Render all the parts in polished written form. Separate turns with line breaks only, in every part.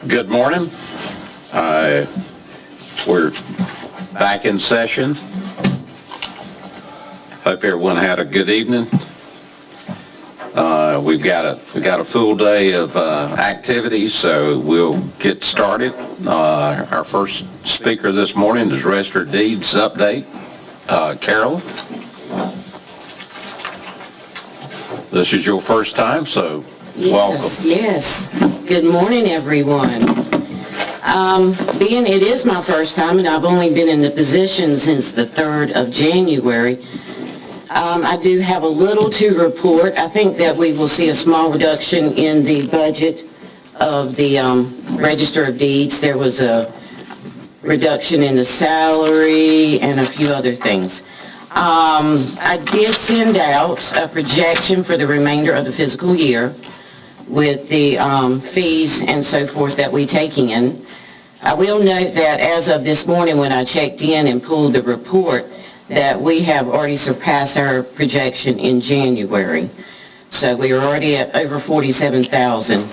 Good morning. We're back in session. Hope everyone had a good evening. We've got a full day of activities, so we'll get started. Our first speaker this morning is Register of Deeds update. Carol, this is your first time, so welcome.
Yes. Good morning, everyone. Being it is my first time, and I've only been in the position since the 3rd of January, I do have a little to report. I think that we will see a small reduction in the budget of the Register of Deeds. There was a reduction in the salary and a few other things. I did send out a projection for the remainder of the fiscal year with the fees and so forth that we take in. I will note that as of this morning when I checked in and pulled the report, that we have already surpassed our projection in January. So we are already at over 47,000.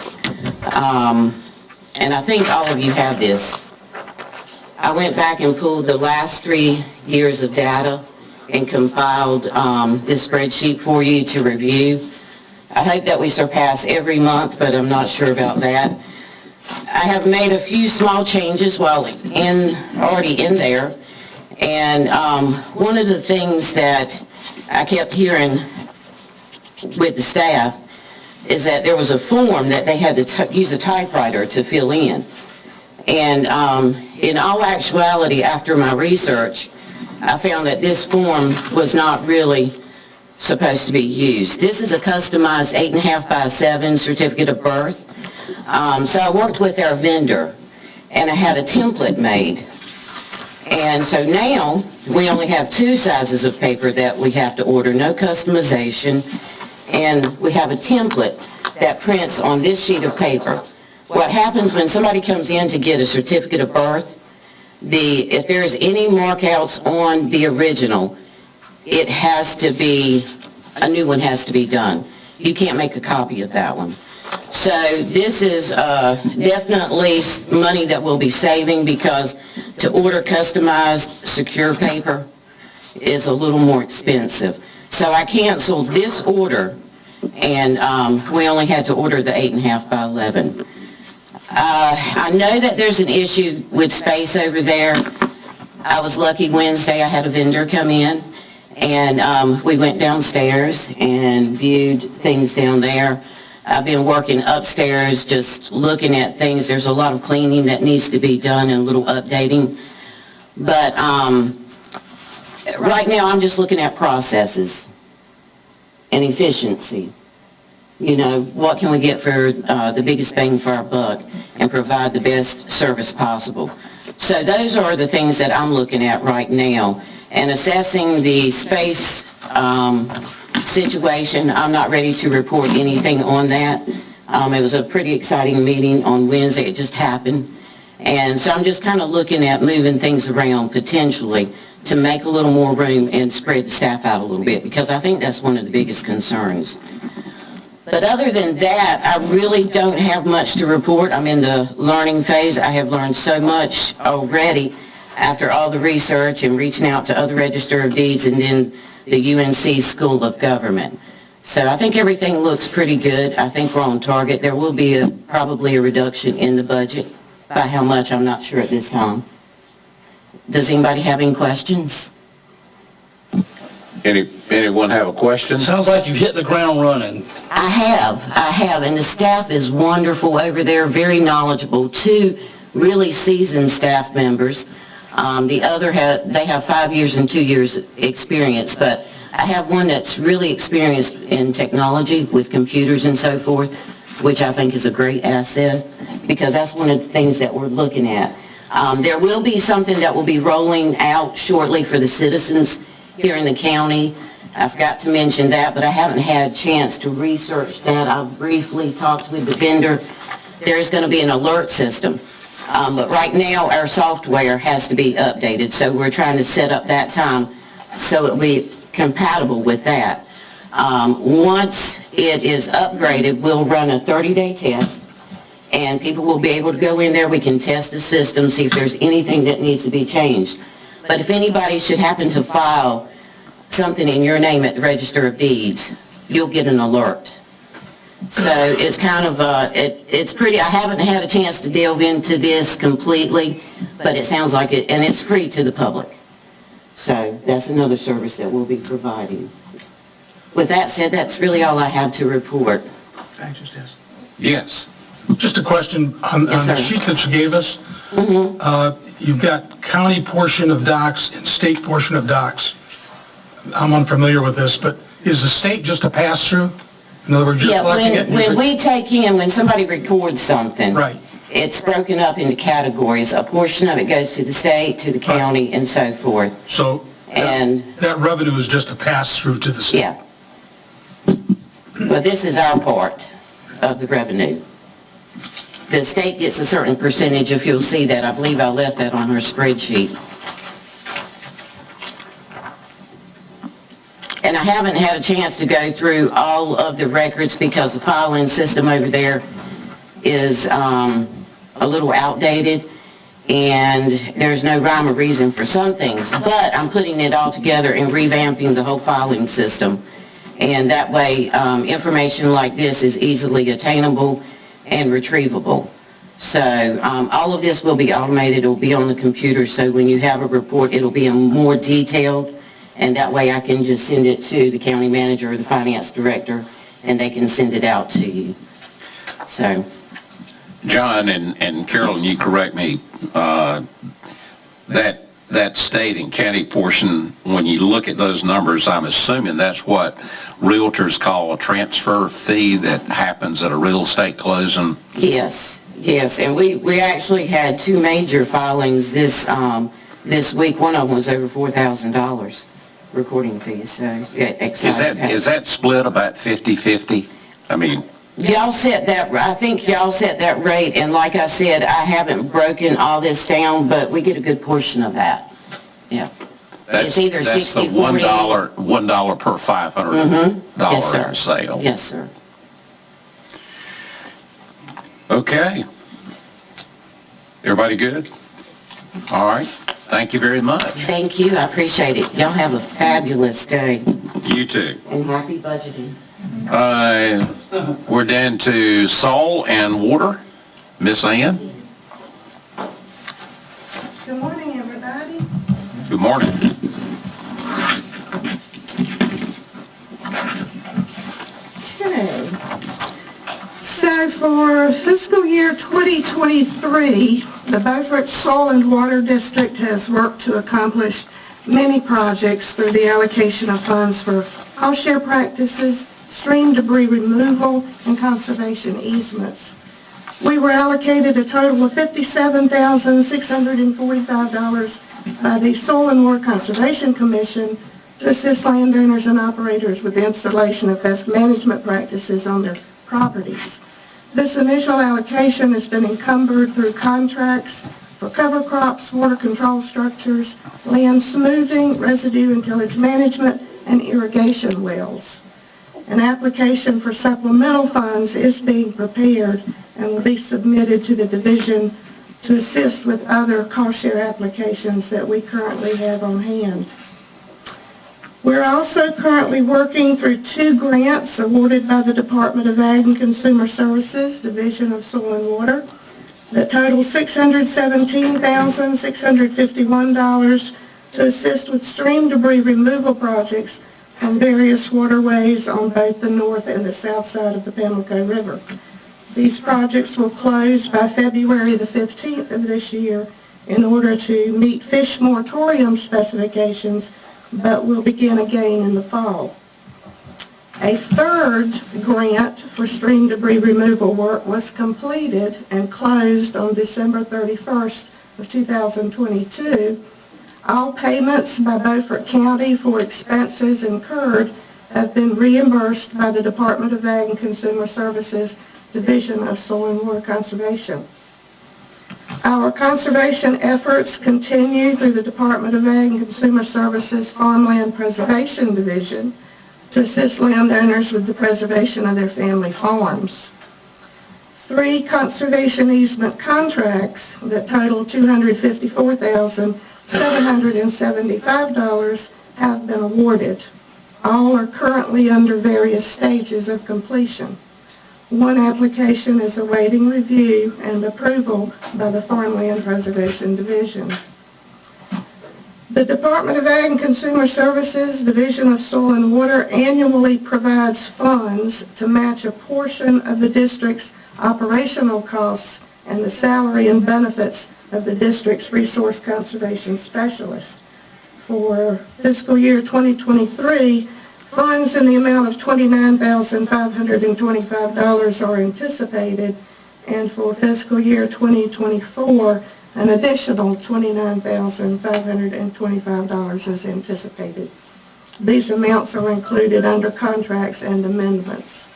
And I think all of you have this. I went back and pulled the last 3 years of data and compiled this spreadsheet for you to review. I hope that we surpass every month, but I'm not sure about that. I have made a few small changes while already in there. And one of the things that I kept hearing with the staff is that there was a form that they had to use a typewriter to fill in. And in all actuality, after my research, I found that this form was not really supposed to be used. This is a customized 8.5 by 7 certificate of birth. So I worked with our vendor, and I had a template made. And so now we only have 2 sizes of paper that we have to order, no customization, and we have a template that prints on this sheet of paper. What happens when somebody comes in to get a certificate of birth, if there's any markouts on the original, it has to be, a new one has to be done. You can't make a copy of that one. So this is definitely money that we'll be saving, because to order customized secure paper is a little more expensive. So I canceled this order, and we only had to order the 8.5 by 11. I know that there's an issue with space over there. I was lucky Wednesday I had a vendor come in, and we went downstairs and viewed things down there. I've been working upstairs just looking at things. There's a lot of cleaning that needs to be done and a little updating. But right now I'm just looking at processes and efficiency. You know, what can we get for the biggest bang for our buck and provide the best service possible? So those are the things that I'm looking at right now. And assessing the space situation, I'm not ready to report anything on that. It was a pretty exciting meeting on Wednesday. It just happened. And so I'm just kind of looking at moving things around potentially to make a little more room and spread the staff out a little bit, because I think that's one of the biggest concerns. But other than that, I really don't have much to report. I'm in the learning phase. I have learned so much already after all the research and reaching out to other Register of Deeds and then the UNC School of Government. So I think everything looks pretty good. I think we're on target. There will be probably a reduction in the budget. By how much, I'm not sure at this time. Does anybody have any questions?
Anyone have a question?
Sounds like you've hit the ground running.
I have, and the staff is wonderful over there, very knowledgeable. 2 really seasoned staff members. The other, they have 5 years and 2 years experience, but I have one that's really experienced in technology with computers and so forth, which I think is a great asset, because that's one of the things that we're looking at. There will be something that will be rolling out shortly for the citizens here in the county. I forgot to mention that, but I haven't had a chance to research that. I briefly talked with the vendor. There's going to be an alert system. But right now, our software has to be updated, so we're trying to set up that time so it'll be compatible with that. Once it is upgraded, we'll run a 30-day test, and people will be able to go in there. We can test the system, see if there's anything that needs to be changed. But if anybody should happen to file something in your name at the Register of Deeds, you'll get an alert. So it's kind of, it's pretty, I haven't had a chance to delve into this completely, but it sounds like it, and it's free to the public. So that's another service that we'll be providing. With that said, that's really all I have to report.
Thanks, Justice.
Yes.
Just a question on
Yes,
the
sir.
sheet that you gave us. You've got county portion of docks and state portion of docks. I'm unfamiliar with this, but is the state just a pass-through? In other words, just
Yeah,
collecting it?
when we take in, when somebody records something,
Right.
it's broken up into categories. A portion of it goes to the state, to the county, and so forth.
So
And,
that revenue is just a pass-through to the state?
yeah. But this is our part of the revenue. The state gets a certain percentage, if you'll see that. I believe I left that on her spreadsheet. And I haven't had a chance to go through all of the records because the filing system over there is a little outdated, and there's no rhyme or reason for some things. But I'm putting it all together and revamping the whole filing system. And that way, information like this is easily attainable and retrievable. So all of this will be automated. It will be on the computer, so when you have a report, it'll be more detailed. And that way I can just send it to the county manager or the finance director, and they can send it out to you. So,
John and Carolyn, you correct me, that state and county portion, when you look at those numbers, I'm assuming that's what realtors call a transfer fee that happens at a real estate closing.
yes, and we actually had two major filings this week. One of them was over $4,000 recording fees, so yeah, excise tax.
Is that split about 50-50? I mean,
Y'all set that, I think y'all set that rate, and like I said, I haven't broken all this down, but we get a good portion of that. Yeah. It's either
that's the
60/40.
$1 per $500
Yes, sir.
sale.
Yes, sir.
Okay. Everybody good? All right. Thank you very much.
Thank you, I appreciate it. Y'all have a fabulous day,
You too.
and happy budgeting.
We're down to soil and water. Miss Ann,
Good morning, everybody.
good morning.
Okay. So for fiscal year 2023, the Beaufort Soil and Water District has worked to accomplish many projects through the allocation of funds for cost share practices, stream debris removal, and conservation easements. We were allocated a total of $57,645 by the Soil and Water Conservation Commission to assist landowners and operators with the installation of best management practices on their properties. This initial allocation has been encumbered through contracts for cover crops, water control structures, land smoothing, residue and tillage management, and irrigation wells. An application for supplemental funds is being prepared and will be submitted to the division to assist with other cost share applications that we currently have on hand. We're also currently working through 2 grants awarded by the Department of Ag and Consumer Services, Division of Soil and Water, that total $617,651 to assist with stream debris removal projects from various waterways on both the north and the south side of the Pamlico River. These projects will close by February the 15th of this year in order to meet fish moratorium specifications, but will begin again in the fall. A third grant for stream debris removal work was completed and closed on December 31st of 2022. All payments by Beaufort County for expenses incurred have been reimbursed by the Department of Ag and Consumer Services, Division of Soil and Water Conservation. Our conservation efforts continue through the Department of Ag and Consumer Services Farmland Preservation Division to assist landowners with the preservation of their family farms. 3 conservation easement contracts that total $254,775 have been awarded. All are currently under various stages of completion. One application is awaiting review and approval by the Farmland Preservation Division. The Department of Ag and Consumer Services, Division of Soil and Water, annually provides funds to match a portion of the district's operational costs and the salary and benefits of the district's resource conservation specialist. For fiscal year 2023, funds in the amount of $29,525 are anticipated, and for fiscal year 2024, an additional $29,525 is anticipated. These amounts are included under contracts and amendments.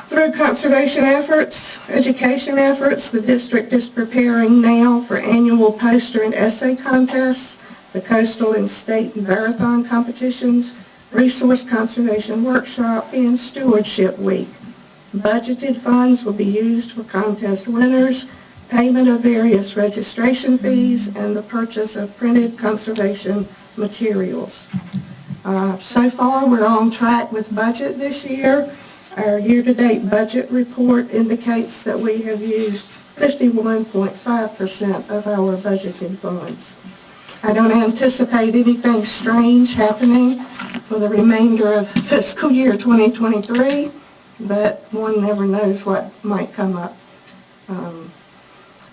Through conservation efforts, education efforts, the district is preparing now for annual poster and essay contests, the coastal and state marathon competitions, resource conservation workshop, and stewardship week. Budgeted funds will be used for contest winners, payment of various registration fees, and the purchase of printed conservation materials. So far, we're on track with budget this year. Our year-to-date budget report indicates that we have used 51.5% of our budgeted funds. I don't anticipate anything strange happening for the remainder of fiscal year 2023, but one never knows what might come up.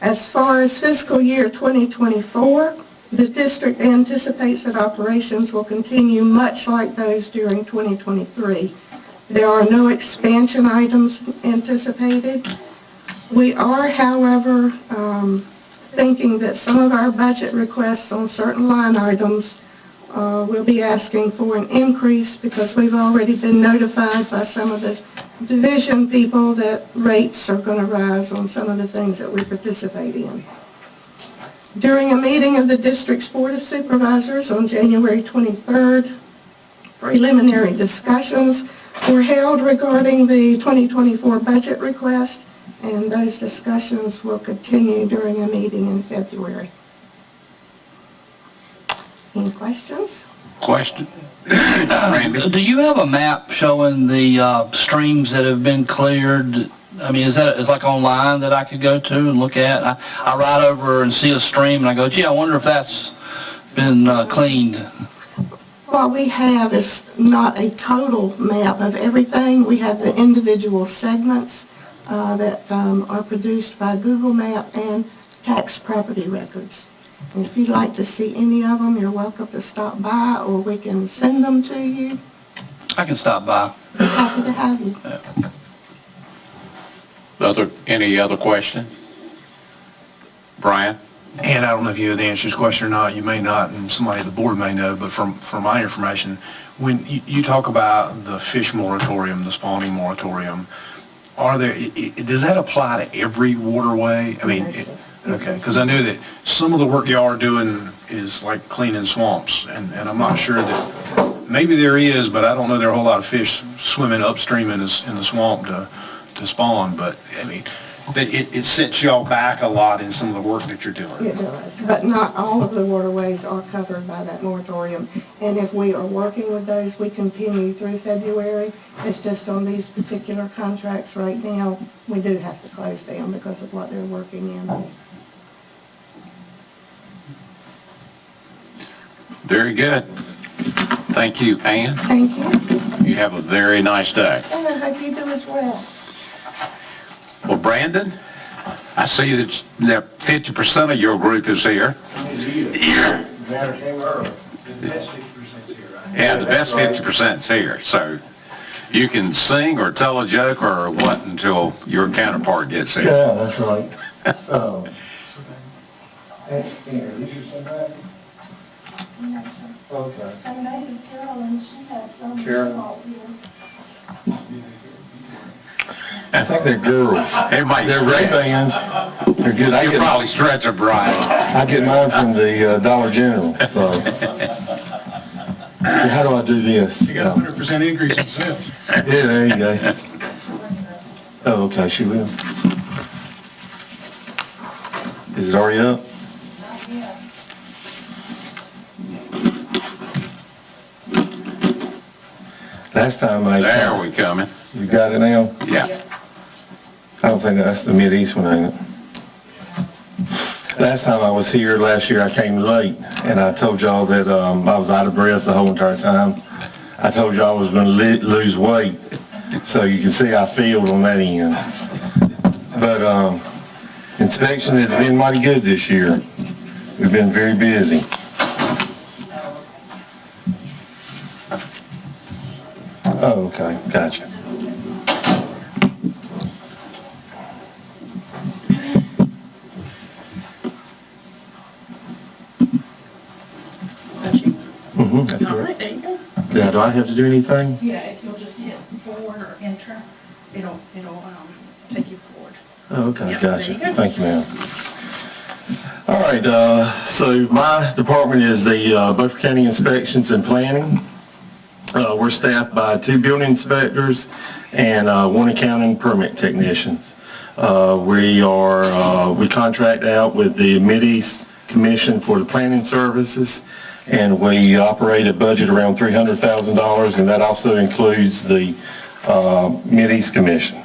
As far as fiscal year 2024, the district anticipates that operations will continue much like those during 2023. There are no expansion items anticipated. We are, however, thinking that some of our budget requests on certain line items will be asking for an increase because we've already been notified by some of the division people that rates are going to rise on some of the things that we participate in. During a meeting of the district's Board of Supervisors on January 23rd, preliminary discussions were held regarding the 2024 budget request, and those discussions will continue during a meeting in February. Any questions?
Question? Randy?
Do you have a map showing the streams that have been cleared? I mean, is like online that I could go to and look at? I ride over and see a stream and I go, gee, I wonder if that's been cleaned.
What we have is not a total map of everything. We have the individual segments that are produced by Google Map and tax property records. And if you'd like to see any of them, you're welcome to stop by, or we can send them to you.
I can stop by.
Happy to have you.
Any other question? Brian?
And I don't know if you have the answer to this question or not, you may not, and somebody at the board may know, but from my information, when you talk about the fish moratorium, the spawning moratorium, does that apply to every waterway? I mean, okay, because I know that some of the work y'all are doing is like cleaning swamps, and I'm not sure that, maybe there is, but I don't know there are a whole lot of fish swimming upstream in the swamp to spawn, but I mean, it sets y'all back a lot in some of the work that you're doing.
It does, but not all of the waterways are covered by that moratorium. And if we are working with those, we continue through February. It's just on these particular contracts right now, we do have to close down because of what they're working in.
Very good. Thank you, Ann.
Thank you.
You have a very nice day.
And I hope you do as well.
Well, Brandon, I see that 50% of your group is here. Yeah, the best 50% is here. So you can sing or tell a joke or what until your counterpart gets here.
Yeah, that's right. Is your son back? Okay.
And maybe Carolyn, she has some
Carolyn. I think they're girls.
Everybody's
They're Ray-Bans. They're good.
You probably stretch a Brian.
I get mine from the Dollar General, so. How do I do this?
You got 100% increase in sales.
Yeah, there you go. Oh, okay, she will. Is it already up? Last time
There we coming.
You got it now?
Yeah.
I don't think that's the Mideast one, ain't it? Last time I was here, last year, I came late, and I told y'all that I was out of breath the whole entire time. I told y'all I was going to lose weight, so you can see I failed on that end. But inspection has been mighty good this year. We've been very busy. Oh, okay, gotcha. That's
All
it.
right, there you go.
Now, do I have to do anything?
Yeah, if you'll just hit forward or enter, it'll take you forward.
Oh, okay,
Yep,
gotcha.
there you go.
Thank you, ma'am. All right, so my department is the Beaufort County Inspections and Planning. We're staffed by 2 building inspectors and 1 accounting permit technicians. We contract out with the Mideast Commission for the planning services, and we operate a budget around $300,000, and that also includes the Mideast Commission.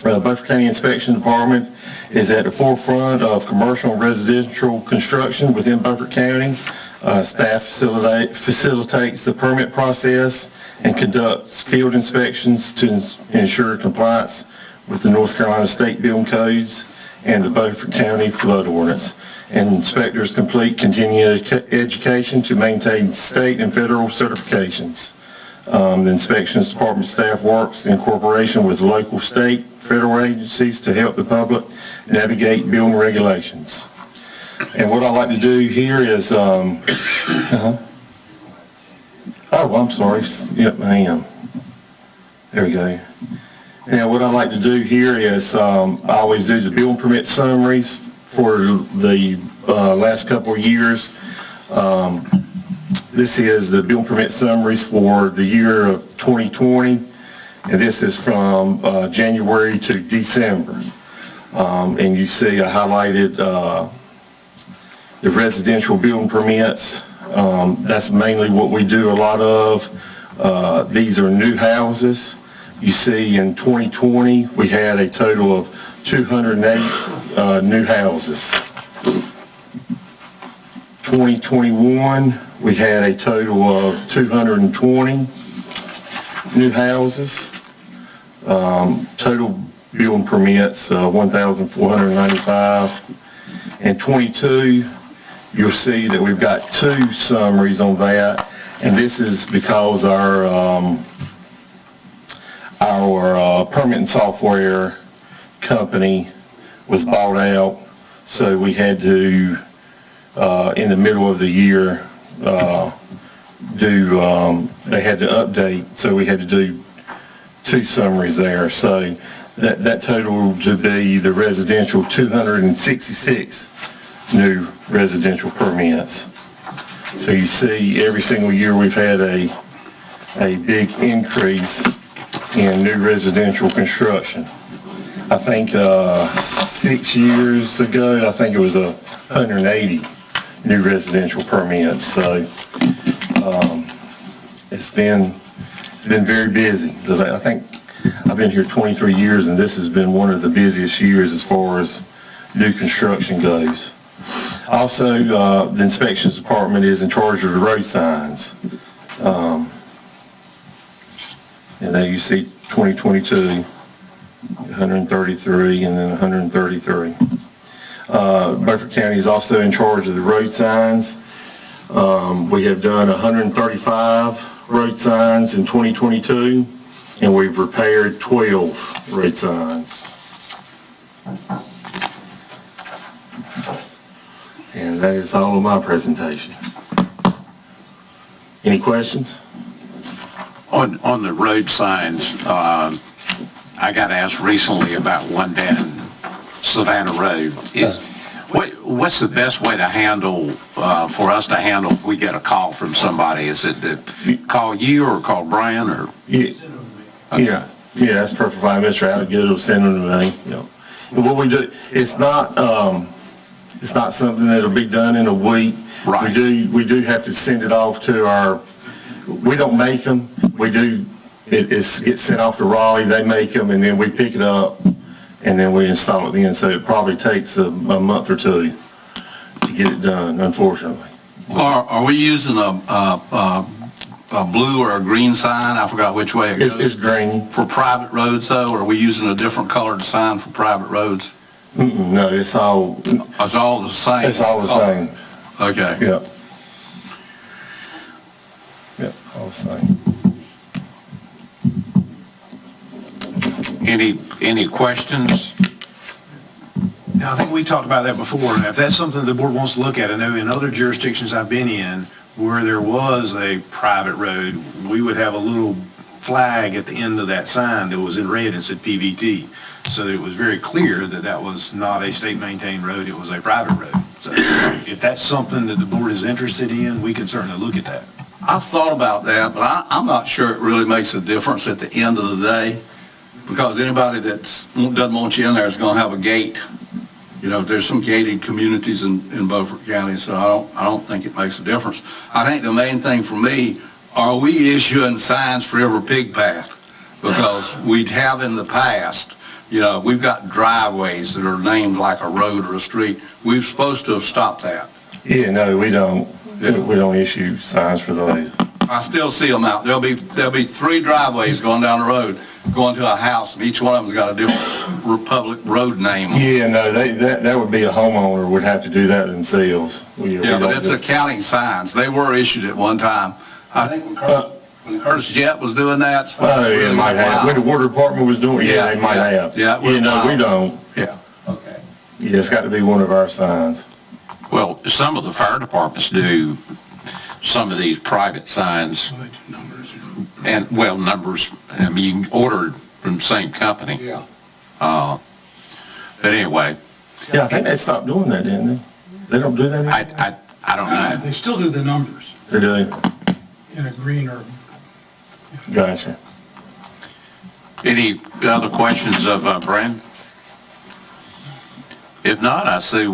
Beaufort County Inspection Department is at the forefront of commercial and residential construction within Beaufort County. Staff facilitates the permit process and conducts field inspections to ensure compliance with the North Carolina State Building Codes and the Beaufort County Flood Ordinance. And inspectors complete continuing education to maintain state and federal certifications. The inspections department staff works in cooperation with local, state, federal agencies to help the public navigate building regulations. And what I like to do here is, oh, I'm sorry. Yep, I am. There we go. Now, what I like to do here is, I always do the building permit summaries for the last couple of years. This is the building permit summaries for the year of 2020, and this is from January to December. And you see I highlighted the residential building permits. That's mainly what we do a lot of. These are new houses. You see in 2020 we had a total of 208 new houses. 2021 we had a total of 220 new houses. Total building permits 1,495. And 22, you'll see that we've got 2 summaries on that, and this is because our permitting software company was bought out, so we had to in the middle of the year they had to update, so we had to do 2 summaries there. So that total to be the residential 266 new residential permits. So you see every single year we've had a big increase in new residential construction. I think 6 years ago, I think it was 180 new residential permits. So it's been very busy. I think I've been here 23 years, and this has been one of the busiest years as far as new construction goes. Also, the inspections department is in charge of the road signs. And there you see 2022, 133, and then 133. Beaufort County is also in charge of the road signs. We have done 135 road signs in 2022, and we've repaired 12 road signs. And that is all of my presentation. Any questions?
On the road signs, I got asked recently about one down Savannah Road. What's the best way to handle, for us to handle if we get a call from somebody? Is it to call you or call Brian or?
Yeah. Yeah, that's perfect fine. Mr. Alligator will send them to me, you know. And what we do, it's not something that'll be done in a week.
Right.
We do have to send it off to we don't make them. It gets sent off to Raleigh, they make them, and then we pick it up, and then we install it in. So it probably takes a month or two to get it done, unfortunately.
Are we using a blue or a green sign? I forgot which way it goes.
It's green.
For private roads, though, or are we using a different colored sign for private roads?
No, it's all
It's all the same?
the same.
Okay.
Yep. Yep, all the same.
Any questions?
Now, I think we talked about that before, and if that's something the board wants to look at, I know in other jurisdictions I've been in, where there was a private road, we would have a little flag at the end of that sign that was in red and said PVT. So it was very clear that that was not a state-maintained road, it was a private road. So if that's something that the board is interested in, we can certainly look at that.
I've thought about that, but I'm not sure it really makes a difference at the end of the day, because anybody that doesn't want you in there is going to have a gate. You know, there's some gated communities in Beaufort County, so I don't think it makes a difference. I think the main thing for me, are we issuing signs for every pig path? Because we have in the past, you know, we've got driveways that are named like a road or a street. We're supposed to have stopped that.
Yeah, no, we don't. We don't issue signs for those.
I still see them out. There'll be 3 driveways going down the road, going to a house, and each one of them's got a different public road name on it.
Yeah, no, that would be a homeowner would have to do that themselves.
Yeah, but it's a county signs. They were issued at one time. I think when Curtis Jet was doing that.
Oh, yeah, might have. When the water department was doing it, yeah, they might have.
Yeah, it was
no,
wild.
we don't.
Yeah, okay.
Yeah, it's got to be one of our signs.
Well, some of the fire departments do some of these private signs. And, well, numbers, I mean, you can order from the same company.
Yeah.
But anyway,
Yeah, I think they stopped doing that, didn't they? They don't do that anymore?
I don't know.
They still do the numbers
They do.
in a green or
Gotcha.
Any other questions of Brandon? If not, I see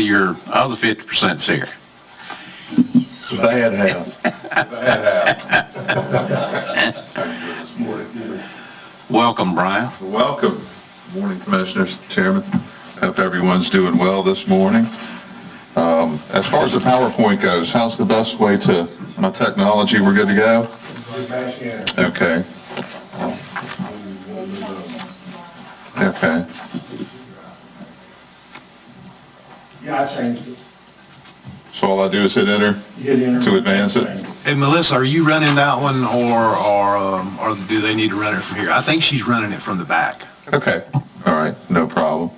your other 50%'s here.
Bad half.
Welcome, Brian.
Welcome. Morning, Commissioners, Chairman. Hope everyone's doing well this morning. As far as the PowerPoint goes, how's the best way to, my technology, we're good to go? Okay. Okay.
Yeah, I changed it.
So all I do is hit enter to advance it?
Hey, Melissa, are you running that one, or do they need to run it from here? I think she's running it from the back.
Okay. All right. No problem.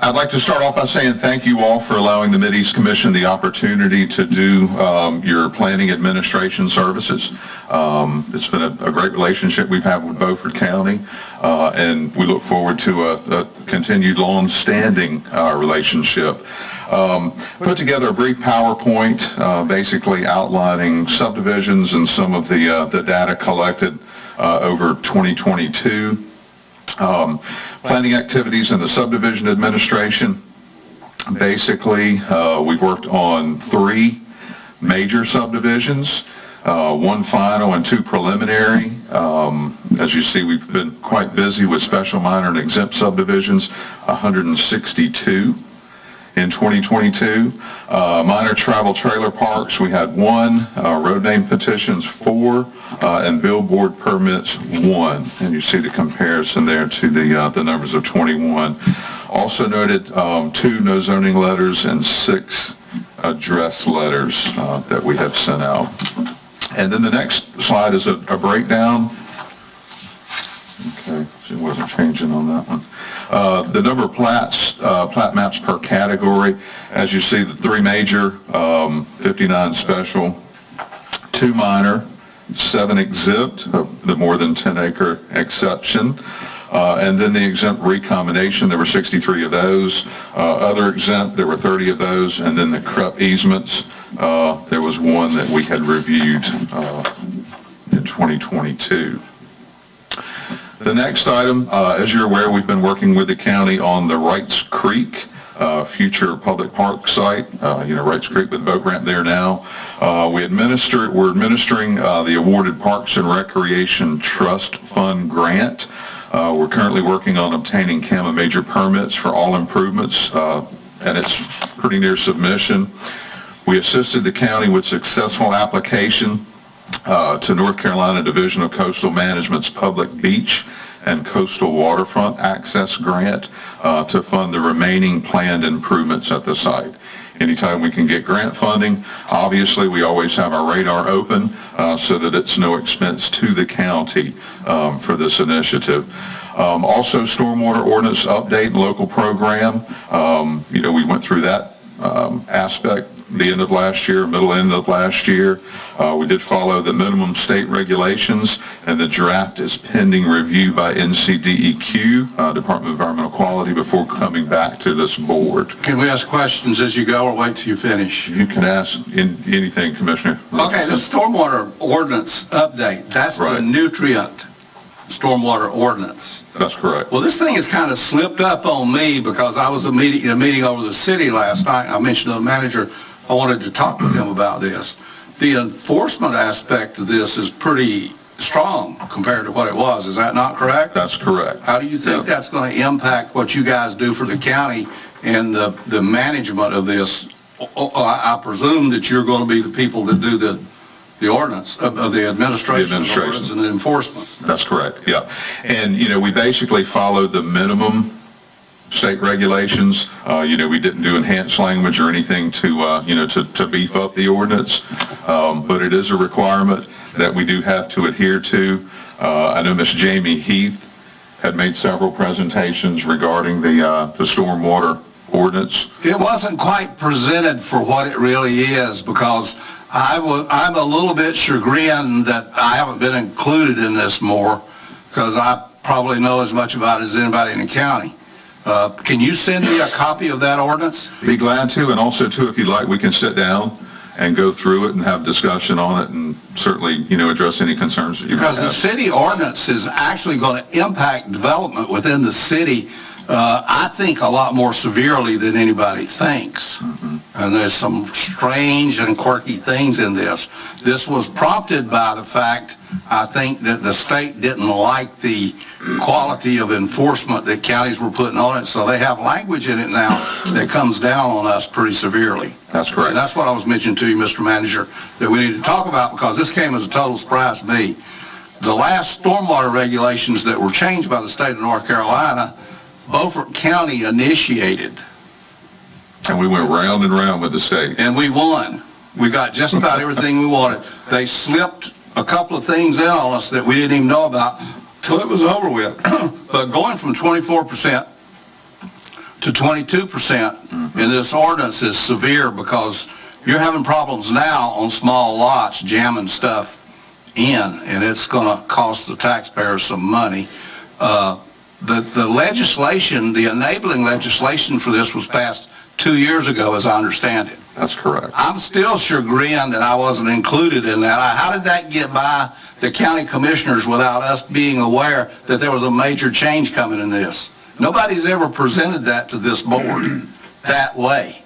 I'd like to start off by saying thank you all for allowing the Mideast Commission the opportunity to do your planning administration services. It's been a great relationship we've had with Beaufort County, and we look forward to a continued long-standing relationship. Put together a brief PowerPoint basically outlining subdivisions and some of the data collected over 2022. Planning activities in the subdivision administration. Basically, we worked on 3 major subdivisions, 1 final and 2 preliminary. As you see, we've been quite busy with special, minor, and exempt subdivisions, 162 in 2022. Minor travel trailer parks, we had 1, road name petitions 4, and billboard permits 1. And you see the comparison there to the numbers of 21. Also noted 2 no zoning letters and 6 address letters that we have sent out. And then the next slide is a breakdown. Okay, she wasn't changing on that one. The number of plat maps per category. As you see, the 3 major, 59 special, 2 minor, 7 exempt, the more than 10 acre exception. And then the exempt recombination, there were 63 of those. Other exempt, there were 30 of those. And then the CREP easements, there was 1 that we had reviewed in 2022. The next item, as you're aware, we've been working with the county on the Wrights Creek future public park site. Wrights Creek with the boat ramp there now. We're administering the awarded Parks and Recreation Trust Fund grant. We're currently working on obtaining CAMA major permits for all improvements, and it's pretty near submission. We assisted the county with successful application to North Carolina Division of Coastal Management's Public Beach and Coastal Waterfront Access Grant to fund the remaining planned improvements at the site. Anytime we can get grant funding, obviously we always have our radar open so that it's no expense to the county for this initiative. Also, stormwater ordinance update and local program. We went through that aspect the end of last year, end of last year. We did follow the minimum state regulations, and the draft is pending review by NCDEQ, Department of Environmental Quality, before coming back to this board.
Can we ask questions as you go or wait till you finish?
You can ask anything, Commissioner.
Okay, the stormwater ordinance update, that's
Right.
the nutrient stormwater ordinance.
That's correct.
Well, this thing has kind of slipped up on me because I was in a meeting over the city last night. I mentioned to the manager I wanted to talk with him about this. The enforcement aspect of this is pretty strong compared to what it was. Is that not correct?
That's correct.
How do you think that's going to impact what you guys do for the county and the management of this? I presume that you're going to be the people that do the ordinance, of the administration of the ordinance and the enforcement.
That's correct, yeah. And, we basically follow the minimum state regulations. We didn't do enhanced language or anything to beef up the ordinance, but it is a requirement that we do have to adhere to. I know Ms. Jamie Heath had made several presentations regarding the stormwater ordinance.
It wasn't quite presented for what it really is because I'm a little bit chagrined that I haven't been included in this more because I probably know as much about it as anybody in the county. Can you send me a copy of that ordinance?
Be glad to, and also too, if you'd like, we can sit down and go through it and have discussion on it and certainly, address any concerns that you might have.
Because the city ordinance is actually going to impact development within the city, I think, a lot more severely than anybody thinks. Mm-hmm. And there's some strange and quirky things in this. This was prompted by the fact, I think, that the state didn't like the quality of enforcement that counties were putting on it, so they have language in it now that comes down on us pretty severely.
That's correct.
And that's what I was mentioning to you, Mr. Manager, that we need to talk about because this came as a total surprise to me. The last stormwater regulations that were changed by the state of North Carolina, Beaufort County initiated.
And we went round and round with the state.
And we won. We got just about everything we wanted. They slipped a couple of things in on us that we didn't even know about till it was over with. But going from 24% to 22% in this ordinance is severe because you're having problems now on small lots jamming stuff in, and it's going to cost the taxpayers some money. The legislation, the enabling legislation for this was passed 2 years ago, as I understand it.
That's correct.
I'm still chagrined that I wasn't included in that. How did that get by the county commissioners without us being aware that there was a major change coming in this? Nobody's ever presented that to this board that way.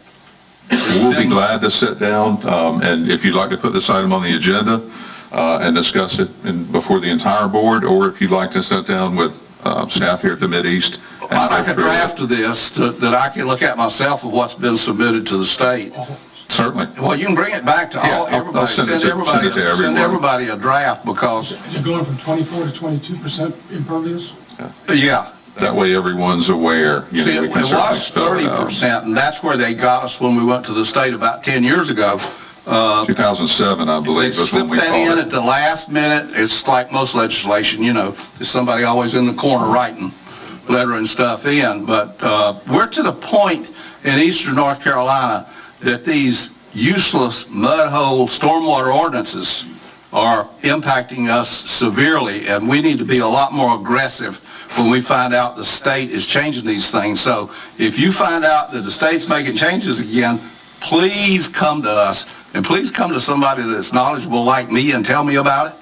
We'll be glad to sit down, and if you'd like to put this item on the agenda and discuss it before the entire board, or if you'd like to sit down with staff here at the Mideast.
I'd like a draft of this that I can look at myself of what's been submitted to the state.
Certainly.
Well, you can bring it back to everybody.
I'll send
everybody a draft because...
Is it going from 24 to 22% impervious?
Yeah.
That way everyone's aware.
See, it was 30%, and that's where they got us when we went to the state about 10 years ago.
2007, I believe,
They
is when
slipped
we
that
called
in
it.
at the last minute. It's like most legislation, there's somebody always in the corner writing, lettering stuff in. But we're to the point in eastern North Carolina that these useless mud hole stormwater ordinances are impacting us severely, and we need to be a lot more aggressive when we find out the state is changing these things. So if you find out that the state's making changes again, please come to us, and please come to somebody that's knowledgeable like me and tell me about it.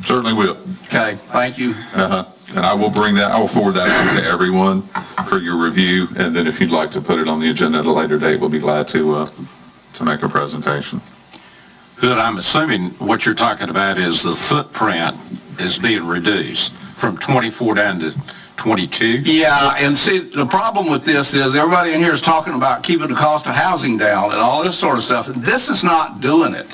Certainly will.
Okay, thank you.
And I will forward that out to everyone for your review, and then if you'd like to put it on the agenda at a later date, we'll be glad to make a presentation.
Good, I'm assuming what you're talking about is the footprint is being reduced from 24 down to 22?
Yeah, and see, the problem with this is everybody in here is talking about keeping the cost of housing down and all this sort of stuff. This is not doing it.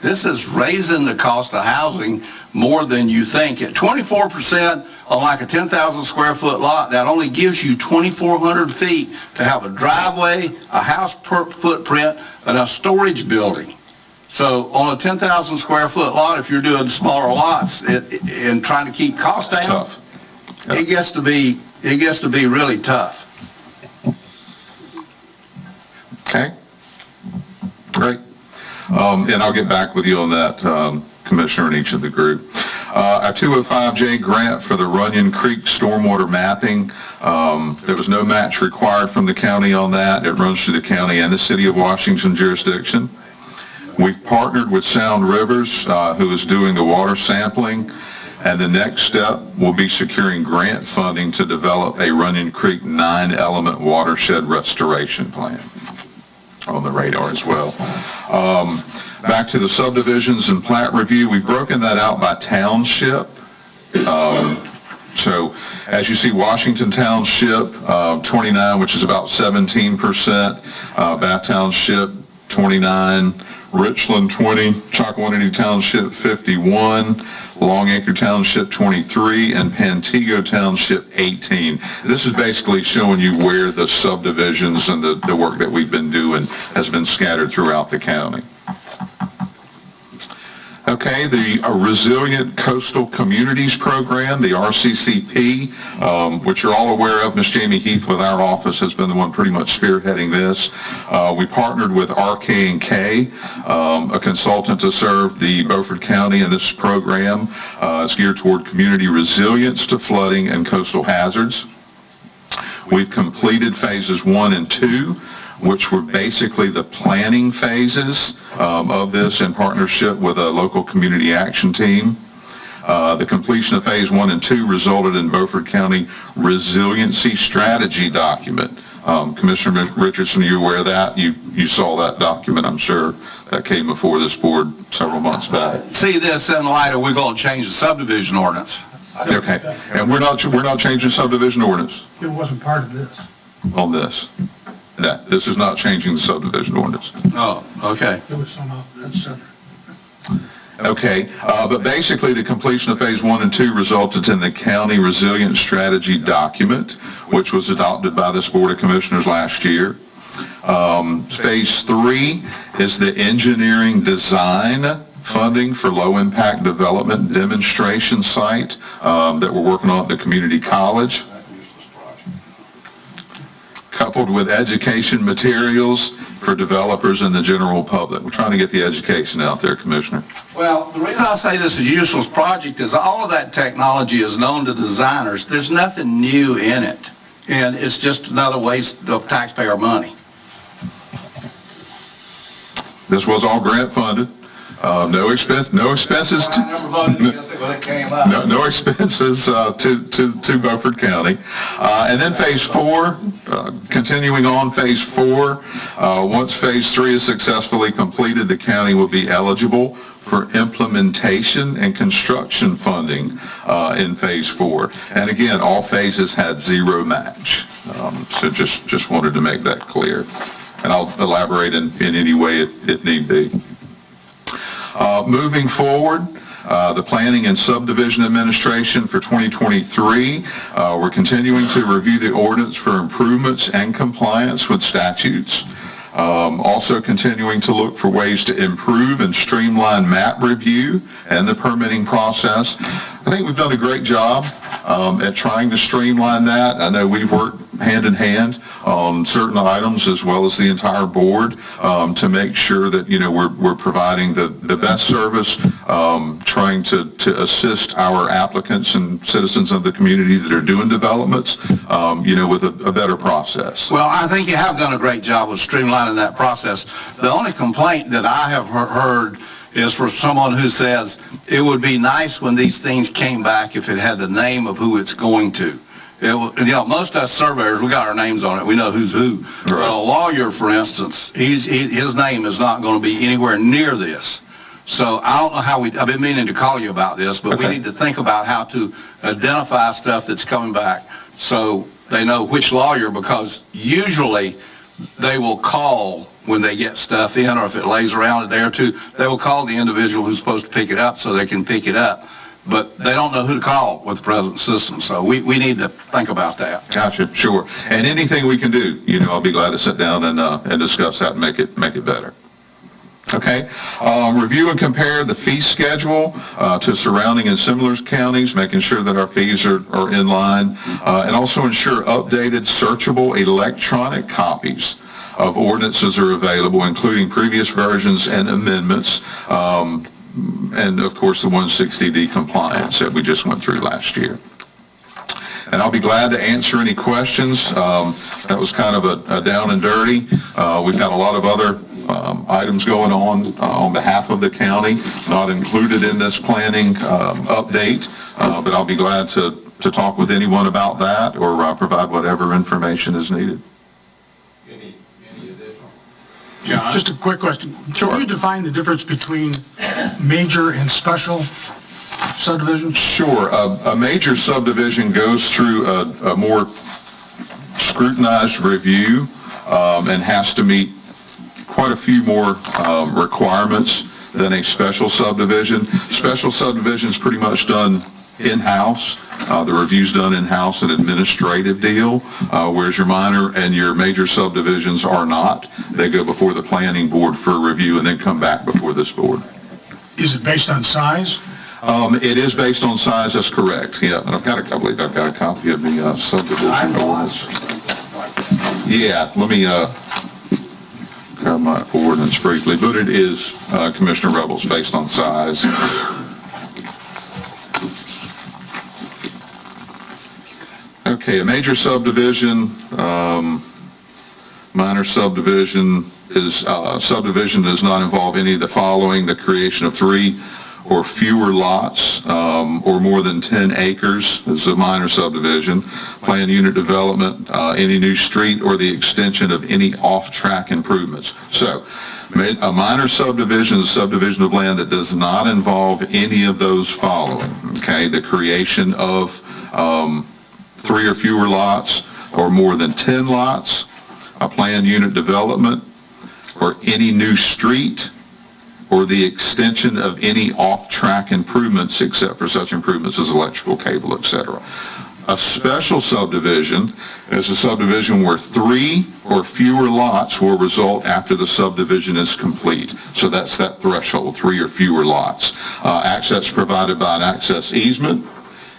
This is raising the cost of housing more than you think. At 24% on like a 10,000 square foot lot, that only gives you 2,400 feet to have a driveway, a house per footprint, and a storage building. So on a 10,000 square foot lot, if you're doing smaller lots and trying to keep costs down,
Tough.
it gets to be really tough.
Okay? Great. And I'll get back with you on that, Commissioner, in each of the group. Our 205J grant for the Runyon Creek stormwater mapping, there was no match required from the county on that. It runs through the county and the city of Washington jurisdiction. We've partnered with Sound Rivers, who is doing the water sampling, and the next step will be securing grant funding to develop a Runyon Creek 9-element watershed restoration plan on the radar as well. Back to the subdivisions and plat review, we've broken that out by township. So as you see, Washington Township, 29, which is about 17%, Bath Township, 29, Richland, 20, Chocowinity Township, 51, Longacre Township, 23, and Pantego Township, 18. This is basically showing you where the subdivisions and the work that we've been doing has been scattered throughout the county. Okay, the Resilient Coastal Communities Program, the RCCP, which you're all aware of. Ms. Jamie Heath with our office has been the one pretty much spearheading this. We partnered with RK&K, a consultant to serve the Beaufort County in this program. It's geared toward community resilience to flooding and coastal hazards. We've completed phases 1 and 2, which were basically the planning phases of this in partnership with a local community action team. The completion of phase 1 and 2 resulted in Beaufort County Resiliency Strategy document. Commissioner Richardson, are you aware of that? You saw that document, I'm sure. That came before this board several months back.
See this in light of we're going to change the subdivision ordinance.
Okay, and we're not changing subdivision ordinance
It wasn't part of this.
on this. No, this is not changing the subdivision ordinance.
Oh, okay.
It was some of that's separate.
Okay, but basically the completion of phase 1 and 2 resulted in the County Resilience Strategy document, which was adopted by this Board of Commissioners last year. Phase 3 is the engineering design funding for low-impact development demonstration site that we're working on at the community college, coupled with education materials for developers and the general public. We're trying to get the education out there, Commissioner.
Well, the reason I say this is a useless project is all of that technology is known to designers. There's nothing new in it, and it's just another waste of taxpayer money.
This was all grant funded. No expenses.
I never voted against it when it came up.
No expenses to Beaufort County. And then phase 4, continuing on phase 4, once phase 3 is successfully completed, the county will be eligible for implementation and construction funding in phase 4. And again, all phases had zero match. So just wanted to make that clear. And I'll elaborate in any way it need be. Moving forward, the Planning and Subdivision Administration for 2023, we're continuing to review the ordinance for improvements and compliance with statutes. Also continuing to look for ways to improve and streamline map review and the permitting process. I think we've done a great job at trying to streamline that. I know we've worked hand in hand on certain items as well as the entire board to make sure that, you know, we're providing the best service, trying to assist our applicants and citizens of the community that are doing developments, you know, with a better process.
Well, I think you have done a great job of streamlining that process. The only complaint that I have heard is for someone who says, it would be nice when these things came back if it had the name of who it's going to. Most of us surveyors, we got our names on it. We know who's who. Right. But a lawyer, for instance, his name is not going to be anywhere near this. So I don't know how I've been meaning to call you about this, but we need to think about how to identify stuff that's coming back so they know which lawyer, because usually they will call when they get stuff in, or if it lays around a day or two, they will call the individual who's supposed to pick it up so they can pick it up. But they don't know who to call with the present system, so we need to think about that.
Gotcha, sure. And anything we can do, I'll be glad to sit down and discuss that and make it better. Okay, review and compare the fee schedule to surrounding and similar counties, making sure that our fees are in line, and also ensure updated searchable electronic copies of ordinances are available, including previous versions and amendments, and of course the 160D compliance that we just went through last year. And I'll be glad to answer any questions. That was kind of a down and dirty. We've got a lot of other items going on behalf of the county, not included in this planning update, but I'll be glad to talk with anyone about that or provide whatever information is needed.
Any additional? John?
Just a quick question.
Sure.
Can you define the difference between major and special subdivisions?
Sure. A major subdivision goes through a more scrutinized review and has to meet quite a few more requirements than a special subdivision. Special subdivision is pretty much done in-house. The review's done in-house, an administrative deal, whereas your minor and your major subdivisions are not. They go before the planning board for review and then come back before this board.
Is it based on size?
It is based on size, that's correct. Yeah, and I believe I've got a copy of the subdivision ordinance. Yeah, let me grab my ordinance briefly, but it is, Commissioner Rebels, based on size. Okay, a major subdivision, minor subdivision subdivision does not involve any of the following: the creation of 3 or fewer lots or more than 10 acres is a minor subdivision. Planned unit development, any new street, or the extension of any off-track improvements. So a minor subdivision is a subdivision of land that does not involve any of those following. Okay, the creation of 3 or fewer lots or more than 10 lots, a planned unit development, or any new street, or the extension of any off-track improvements except for such improvements as electrical, cable, etc. A special subdivision is a subdivision where 3 or fewer lots will result after the subdivision is complete. So that's that threshold, 3 or fewer lots. Access provided by an access easement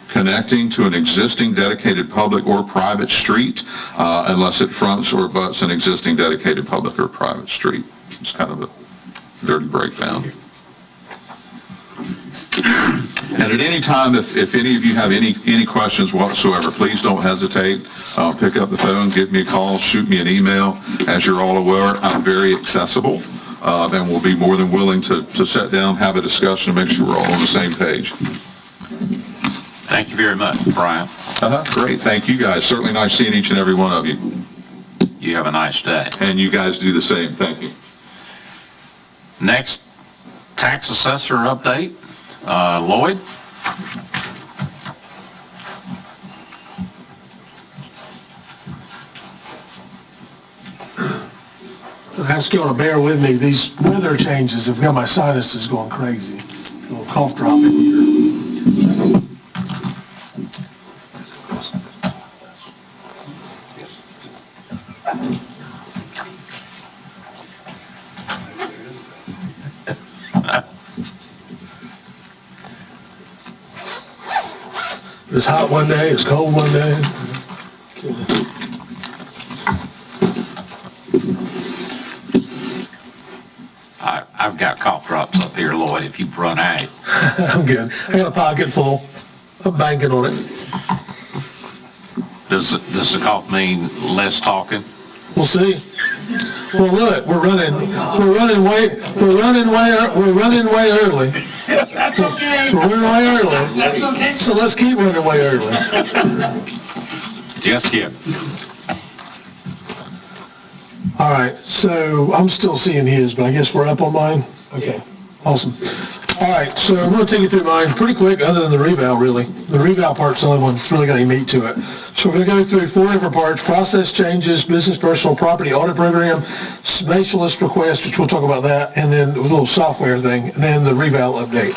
connecting to an existing dedicated public or private street unless it fronts or abuts an existing dedicated public or private street. It's kind of a dirty breakdown. And at any time, if any of you have any questions whatsoever, please don't hesitate. Pick up the phone, give me a call, shoot me an email. As you're all aware, I'm very accessible, and we'll be more than willing to sit down, have a discussion, and make sure we're all on the same page.
Thank you very much, Brian.
Great. Thank you, guys. Certainly nice seeing each and every one of you.
You have a nice day.
And you guys do the same. Thank you.
Next, tax assessor update. Lloyd?
I ask you all to bear with me. These weather changes have got my sinuses going crazy. It's a little cough drop in here. It's hot one day, it's cold one day.
I've got cough drops up here, Lloyd, if you run out.
I'm good. I got a pocket full. I'm banking on it.
Does the cough mean less talking?
We'll see. Well, look, we're running way early.
That's okay.
We're running way early. So let's keep running way early.
Yes, Skip.
All right, so I'm still seeing his, but I guess we're up on mine? Okay, awesome. All right, so I'm going to take you through mine pretty quick, other than the reval, really. The reval part's the only one that's really got any meat to it. So we're going to go through 4 different parts: process changes, business personal property audit program, specialist request, which we'll talk about that, and then a little software thing, and then the reval update.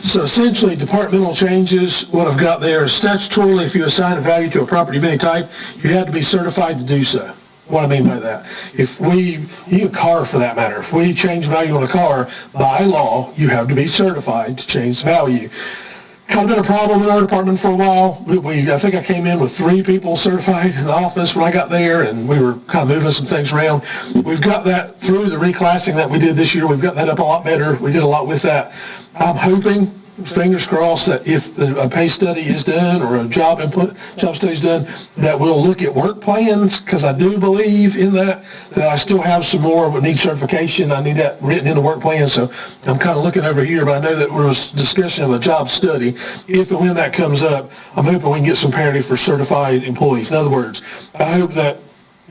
So essentially, departmental changes, what I've got there is statutorily, if you assign a value to a property of any type, you have to be certified to do so. What I mean by that, a car for that matter, if we change value on a car, by law, you have to be certified to change the value. Kind of been a problem in our department for a while. I think I came in with 3 people certified in the office when I got there, and we were kind of moving some things around. We've got that through the reclassing that we did this year. We've got that up a lot better. We did a lot with that. I'm hoping, fingers crossed, that if a pay study is done or a job study is done, that we'll look at work plans, because I do believe in that I still have some more that need certification. I need that written in the work plan, so I'm kind of looking over here, but I know that there was discussion of a job study. If and when that comes up, I'm hoping we can get some parity for certified employees. In other words, I hope that,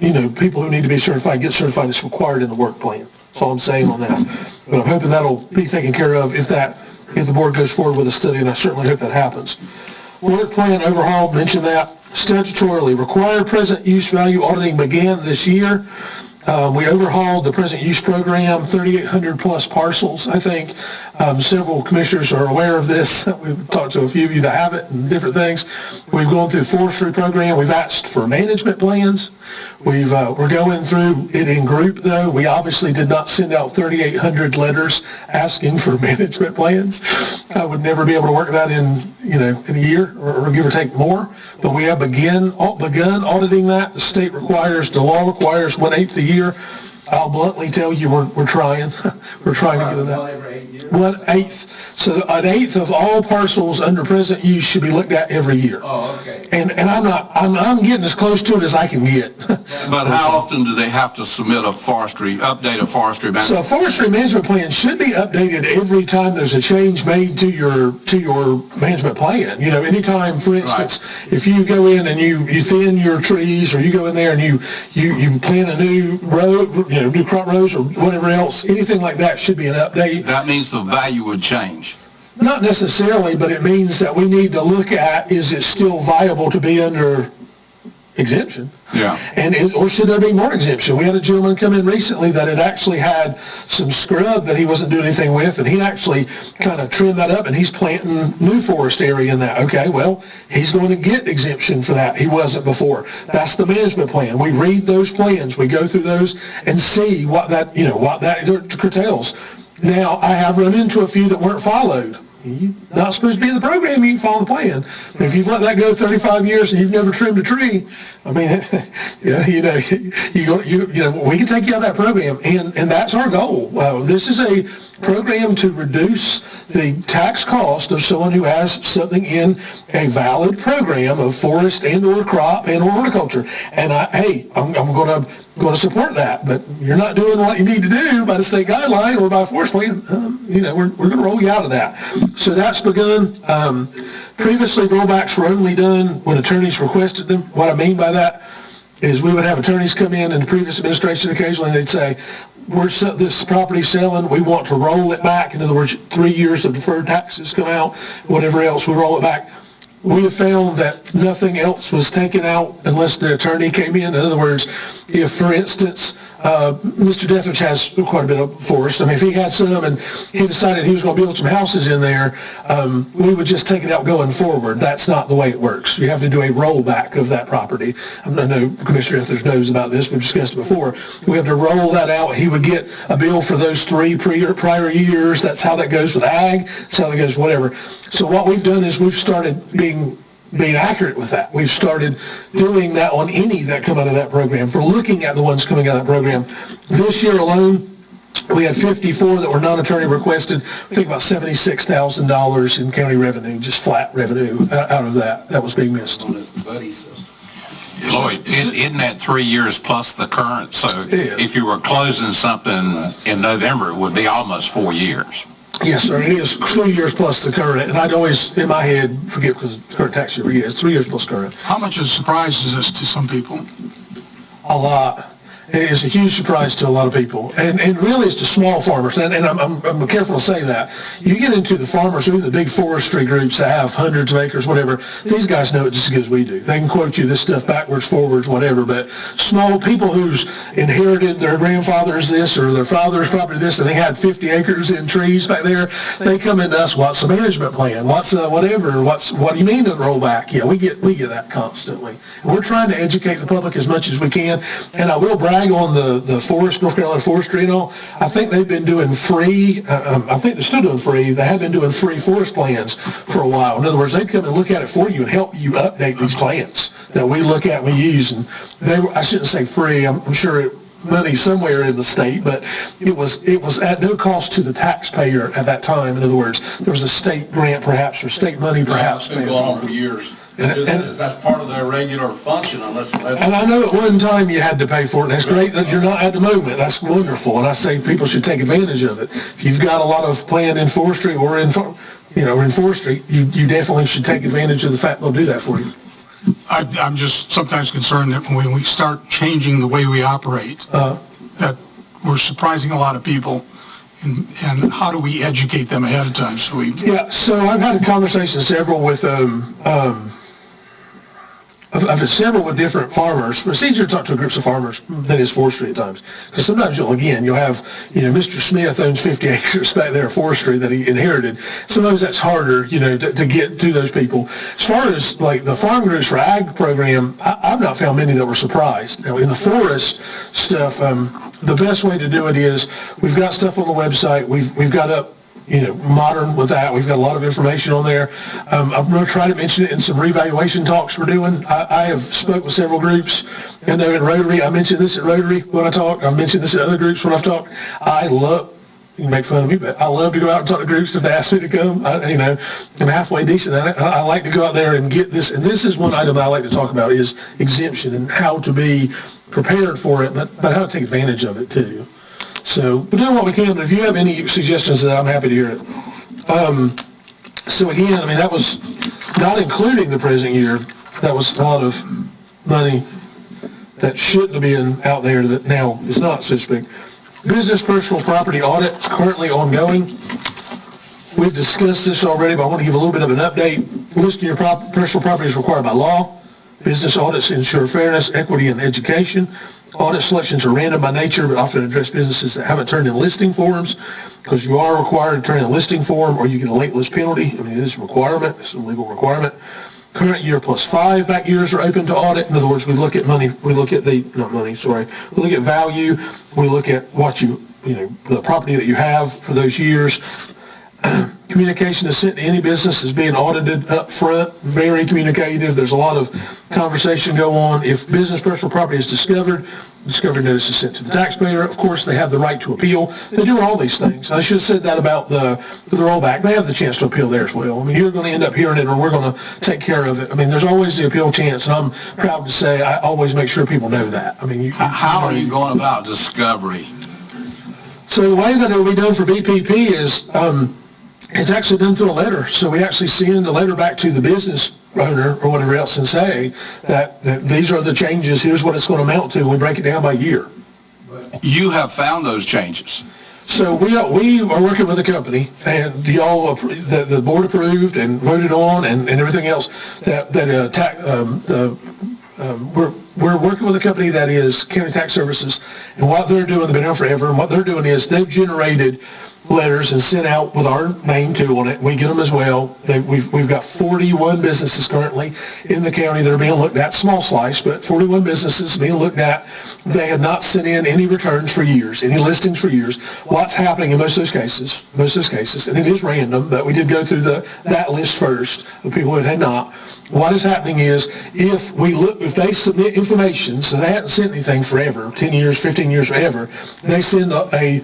people who need to be certified get certified. It's required in the work plan. That's all I'm saying on that. But I'm hoping that'll be taken care of if the board goes forward with a study, and I certainly hope that happens. Work plan overhaul, mentioned that. Statutorily, required present use value auditing began this year. We overhauled the present use program, 3,800 plus parcels, I think. Several commissioners are aware of this. We've talked to a few of you that have it and different things. We've gone through forestry program. We've asked for management plans. We're going through it in group, though. We obviously did not send out 3,800 letters asking for management plans. I would never be able to work that in a year or give or take more. But we have begun auditing that. The law requires 1/8 a year. I'll bluntly tell you, we're trying. We're trying to get it out. 1/8. So 1/8 of all parcels under present use should be looked at every year.
Oh, okay.
And I'm getting as close to it as I can get.
But how often do they have to submit update a forestry map?
So a forestry management plan should be updated every time there's a change made to your management plan. Anytime, for instance, if you go in and you thin your trees, or you go in there and you plant a new road, new crop rows or whatever else, anything like that should be an update.
That means the value would change.
Not necessarily, but it means that we need to look at, is it still viable to be under exemption?
Yeah.
Or should there be more exemption? We had a gentleman come in recently that had actually had some scrub that he wasn't doing anything with, and he'd actually kind of trimmed that up, and he's planting new forest area in that. Okay, well, he's going to get exemption for that. He wasn't before. That's the management plan. We read those plans, we go through those and see what that curtails. Now, I have run into a few that weren't followed. You're not supposed to be in the program, you can follow the plan. But if you've let that go 35 years and you've never trimmed a tree, I mean, we can take you out of that program, and that's our goal. This is a program to reduce the tax cost of someone who has something in a valid program of forest and or crop and or horticulture. And I'm going to support that, but you're not doing what you need to do by the state guideline or by forest plan. We're going to roll you out of that. So that's begun. Previously, rollbacks were only done when attorneys requested them. What I mean by that is we would have attorneys come in the previous administration occasionally, and they'd say, this property's selling, we want to roll it back. In other words, 3 years of deferred taxes come out, whatever else, we roll it back. We have found that nothing else was taken out unless the attorney came in. In other words, if, for instance, Mr. Dethridge has quite a bit of forest. I mean, if he had some and he decided he was going to build some houses in there, we would just take it out going forward. That's not the way it works. You have to do a rollback of that property. I know Commissioner Dethridge knows about this. We've discussed it before. We have to roll that out. He would get a bill for those 3 prior years. That's how that goes with ag. That's how that goes with whatever. So what we've done is we've started being accurate with that. We've started doing that on any that come out of that program. For looking at the ones coming out of that program, this year alone, we had 54 that were non-attorney requested. I think about $76,000 in county revenue, just flat revenue out of that. That was being missed.
Lloyd, isn't that 3 years plus the current? So if you were closing something in November, it would be almost 4 years.
Yes, sir, it is 3 years plus the current, and I'd always, in my head, forget because the current tax year, yeah, it's 3 years plus current.
How much of a surprise is this to some people?
A lot. It is a huge surprise to a lot of people, and really it's to small farmers, and I'm careful to say that. You get into the farmers, even the big forestry groups that have hundreds of acres, whatever, these guys know it just as good as we do. They can quote you this stuff backwards, forwards, whatever, but small people who's inherited their grandfather's this or their father's property this, and they had 50 acres in trees back there, they come into us, what's the management plan? What's whatever? What do you mean to roll back? Yeah, we get that constantly. And we're trying to educate the public as much as we can, and I will brag on the forest, North Carolina Forestry and all. I think they've been doing free, I think they're still doing free, they have been doing free forest plans for a while. In other words, they come and look at it for you and help you update these plans that we look at, we use, and I shouldn't say free, I'm sure money somewhere in the state, but it was at no cost to the taxpayer at that time. In other words, there was a state grant perhaps, or state money perhaps.
It's been going on for years.
And
that's part of their regular function unless.
And I know at one time you had to pay for it, and that's great that you're not at the moment. That's wonderful, and I say people should take advantage of it. If you've got a lot of land in forestry or in forestry, you definitely should take advantage of the fact they'll do that for you.
I'm just sometimes concerned that when we start changing the way we operate, that we're surprising a lot of people. And how do we educate them ahead of time? So
I've had a conversation with I've had several with different farmers, but it's easier to talk to groups of farmers than it is forestry at times. Because sometimes you'll have, Mr. Smith owns 50 acres back there of forestry that he inherited. Sometimes that's harder, to get to those people. As far as like the farm groups for ag program, I've not found many that were surprised. Now in the forest stuff, the best way to do it is we've got stuff on the website. We've got up, modern with that. We've got a lot of information on there. I'm going to try to mention it in some revaluation talks we're doing. I have spoke with several groups, and they're in Rotary. I mentioned this at Rotary when I talk. I've mentioned this at other groups when I've talked. You can make fun of me, but I love to go out and talk to groups if they ask me to come. I'm halfway decent at it. I like to go out there and get this. And this is one item I like to talk about is exemption and how to be prepared for it, but how to take advantage of it too. So we're doing what we can, but if you have any suggestions, then I'm happy to hear it. So again, that was not including the present year. That was a lot of money that shouldn't have been out there that now is not, so to speak. Business personal property audit currently ongoing. We've discussed this already, but I want to give a little bit of an update. Listing your personal property is required by law. Business audits ensure fairness, equity, and education. Audit selections are random by nature, but often address businesses that haven't turned in listing forms, because you are required to turn in a listing form or you get a late list penalty. It is a requirement. It's a legal requirement. Current year plus 5 back years are open to audit. In other words, we look at money, we look at we look at value, we look at what the property that you have for those years. Communication is sent to any business is being audited up front, very communicative. There's a lot of conversation go on. If business personal property is discovery notice is sent to the taxpayer. Of course, they have the right to appeal. They do all these things. I should have said that about the rollback. They have the chance to appeal there as well. You're going to end up hearing it, or we're going to take care of it. There's always the appeal chance, and I'm proud to say I always make sure people know that.
How are you going about discovery?
So the way that it will be done for BPP is it's actually done through a letter. So we actually send a letter back to the business owner or whatever else and say that these are the changes, here's what it's going to amount to, and we break it down by year.
You have found those changes.
So we are working with a company, and the board approved and voted on and everything else we're working with a company that is County Tax Services, and what they're doing, they've been around forever, and what they're doing is they've generated letters and sent out with our name too on it. We get them as well. We've got 41 businesses currently in the county that are being looked at, small slice, but 41 businesses being looked at. They have not sent in any returns for years, any listings for years. What's happening in most of those cases, and it is random, but we did go through that list first of people that had not. What is happening is if they submit information, so they haven't sent anything forever, 10 years, 15 years, forever, they send a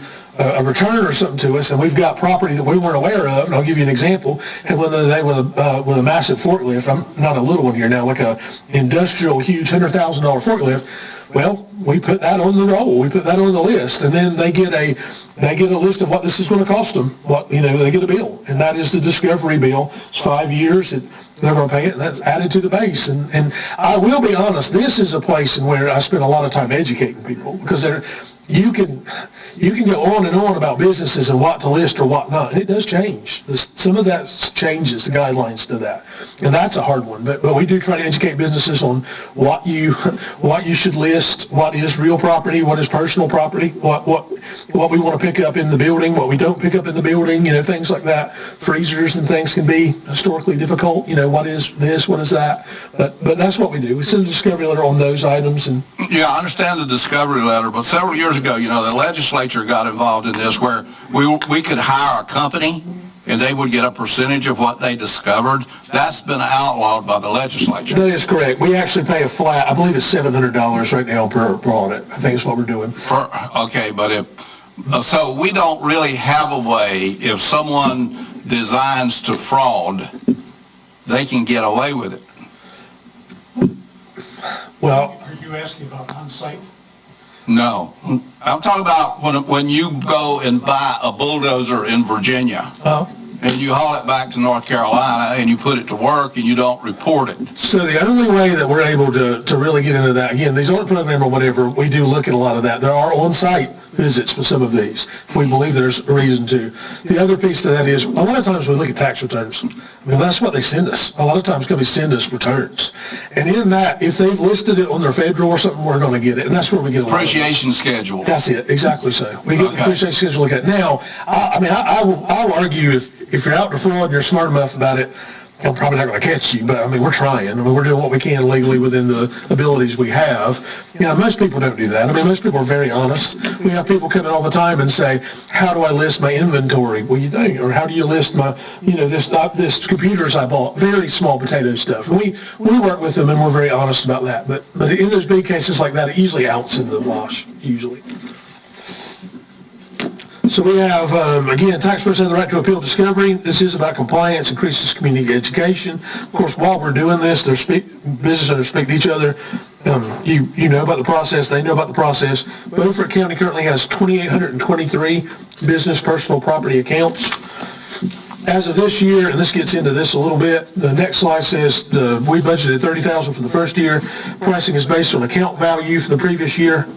return or something to us, and we've got property that we weren't aware of, and I'll give you an example, and whether they with a massive forklift, I'm not a little one here now, like a industrial, huge $100,000 forklift, well, we put that on the roll, we put that on the list, and then they get they get a list of what this is going to cost them, they get a bill, and that is the discovery bill. It's 5 years, they're going to pay it, and that's added to the base. And I will be honest, this is a place in where I spend a lot of time educating people, because you can go on and on about businesses and what to list or what not, and it does change. Some of that changes, the guidelines to that, and that's a hard one. But we do try to educate businesses on what you should list, what is real property, what is personal property, what we want to pick up in the building, what we don't pick up in the building, things like that. Freezers and things can be historically difficult. What is this, what is that? But that's what we do. We send a discovery letter on those items. And
Yeah, I understand the discovery letter, but several years ago, the legislature got involved in this where we could hire a company and they would get a percentage of what they discovered. That's been outlawed by the legislature.
That is correct. We actually pay a flat, I believe it's $700 right now per audit. I think it's what we're doing.
Okay, but so we don't really have a way, if someone designs to fraud, they can get away with it.
Well,
Are you asking about on-site?
No. I'm talking about when you go and buy a bulldozer in Virginia, and you haul it back to North Carolina, and you put it to work, and you don't report it.
so the only way that we're able to really get into that, again, these audit program or whatever, we do look at a lot of that. There are on-site visits for some of these, if we believe there's a reason to. The other piece to that is, a lot of times we look at tax returns. That's what they send us. A lot of times companies send us returns. And in that, if they've listed it on their federal or something, we're going to get it. And that's where we get a lot of it.
Appreciation schedule.
That's it, exactly so. We get the appreciation schedule to look at it. Now, I'll argue if you're out to fraud and you're smart enough about it, I'm probably not going to catch you, but we're trying. We're doing what we can legally within the abilities we have. Most people don't do that. Most people are very honest. We have people come in all the time and say, how do I list my inventory? Well, you don't. Or how do you list my, this computers I bought? Very small potato stuff. And we work with them and we're very honest about that. But in those big cases like that, it usually outs in the wash, usually. So we have, again, taxpayers have the right to appeal discovery. This is about compliance, increases community education. Of course, while we're doing this, business owners speak to each other. You know about the process. They know about the process. Beaufort County currently has 2,823 business personal property accounts. As of this year, and this gets into this a little bit, the next slide says we budgeted $30,000 for the first year. Pricing is based on account value for the previous year.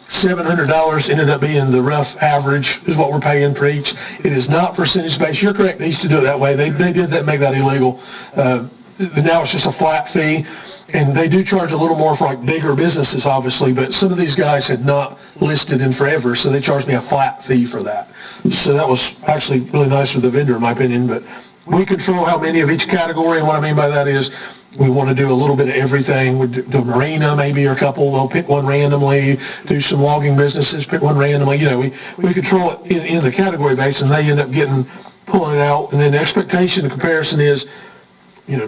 $700 ended up being the rough average is what we're paying for each. It is not percentage based. You're correct. They used to do it that way. They did that, make that illegal. Now it's just a flat fee. And they do charge a little more for bigger businesses, obviously, but some of these guys had not listed in forever, so they charged me a flat fee for that. So that was actually really nice with the vendor, in my opinion. But we control how many of each category, and what I mean by that is we want to do a little bit of everything. We do a marina, maybe, or a couple. We'll pick one randomly, do some logging businesses, pick one randomly. We control it in the category base, and they end up pulling it out. And then the expectation, the comparison is,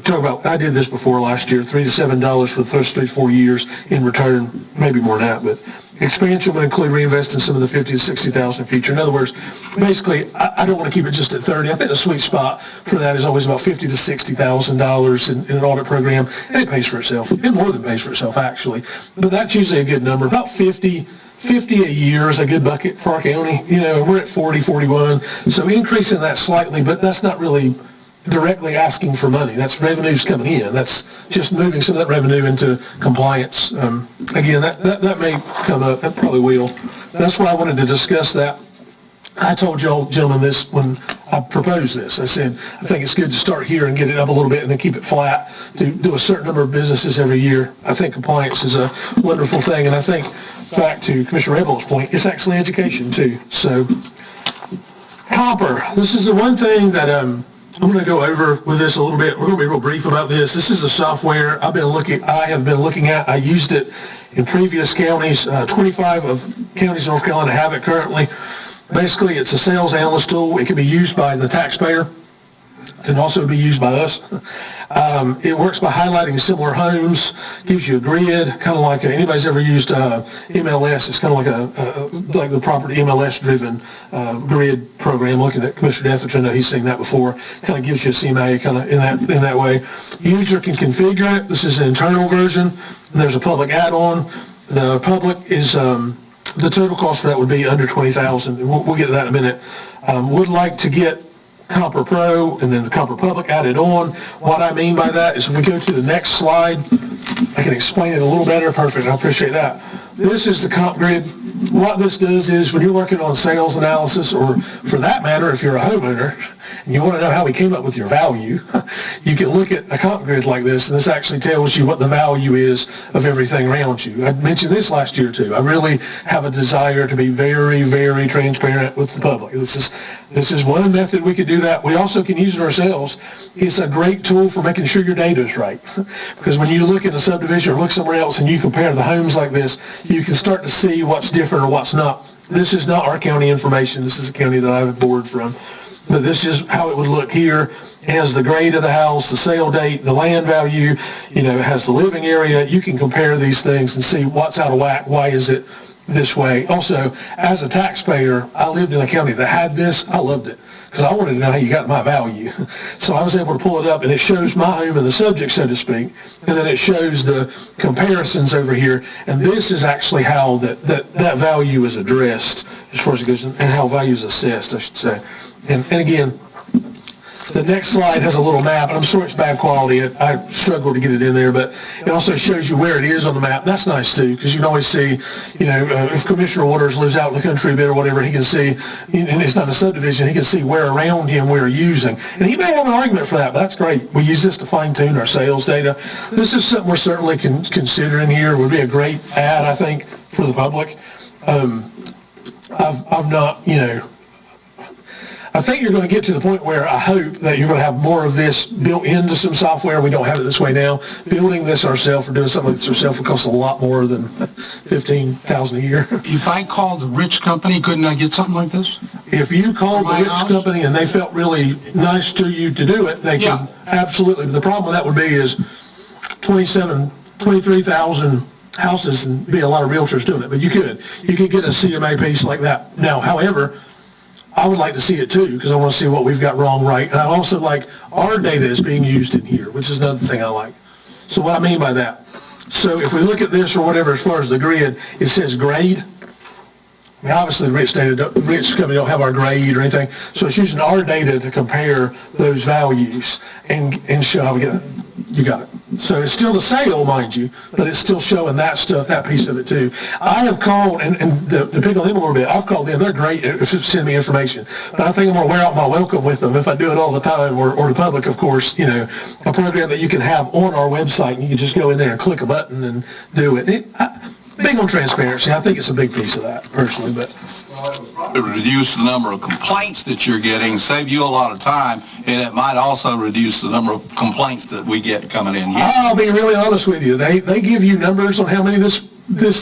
talk about, I did this before last year, $3 to $7 for the first 3 to 4 years in return, maybe more than that, but expansion would include reinvesting some of the $50,000 to $60,000 future. In other words, basically, I don't want to keep it just at 30. I think the sweet spot for that is always about $50,000 to $60,000 in an audit program, and it pays for itself. It more than pays for itself, actually. But that's usually a good number. About 50 a year is a good bucket for our county. We're at 40, 41, so increasing that slightly, but that's not really directly asking for money. That's revenues coming in. That's just moving some of that revenue into compliance. Again, that may come up. That probably will. That's why I wanted to discuss that. I told y'all gentlemen this when I proposed this. I said, I think it's good to start here and get it up a little bit and then keep it flat, to do a certain number of businesses every year. I think compliance is a wonderful thing, and I think, back to Commissioner Rebel's point, it's actually education too. So, copper. This is the one thing that I'm going to go over with this a little bit. We're going to be real brief about this. This is the software I have been looking at. I used it in previous counties. 25 of counties in North Carolina have it currently. Basically, it's a sales analyst tool. It can be used by the taxpayer. It can also be used by us. It works by highlighting similar homes, gives you a grid, kind of like anybody's ever used MLS. It's kind of like the property MLS-driven grid program. Looking at Commissioner Etheridge, I know he's seen that before. Kind of gives you a CMA kind of in that way. User can configure it. This is an internal version. There's a public add-on. The public is The total cost for that would be under 20,000, and we'll get to that in a minute. Would like to get Comper Pro and then the Comper Public added on. What I mean by that is when we go to the next slide, I can explain it a little better. Perfect, I appreciate that. This is the comp grid. What this does is when you're working on sales analysis, or for that matter, if you're a homeowner and you want to know how we came up with your value, you can look at a comp grid like this, and this actually tells you what the value is of everything around you. I mentioned this last year too. I really have a desire to be very, very transparent with the public. This is one method we could do that. We also can use it ourselves. It's a great tool for making sure your data is right. Because when you look at a subdivision or look somewhere else and you compare the homes like this, you can start to see what's different or what's not. This is not our county information. This is a county that I have a board from. But this is how it would look here. It has the grade of the house, the sale date, the land value, it has the living area. You can compare these things and see what's out of whack. Why is it this way? Also, as a taxpayer, I lived in a county that had this. I loved it because I wanted to know how you got my value. So I was able to pull it up, and it shows my home and the subject, so to speak, and then it shows the comparisons over here. And this is actually how that value is addressed as far as it goes, and how value is assessed, I should say. And again, the next slide has a little map, and I'm sorry it's bad quality. I struggled to get it in there, but it also shows you where it is on the map. That's nice too, because you can always see, if Commissioner Waters lives out in the country a bit or whatever, he can see, and it's not a subdivision, he can see where around him we're using. And he may have an argument for that, but that's great. We use this to fine tune our sales data. This is something we're certainly considering here. It would be a great ad, I think, for the public. I've not, I think you're going to get to the point where I hope that you're going to have more of this built into some software. We don't have it this way now. Building this ourselves or doing something like this ourselves will cost a lot more than $15,000 a year.
If I called the Rich Company, couldn't I get something like this?
If you called the Rich Company and they felt really nice to you to do it, they can absolutely. But the problem with that would be is 23,000 houses and be a lot of realtors doing it. But you could get a CMA piece like that. Now, however, I would like to see it too, because I want to see what we've got wrong, right. And I also like our data is being used in here, which is another thing I like. So what I mean by that, so if we look at this or whatever as far as the grid, it says grade. I mean, obviously the Rich Company don't have our grade or anything, so it's using our data to compare those values and show how we get it. You got it. So it's still the sale, mind you, but it's still showing that stuff, that piece of it too. I have called, and to pick on them a little bit, I've called them. They're great if you send me information. But I think I'm going to wear out my welcome with them if I do it all the time, or the public, of course, a program that you can have on our website, and you can just go in there and click a button and do it. Big on transparency. I think it's a big piece of that, personally, but...
It would reduce the number of complaints that you're getting, save you a lot of time, and it might also reduce the number of complaints that we get coming in here.
I'll be really honest with you. They give you numbers on how many this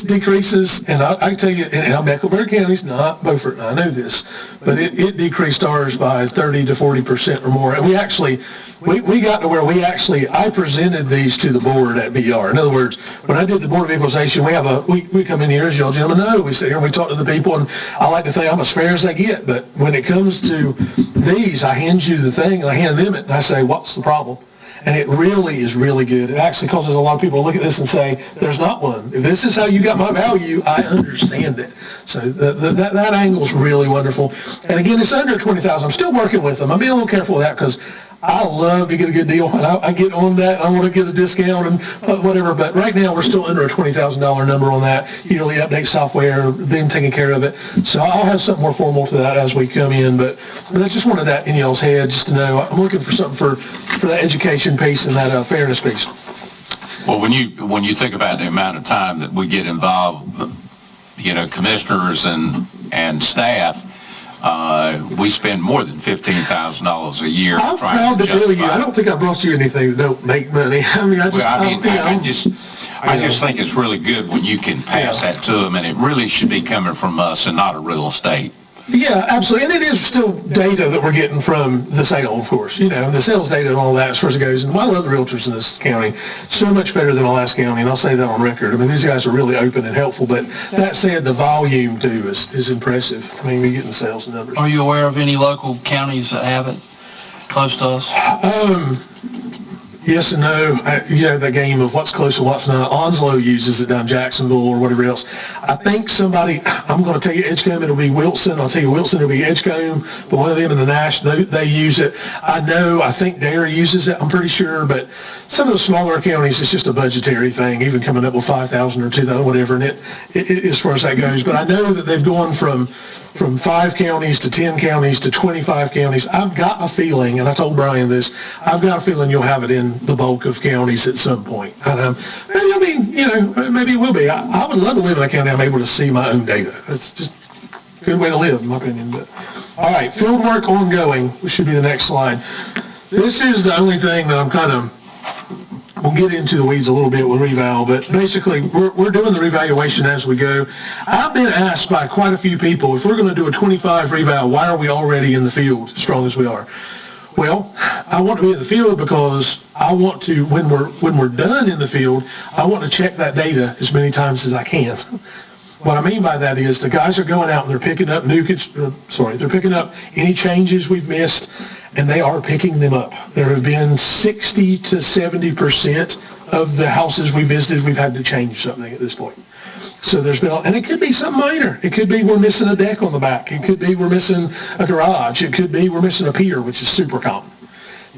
decreases, and I can tell you, and Mecklenburg County's not Beaufort, I know this, but it decreased ours by 30 to 40% or more. And we actually, we got to where I presented these to the board at BR. In other words, when I did the Board of Equalization, we come in here, as y'all gentlemen know, we sit here and we talk to the people, and I like to think I'm as fair as they get, but when it comes to these, I hand you the thing, and I hand them it, and I say, what's the problem? And it really is really good. It actually causes a lot of people to look at this and say, there's not one. If this is how you got my value, I understand it. So that angle is really wonderful. And again, it's under 20,000. I'm still working with them. I'm being a little careful with that because I love to get a good deal, and I get on that. I want to get a discount and whatever, but right now we're still under a $20,000 number on that. Yearly update software, them taking care of it. So I'll have something more formal to that as we come in, but I just wanted that in y'all's head just to know. I'm looking for something for that education piece and that fairness piece.
Well, when you think about the amount of time that we get involved, commissioners and staff, we spend more than $15,000 a year.
I'm proud to tell you, I don't think I brought you anything that don't make money. I mean, I
just think it's really good when you can pass that to them, and it really should be coming from us and not a real estate.
Yeah, absolutely. And it is still data that we're getting from the sale, of course, the sales data and all that as far as it goes. And I love the realtors in this county so much better than Alaska County, and I'll say that on record. I mean, these guys are really open and helpful, but that said, the volume, too, is impressive. I mean, we're getting sales numbers.
Are you aware of any local counties that have it close to us?
yes and no. The game of what's close and what's not. Onslow uses it down Jacksonville or whatever else. I think I'm going to tell you Edgecombe, it'll be Wilson. I'll tell you Wilson, it'll be Edgecombe, but one of them in the Nash, they use it. I think Dare uses it, I'm pretty sure, but some of the smaller counties, it's just a budgetary thing, even coming up with 5,000 or 2,000, whatever, and it as far as that goes. But I know that they've gone from 5 counties to 10 counties to 25 counties. I've got a feeling, and I told Brian this, I've got a feeling you'll have it in the bulk of counties at some point. And, maybe it will be. I would love to live in a county I'm able to see my own data. It's just a good way to live, in my opinion. But, all right, field work ongoing, which should be the next slide. This is the only thing that we'll get into the weeds a little bit with reval, but basically we're doing the revaluation as we go. I've been asked by quite a few people, if we're going to do a 25 reval, why are we already in the field as strong as we are? Well, I want to be in the field because I want to, when we're done in the field, I want to check that data as many times as I can. What I mean by that is the guys are going out and they're picking up they're picking up any changes we've missed, and they are picking them up. There have been 60 to 70% of the houses we visited, we've had to change something at this point. So there's been, and it could be something minor. It could be we're missing a deck on the back. It could be we're missing a garage. It could be we're missing a pier, which is super common,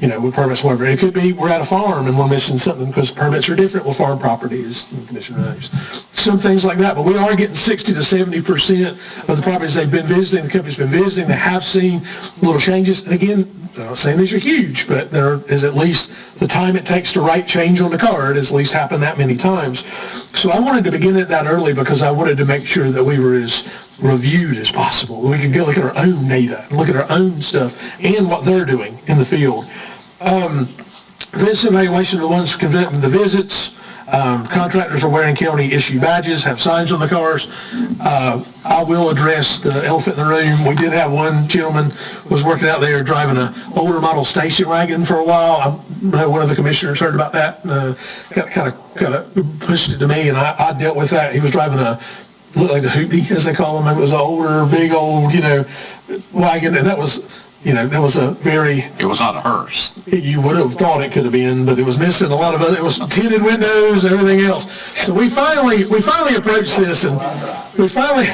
with permits, whatever. It could be we're at a farm and we're missing something because permits are different with farm properties, the commissioner knows. Some things like that, but we are getting 60 to 70% of the properties they've been visiting, the company's been visiting, they have seen little changes. And again, I'm not saying these are huge, but there is at least the time it takes to write change on the card has at least happened that many times. So I wanted to begin it that early because I wanted to make sure that we were as reviewed as possible. We could go look at our own data, look at our own stuff, and what they're doing in the field. Visit evaluation of the ones conducting the visits. Contractors are wearing county issue badges, have signs on the cars. I will address the elephant in the room. We did have one gentleman was working out there driving an older model station wagon for a while. One of the commissioners heard about that, kind of pushed it to me, and I dealt with that. He was driving looked like a hoopty, as they call them. It was an older, big old, wagon, and that was... that was
It was not a hearse.
You would have thought it could have been, but it was missing a lot of other, it was tinted windows, everything else. So we finally approached this, and we finally...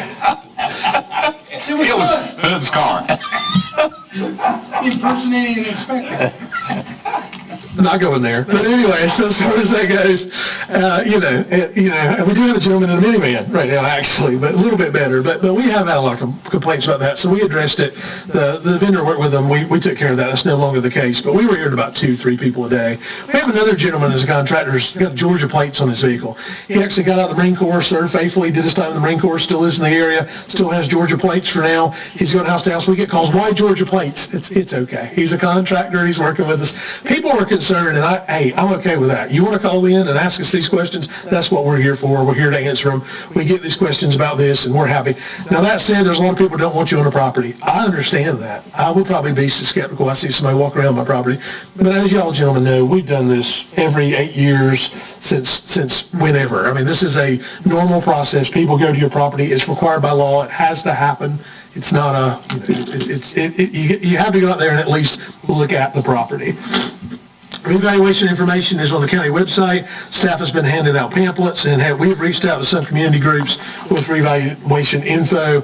It was Hood's car.
Impersonating an inspector. Not going there. But anyway, so as far as that goes, and we do have a gentleman in a minivan right now, actually, but a little bit better. But we have had a lot of complaints about that, so we addressed it. The vendor worked with them. We took care of that. That's no longer the case. But we were hearing about 2-3 people a day. We have another gentleman as a contractor who's got Georgia plates on his vehicle. He actually got out of the Marine Corps, served faithfully, did his time in the Marine Corps, still lives in the area, still has Georgia plates for now. He's going house to house. We get calls, why Georgia plates? It's okay. He's a contractor. He's working with us. People are concerned, and I'm okay with that. You want to call in and ask us these questions? That's what we're here for. We're here to answer them. We get these questions about this, and we're happy. Now, that said, there's a lot of people who don't want you on a property. I understand that. I would probably be skeptical. I see somebody walk around my property. But as y'all gentlemen know, we've done this every 8 years since whenever. I mean, this is a normal process. People go to your property. It's required by law. It has to happen. It's not you have to go out there and at least look at the property. Revaluation information is on the county website. Staff has been handing out pamphlets, and we've reached out to some community groups with revaluation info.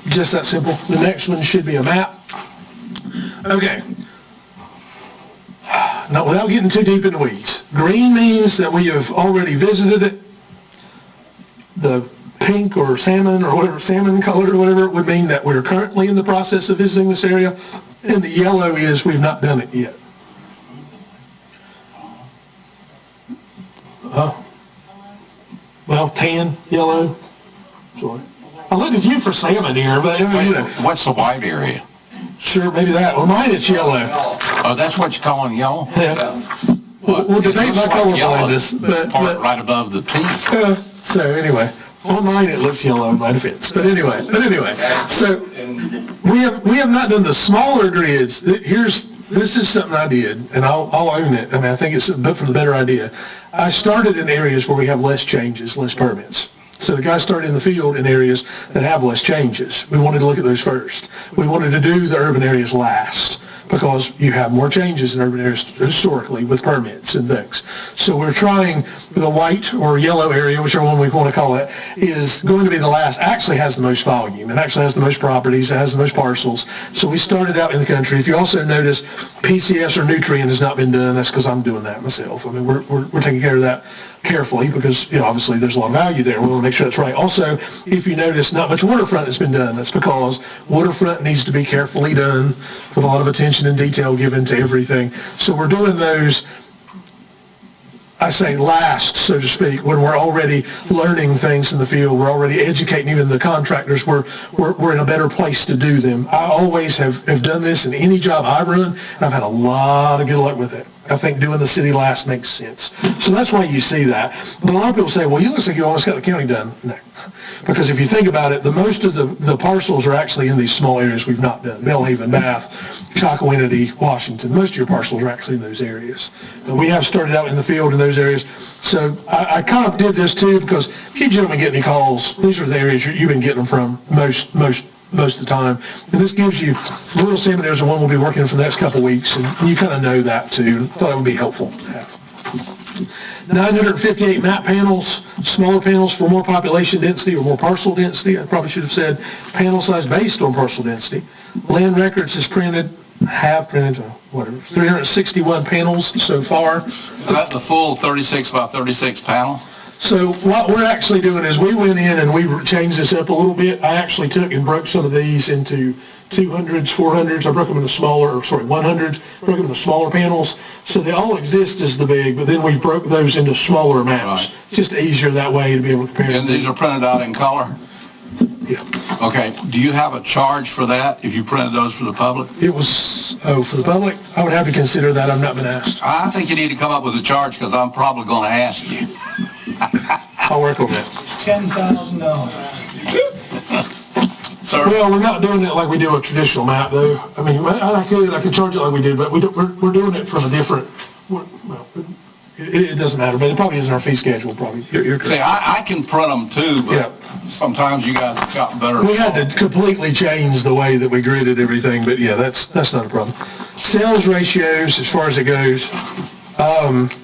Just that simple. The next one should be a map. Okay. Now, without getting too deep in the weeds, green means that we have already visited it. The pink or salmon or whatever, salmon colored or whatever, would mean that we're currently in the process of visiting this area. And the yellow is we've not done it yet. Well, tan, yellow. Sorry. I looked at you for salmon here, but
What's the white area?
Sure, maybe that. Well, mine it's yellow.
Oh, that's what you're calling yellow?
Yeah. We'll debate my color blindness, but
right above the teeth.
So anyway, on mine it looks yellow in my defense. But anyway, so we have not done the smaller grids. This is something I did, and I'll own it. I mean, I think it's for the better idea. I started in areas where we have less changes, less permits. So the guys started in the field in areas that have less changes. We wanted to look at those first. We wanted to do the urban areas last, because you have more changes in urban areas historically with permits and things. So we're trying, the white or yellow area, whichever one we want to call it, is going to be the last, actually has the most volume. It actually has the most properties. It has the most parcels. So we started out in the country. If you also notice, PCS or nutrient has not been done. That's because I'm doing that myself. I mean, we're taking care of that carefully because, obviously there's a lot of value there. We want to make sure that's right. Also, if you notice, not much waterfront has been done. That's because waterfront needs to be carefully done with a lot of attention and detail given to everything. So we're doing those, I say last, so to speak, when we're already learning things in the field. We're already educating even the contractors. We're in a better place to do them. I always have done this in any job I run, and I've had a lot of good luck with it. I think doing the city last makes sense. So that's why you see that. But a lot of people say, well, you look like you almost got the county done. No. Because if you think about it, the most of the parcels are actually in these small areas we've not done. Belhaven, Bath, Chocowinity, Washington. Most of your parcels are actually in those areas. And we have started out in the field in those areas. So I kind of did this too because if you gentlemen get any calls, these are the areas you've been getting them from most of the time. And this gives you, Little Seminary is the one we'll be working for the next couple of weeks, and you kind of know that too. Thought it would be helpful to have. 958 map panels, smaller panels for more population density or more parcel density. I probably should have said panel size based on parcel density. Land records have printed 361 panels so far.
Is that the full 36 by 36 panel?
So what we're actually doing is we went in and we changed this up a little bit. I actually took and broke some of these into 200s, 400s. I broke them into 100s, broke them into smaller panels. So they all exist as the big, but then we broke those into smaller maps.
Right.
Just easier that way to be able to compare.
And these are printed out in color?
Yeah.
Okay, do you have a charge for that if you printed those for the public?
It was, for the public, I would have to consider that. I've not been asked.
I think you need to come up with a charge because I'm probably going to ask you.
I'll work on that.
$10,000.
Sir?
Well, we're not doing it like we do a traditional map, though. I mean, I could charge it like we did, but we're doing it from a different, well, it doesn't matter, but it probably isn't our fee schedule, probably. You're correct.
See, I can print them too, but
Yeah.
sometimes you guys have gotten better.
We had to completely change the way that we gridded everything, but yeah, that's not a problem. Sales ratios, as far as it goes,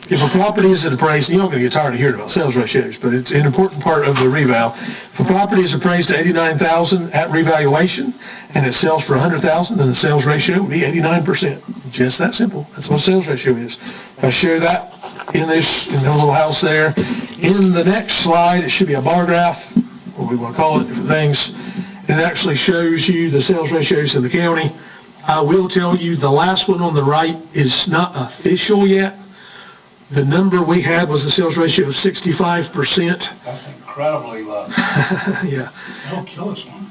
if a property is at appraised, you're not going to get tired of hearing about sales ratios, but it's an important part of the reval. If a property is appraised at $89,000 at revaluation and it sells for $100,000, then the sales ratio would be 89%. Just that simple. That's what sales ratio is. I show that in the little house there. In the next slide, it should be a bar graph, or we want to call it different things. It actually shows you the sales ratios in the county. I will tell you the last one on the right is not official yet. The number we had was a sales ratio of 65%.
That's incredibly low.
Yeah.
That'll kill us, man.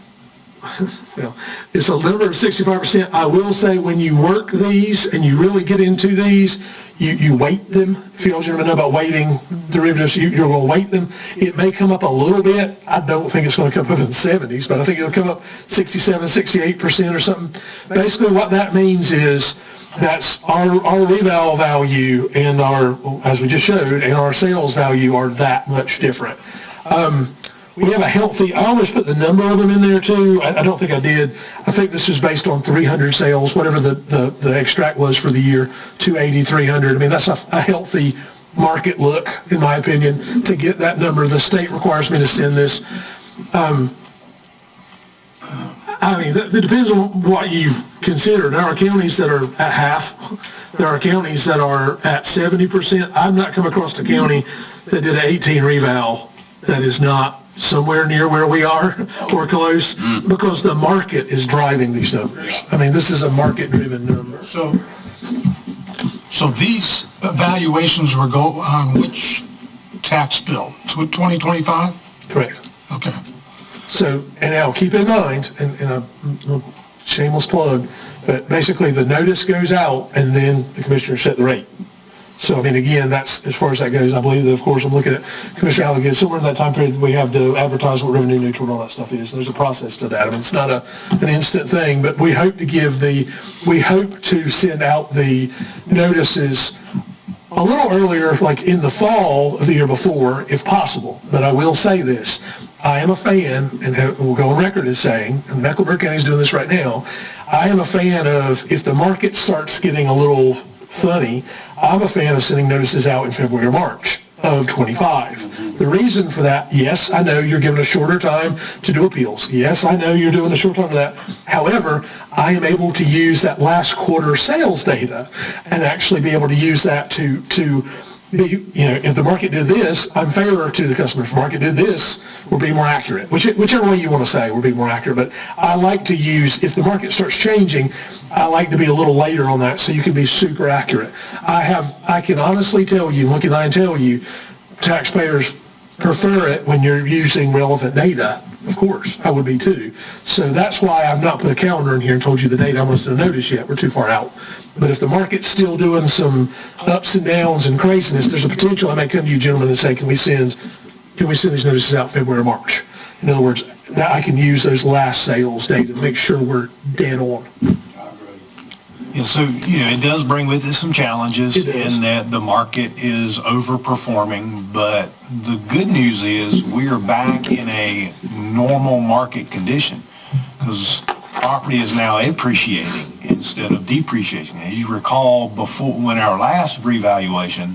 Well, it's a number of 65%. I will say when you work these and you really get into these, you weight them. If you don't know about weighting derivatives, you're going to weight them. It may come up a little bit. I don't think it's going to come up in the 70s, but I think it'll come up 67, 68% or something. Basically what that means is that's our reval value and our, as we just showed, and our sales value are that much different. We have a healthy, I almost put the number of them in there too. I don't think I did. I think this was based on 300 sales, whatever the extract was for the year, 280, 300. I mean, that's a healthy market look, in my opinion, to get that number. The state requires me to send this. I mean, it depends on what you consider. There are counties that are at half. There are counties that are at 70%. I've not come across a county that did an 18 reval that is not somewhere near where we are or close, because the market is driving these numbers. I mean, this is a market-driven number.
So these evaluations will go on which tax bill? 2025?
Correct.
Okay.
So, and now keep in mind, and a shameless plug, but basically the notice goes out and then the commissioner set the rate. So, I mean, again, that's, as far as that goes, I believe that, of course, I'm looking at Commissioner Alligator, somewhere in that time period, we have to advertise what revenue neutral and all that stuff is. There's a process to that. I mean, it's not an instant thing, but we hope to send out the notices a little earlier, like in the fall of the year before, if possible. But I will say this. I am a fan, and will go on record as saying, and Mecklenburg County is doing this right now, I am a fan of, if the market starts getting a little funny, I'm a fan of sending notices out in February or March of 25. The reason for that, yes, I know you're given a shorter time to do appeals. Yes, I know you're doing a short time for that. However, I am able to use that last quarter sales data and actually be able to use that to be, if the market did this, I'm fairer to the customer. If the market did this, we're being more accurate. Whichever way you want to say, we're being more accurate. But I like to use, if the market starts changing, I like to be a little later on that so you can be super accurate. I can honestly tell you, look, and I can tell you, taxpayers prefer it when you're using relevant data. Of course, I would be too. So that's why I've not put a calendar in here and told you the date I'm going to send a notice yet. We're too far out. But if the market's still doing some ups and downs and craziness, there's a potential I may come to you gentlemen and say, can we send these notices out February or March? In other words, that I can use those last sales data to make sure we're dead on.
Yeah, so, it does bring with it some challenges in that the market is overperforming, but the good news is we are back in a normal market condition because property is now appreciating instead of depreciating. As you recall, before, when our last revaluation,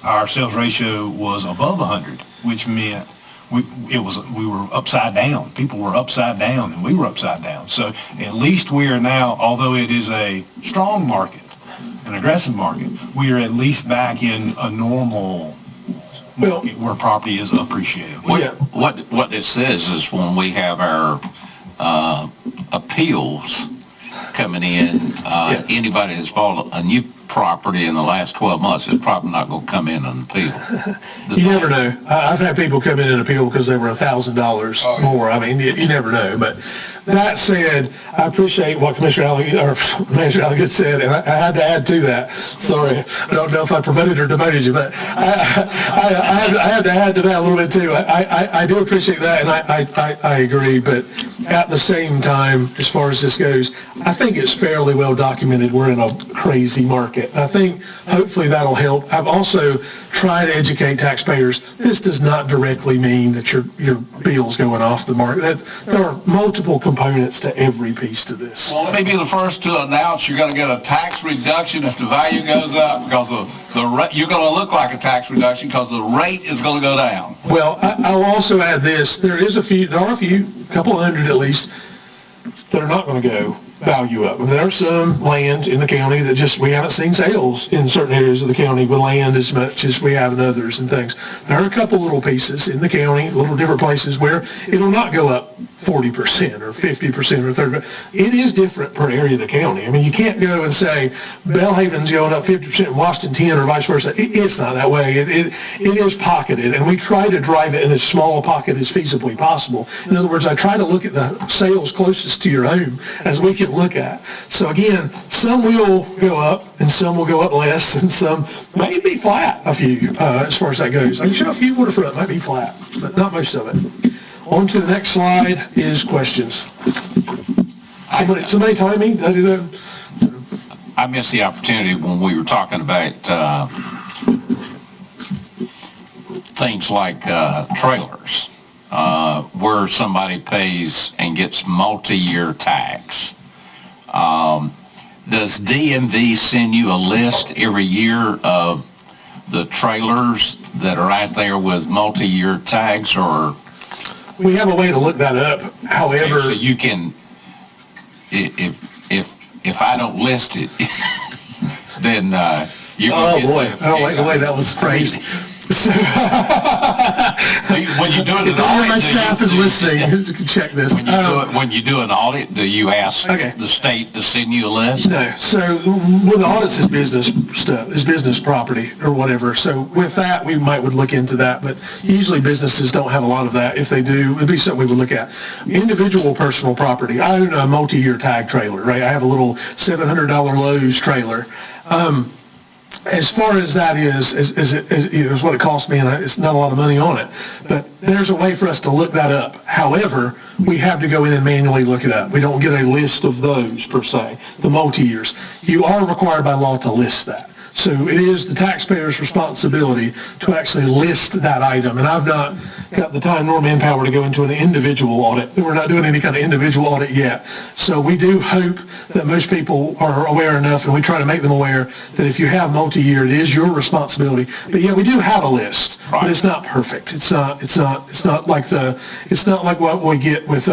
our sales ratio was above 100, which meant we were upside down. People were upside down, and we were upside down. So at least we are now, although it is a strong market, an aggressive market, we are at least back in a normal market where property is appreciated.
What this says is when we have our appeals coming in, anybody that's bought a new property in the last 12 months is probably not going to come in and appeal.
You never know. I've had people come in and appeal because they were $1,000 more. I mean, you never know. But that said, I appreciate what Manager Alligood said, and I had to add to that. Sorry, I don't know if I promoted or demoted you, but I had to add to that a little bit too. I do appreciate that, and I agree. But at the same time, as far as this goes, I think it's fairly well documented we're in a crazy market. I think hopefully that'll help. I've also tried to educate taxpayers. This does not directly mean that your bill's going off the market. There are multiple components to every piece to this.
Well, let me be the first to announce you're going to get a tax reduction if the value goes up because you're going to look like a tax reduction because the rate is going to go down.
Well, I'll also add this. There are a few, a couple of hundred at least, that are not going to go value up. I mean, there are some land in the county that we haven't seen sales in certain areas of the county with land as much as we have in others and things. There are a couple little pieces in the county, little different places where it'll not go up 40% or 50% or 30%. It is different per area of the county. I mean, you can't go and say Belhaven's going up 50% and Washington 10 or vice versa. It's not that way. It is pocketed, and we try to drive it in as small a pocket as feasibly possible. In other words, I try to look at the sales closest to your home as we can look at. So again, some will go up and some will go up less, and some may be flat, a few, as far as that goes. I can show a few waterfront might be flat, but not most of it. On to the next slide is questions. Somebody time me? Did I do that?
I missed the opportunity when we were talking about things like trailers, where somebody pays and gets multi-year tax. Does DMV send you a list every year of the trailers that are out there with multi-year tags, or?
We have a way to look that up. However,
so you can, if I don't list it, then you.
Oh boy, I don't like the way that was phrased.
When you do it,
if any of my staff is listening, you can check this.
When you do an audit, do you ask the state to send you a list?
No. So with audits is business stuff, is business property or whatever. So with that, we would look into that. But usually businesses don't have a lot of that. If they do, it'd be something we would look at. Individual personal property. I own a multi-year tag trailer, right? I have a little $700 Lowe's trailer. As far as that is what it costs me, and it's not a lot of money on it. But there's a way for us to look that up. However, we have to go in and manually look it up. We don't get a list of those, per se, the multi-years. You are required by law to list that. So it is the taxpayer's responsibility to actually list that item. And I've not got the time nor manpower to go into an individual audit. We're not doing any kind of individual audit yet. So we do hope that most people are aware enough, and we try to make them aware that if you have multi-year, it is your responsibility. But yeah, we do have a list, but it's not perfect. It's not like what we get with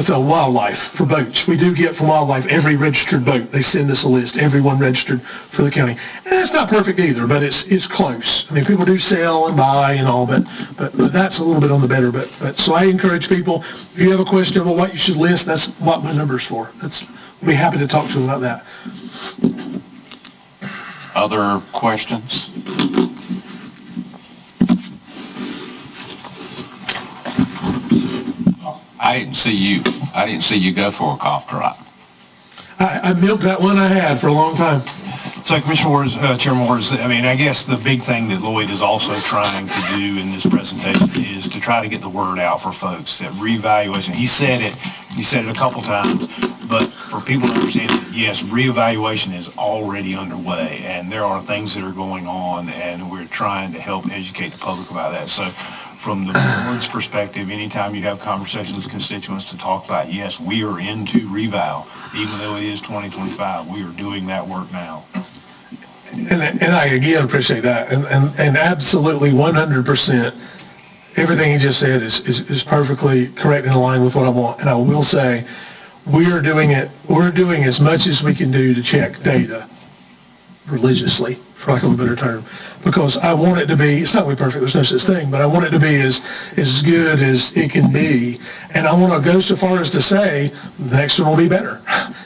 wildlife for boats. We do get from wildlife every registered boat. They send us a list, everyone registered for the county. And it's not perfect either, but it's close. I mean, people do sell and buy and all, but that's a little bit on the better. But so I encourage people, if you have a question about what you should list, that's what my number's for. We'll be happy to talk to them about that.
Other questions? I didn't see you go for a cough drop.
I milked that one I had for a long time.
So Commissioner Waters, Chairman Waters, I mean, I guess the big thing that Lloyd is also trying to do in this presentation is to try to get the word out for folks that reevaluation, he said it a couple times, but for people to understand that, yes, reevaluation is already underway, and there are things that are going on, and we're trying to help educate the public about that. So from the board's perspective, anytime you have conversations with constituents to talk about, yes, we are into reval, even though it is 2025, we are doing that work now.
And I again appreciate that, and absolutely 100%, everything he just said is perfectly correct and aligned with what I want. And I will say, we're doing as much as we can do to check data religiously, for lack of a better term, because I want it to be, it's not going to be perfect, there's no such thing, but I want it to be as good as it can be. And I want to go so far as to say, the next one will be better.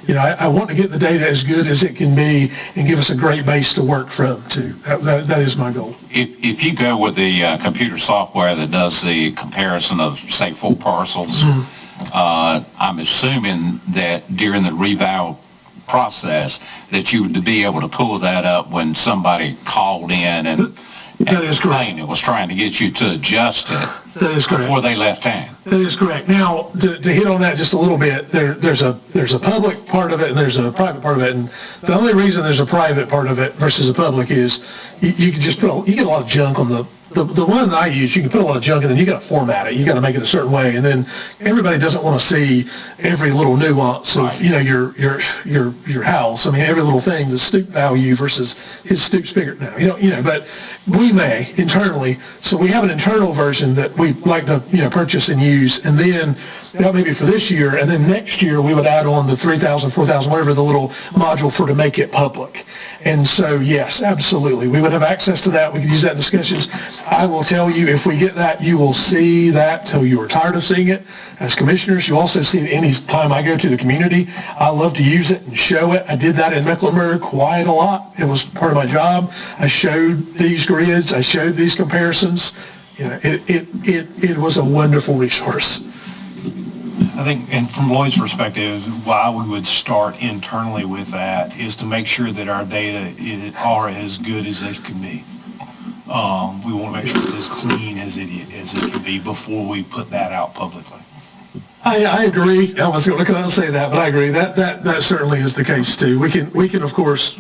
You know, I want to get the data as good as it can be and give us a great base to work from, too. That is my goal.
If you go with the computer software that does the comparison of, say, 4 parcels, I'm assuming that during the reval process that you would be able to pull that up when somebody called in and complained and was trying to get you to adjust it before they left town.
That is correct. Now, to hit on that just a little bit, there's a public part of it and there's a private part of it. And the only reason there's a private part of it versus a public is you can just you get a lot of junk on the one that I use. You can put a lot of junk and then you got to format it. You got to make it a certain way, and then everybody doesn't want to see every little nuance of your house. I mean, every little thing, the stoop value versus his stoop spigot now. But we may internally. So we have an internal version that we like to purchase and use, and then maybe for this year, and then next year we would add on the 3,000, 4,000, whatever the little module for to make it public. And so, yes, absolutely. We would have access to that. We could use that in discussions. I will tell you, if we get that, you will see that till you are tired of seeing it. As commissioners, you also see it any time I go to the community. I love to use it and show it. I did that in Mecklenburg quite a lot. It was part of my job. I showed these grids. I showed these comparisons. It was a wonderful resource.
I think, and from Lloyd's perspective, why we would start internally with that is to make sure that our data are as good as they can be. We want to make sure it's as clean as it can be before we put that out publicly.
I agree. I was going to come out and say that, but I agree. That certainly is the case too. We can of course.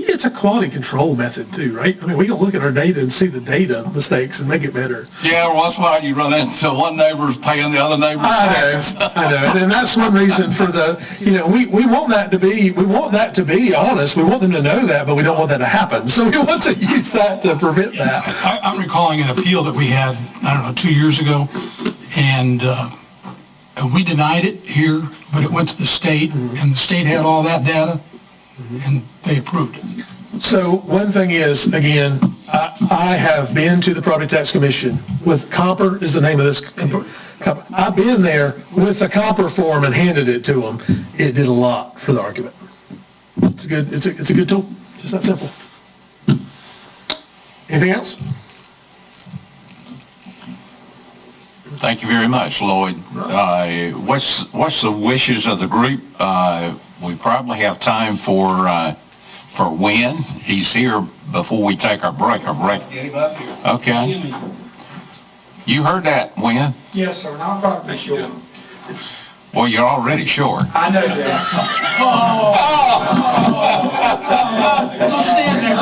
It's a quality control method too, right? I mean, we can look at our data and see the data mistakes and make it better.
Yeah, well, that's why you run into one neighbor's paying the other neighbor's taxes.
I know, and that's one reason for we want that to be honest. We want them to know that, but we don't want that to happen. So we want to use that to prevent that.
I'm recalling an appeal that we had, 2 years ago, and we denied it here, but it went to the state, and the state had all that data, and they approved it.
So one thing is, again, I have been to the Property Tax Commission with Comper is the name of this. I've been there with the Comper form and handed it to them. It did a lot for the argument. It's a good tool. Just that simple. Anything else?
Thank you very much, Lloyd. What's the wishes of the group? We probably have time for Wynn. He's here before we take our break.
Get him up here.
Okay. You heard that, Wynn?
Yes, sir, and I'll try to be sure.
Well, you're already short.
I know that. Don't stand there.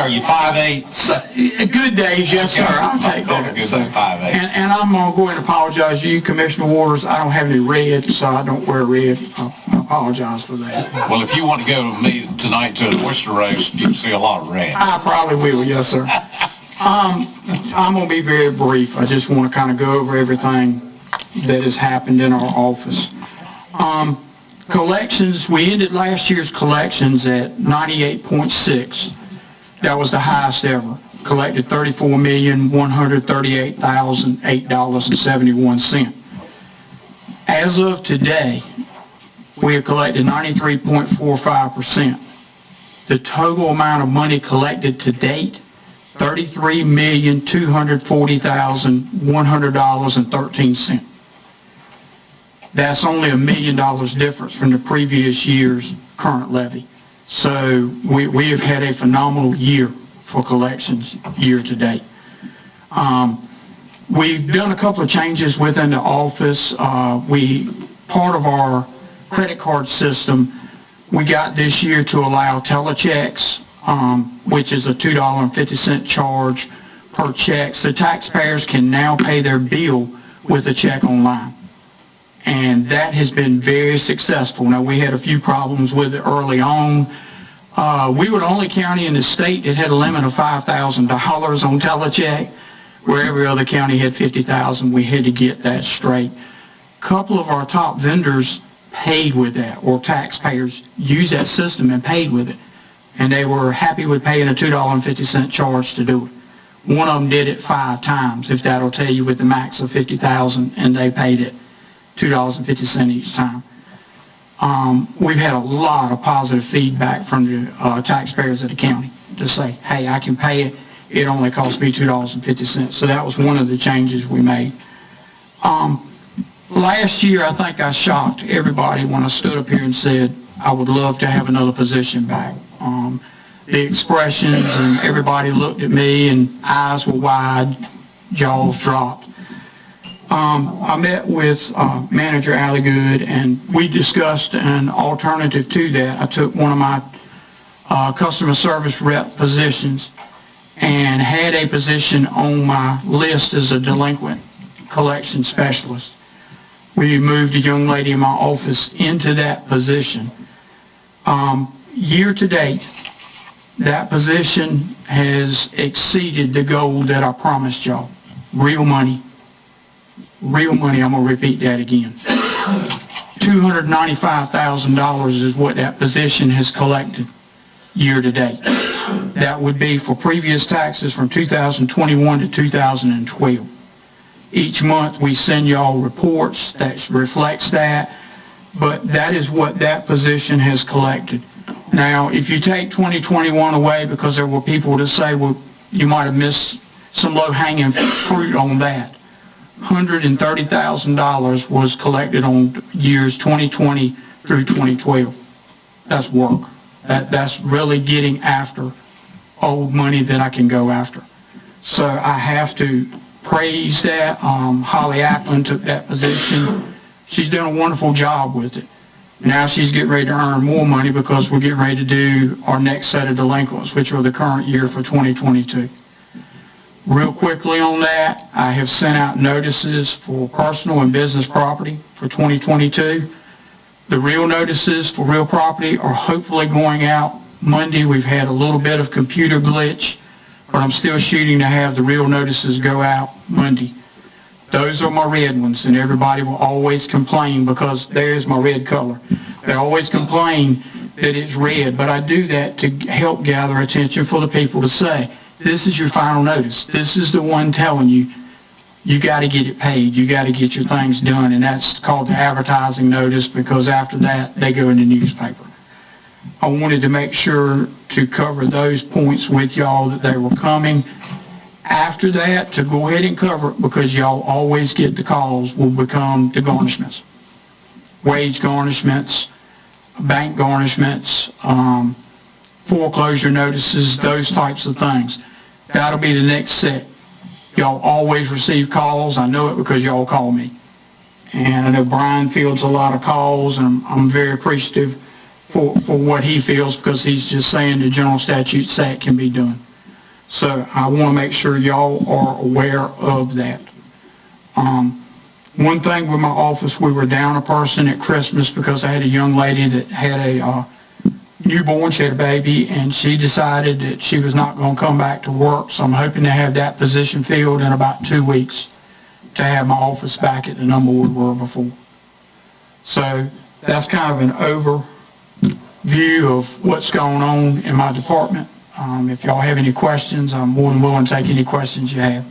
are you 5'8"?
Good days, yes, sir, I'll take that.
Good, 5'8".
And I'm going to go ahead and apologize to you, Commissioner Waters. I don't have any red, so I don't wear red. I apologize for that.
Well, if you want to go with me tonight to an oyster roast, you'll see a lot of red.
I probably will, yes, sir. I'm going to be very brief. I just want to kind of go over everything that has happened in our office. Collections, we ended last year's collections at 98.6. That was the highest ever. Collected $34,138,008.71. As of today, we have collected 93.45%. The total amount of money collected to date, $33,240,100.13. That's only $1 million difference from the previous year's current levy. So we have had a phenomenal year for collections year to date. We've done a couple of changes within the office. Part of our credit card system, we got this year to allow telechecks, which is a $2.50 charge per check. So taxpayers can now pay their bill with a check online. And that has been very successful. Now, we had a few problems with it early on. We were the only county in the state that had a limit of $5,000 on telecheck, where every other county had $50,000. We had to get that straight. A couple of our top vendors paid with that, or taxpayers used that system and paid with it. And they were happy with paying a $2.50 charge to do it. One of them did it 5 times, if that'll tell you, with the max of $50,000, and they paid it $2.50 each time. We've had a lot of positive feedback from the taxpayers of the county to say, hey, I can pay it. It only costs me $2.50. So that was one of the changes we made. Last year, I think I shocked everybody when I stood up here and said, I would love to have another position back. The expressions, and everybody looked at me and eyes were wide, jaws dropped. I met with Manager Alligood, and we discussed an alternative to that. I took one of my customer service rep positions and had a position on my list as a delinquent collection specialist. We moved a young lady in my office into that position. Year to date, that position has exceeded the goal that I promised y'all. Real money. Real money, I'm going to repeat that again. $295,000 is what that position has collected year to date. That would be for previous taxes from 2021 to 2012. Each month we send y'all reports that reflects that, but that is what that position has collected. Now, if you take 2021 away, because there were people that say, well, you might have missed some low-hanging fruit on that. $130,000 was collected on years 2020 through 2012. That's work. That's really getting after old money that I can go after. So I have to praise that. Holly Ackland took that position. She's done a wonderful job with it. Now she's getting ready to earn more money because we're getting ready to do our next set of delinquents, which are the current year for 2022. Real quickly on that, I have sent out notices for personal and business property for 2022. The real notices for real property are hopefully going out Monday. We've had a little bit of computer glitch, but I'm still shooting to have the real notices go out Monday. Those are my red ones, and everybody will always complain because there's my red color. They always complain that it's red, but I do that to help gather attention for the people to say, this is your final notice. This is the one telling you, you got to get it paid. You got to get your things done, and that's called the advertising notice, because after that, they go in the newspaper. I wanted to make sure to cover those points with y'all, that they were coming. After that, to go ahead and cover it, because y'all always get the calls, will become the garnishments. Wage garnishments, bank garnishments, foreclosure notices, those types of things. That'll be the next set. Y'all always receive calls. I know it because y'all call me. And I know Brian fields a lot of calls, and I'm very appreciative for what he feels, because he's just saying the general statute say it can be done. So I want to make sure y'all are aware of that. One thing with my office, we were down a person at Christmas because I had a young lady that had a newborn, she had a baby, and she decided that she was not going to come back to work. So I'm hoping to have that position filled in about 2 weeks to have my office back at the number we were before. So that's kind of an overview of what's going on in my department. If y'all have any questions, I'm more than willing to take any questions you have.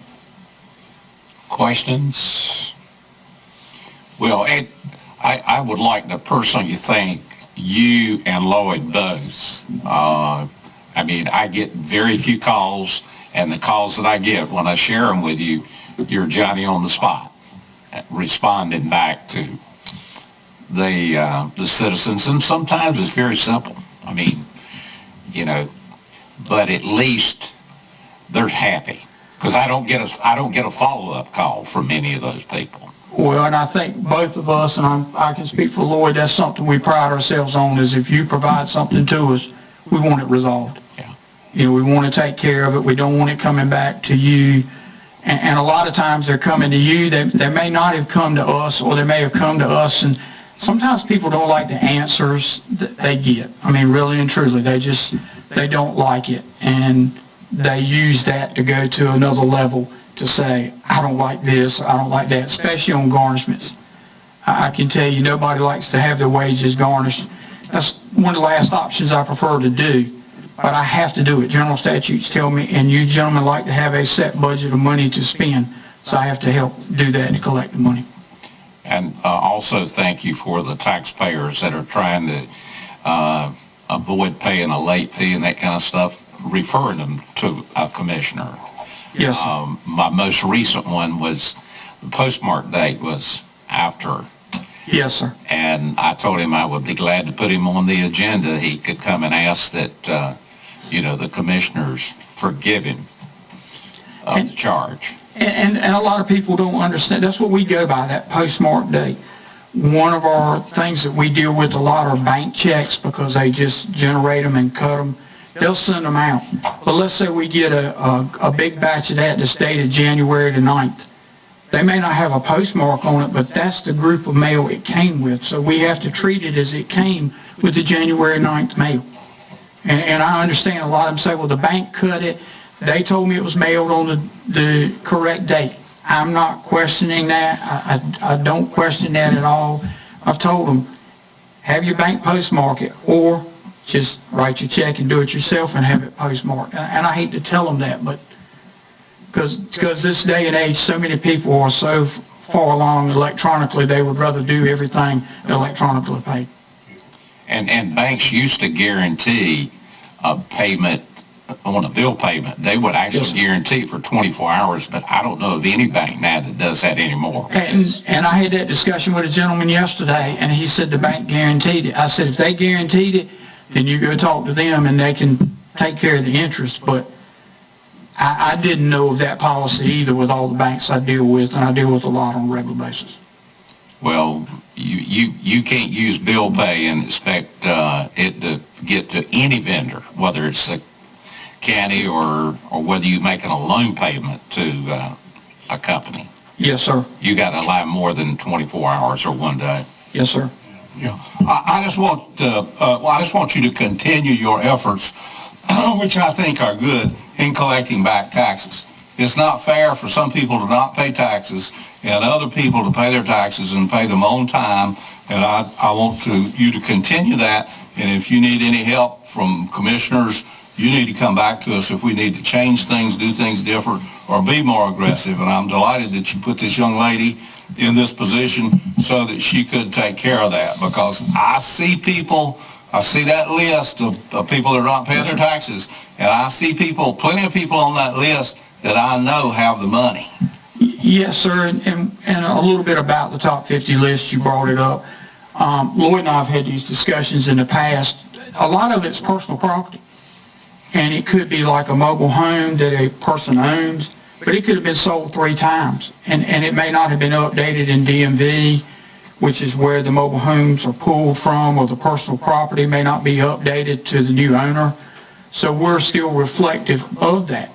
Questions? Well, Ed, I would like to personally thank you and Lloyd both. I mean, I get very few calls, and the calls that I get, when I share them with you, you're Johnny on the spot, responding back to the citizens, and sometimes it's very simple. I mean, you know, but at least they're happy, because I don't get a follow-up call from any of those people.
Well, and I think both of us, and I can speak for Lloyd, that's something we pride ourselves on, is if you provide something to us, we want it resolved.
Yeah.
You know, we want to take care of it. We don't want it coming back to you. And a lot of times they're coming to you. They may not have come to us, or they may have come to us, and sometimes people don't like the answers that they get. I mean, really and truly, they don't like it, and they use that to go to another level to say, I don't like this, I don't like that, especially on garnishments. I can tell you, nobody likes to have their wages garnished. That's one of the last options I prefer to do, but I have to do it. General statutes tell me, and you gentlemen like to have a set budget of money to spend, so I have to help do that to collect the money.
And also thank you for the taxpayers that are trying to avoid paying a late fee and that kind of stuff, referring them to a commissioner.
Yes, sir.
My most recent one was, the postmark date was after.
Yes, sir.
And I told him I would be glad to put him on the agenda. He could come and ask that, the commissioners forgive him of the charge.
And a lot of people don't understand. That's what we go by, that postmark date. One of our things that we deal with a lot are bank checks, because they just generate them and cut them. They'll send them out. But let's say we get a big batch of that that's dated January the 9th. They may not have a postmark on it, but that's the group of mail it came with. So we have to treat it as it came with the January 9th mail. And I understand a lot of them say, well, the bank cut it. They told me it was mailed on the correct date. I'm not questioning that. I don't question that at all. I've told them, have your bank postmark it, or just write your check and do it yourself and have it postmarked. And I hate to tell them that, but because this day and age, so many people are so far along electronically, they would rather do everything electronically paid.
And banks used to guarantee a payment on a bill payment. They would actually guarantee it for 24 hours, but I don't know of any bank now that does that anymore.
And I had that discussion with a gentleman yesterday, and he said the bank guaranteed it. I said, if they guaranteed it, then you go talk to them and they can take care of the interest. But I didn't know of that policy either with all the banks I deal with, and I deal with a lot on a regular basis.
Well, you can't use bill pay and expect it to get to any vendor, whether it's a county or whether you're making a loan payment to a company.
Yes, sir.
You got to allow more than 24 hours or 1 day.
Yes, sir.
Yeah, I just want you to continue your efforts, which I think are good, in collecting back taxes. It's not fair for some people to not pay taxes and other people to pay their taxes and pay them on time. And I want you to continue that. And if you need any help from commissioners, you need to come back to us if we need to change things, do things different, or be more aggressive. And I'm delighted that you put this young lady in this position so that she could take care of that, because I see that list of people that are not paying their taxes, and I see plenty of people on that list that I know have the money.
Yes, sir, and a little bit about the top 50 list, you brought it up. Lloyd and I have had these discussions in the past. A lot of it's personal property, and it could be like a mobile home that a person owns, but it could have been sold 3 times, and it may not have been updated in DMV, which is where the mobile homes are pulled from, or the personal property may not be updated to the new owner. So we're still reflective of that.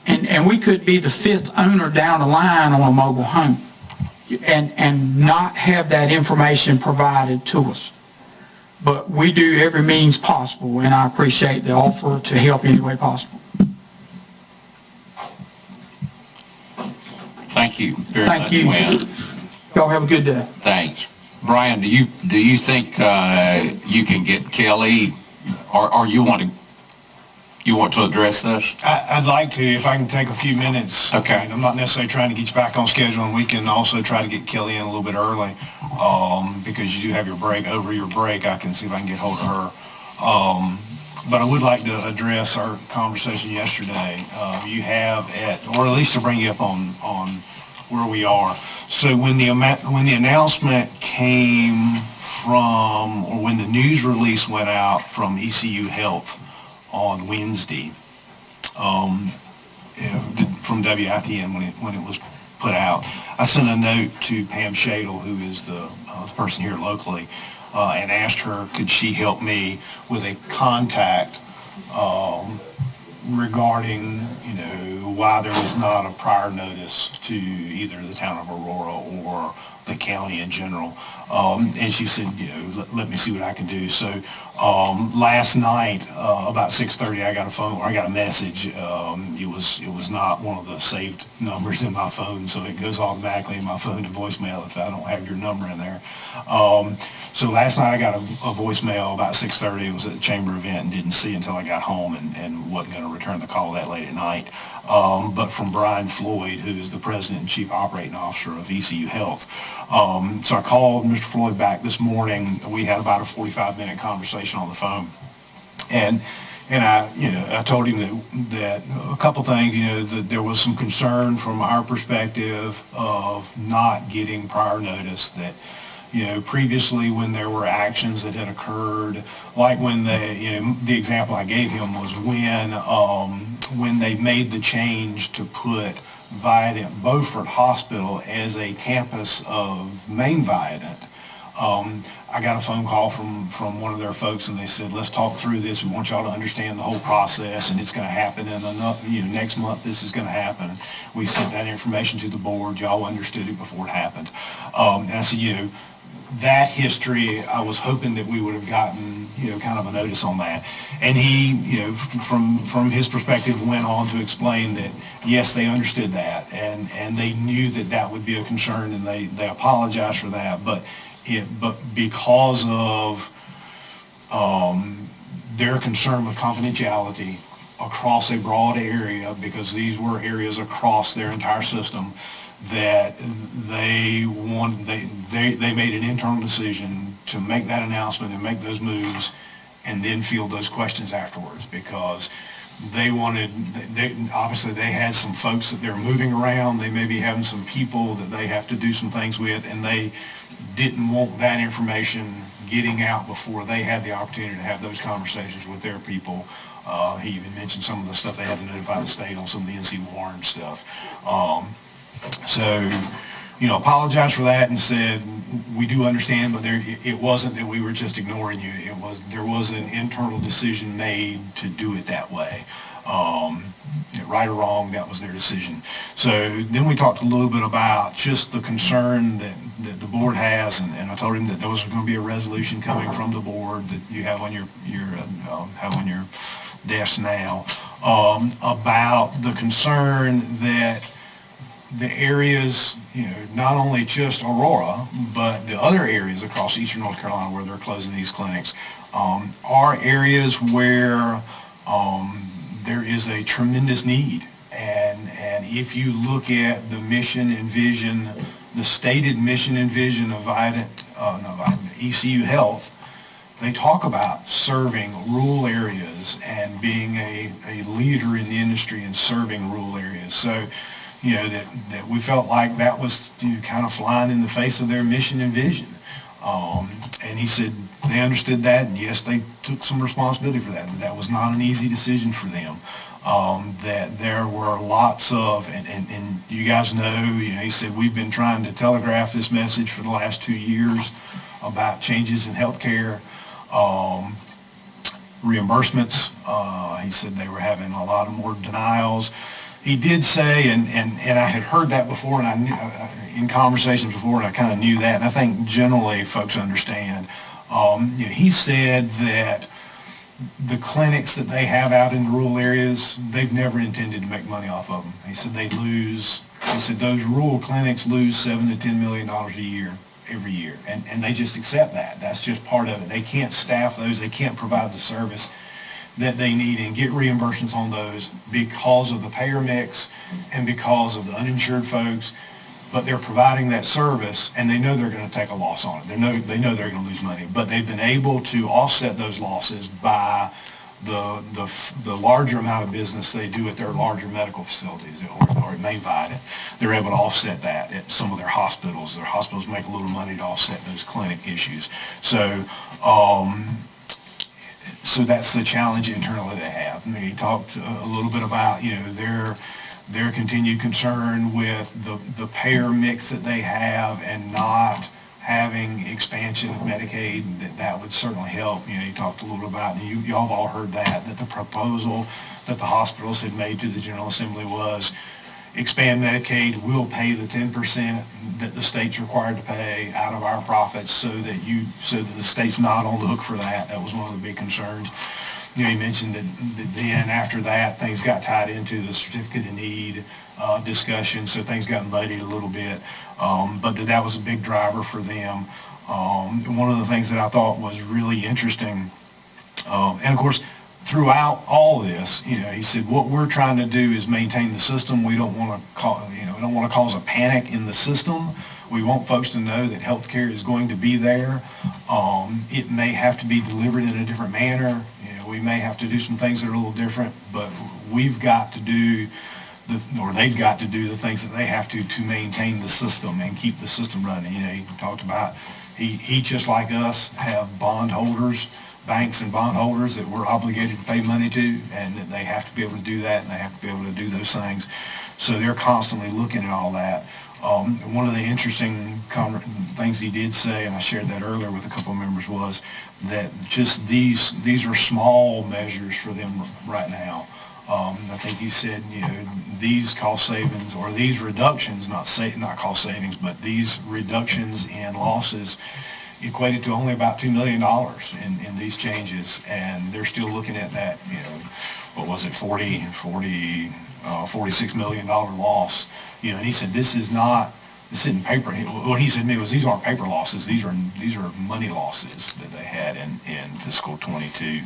And we could be the fifth owner down the line on a mobile home and not have that information provided to us. But we do every means possible, and I appreciate the offer to help any way possible.
Thank you very much,
Thank you.
Wayne.
Y'all have a good day.
Thanks. Brian, do you think you can get Kelly, or you want to address this?
I'd like to, if I can take a few minutes.
Okay.
I'm not necessarily trying to get you back on schedule, and we can also try to get Kelly in a little bit early, because you do have your break. Over your break, I can see if I can get hold of her. But I would like to address our conversation yesterday. You have or at least to bring you up on where we are. So when the announcement came from, or when the news release went out from ECU Health on Wednesday, from WITN when it was put out, I sent a note to Pam Shadle, who is the person here locally, and asked her, could she help me with a contact regarding, why there was not a prior notice to either the town of Aurora or the county in general. And she said, let me see what I can do. So last night, about 6:30, I got a message. It was not one of the saved numbers in my phone, so it goes automatically in my phone to voicemail if I don't have your number in there. So last night I got a voicemail about 6:30. It was at the chamber event and didn't see until I got home and wasn't going to return the call that late at night. But from Brian Floyd, who is the president and chief operating officer of ECU Health. So I called Mr. Floyd back this morning. We had about a 45-minute conversation on the phone. And I told him that a couple things, that there was some concern from our perspective of not getting prior notice, that previously when there were actions that had occurred, like when the example I gave him was when they made the change to put Viadent Beaufort Hospital as a campus of main Viadent. I got a phone call from one of their folks, and they said, let's talk through this. We want y'all to understand the whole process, and it's going to happen in next month. This is going to happen. We sent that information to the board. Y'all understood it before it happened. And I said, that history, I was hoping that we would have gotten, kind of a notice on that. And he, from his perspective, went on to explain that, yes, they understood that, and they knew that would be a concern, and they apologized for that. But because of their concern with confidentiality across a broad area, because these were areas across their entire system, that they made an internal decision to make that announcement and make those moves and then field those questions afterwards, because obviously they had some folks that they're moving around. They may be having some people that they have to do some things with, and they didn't want that information getting out before they had the opportunity to have those conversations with their people. He even mentioned some of the stuff they had to notify the state on, some of the NC Warren stuff. So, apologized for that and said, we do understand, but it wasn't that we were just ignoring you. There was an internal decision made to do it that way. Right or wrong, that was their decision. So then we talked a little bit about just the concern that the board has, and I told him that there was going to be a resolution coming from the board that you have on your desk now, about the concern that the areas, not only just Aurora, but the other areas across eastern North Carolina where they're closing these clinics, are areas where there is a tremendous need. And if you look at the mission and vision, the stated mission and vision of ECU Health, they talk about serving rural areas and being a leader in the industry and serving rural areas. So, that we felt like that was kind of flying in the face of their mission and vision. And he said they understood that, and yes, they took some responsibility for that. That was not an easy decision for them. That there were lots of, and you guys know, he said, we've been trying to telegraph this message for the last 2 years about changes in healthcare, reimbursements. He said they were having a lot of more denials. he did say, and I had heard that before, and I knew, in conversations before, and I kind of knew that, and I think generally folks understand. He said that the clinics that they have out in the rural areas, they've never intended to make money off of them. He said those rural clinics lose $7 to $10 million a year, every year, and they just accept that. That's just part of it. They can't staff those. They can't provide the service that they need and get reimbursements on those because of the payer mix and because of the uninsured folks. But they're providing that service, and they know they're going to take a loss on it. They know they're going to lose money, but they've been able to offset those losses by the larger amount of business they do at their larger medical facilities, or at Mayvide. They're able to offset that at some of their hospitals. Their hospitals make a little money to offset those clinic issues. So that's the challenge internally they have. And he talked a little bit about, their continued concern with the payer mix that they have and not having expansion of Medicaid, that would certainly help. He talked a little about, and y'all have all heard that the proposal that the hospitals had made to the General Assembly was expand Medicaid, we'll pay the 10% that the state's required to pay out of our profits so that the state's not on the hook for that. That was one of the big concerns. He mentioned that then after that, things got tied into the certificate of need discussion, so things got muddied a little bit, but that was a big driver for them. One of the things that I thought was really interesting, and of course, throughout all this, he said, what we're trying to do is maintain the system. We don't want to cause a panic in the system. We want folks to know that health care is going to be there. It may have to be delivered in a different manner. We may have to do some things that are a little different, but we've got to do, they've got to do the things that they have to maintain the system and keep the system running. He talked about, he just like us have bondholders, banks and bondholders that we're obligated to pay money to, and that they have to be able to do that, and they have to be able to do those things. So they're constantly looking at all that. One of the interesting things he did say, and I shared that earlier with a couple of members, was that just these are small measures for them right now. I think he said, these cost savings, or these reductions, not cost savings, but these reductions in losses equated to only about $2 million in these changes, and they're still looking at that, what was it, $46 million loss. And he said, this isn't paper. What he said to me was, these aren't paper losses. These are money losses that they had in fiscal 22.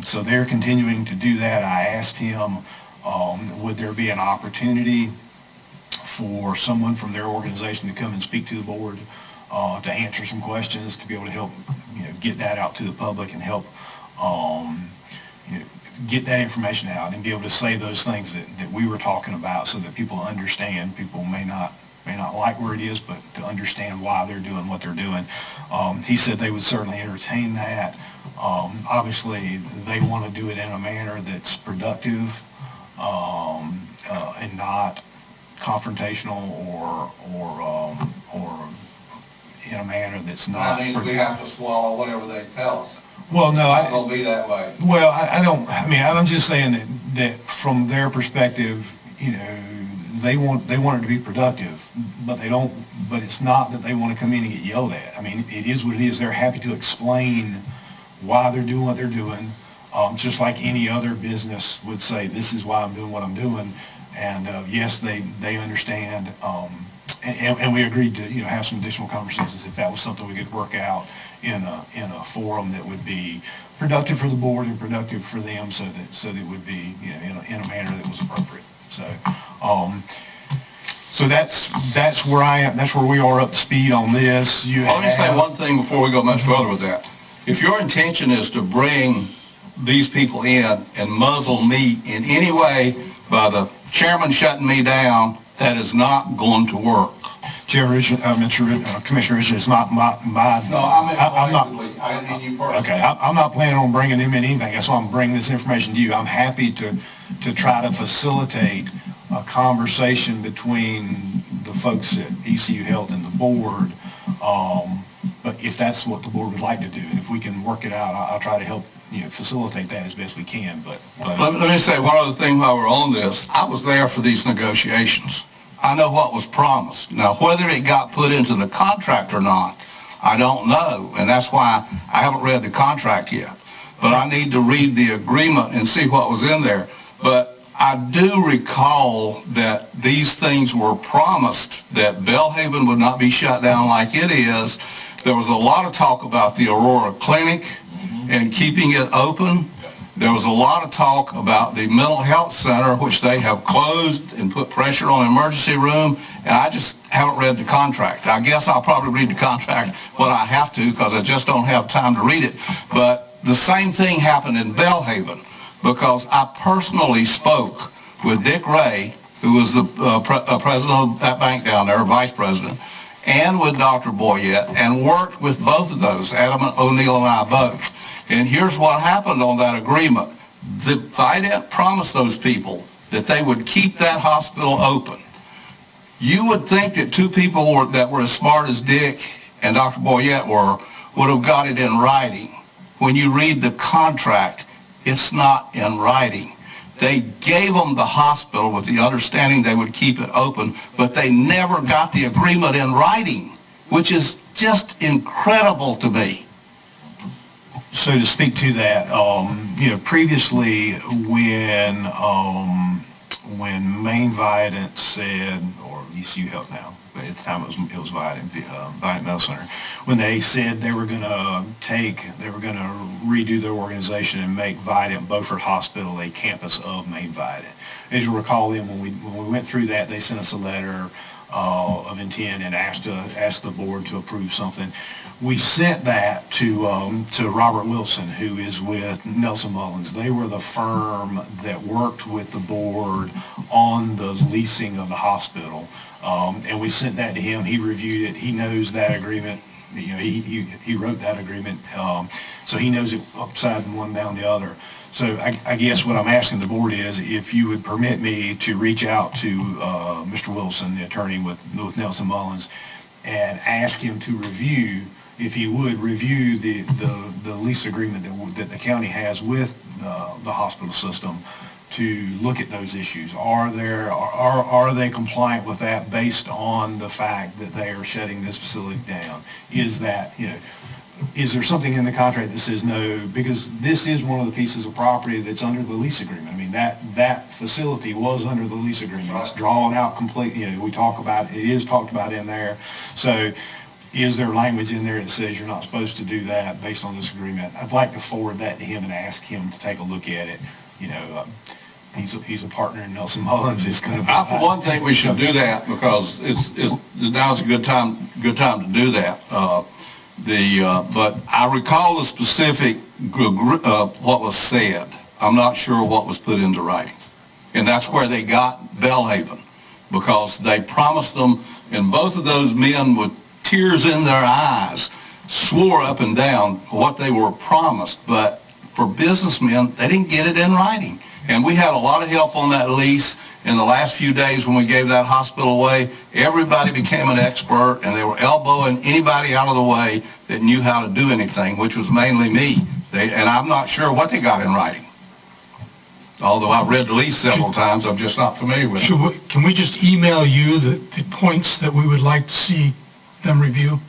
So they're continuing to do that. I asked him, would there be an opportunity for someone from their organization to come and speak to the board, to answer some questions, to be able to help, get that out to the public and help, get that information out and be able to say those things that we were talking about, so that people understand. People may not like where it is, but to understand why they're doing what they're doing. He said they would certainly entertain that. Obviously, they want to do it in a manner that's productive and not confrontational or in a manner that's not.
That means we have to swallow whatever they tell us.
Well, no,
It's not going to be that way.
Well, I'm just saying that from their perspective, they want it to be productive, but it's not that they want to come in and get yelled at. It is what it is. They're happy to explain why they're doing what they're doing, just like any other business would say, this is why I'm doing what I'm doing. And yes, they understand. And we agreed to, have some additional conversations if that was something we could work out in a forum that would be productive for the board and productive for them, so that it would be, in a manner that was appropriate. So that's where I am. That's where we are up to speed on this.
Let me say one thing before we go much further with that. If your intention is to bring these people in and muzzle me in any way by the chairman shutting me down, that is not going to work.
Commissioner Richard, it's not my.
No, I'm not.
I mean you personally. Okay, I'm not planning on bringing them in anything. That's why I'm bringing this information to you. I'm happy to try to facilitate a conversation between the folks at ECU Health and the board. But if that's what the board would like to do, and if we can work it out, I'll try to help, facilitate that as best we can, but.
Let me say one other thing while we're on this. I was there for these negotiations. I know what was promised. Now, whether it got put into the contract or not, I don't know, and that's why I haven't read the contract yet. But I need to read the agreement and see what was in there. But I do recall that these things were promised, that Belhaven would not be shut down like it is. There was a lot of talk about the Aurora Clinic and keeping it open. There was a lot of talk about the mental health center, which they have closed and put pressure on the emergency room, and I just haven't read the contract. I guess I'll probably read the contract when I have to, because I just don't have time to read it. But the same thing happened in Belhaven, because I personally spoke with Dick Ray, who was the president of that bank down there, vice president, and with Dr. Boyette, and worked with both of those, Adam O'Neill and I both. And here's what happened on that agreement. The Vidant promised those people that they would keep that hospital open. You would think that two people that were as smart as Dick and Dr. Boyette would have got it in writing. When you read the contract, it's not in writing. They gave them the hospital with the understanding they would keep it open, but they never got the agreement in writing, which is just incredible to me.
So to speak to that, previously when Maine Vidant said, or ECU Health now, but at the time it was Vidant Medical Center, when they said they were going to redo their organization and make Vidant Beaufort Hospital a campus of Maine Vidant. As you recall, then when we went through that, they sent us a letter of intent and asked the board to approve something. We sent that to Robert Wilson, who is with Nelson Mullins. They were the firm that worked with the board on the leasing of the hospital, and we sent that to him. He reviewed it. He knows that agreement. He wrote that agreement, so he knows it upside and one down the other. So I guess what I'm asking the board is if you would permit me to reach out to Mr. Wilson, the attorney with Nelson Mullins, and ask him to review, if he would review the lease agreement that the county has with the hospital system to look at those issues. Are they compliant with that based on the fact that they are shutting this facility down? Is there something in the contract that says no? Because this is one of the pieces of property that's under the lease agreement. I mean, that facility was under the lease agreement. It's drawn out completely. We talk about, it is talked about in there. So is there language in there that says you're not supposed to do that based on this agreement? I'd like to forward that to him and ask him to take a look at it. He's a partner in Nelson Mullins. It's going to be.
For one thing, we should do that because now's a good time to do that. But I recall the specific what was said. I'm not sure what was put into writing, and that's where they got Belhaven, because they promised them, and both of those men with tears in their eyes swore up and down what they were promised. But for businessmen, they didn't get it in writing, and we had a lot of help on that lease. In the last few days when we gave that hospital away, everybody became an expert, and they were elbowing anybody out of the way that knew how to do anything, which was mainly me. And I'm not sure what they got in writing. Although I've read the lease several times, I'm just not familiar with it.
Can we just email you the points that we would like to see them review?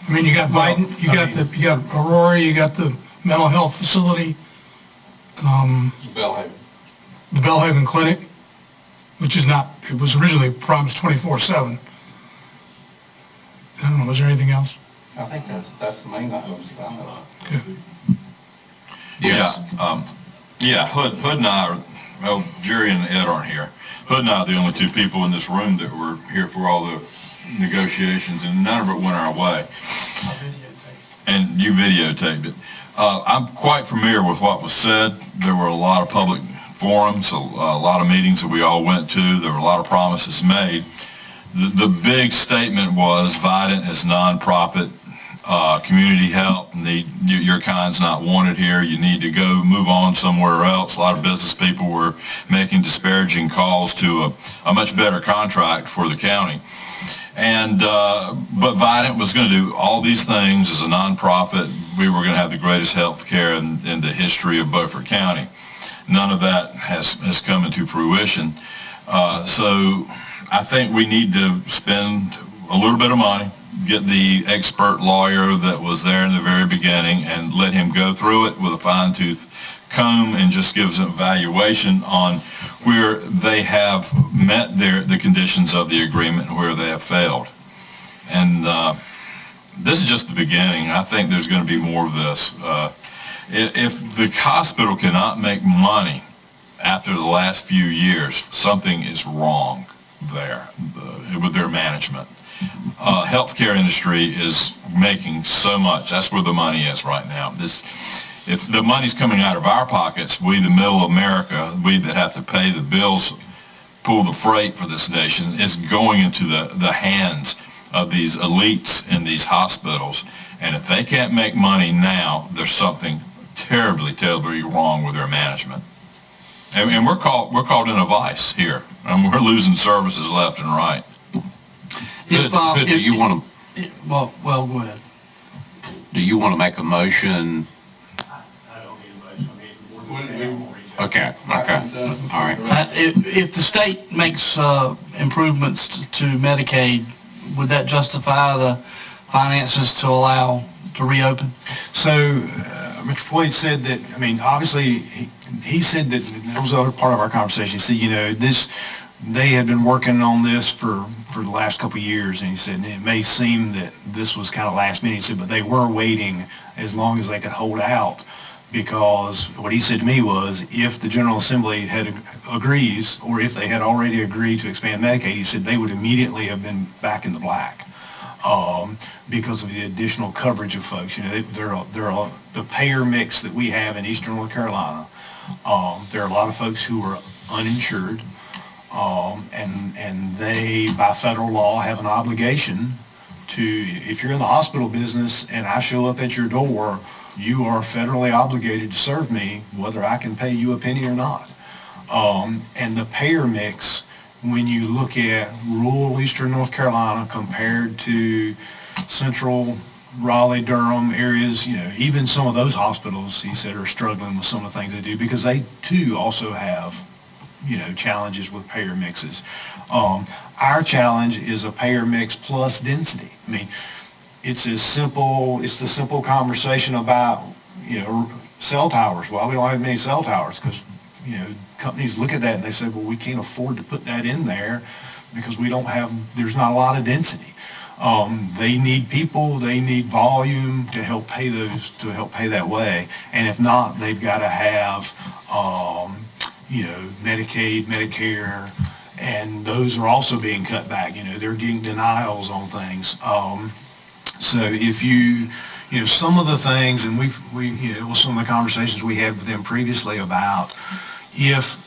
I mean, you got Vidant, you got Aurora, you got the mental health facility,
Belhaven.
the Belhaven Clinic, which is not, it was originally promised 24/7. I don't know, is there anything else?
I think that's the main items.
Good.
Yeah, Hood and I well, Jerry and Ed aren't here. Hood and I are the only two people in this room that were here for all the negotiations, and none of it went our way. And you videotaped it. I'm quite familiar with what was said. There were a lot of public forums, a lot of meetings that we all went to. There were a lot of promises made. The big statement was Vidant is nonprofit community help, your kind's not wanted here, you need to go move on somewhere else. A lot of business people were making disparaging calls to a much better contract for the county. And, but Vidant was going to do all these things as a nonprofit. We were going to have the greatest health care in the history of Beaufort County. None of that has come into fruition. So I think we need to spend a little bit of money, get the expert lawyer that was there in the very beginning and let him go through it with a fine-tooth comb and just give us an evaluation on where they have met the conditions of the agreement and where they have failed. And this is just the beginning. I think there's going to be more of this. If the hospital cannot make money after the last few years, something is wrong there with their management. Healthcare industry is making so much. That's where the money is right now. If the money's coming out of our pockets, we, the middle America, we that have to pay the bills, pull the freight for this nation, is going into the hands of these elites in these hospitals. And if they can't make money now, there's something terribly, terribly wrong with their management. And we're caught in a vice here. And we're losing services left and right.
Do you want to?
Well, go ahead.
Do you want to make a motion? Okay. All right.
If the state makes improvements to Medicaid, would that justify the finances to allow to reopen?
So, Mr. Floyd said that, I mean, obviously, he said that, that was the other part of our conversation. He said, you know, they had been working on this for the last couple of years, and he said, and it may seem that this was kind of last minute, he said, but they were waiting as long as they could hold out, because what he said to me was, if the General Assembly agrees, or if they had already agreed to expand Medicaid, he said they would immediately have been back in the black. Because of the additional coverage of folks. You know, the payer mix that we have in Eastern North Carolina, there are a lot of folks who are uninsured, and they, by federal law, have an obligation to, if you're in the hospital business and I show up at your door, you are federally obligated to serve me, whether I can pay you a penny or not. And the payer mix, when you look at rural Eastern North Carolina compared to central Raleigh, Durham areas, you know, even some of those hospitals, he said, are struggling with some of the things they do because they too also have, you know, challenges with payer mixes. Our challenge is a payer mix plus density. I mean, it's the simple conversation about, you know, cell towers. Well, we don't have many cell towers because, you know, companies look at that and they say, well, we can't afford to put that in there because there's not a lot of density. They need people, they need volume to help pay that way. And if not, they've got to have, you know, Medicaid, Medicare, and those are also being cut back. You know, they're getting denials on things. So if you know, some of the things, and you know, some of the conversations we had with them previously about if,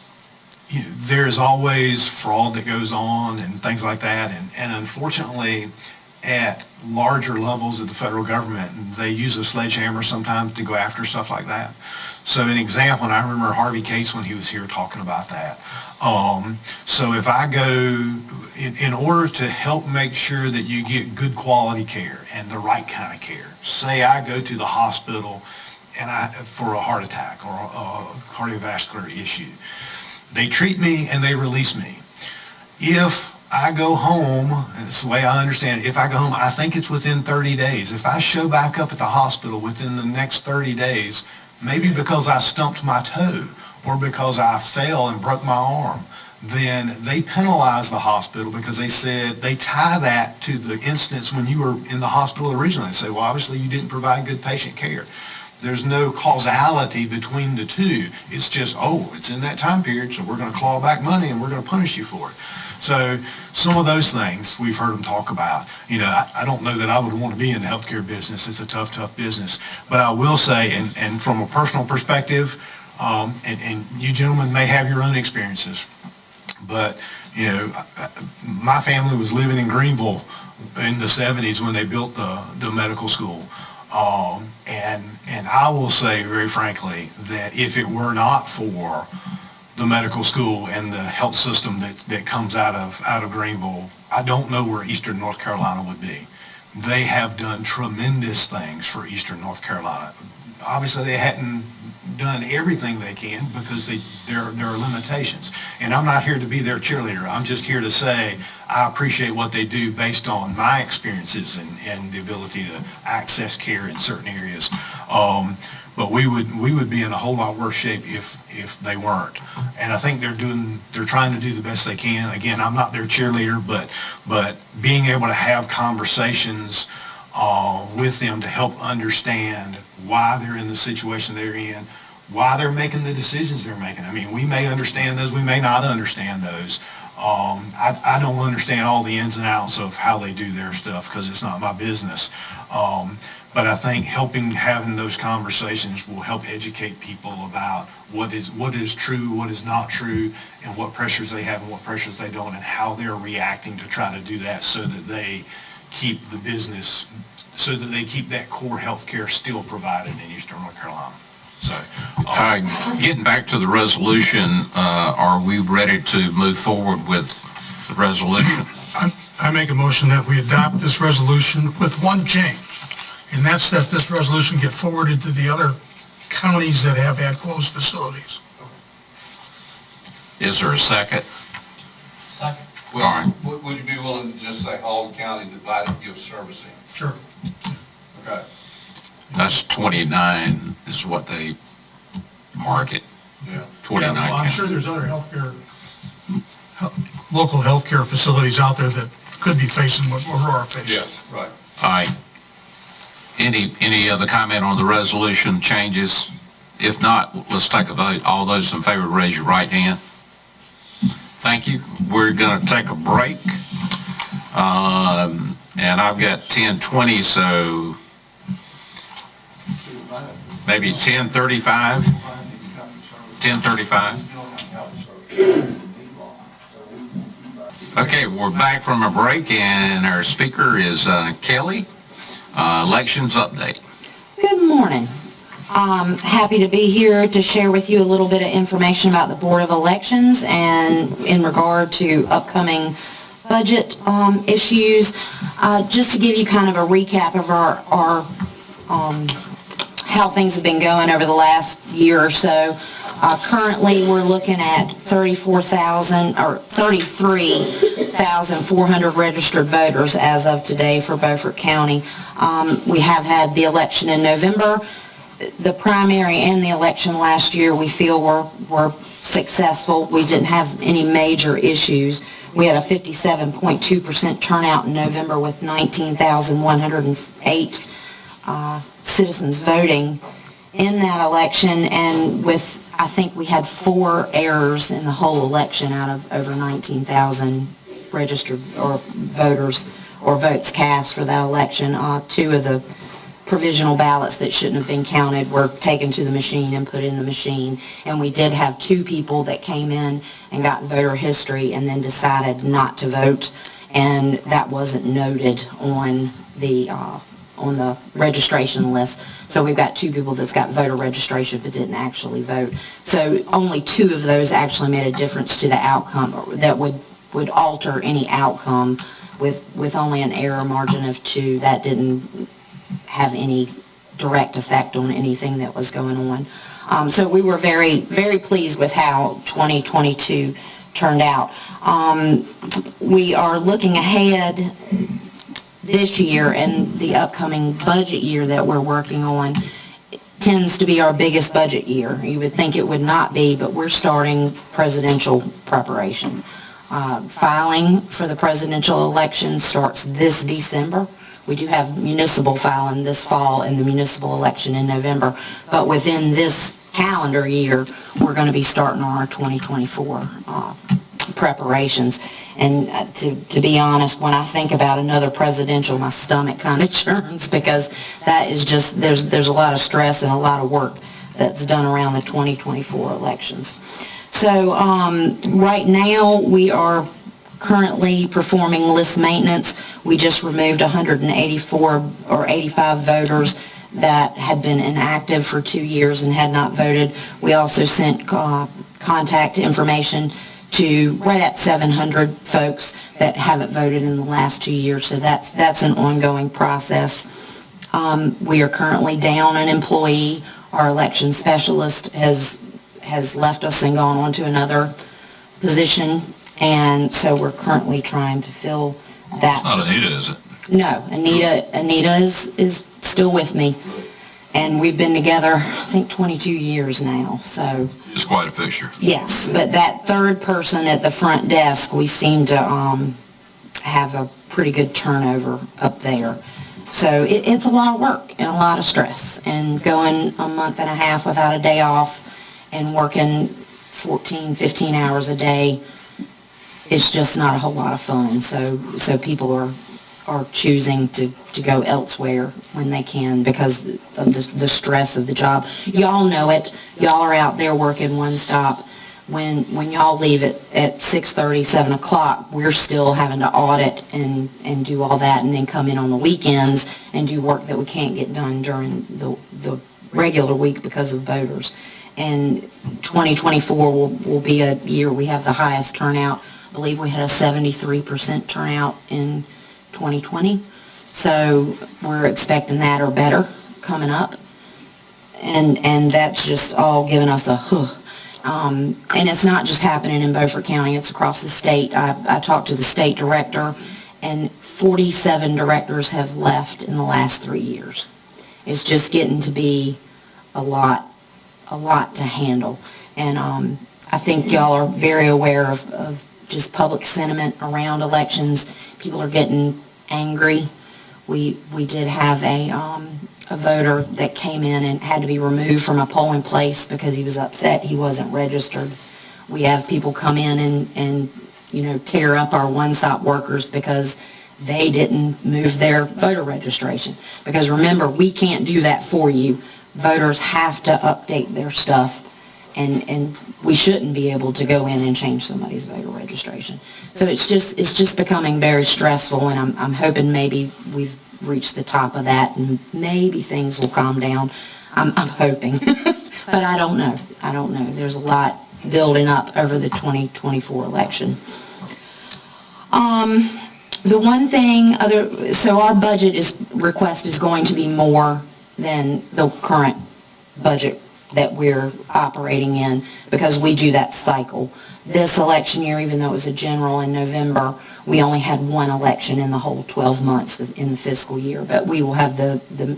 you know, there's always fraud that goes on and things like that, and unfortunately at larger levels of the federal government, they use a sledgehammer sometimes to go after stuff like that. So an example, and I remember Harvey Cates when he was here talking about that. So if I go, in order to help make sure that you get good quality care and the right kind of care, say I go to the hospital and for a heart attack or a cardiovascular issue, they treat me and they release me. If I go home, and it's the way I understand it, if I go home, I think it's within 30 days. If I show back up at the hospital within the next 30 days, maybe because I stumped my toe or because I fell and broke my arm, then they penalize the hospital because they said they tie that to the instance when you were in the hospital originally. They say, well, obviously you didn't provide good patient care. There's no causality between the two. It's just, oh, it's in that time period, so we're going to claw back money and we're going to punish you for it. So some of those things we've heard them talk about. You know, I don't know that I would want to be in the healthcare business. It's a tough, tough business. But I will say, and from a personal perspective, and you gentlemen may have your own experiences, but You know, my family was living in Greenville in the 70s when they built the medical school. And I will say very frankly that if it were not for the medical school and the health system that comes out of Greenville, I don't know where Eastern North Carolina would be. They have done tremendous things for Eastern North Carolina. Obviously, they hadn't done everything they can because there are limitations. And I'm not here to be their cheerleader. I'm just here to say I appreciate what they do based on my experiences and the ability to access care in certain areas. But we would be in a whole lot worse shape if they weren't. And I think they're trying to do the best they can. Again, I'm not their cheerleader, but being able to have conversations with them to help understand why they're in the situation they're in, why they're making the decisions they're making. I mean, we may understand those, we may not understand those. I don't understand all the ins and outs of how they do their stuff because it's not my business. But I think having those conversations will help educate people about what is true, what is not true, and what pressures they have and what pressures they don't, and how they're reacting to try to do that so that they keep the business, so that they keep that core health care still provided in Eastern North Carolina. So,
Getting back to the resolution, are we ready to move forward with the resolution?
I make a motion that we adopt this resolution with one change, and that's that this resolution get forwarded to the other counties that have had closed facilities.
Is there a second?
Second.
All right.
Would you be willing to just say all the counties that Biden gives service in?
Sure.
Okay.
That's 29 is what they market.
Yeah.
29
Yeah, well, I'm
counties.
sure there's other local healthcare facilities out there that could be facing what Aurora faced.
Yes, right.
All right. Any other comment on the resolution changes? If not, let's take a vote. All those in favor, raise your right hand. Thank you. We're going to take a break. And I've got 10:20, so maybe 10:35. 10:35. Okay, we're back from a break, and our speaker is Kelly. Elections update.
Good morning. Happy to be here to share with you a little bit of information about the Board of Elections and in regard to upcoming budget issues. Just to give you kind of a recap of our how things have been going over the last year or so. Currently, we're looking at 33,400 registered voters as of today for Beaufort County. We have had the election in November. The primary and the election last year we feel were successful. We didn't have any major issues. We had a 57.2% turnout in November with 19,108 citizens voting in that election, and with, I think we had 4 errors in the whole election out of over 19,000 registered or voters or votes cast for that election. 2 of the provisional ballots that shouldn't have been counted were taken to the machine and put in the machine. And we did have 2 people that came in and got voter history and then decided not to vote, and that wasn't noted on the registration list. So we've got 2 people that's got voter registration but didn't actually vote. So only 2 of those actually made a difference to the outcome that would alter any outcome. With only an error margin of 2, that didn't have any direct effect on anything that was going on. So we were very, very pleased with how 2022 turned out. We are looking ahead this year, and the upcoming budget year that we're working on tends to be our biggest budget year. You would think it would not be, but we're starting presidential preparation. Filing for the presidential election starts this December. We do have municipal filing this fall and the municipal election in November. But within this calendar year, we're going to be starting on our 2024 preparations. And to be honest, when I think about another presidential, my stomach kind of churns, because that is just, there's a lot of stress and a lot of work that's done around the 2024 elections. So right now we are currently performing list maintenance. We just removed 184 or 85 voters that had been inactive for 2 years and had not voted. We also sent contact information to right at 700 folks that haven't voted in the last 2 years, so that's an ongoing process. We are currently down an employee. Our election specialist has left us and gone on to another position, and so we're currently trying to fill that.
It's not Anita, is it?
No, Anita is still with me, and we've been together, I think, 22 years now, so.
It's quite a fixture.
Yes, but that third person at the front desk, we seem to have a pretty good turnover up there. So it's a lot of work and a lot of stress, and going a month and a half without a day off and working 14, 15 hours a day, it's just not a whole lot of fun. So people are choosing to go elsewhere when they can because of the stress of the job. Y'all know it. Y'all are out there working one stop. When y'all leave at 6:30, 7 o'clock, we're still having to audit and do all that, and then come in on the weekends and do work that we can't get done during the regular week because of voters. And 2024 will be a year we have the highest turnout. I believe we had a 73% turnout in 2020. So we're expecting that or better coming up. And that's just all giving us a and it's not just happening in Beaufort County, it's across the state. I talked to the state director, and 47 directors have left in the last 3 years. It's just getting to be a lot to handle. And I think y'all are very aware of just public sentiment around elections. People are getting angry. We did have a voter that came in and had to be removed from a polling place because he was upset he wasn't registered. We have people come in and tear up our one-stop workers because they didn't move their voter registration. Because remember, we can't do that for you. Voters have to update their stuff, and we shouldn't be able to go in and change somebody's voter registration. So it's just becoming very stressful, and I'm hoping maybe we've reached the top of that and maybe things will calm down. I'm hoping, but I don't know. There's a lot building up over the 2024 election. The one thing so our budget request is going to be more than the current budget that we're operating in because we do that cycle. This election year, even though it was a general in November, we only had one election in the whole 12 months in the fiscal year. But we will have the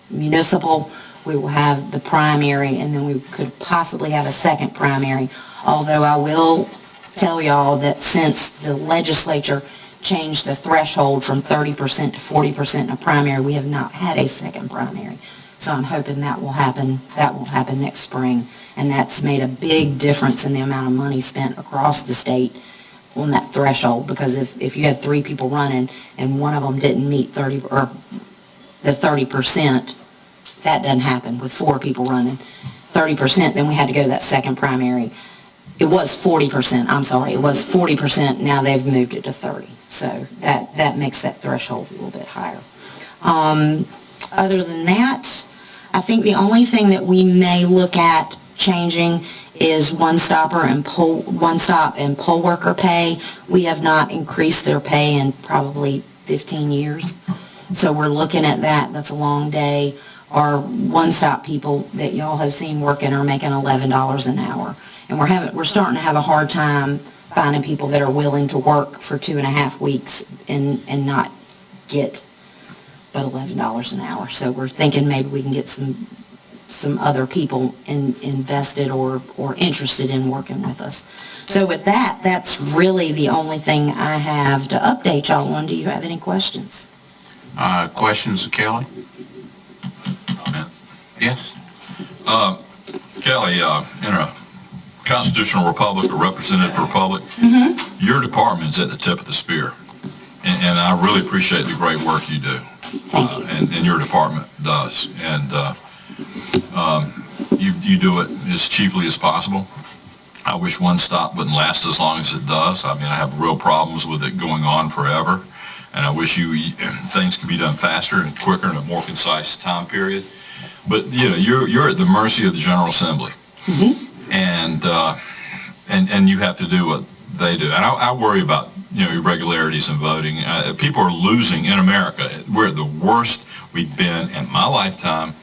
municipal, we will have the primary, and then we could possibly have a second primary. Although I will tell y'all that since the legislature changed the threshold from 30% to 40% in a primary, we have not had a second primary. So I'm hoping that will happen. That will happen next spring. And that's made a big difference in the amount of money spent across the state on that threshold. Because if you had 3 people running and one of them didn't meet the 30%, that doesn't happen with 4 people running. 30%, then we had to go to that second primary. It was 40%, I'm sorry, it was 40%, now they've moved it to 30. So that makes that threshold a little bit higher. Other than that, I think the only thing that we may look at changing is one-stop and poll worker pay. We have not increased their pay in probably 15 years. So we're looking at that. That's a long day. Our one-stop people that y'all have seen working are making $11 an hour. And we're starting to have a hard time finding people that are willing to work for 2.5 weeks and not get but $11 an hour. So we're thinking maybe we can get some other people invested or interested in working with us. So with that, that's really the only thing I have to update y'all on. Do you have any questions?
Questions of Kelly? Yes?
Kelly, in a constitutional republic, a representative republic, your department's at the tip of the spear. And I really appreciate the great work you do.
Thank you.
And your department does. And you do it as cheaply as possible. I wish one stop wouldn't last as long as it does. I mean, I have real problems with it going on forever, and I wish things could be done faster and quicker in a more concise time period. But you're at the mercy of the General Assembly, and you have to do what they do. And I worry about irregularities in voting. People are losing in America. We're at the worst we've been in my lifetime,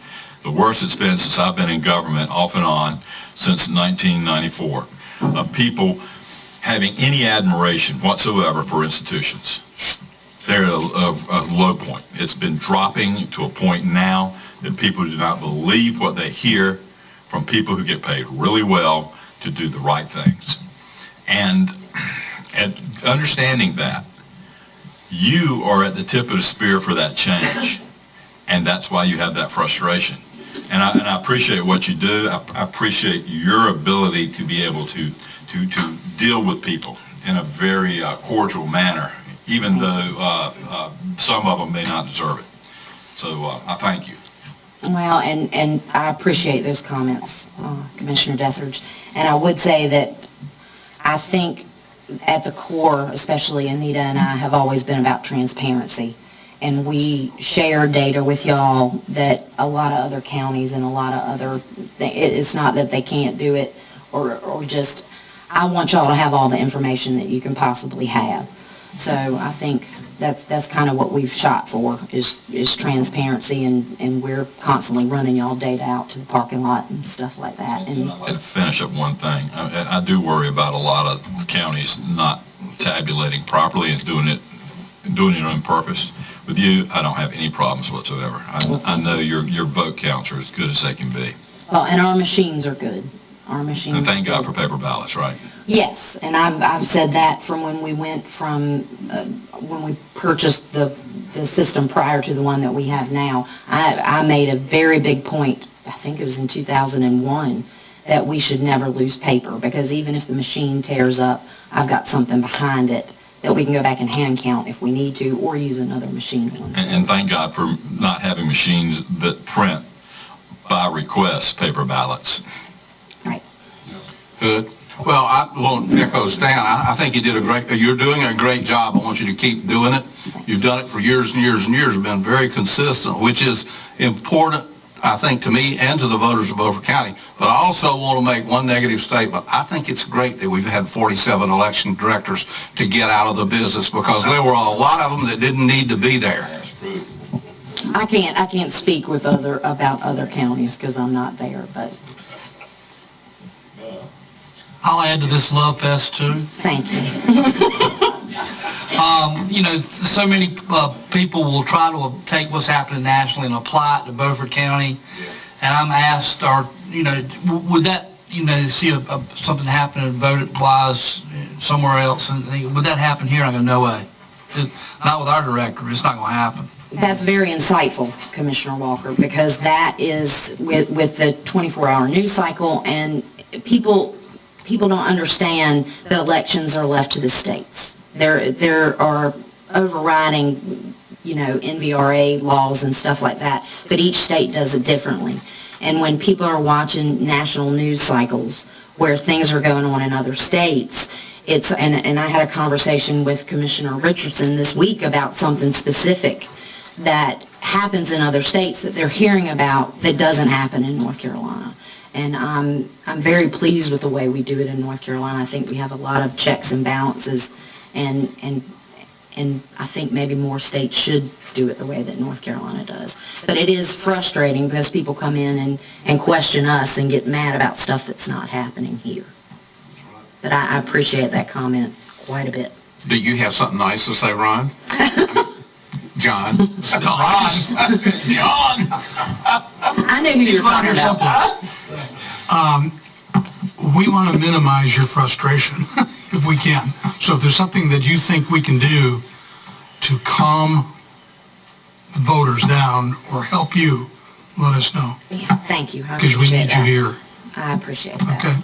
the worst it's been since I've been in government off and on since 1994, of people having any admiration whatsoever for institutions. They're at a low point. It's been dropping to a point now that people do not believe what they hear from people who get paid really well to do the right things. And understanding that, you are at the tip of the spear for that change, and that's why you have that frustration. And I appreciate what you do. I appreciate your ability to be able to deal with people in a very cordial manner, even though some of them may not deserve it. So I thank you.
Well, and I appreciate those comments, Commissioner Dethridge. And I would say that I think at the core, especially Anita and I, have always been about transparency. And we share data with y'all that a lot of other counties and a lot of other, it's not that they can't do it or just, I want y'all to have all the information that you can possibly have. So I think that's kind of what we've shot for is transparency, and we're constantly running y'all data out to the parking lot and stuff like that. And
I'd like to finish up one thing. I do worry about a lot of counties not tabulating properly and doing it on purpose. With you, I don't have any problems whatsoever. I know your vote counts are as good as they can be.
Well, and our machines are good. Our machines.
And thank
are
God
good.
for paper ballots, right?
Yes, and I've said that from when we went from, when we purchased the system prior to the one that we have now. I made a very big point, I think it was in 2001, that we should never lose paper, because even if the machine tears up, I've got something behind it that we can go back and hand count if we need to, or use another machine.
And thank God for not having machines that print by request paper ballots.
Right.
Good. Well, I won't echo Stan. I think you're doing a great job. I want you to keep doing it. You've done it for years and years and years, been very consistent, which is important, I think, to me and to the voters of Beaufort County. But I also want to make one negative statement. I think it's great that we've had 47 election directors to get out of the business, because there were a lot of them that didn't need to be there.
That's true.
I can't speak with about other counties because I'm not there, but
I'll add to this love fest too.
thank you.
So many people will try to take what's happening nationally and apply it to Beaufort County. And I'm asked, would that, see something happening vote-wise somewhere else, and would that happen here? I go, no way. Just not with our director. It's not going to happen.
That's very insightful, Commissioner Walker, because that is with the 24-hour news cycle, and people don't understand the elections are left to the states. There are overriding, NVRA laws and stuff like that, but each state does it differently. And when people are watching national news cycles where things are going on in other states, and I had a conversation with Commissioner Richardson this week about something specific that happens in other states that they're hearing about that doesn't happen in North Carolina. And I'm very pleased with the way we do it in North Carolina. I think we have a lot of checks and balances, and I think maybe more states should do it the way that North Carolina does. But it is frustrating because people come in and question us and get mad about stuff that's not happening here. But I appreciate that comment quite a bit.
Do you have something nice to say, Ron? John. John.
I know who you're talking about.
We want to minimize your frustration if we can. So if there's something that you think we can do to calm the voters down or help you, let us know.
Yeah, thank you.
Because we need you here.
I appreciate that.
Okay.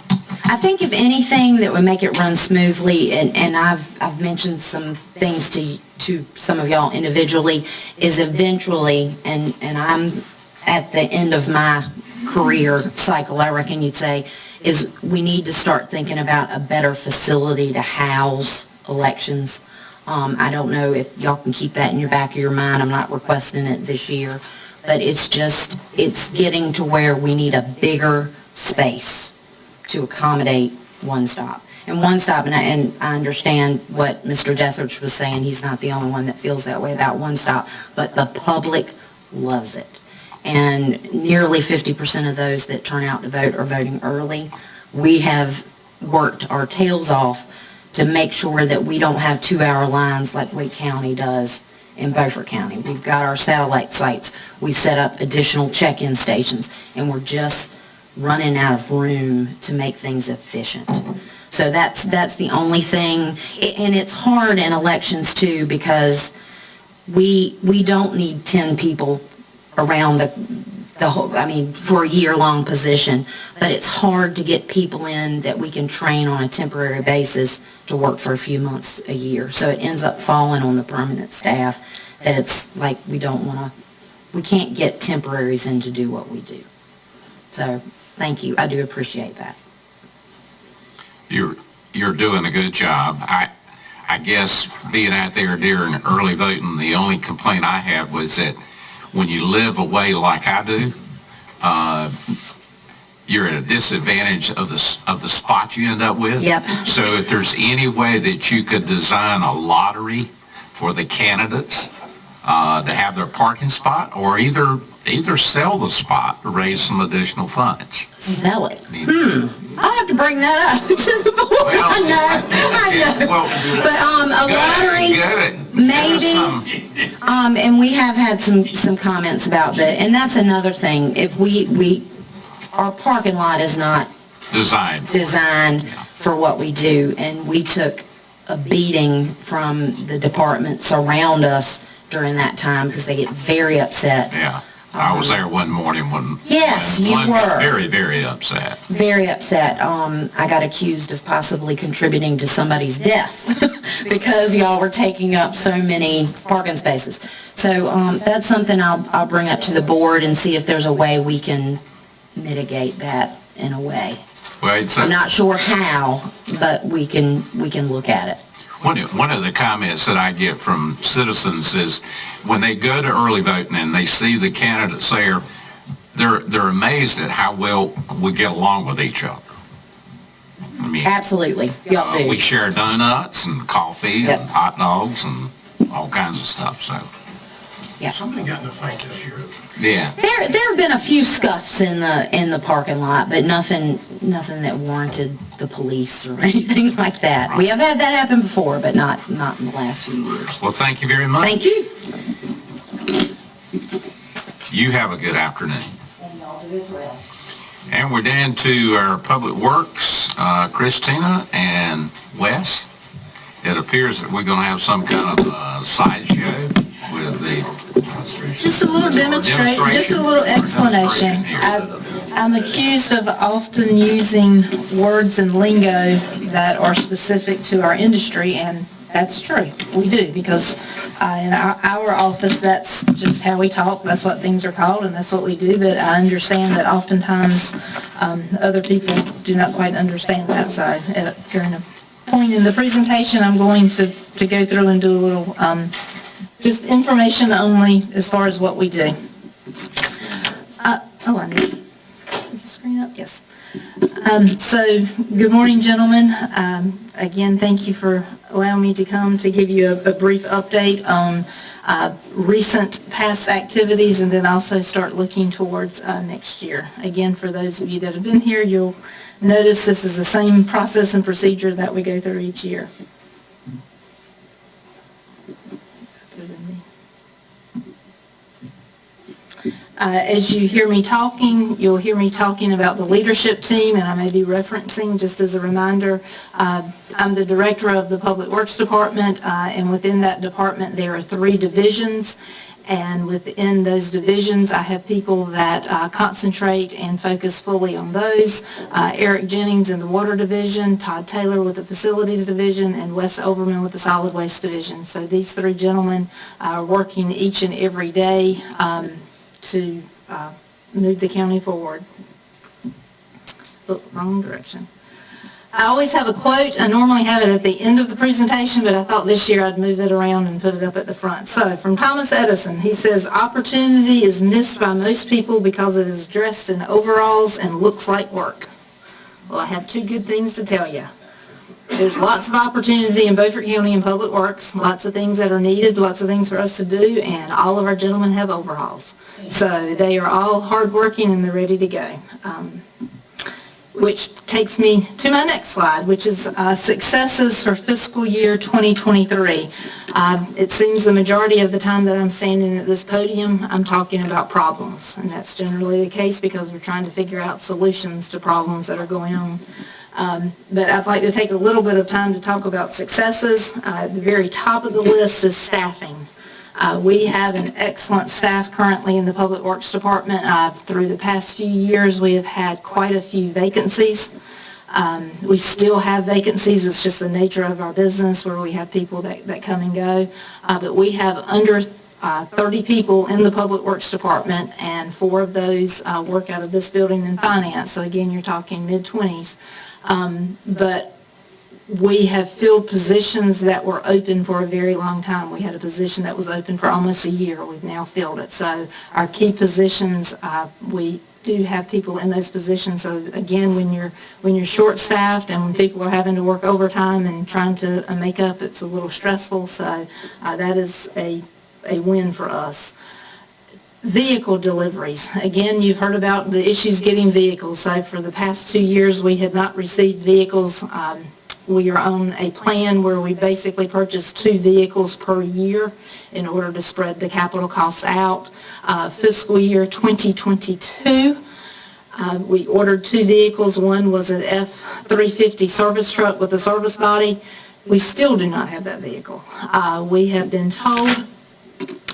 I think if anything that would make it run smoothly, and I've mentioned some things to some of y'all individually, is eventually, and I'm at the end of my career cycle, I reckon you'd say, is we need to start thinking about a better facility to house elections. I don't know if y'all can keep that in your back of your mind. I'm not requesting it this year. But it's getting to where we need a bigger space to accommodate One Stop. And One Stop, and I understand what Mr. Dethridge was saying, he's not the only one that feels that way about One Stop, but the public loves it. And nearly 50% of those that turn out to vote are voting early. We have worked our tails off to make sure that we don't have 2-hour lines like Wake County does in Beaufort County. We've got our satellite sites. We set up additional check-in stations, and we're just running out of room to make things efficient. So that's the only thing, and it's hard in elections too, because we don't need 10 people around the whole, for a year-long position, but it's hard to get people in that we can train on a temporary basis to work for a few months a year. So it ends up falling on the permanent staff that it's like we can't get temporaries in to do what we do. So thank you. I do appreciate that.
You're doing a good job. I guess being out there during early voting, the only complaint I have was that when you live away like I do, you're at a disadvantage of the spot you end up with.
Yep.
So if there's any way that you could design a lottery for the candidates to have their parking spot, or either sell the spot to raise some additional funds.
Sell it. I'll have to bring that up to the board.
Well,
I know.
Well,
but a lottery, maybe. And we have had some comments about that. And that's another thing. If our parking lot is not designed for what we do, and we took a beating from the departments around us during that time because they get very upset.
Yeah. I was there one morning when
yes, you
one got
were
very, very upset.
Very upset. I got accused of possibly contributing to somebody's death because y'all were taking up so many parking spaces. So that's something I'll bring up to the board and see if there's a way we can mitigate that in a way.
Well,
I'm not sure how, but we can look at it.
One of the comments that I get from citizens is when they go to early voting and they see the candidates there, they're amazed at how well we get along with each other.
Absolutely, y'all do.
We share donuts and coffee
Yep.
and hot dogs and all kinds of stuff. So.
Yeah.
Somebody got in a fight this year.
Yeah.
There have been a few scuffs in the parking lot, but nothing that warranted the police or anything like that. We have had that happen before, but not in the last few years.
Well, thank you very much.
Thank you.
You have a good afternoon.
And y'all do as well.
And we're down to our Public Works, Christina and Wes. It appears that we're going to have some kind of sideshow with the
just a little demonstration, just a little explanation. I'm accused of often using words and lingo that are specific to our industry, and that's true. We do, because in our office, that's just how we talk. That's what things are called, and that's what we do. But I understand that oftentimes other people do not quite understand that side. During a point in the presentation, I'm going to go through and do a little just information only as far as what we do. I need, is the screen up? Yes. So, good morning, gentlemen. Again, thank you for allowing me to come to give you a brief update on recent past activities, and then also start looking towards next year. Again, for those of you that have been here, you'll notice this is the same process and procedure that we go through each year. As you hear me talking, you'll hear me talking about the leadership team, and I may be referencing, just as a reminder, I'm the director of the Public Works Department, and within that department there are 3 divisions, and within those divisions I have people that concentrate and focus fully on those. Eric Jennings in the Water Division, Todd Taylor with the Facilities Division, and Wes Overman with the Solid Waste Division. So these 3 gentlemen are working each and every day to move the county forward. Oh, wrong direction. I always have a quote. I normally have it at the end of the presentation, but I thought this year I'd move it around and put it up at the front. So, from Thomas Edison, he says, "Opportunity is missed by most people because it is dressed in overalls and looks like work." Well, I have two good things to tell you. There's lots of opportunity in Beaufort County in Public Works, lots of things that are needed, lots of things for us to do, and all of our gentlemen have overalls. So they are all hardworking and they're ready to go. Which takes me to my next slide, which is successes for fiscal year 2023. It seems the majority of the time that I'm standing at this podium, I'm talking about problems, and that's generally the case because we're trying to figure out solutions to problems that are going on. But I'd like to take a little bit of time to talk about successes. At the very top of the list is staffing. We have an excellent staff currently in the Public Works Department. Through the past few years, we have had quite a few vacancies. We still have vacancies. It's just the nature of our business where we have people that come and go. But we have under 30 people in the Public Works Department, and 4 of those work out of this building in finance. So again, you're talking mid-20s. But we have filled positions that were open for a very long time. We had a position that was open for almost a year. We've now filled it. So our key positions, we do have people in those positions. So again, when you're short-staffed and when people are having to work overtime and trying to make up, it's a little stressful. So that is a win for us. Vehicle deliveries. Again, you've heard about the issues getting vehicles. So for the past 2 years, we had not received vehicles. We are on a plan where we basically purchase 2 vehicles per year in order to spread the capital costs out. Fiscal year 2022, we ordered 2 vehicles. One was an F-350 service truck with a service body. We still do not have that vehicle. We have been told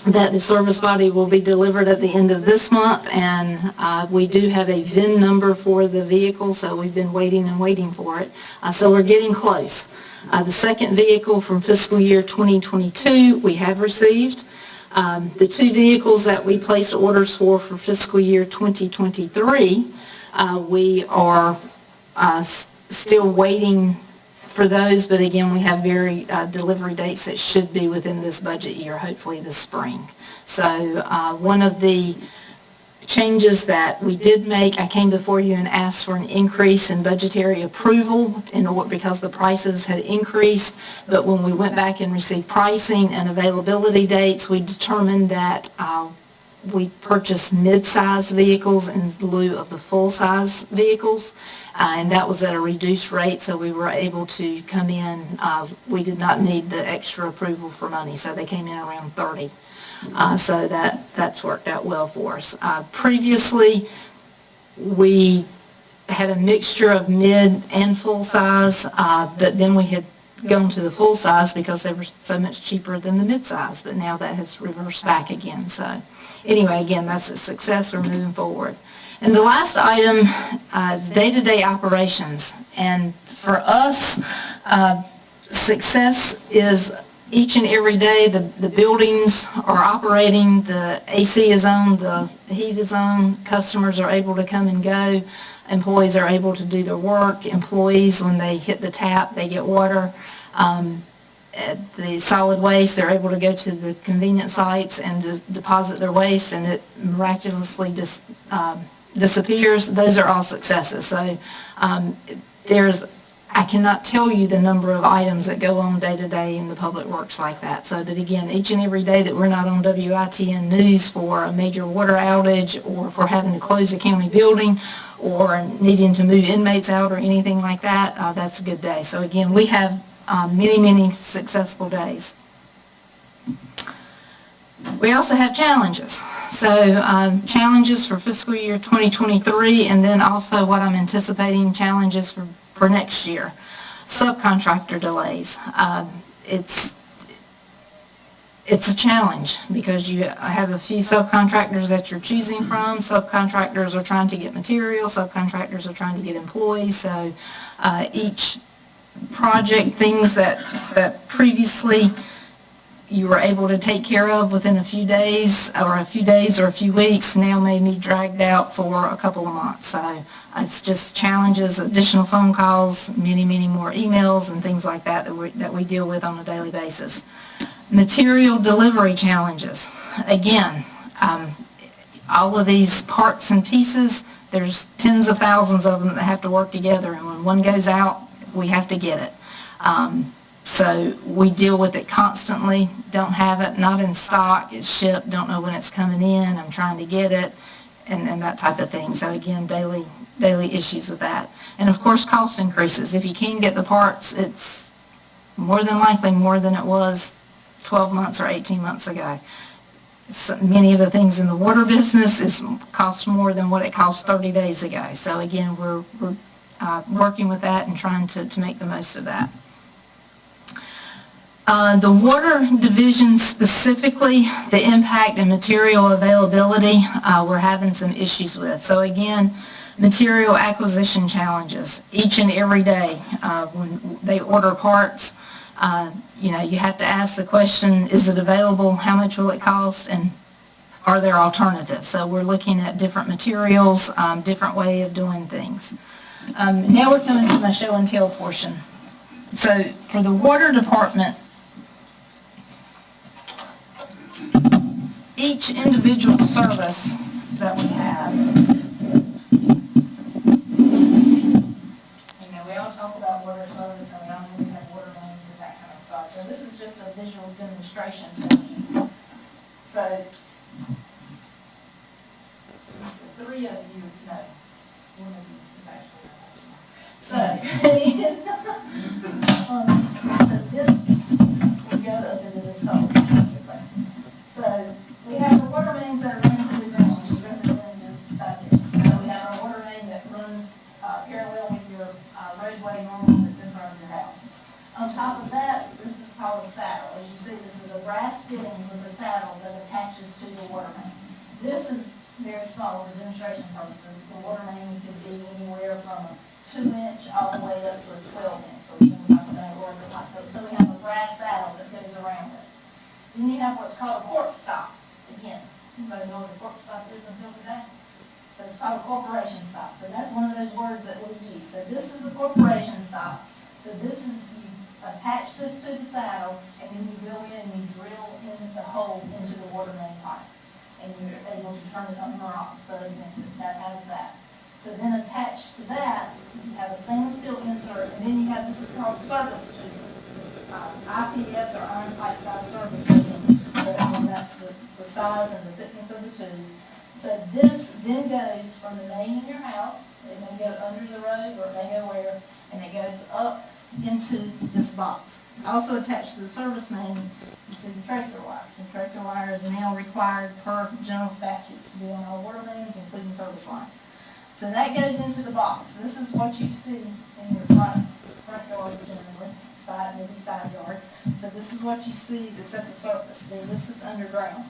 that the service body will be delivered at the end of this month, and we do have a VIN number for the vehicle, so we've been waiting and waiting for it. So we're getting close. The second vehicle from fiscal year 2022 we have received. The 2 vehicles that we placed orders for fiscal year 2023, we are still waiting for those, but again, we have delivery dates that should be within this budget year, hopefully this spring. So one of the changes that we did make, I came before you and asked for an increase in budgetary approval because the prices had increased, but when we went back and received pricing and availability dates, we determined that we purchased mid-size vehicles in lieu of the full-size vehicles, and that was at a reduced rate, so we were able to come in. We did not need the extra approval for money, so they came in around 30. So that's worked out well for us. Previously, we had a mixture of mid and full size, but then we had gone to the full size because they were so much cheaper than the mid size, but now that has reversed back again. So anyway, again, that's a success. We're moving forward. And the last item is day-to-day operations. And for us, success is each and every day the buildings are operating, the AC is on, the heat is on, customers are able to come and go, employees are able to do their work, employees, when they hit the tap, they get water. At the solid waste, they're able to go to the convenience sites and deposit their waste, and it miraculously disappears. Those are all successes. So I cannot tell you the number of items that go on day to day in the public works like that. So, but again, each and every day that we're not on WITN News for a major water outage or for having to close a county building or needing to move inmates out or anything like that, that's a good day. So again, we have many, many successful days. We also have challenges. So challenges for fiscal year 2023, and then also what I'm anticipating challenges for next year. Subcontractor delays. It's a challenge because you have a few subcontractors that you're choosing from. Subcontractors are trying to get material. Subcontractors are trying to get employees. So each project, things that previously you were able to take care of within a few days or a few weeks now may be dragged out for a couple of months. So it's just challenges, additional phone calls, many more emails and things like that that we deal with on a daily basis. Material delivery challenges. Again, all of these parts and pieces, there's tens of thousands of them that have to work together, and when one goes out, we have to get it. So we deal with it constantly, don't have it, not in stock, it's shipped, don't know when it's coming in, I'm trying to get it, and that type of thing. So again, daily issues with that. And of course, cost increases. If you can't get the parts, it's more than likely more than it was 12 months or 18 months ago. Many of the things in the water business cost more than what it cost 30 days ago. So again, we're working with that and trying to make the most of that. The water division specifically, the impact and material availability, we're having some issues with. So again, material acquisition challenges each and every day. When they order parts, you have to ask the question, is it available? How much will it cost? And are there alternatives? So we're looking at different materials, different way of doing things. Now we're coming to my show and tell portion. So for the water department, each individual service that we have, we all talk about water service and we all know we have water mains and that kind of stuff. So this is just a visual demonstration for you. So, three of you know. One of you is actually a customer. So this would go up into this hole, basically. So we have the water mains that are running through the ground, which is represented by this. We have our water main that runs parallel with your roadway normal that's in front of your house. On top of that, this is called a saddle. As you see, this is a brass fitting with a saddle that attaches to your water main. This is very small for demonstration purposes. The water main could be anywhere from a 2-inch all the way up to a 12-inch. So we have a brass saddle that goes around it. Then you have what's called a cork stop. Again, anybody know what a cork stop is until today? But it's called a corporation stop. So that's one of those words that we use. So this is the corporation stop. So this is, you attach this to the saddle, and then you go in and you drill in the hole into the water main pipe. And you're able to turn it on or off. So again, that has that. So then attached to that, you have a stainless steel insert, and then you have, this is called service tube. IPS or iron pipe size service tube. So that's the size and the thickness of the tube. So this then goes from the main in your house, it may go under the road or it may go where, and it goes up into this box. Also attached to the service main, you see the tracer wire. The tracer wire is now required per general statutes to be on all water mains, including service lines. So that goes into the box. This is what you see in your front yard generally, maybe side yard. So this is what you see that's at the surface. Then this is underground.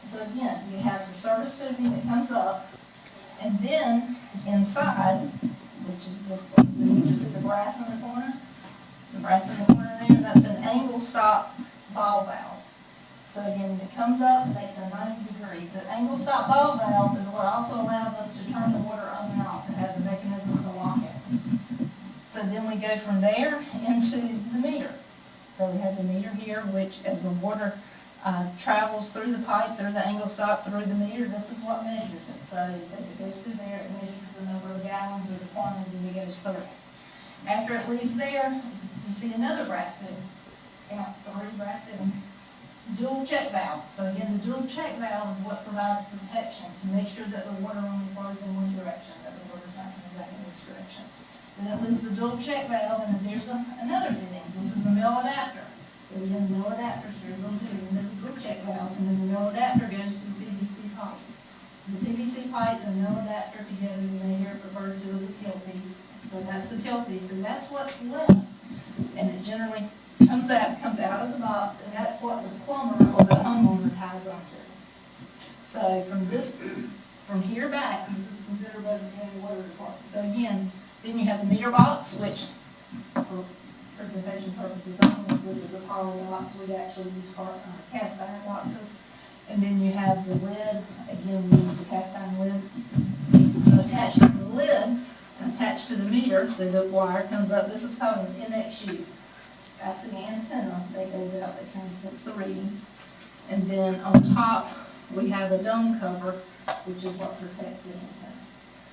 So again, you have the service tubing that comes up, and then inside, which is you see the brass in the corner? The brass in the corner there, that's an angle stop ball valve. So again, it comes up, it makes a 90 degree. The angle stop ball valve is what also allows us to turn the water on and off. It has a mechanism to lock it. So then we go from there into the meter. So we have the meter here, which as the water travels through the pipe, through the angle stop, through the meter, this is what measures it. So as it goes through there, it measures the number of gallons or the quantity that goes through it. After it leaves there, you see another brass tube. Count 3 brass tubes. Dual check valve. So again, the dual check valve is what provides protection to make sure that the water only flows in one direction, that the water's not coming back in this direction. Then it leaves the dual check valve, and then there's another fitting. This is the mill adapter. So we have the mill adapter, so you're going to do the dual check valve, and then the mill adapter goes to the PVC pipe. The PVC pipe and the mill adapter together, you may hear it referred to as a tail piece. So that's the tail piece, and that's what's left. And it generally comes out of the box, and that's what the plumber or the homeowner ties onto. So from here back, this is considered by the county water department. So again, then you have the meter box, which for presentation purposes only, this is a poly box. We actually use cast iron boxes. And then you have the lid, again, we use the cast iron lid. So attached to the lid, attached to the meter, so the wire comes up, this is called an MXU. That's the antenna that goes out that transmits the readings. And then on top, we have a dome cover, which is what protects the antenna.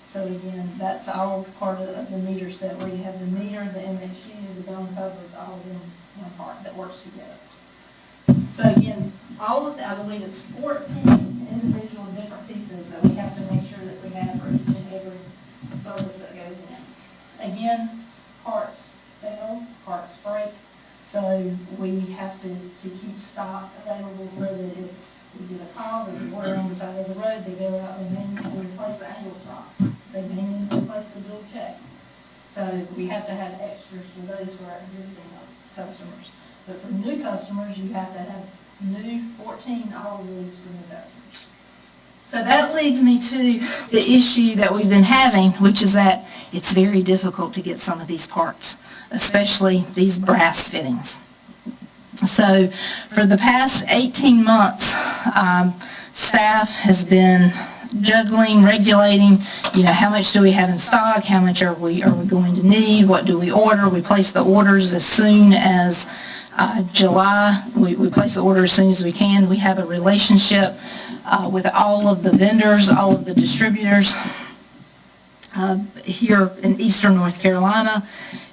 So again, that's all part of the meter set, where you have the meter, the MXU, the dome cover, it's all in one part that works together. So again, all of that, I believe it's 14 individual different pieces that we have to make sure that we have for each and every service that goes in. Again, parts fail, parts break, so we have to keep stock available so that if we get a call, that the order on the side of the road, they go out and manually replace the angle stock. They manually replace the bill check. So we have to have extras for those for our existing customers. But for new customers, you have to have new 14 all of these for new customers. So that leads me to the issue that we've been having, which is that it's very difficult to get some of these parts, especially these brass fittings. So for the past 18 months, staff has been juggling, regulating, how much do we have in stock, how much are we going to need, what do we order. We place the orders as soon as July. We place the order as soon as we can. We have a relationship with all of the vendors, all of the distributors here in eastern North Carolina.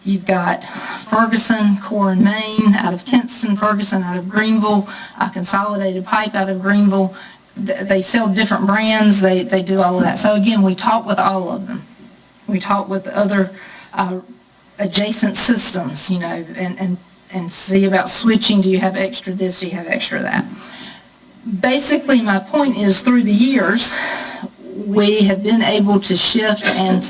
You've got Ferguson, Core and Main out of Kinston, Ferguson out of Greenville, Consolidated Pipe out of Greenville. They sell different brands. They do all of that. So again, we talk with all of them. We talk with other adjacent systems, and see about switching. Do you have extra this? Do you have extra that? Basically, my point is, through the years, we have been able to shift and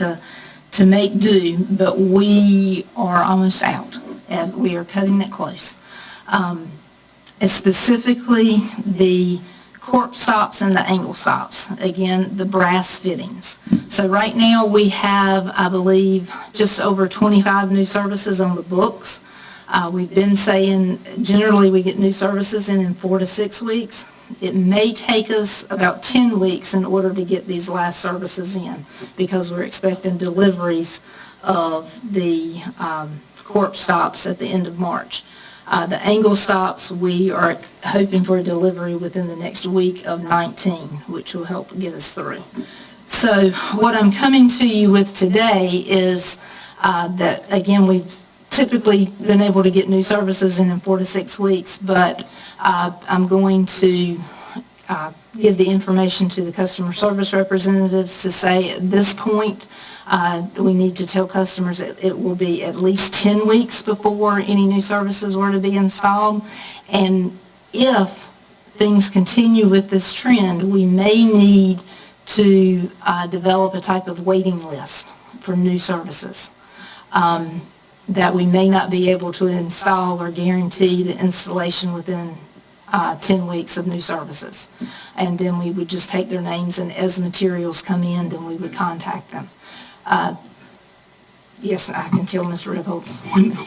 to make do, but we are almost out, and we are cutting it close. Specifically, the cork stops and the angle stops. Again, the brass fittings. So right now we have, I believe, just over 25 new services on the books. We've been saying generally we get new services in 4 to 6 weeks. It may take us about 10 weeks in order to get these last services in, because we're expecting deliveries of the cork stops at the end of March. The angle stops, we are hoping for a delivery within the next week of 19, which will help get us through. So what I'm coming to you with today is that, again, we've typically been able to get new services in 4 to 6 weeks, but I'm going to give the information to the customer service representatives to say at this point, we need to tell customers it will be at least 10 weeks before any new services were to be installed. And if things continue with this trend, we may need to develop a type of waiting list for new services that we may not be able to install or guarantee the installation within 10 weeks of new services. And then we would just take their names, and as materials come in, then we would contact them. Yes, I can tell Mr. Rebholz.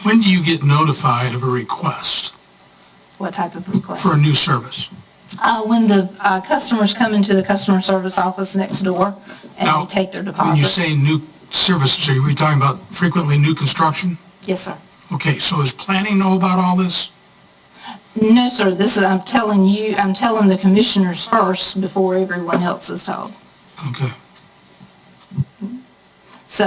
When do you get notified of a request
What type of request?
for a new service?
When the customers come into the customer service office next door and
Now,
they take their
When you
deposit.
say new services, are we talking about frequently new construction?
Yes, sir.
Okay, so does planning know about all this?
No, sir, I'm telling the commissioners first before everyone else is told.
Okay.
So,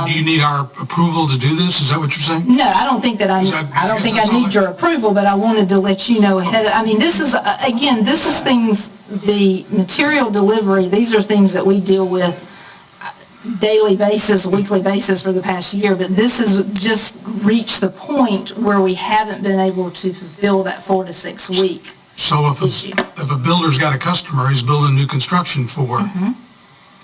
Do you need our approval to do this? Is that what you're saying?
no, I don't think that I need your approval, but I wanted to let you know ahead. This is, again, this is things, the material delivery, these are things that we deal with daily basis, weekly basis for the past year, but this has just reached the point where we haven't been able to fulfill that 4 to 6 week
So
issue.
if a builder's got a customer he's building new construction for,
Mm-hmm.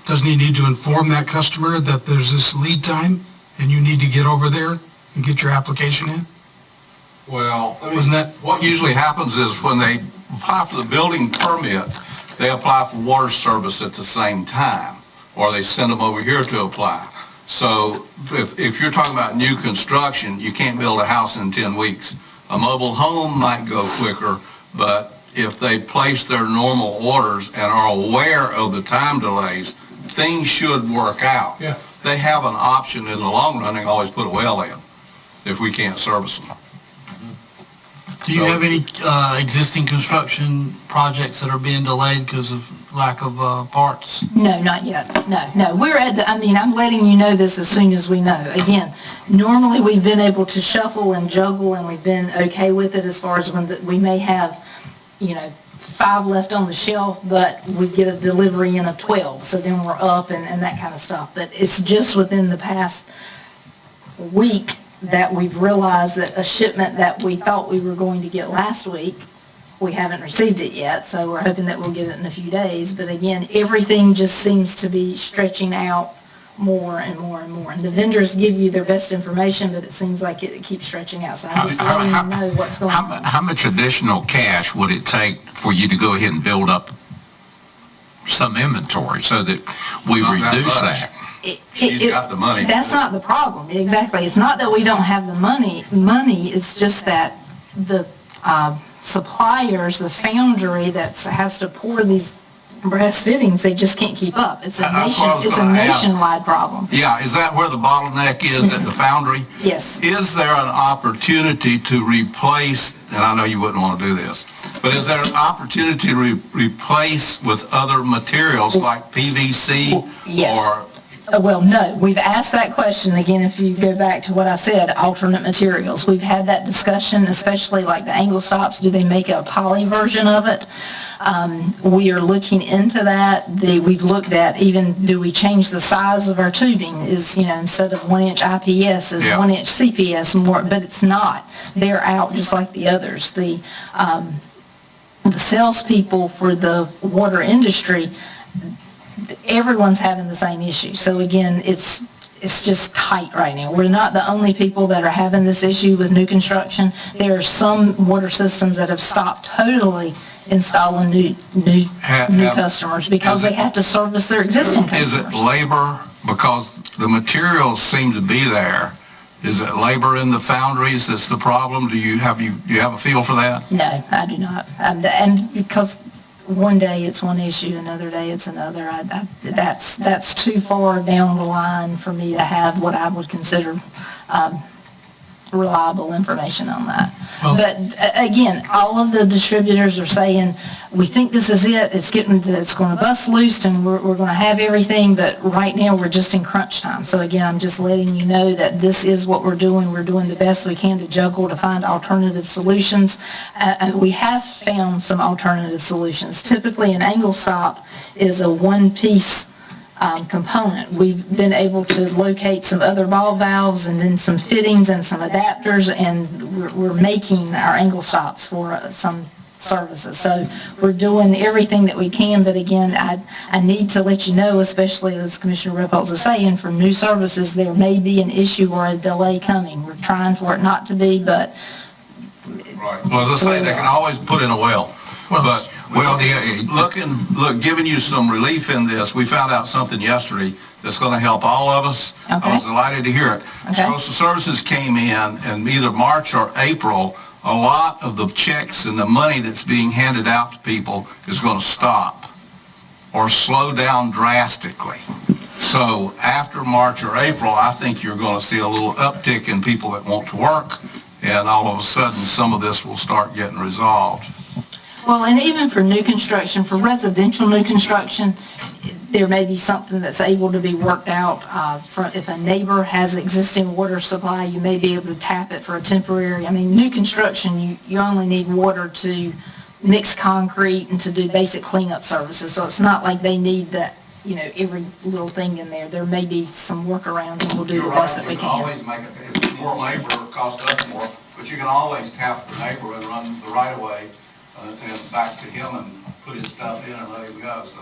doesn't he need to inform that customer that there's this lead time and you need to get over there and get your application in?
Well,
Wasn't that-
what usually happens is when they apply for the building permit, they apply for water service at the same time, or they send them over here to apply. So if you're talking about new construction, you can't build a house in 10 weeks. A mobile home might go quicker, but if they place their normal orders and are aware of the time delays, things should work out.
Yeah.
They have an option in the long run, they can always put a well in if we can't service them.
Do you have any existing construction projects that are being delayed because of lack of parts?
No, not yet. No. We're at the, I'm letting you know this as soon as we know. Again, normally we've been able to shuffle and juggle, and we've been okay with it as far as when we may have, 5 left on the shelf, but we get a delivery in of 12, so then we're up and that kind of stuff. But it's just within the past week that we've realized that a shipment that we thought we were going to get last week, we haven't received it yet, so we're hoping that we'll get it in a few days. But again, everything just seems to be stretching out more and more and more. And the vendors give you their best information, but it seems like it keeps stretching out. So I'm just letting you know what's going on.
How much additional cash would it take for you to go ahead and build up some inventory so that we reduce that?
She's got the money.
That's not the problem. Exactly. It's not that we don't have the money. It's just that the suppliers, the foundry that has to pour these brass fittings, they just can't keep up. It's a nationwide problem.
Yeah, is that where the bottleneck is at the foundry?
Yes.
Is there an opportunity to replace, and I know you wouldn't want to do this, but is there an opportunity to replace with other materials like PVC?
Yes.
Or
Well, no, we've asked that question, again, if you go back to what I said, alternate materials. We've had that discussion, especially like the angle stops, do they make a poly version of it? We are looking into that. We've looked at even, do we change the size of our tubing? Is, instead of 1-inch IPS, is 1-inch CPS more, but it's not. They're out just like the others. The salespeople for the water industry, everyone's having the same issue. So again, it's just tight right now. We're not the only people that are having this issue with new construction. There are some water systems that have stopped totally installing new customers because they have to service their existing customers.
Is it labor? Because the materials seem to be there. Is it labor in the foundries that's the problem? Do you have a feel for that?
No, I do not. And because one day it's one issue, another day it's another. That's too far down the line for me to have what I would consider reliable information on that. But again, all of the distributors are saying, we think this is it, it's going to bust loose and we're going to have everything, but right now we're just in crunch time. So again, I'm just letting you know that this is what we're doing. We're doing the best we can to juggle to find alternative solutions. We have found some alternative solutions. Typically an angle stop is a one-piece component. We've been able to locate some other ball valves and then some fittings and some adapters, and we're making our angle stops for some services. So we're doing everything that we can, but again, I need to let you know, especially as Commissioner Ripples is saying, for new services, there may be an issue or a delay coming. We're trying for it not to be, but...
Right. Well, as I say, they can always put in a well. But giving you some relief in this, we found out something yesterday that's going to help all of us.
Okay.
I was delighted to hear it.
Okay.
Social Services came in either March or April, a lot of the checks and the money that's being handed out to people is going to stop or slow down drastically. So after March or April, I think you're going to see a little uptick in people that want to work, and all of a sudden some of this will start getting resolved.
Well, and even for new construction, for residential new construction, there may be something that's able to be worked out. If a neighbor has existing water supply, you may be able to tap it for a temporary. I mean, new construction, you only need water to mix concrete and to do basic cleanup services. So it's not like they need that, every little thing in there. There may be some workarounds, and we'll do the best that we can.
You can always make it, it's more labor, it costs us more, but you can always tap the neighbor and run the right-of-way and back to him and put his stuff in and let him go. So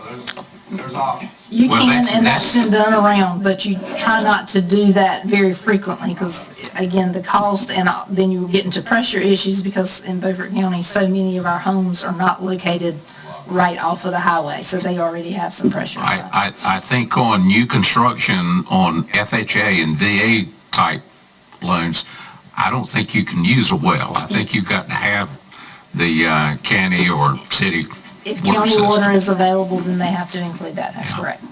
there's options.
You can, and that's been done around, but you try not to do that very frequently because, again, the cost, and then you get into pressure issues because in Beaufort County, so many of our homes are not located right off of the highway, so they already have some pressure.
I think on new construction on FHA and VA type loans, I don't think you can use a well. I think you've got to have the county or city
If
water
county
system.
water is available, then they have to include that, that's correct.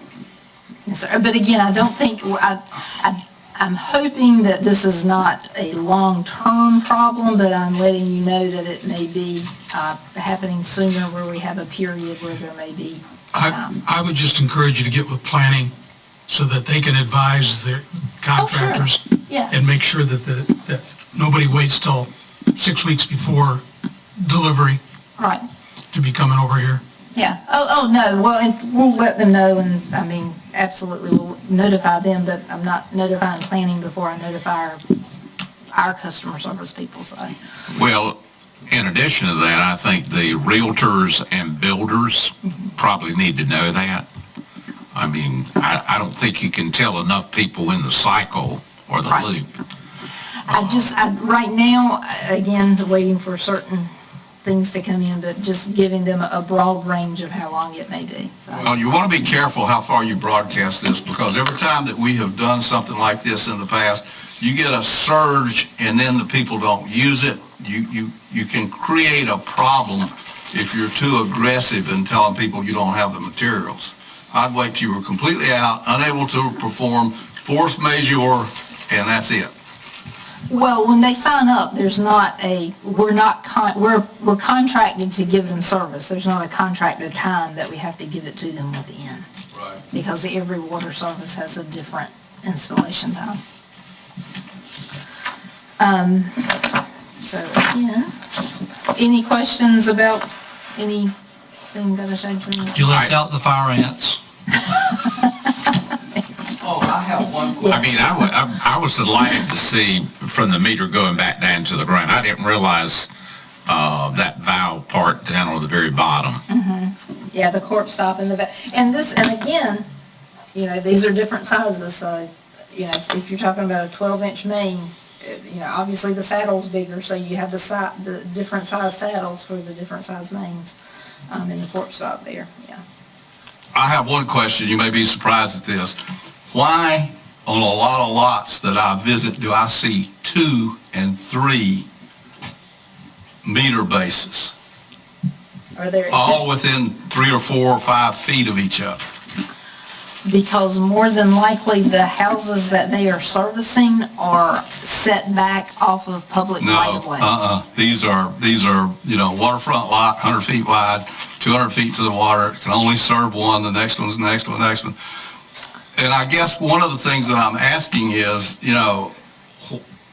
Yes, sir. But again, I don't think, I'm hoping that this is not a long-term problem, but I'm letting you know that it may be happening sooner where we have a period where there may be.
I would just encourage you to get with planning so that they can advise their contractors
Yeah.
and make sure that nobody waits till 6 weeks before delivery
Right.
to be coming over here.
Yeah. Oh, no. Well, and we'll let them know, and I mean, absolutely, we'll notify them, but I'm not notifying planning before I notify our customer service people, so.
Well, in addition to that, I think the realtors and builders probably need to know that. I mean, I don't think you can tell enough people in the cycle or the loop.
Right now, again, waiting for certain things to come in, but just giving them a broad range of how long it may be, so.
Well, you want to be careful how far you broadcast this, because every time that we have done something like this in the past, you get a surge and then the people don't use it. You can create a problem if you're too aggressive in telling people you don't have the materials. I'd wait till you were completely out, unable to perform, force majeure, and that's it.
Well, when they sign up, there's not we're contracted to give them service. There's not a contracted time that we have to give it to them within.
Right.
Because every water service has a different installation time. So again, any questions about anything that I showed you?
You left out the fire ants.
Oh, I have one question.
I mean, I was delighted to see from the meter going back down to the ground. I didn't realize that valve part down on the very bottom.
Yeah, the cork stop in the back. And again, these are different sizes, so, if you're talking about a 12-inch main, obviously the saddle's bigger, so you have the different size saddles for the different size mains in the cork stop there, yeah.
I have one question. You may be surprised at this. Why, on a lot of lots that I visit, do I see 2 and 3 meter bases,
Are there?
all within 3 or 4 or 5 feet of each other?
Because more than likely, the houses that they are servicing are set back off of public right-of-way.
No, These are, waterfront lot, 100 feet wide, 200 feet to the water, can only serve one, the next one's the next one, the next one. And I guess one of the things that I'm asking is,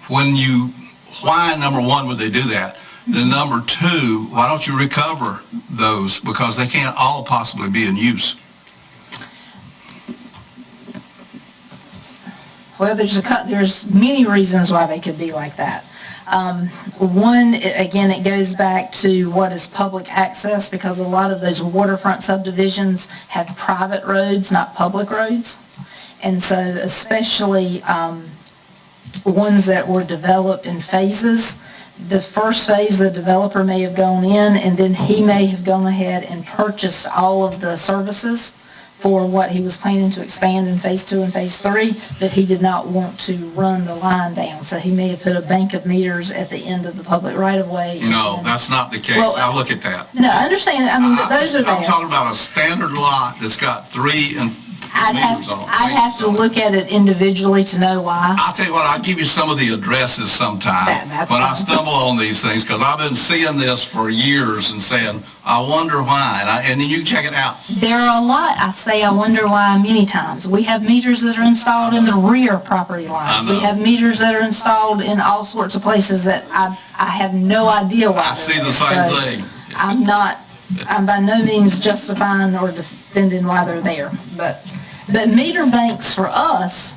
why, number one, would they do that? Then number two, why don't you recover those? Because they can't all possibly be in use.
Well, there's many reasons why they could be like that. One, again, it goes back to what is public access, because a lot of those waterfront subdivisions have private roads, not public roads. And so especially ones that were developed in phases, the first phase, the developer may have gone in, and then he may have gone ahead and purchased all of the services for what he was planning to expand in phase 2 and phase 3, but he did not want to run the line down. So he may have put a bank of meters at the end of the public right-of-way.
No, that's not the case.
Well,
I look at that.
No, I understand. I mean, but those are there.
I'm talking about a standard lot that's got 3 and meters on it.
I'd have to look at it individually to know why.
I'll tell you what, I'll give you some of the addresses sometime
That's
when I
fine.
stumble on these things, because I've been seeing this for years and saying, I wonder why, and then you check it out.
There are a lot, I wonder why many times. We have meters that are installed in the rear property lines. We have meters that are installed in all sorts of places that I have no idea why.
I see the same thing.
I'm by no means justifying or defending why they're there. But meter banks for us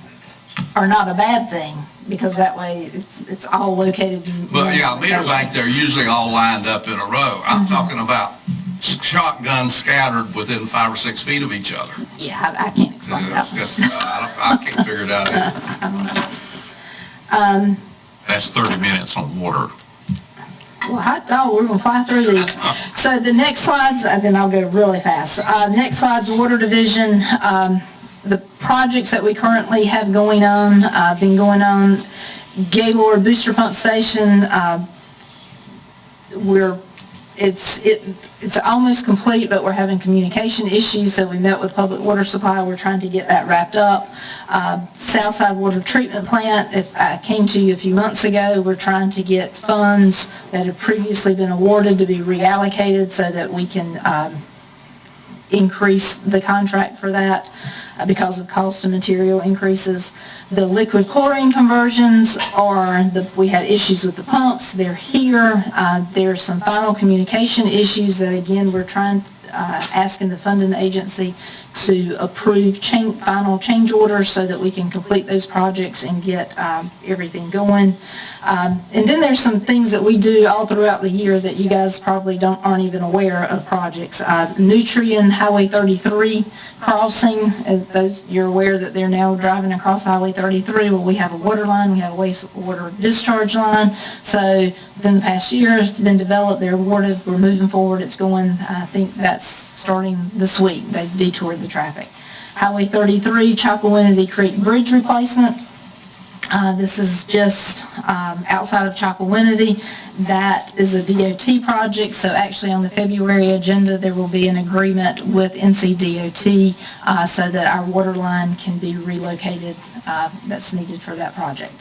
are not a bad thing, because that way it's all located in.
But yeah, meter bank, they're usually all lined up in a row. I'm talking about shotguns scattered within 5 or 6 feet of each other.
Yeah, I can't explain that.
It's just, I can't figure it out either.
That's 30 minutes on water.
Well, hot dog, we're going to fly through these. So the next slides, then I'll go really fast. Next slide's Water Division. The projects that we currently have going on, Gaylord Booster Pump Station, it's almost complete, but we're having communication issues, so we met with Public Water Supply. We're trying to get that wrapped up. Southside Water Treatment Plant, if I came to you a few months ago, we're trying to get funds that have previously been awarded to be reallocated so that we can increase the contract for that because of cost and material increases. The liquid chlorine conversions we had issues with the pumps. They're here. There's some final communication issues that, again, we're asking the funding agency to approve final change orders so that we can complete those projects and get everything going. And then there's some things that we do all throughout the year that you guys probably aren't even aware of projects. Nutrien Highway 33 crossing, you're aware that they're now driving across Highway 33. Well, we have a water line, we have a wastewater discharge line. So within the past year, it's been developed, they're awarded, we're moving forward, it's going, I think that's starting this week. They've detoured the traffic. Highway 33, Chapawinity Creek Bridge replacement. This is just outside of Chapawinity. That is a DOT project, so actually on the February agenda there will be an agreement with NCDOT so that our water line can be relocated that's needed for that project.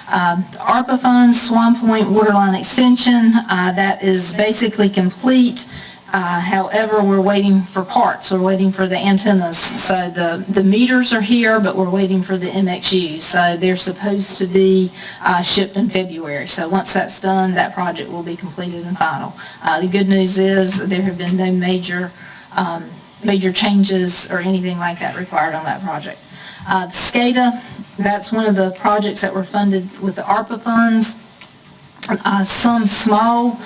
The ARPA funds, Swan Point Waterline Extension, that is basically complete. However, we're waiting for parts. We're waiting for the antennas. So the meters are here, but we're waiting for the MXUs. So they're supposed to be shipped in February. So once that's done, that project will be completed and final. The good news is there have been no major changes or anything like that required on that project. SCADA, that's one of the projects that were funded with the ARPA funds. Some small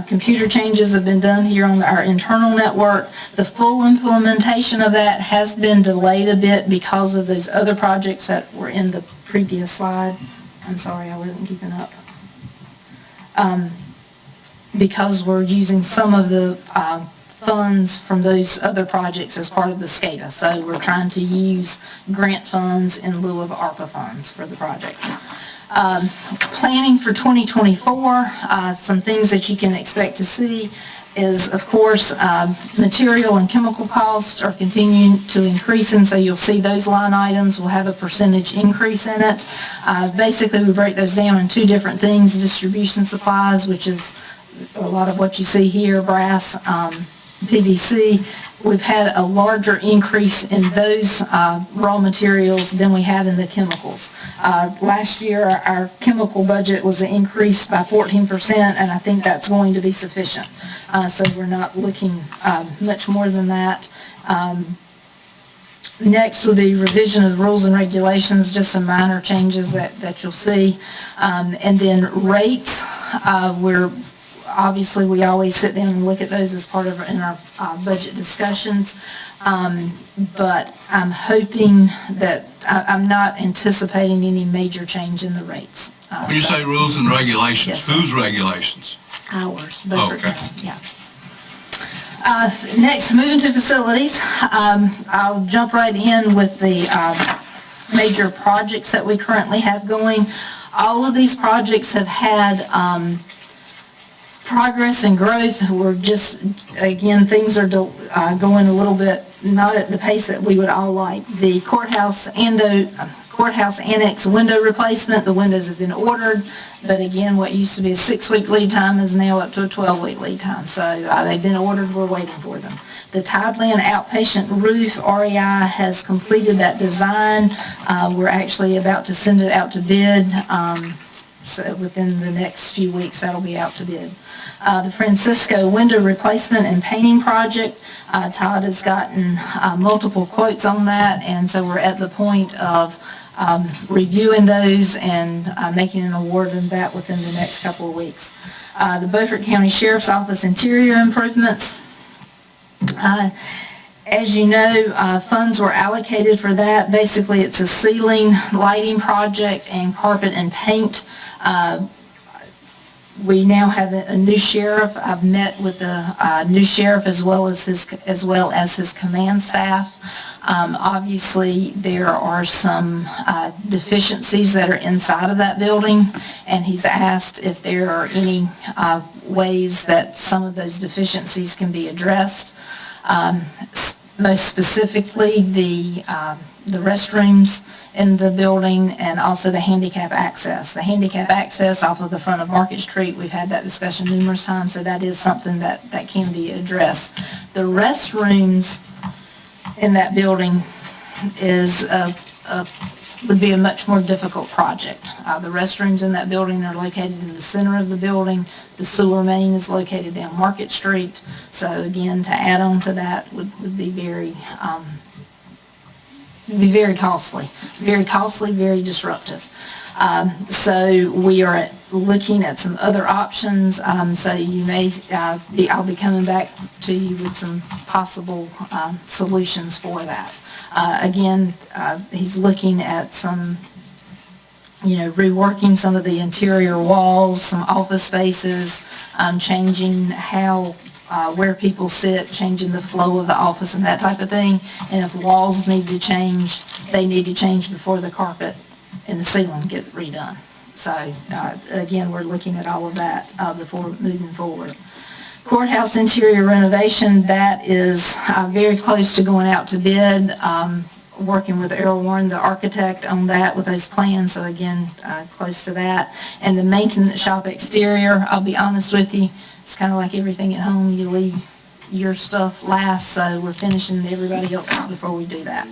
computer changes have been done here on our internal network. The full implementation of that has been delayed a bit because of those other projects that were in the previous slide. I'm sorry, I wasn't keeping up. Because we're using some of the funds from those other projects as part of the SCADA. So we're trying to use grant funds in lieu of ARPA funds for the project. Planning for 2024, some things that you can expect to see is, of course, material and chemical costs are continuing to increase, and so you'll see those line items will have a percentage increase in it. Basically, we break those down in two different things: distribution supplies, which is a lot of what you see here, brass, PVC. We've had a larger increase in those raw materials than we have in the chemicals. Last year, our chemical budget was increased by 14%, and I think that's going to be sufficient. So we're not looking much more than that. Next would be revision of the rules and regulations, just some minor changes that you'll see. And then rates, obviously, we always sit down and look at those as part of our budget discussions, but I'm hoping that I'm not anticipating any major change in the rates.
When you say rules and regulations,
Yes,
whose regulations?
Ours.
Oh, okay.
Yeah. Next, moving to facilities, I'll jump right in with the major projects that we currently have going. All of these projects have had progress and growth. We're just, again, things are going a little bit not at the pace that we would all like. The courthouse annex window replacement, the windows have been ordered, but again, what used to be a 6-week lead time is now up to a 12-week lead time. So they've been ordered, we're waiting for them. The Tideland outpatient roof, REI has completed that design. We're actually about to send it out to bid. So within the next few weeks, that'll be out to bid. The Francisco window replacement and painting project, Todd has gotten multiple quotes on that, and so we're at the point of reviewing those and making an award in that within the next couple of weeks. The Beaufort County Sheriff's Office interior improvements. As you know, funds were allocated for that. Basically, it's a ceiling, lighting project, and carpet and paint. We now have a new sheriff. I've met with the new sheriff as well as his command staff. Obviously, there are some deficiencies that are inside of that building, and he's asked if there are any ways that some of those deficiencies can be addressed. Most specifically, the restrooms in the building and also the handicap access. The handicap access off of the front of Market Street, we've had that discussion numerous times, so that is something that can be addressed. The restrooms in that building would be a much more difficult project. The restrooms in that building are located in the center of the building. The sewer main is located down Market Street. So again, to add on to that would be very costly, very disruptive. So we are looking at some other options. So you may, I'll be coming back to you with some possible solutions for that. Again, he's looking at some, reworking some of the interior walls, some office spaces, changing where people sit, changing the flow of the office and that type of thing. And if walls need to change, they need to change before the carpet and the ceiling get redone. So again, we're looking at all of that before moving forward. Courthouse interior renovation, that is very close to going out to bid. Working with Earl Warren, the architect, on that with those plans, so again, close to that. And the maintenance shop exterior, I'll be honest with you, it's kind of like everything at home, you leave your stuff last, so we're finishing everybody else's before we do that.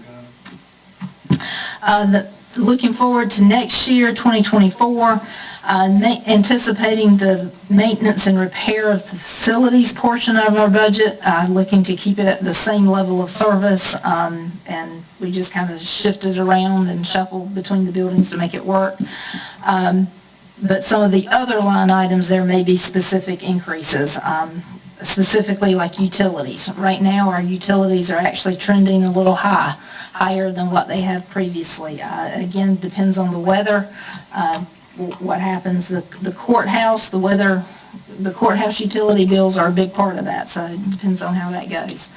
Looking forward to next year, 2024, anticipating the maintenance and repair of the facilities portion of our budget, looking to keep it at the same level of service, and we just kind of shifted around and shuffled between the buildings to make it work. But some of the other line items, there may be specific increases, specifically like utilities. Right now, our utilities are actually trending a little higher than what they have previously. Again, depends on the weather, what happens. The courthouse, the weather, the courthouse utility bills are a big part of that, so it depends on how that goes.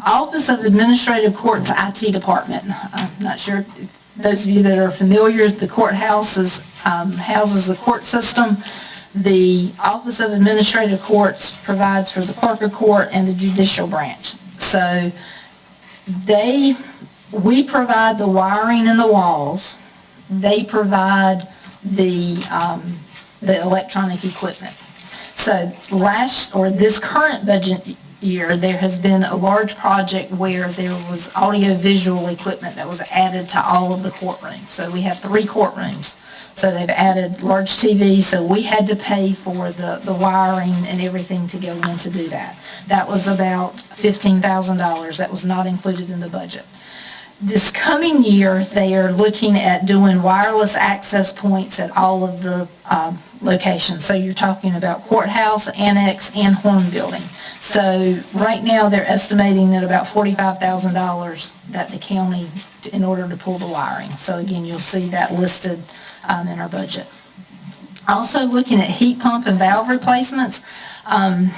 Office of Administrative Courts IT Department. I'm not sure if those of you that are familiar, the courthouse houses the court system. The Office of Administrative Courts provides for the clerk of court and the judicial branch. So we provide the wiring in the walls. They provide the electronic equipment. So this current budget year, there has been a large project where there was audio-visual equipment that was added to all of the courtrooms. So we have 3 courtrooms. So they've added large TVs, so we had to pay for the wiring and everything to go in to do that. That was about $15,000. That was not included in the budget. This coming year, they are looking at doing wireless access points at all of the locations. So you're talking about courthouse, annex, and Horn Building. So right now, they're estimating at about $45,000 that the county, in order to pull the wiring. So again, you'll see that listed in our budget. Also looking at heat pump and valve replacements. In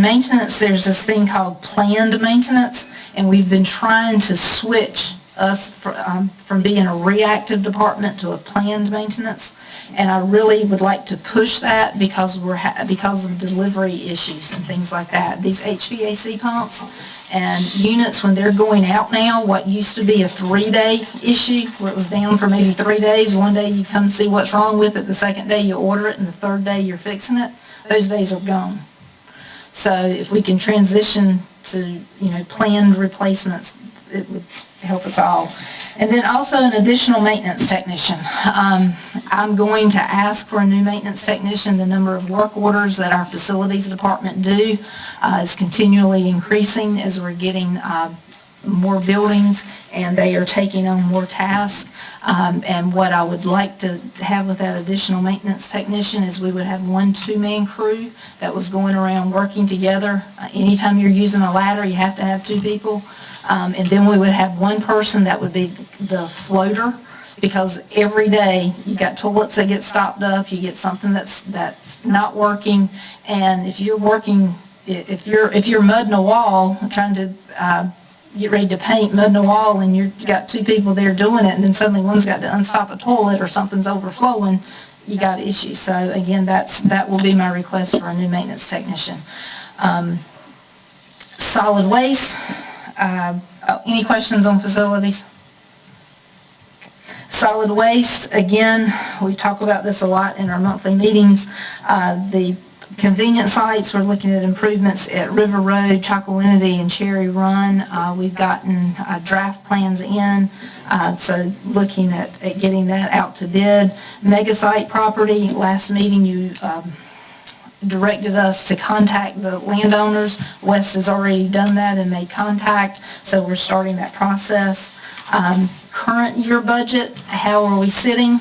maintenance, there's this thing called planned maintenance, and we've been trying to switch us from being a reactive department to a planned maintenance. And I really would like to push that because of delivery issues and things like that. These HVAC pumps and units, when they're going out now, what used to be a 3-day issue, where it was down for maybe 3 days, one day you come see what's wrong with it, the second day you order it, and the third day you're fixing it, those days are gone. So if we can transition to, planned replacements, it would help us all. And then also an additional maintenance technician. I'm going to ask for a new maintenance technician. The number of work orders that our facilities department do is continually increasing as we're getting more buildings and they are taking on more tasks. And what I would like to have with that additional maintenance technician is we would have 1 2-man crew that was going around working together. Anytime you're using a ladder, you have to have 2 people. And then we would have 1 person that would be the floater because every day you got toilets that get stopped up, you get something that's not working, and if you're mudding a wall, trying to get ready to paint, mudding a wall, and you got two people there doing it, and then suddenly one's got to unstop a toilet or something's overflowing, you got issues. So again, that will be my request for a new maintenance technician. Solid waste. Any questions on facilities? Solid waste, again, we talk about this a lot in our monthly meetings. The convenience sites, we're looking at improvements at River Road, Chocowinity, and Cherry Run. We've gotten draft plans in, so looking at getting that out to bid. Mega site property, last meeting you directed us to contact the landowners. West has already done that and made contact, so we're starting that process. Current year budget, how are we sitting?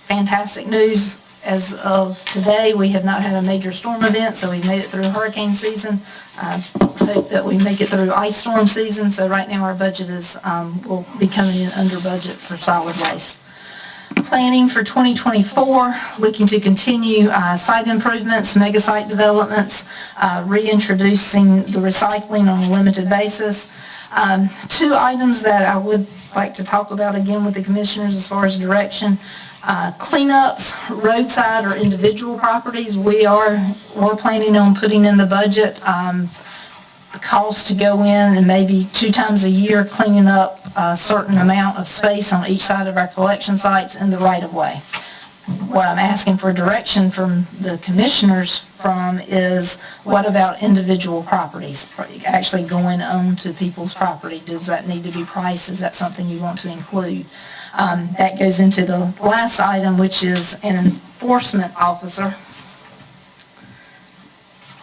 Fantastic news. As of today, we have not had a major storm event, so we've made it through hurricane season. Hope that we make it through ice storm season, so right now our budget is, will be coming in under budget for solid waste. Planning for 2024, looking to continue site improvements, mega site developments, reintroducing the recycling on a limited basis. Two items that I would like to talk about again with the commissioners as far as direction. Cleanups, roadside or individual properties, we're planning on putting in the budget the cost to go in and maybe 2 times a year cleaning up a certain amount of space on each side of our collection sites in the right-of-way. What I'm asking for direction from the commissioners from is, what about individual properties, actually going on to people's property? Does that need to be priced? Is that something you want to include? That goes into the last item, which is an enforcement officer.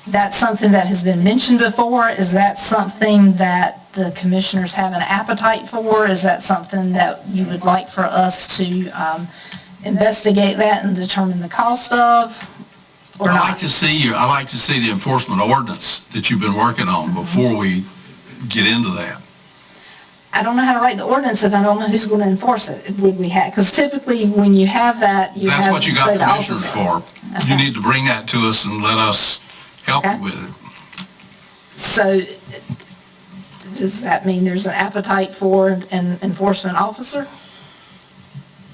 That's something that has been mentioned before. Is that something that the commissioners have an appetite for? Is that something that you would like for us to investigate that and determine the cost of, or not?
I like to see the enforcement ordinance that you've been working on before we get into that.
I don't know how to write the ordinance if I don't know who's going to enforce it. Would we have, because typically when you have that, you have.
That's what you got
say, the
commissioners
officer.
for.
Okay.
You need to bring that to us and let us help you with it.
So does that mean there's an appetite for an enforcement officer?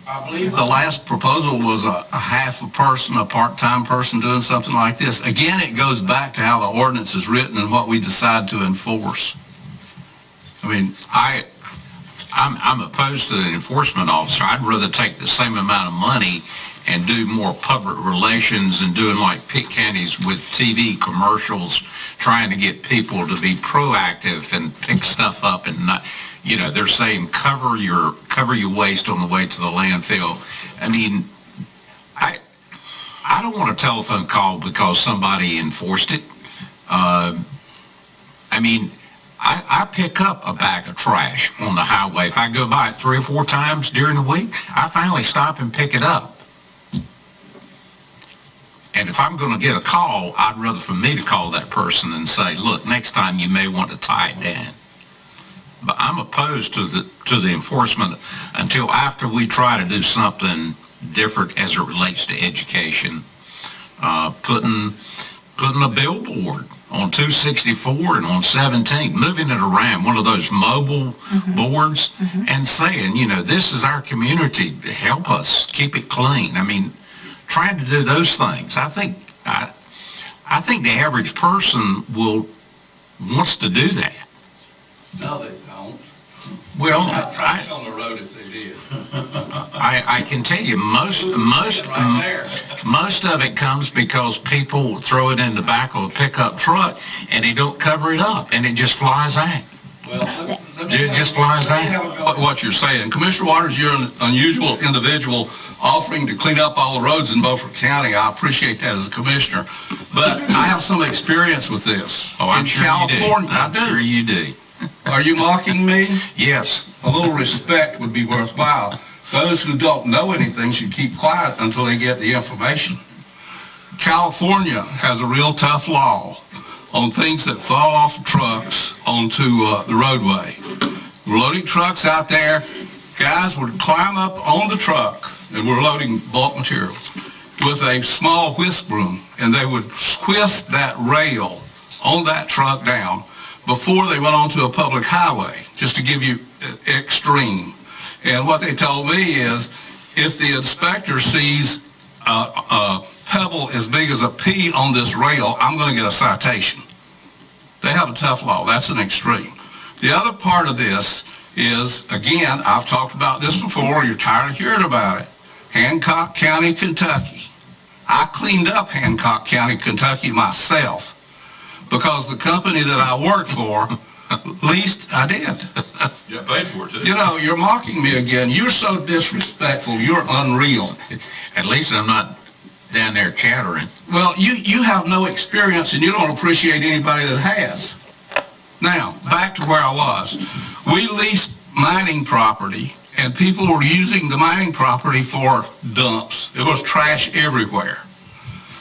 I believe the last proposal was a half a person, a part-time person doing something like this. Again, it goes back to how the ordinance is written and what we decide to enforce. I mean, I'm opposed to an enforcement officer. I'd rather take the same amount of money and do more public relations and doing like pick candies with TV commercials, trying to get people to be proactive and pick stuff up and not, you know, they're saying cover your waste on the way to the landfill. I mean, I don't want a telephone call because somebody enforced it. I mean, I pick up a bag of trash on the highway. If I go by it 3 or 4 times during the week, I finally stop and pick it up. And if I'm going to get a call, I'd rather for me to call that person and say, look, next time you may want to tie it down. But I'm opposed to the enforcement until after we try to do something different as it relates to education. Putting a billboard on 264 and on 17, moving it around, one of those mobile boards, and saying, you know, this is our community, help us, keep it clean. I mean, trying to do those things. I think the average person wants to do that.
No, they don't.
Well,
I'd on the road if they did.
I can tell you most of it comes because people throw it in the back of a pickup truck and they don't cover it up and it just flies out.
Well,
It just flies out.
what you're saying. Commissioner Waters, you're an unusual individual offering to clean up all the roads in Beaufort County. I appreciate that as a commissioner. But I have some experience with this.
Oh, I'm
in
sure
California,
you do. I'm sure you do.
Are you mocking me?
Yes.
A little respect would be worthwhile. Those who don't know anything should keep quiet until they get the information. California has a real tough law on things that fall off of trucks onto the roadway. We're loading trucks out there,
guys would climb up on the truck, and we're loading bulk materials, with a small whisk broom, and they would twist that rail on that truck down before they went onto a public highway, just to give you extreme. And what they told me is, if the inspector sees a pebble as big as a pea on this rail, I'm going to get a citation. They have a tough law. That's an extreme. The other part of this is, again, I've talked about this before. You're tired of hearing about it. Hancock County, Kentucky. I cleaned up Hancock County, Kentucky myself because the company that I worked for, least I did.
You got paid for it, too.
You know, you're mocking me again. You're so disrespectful. You're unreal.
At least I'm not down there chattering.
Well, you have no experience, and you don't appreciate anybody that has. Now, back to where I was. We leased mining property, and people were using the mining property for dumps. There was trash everywhere.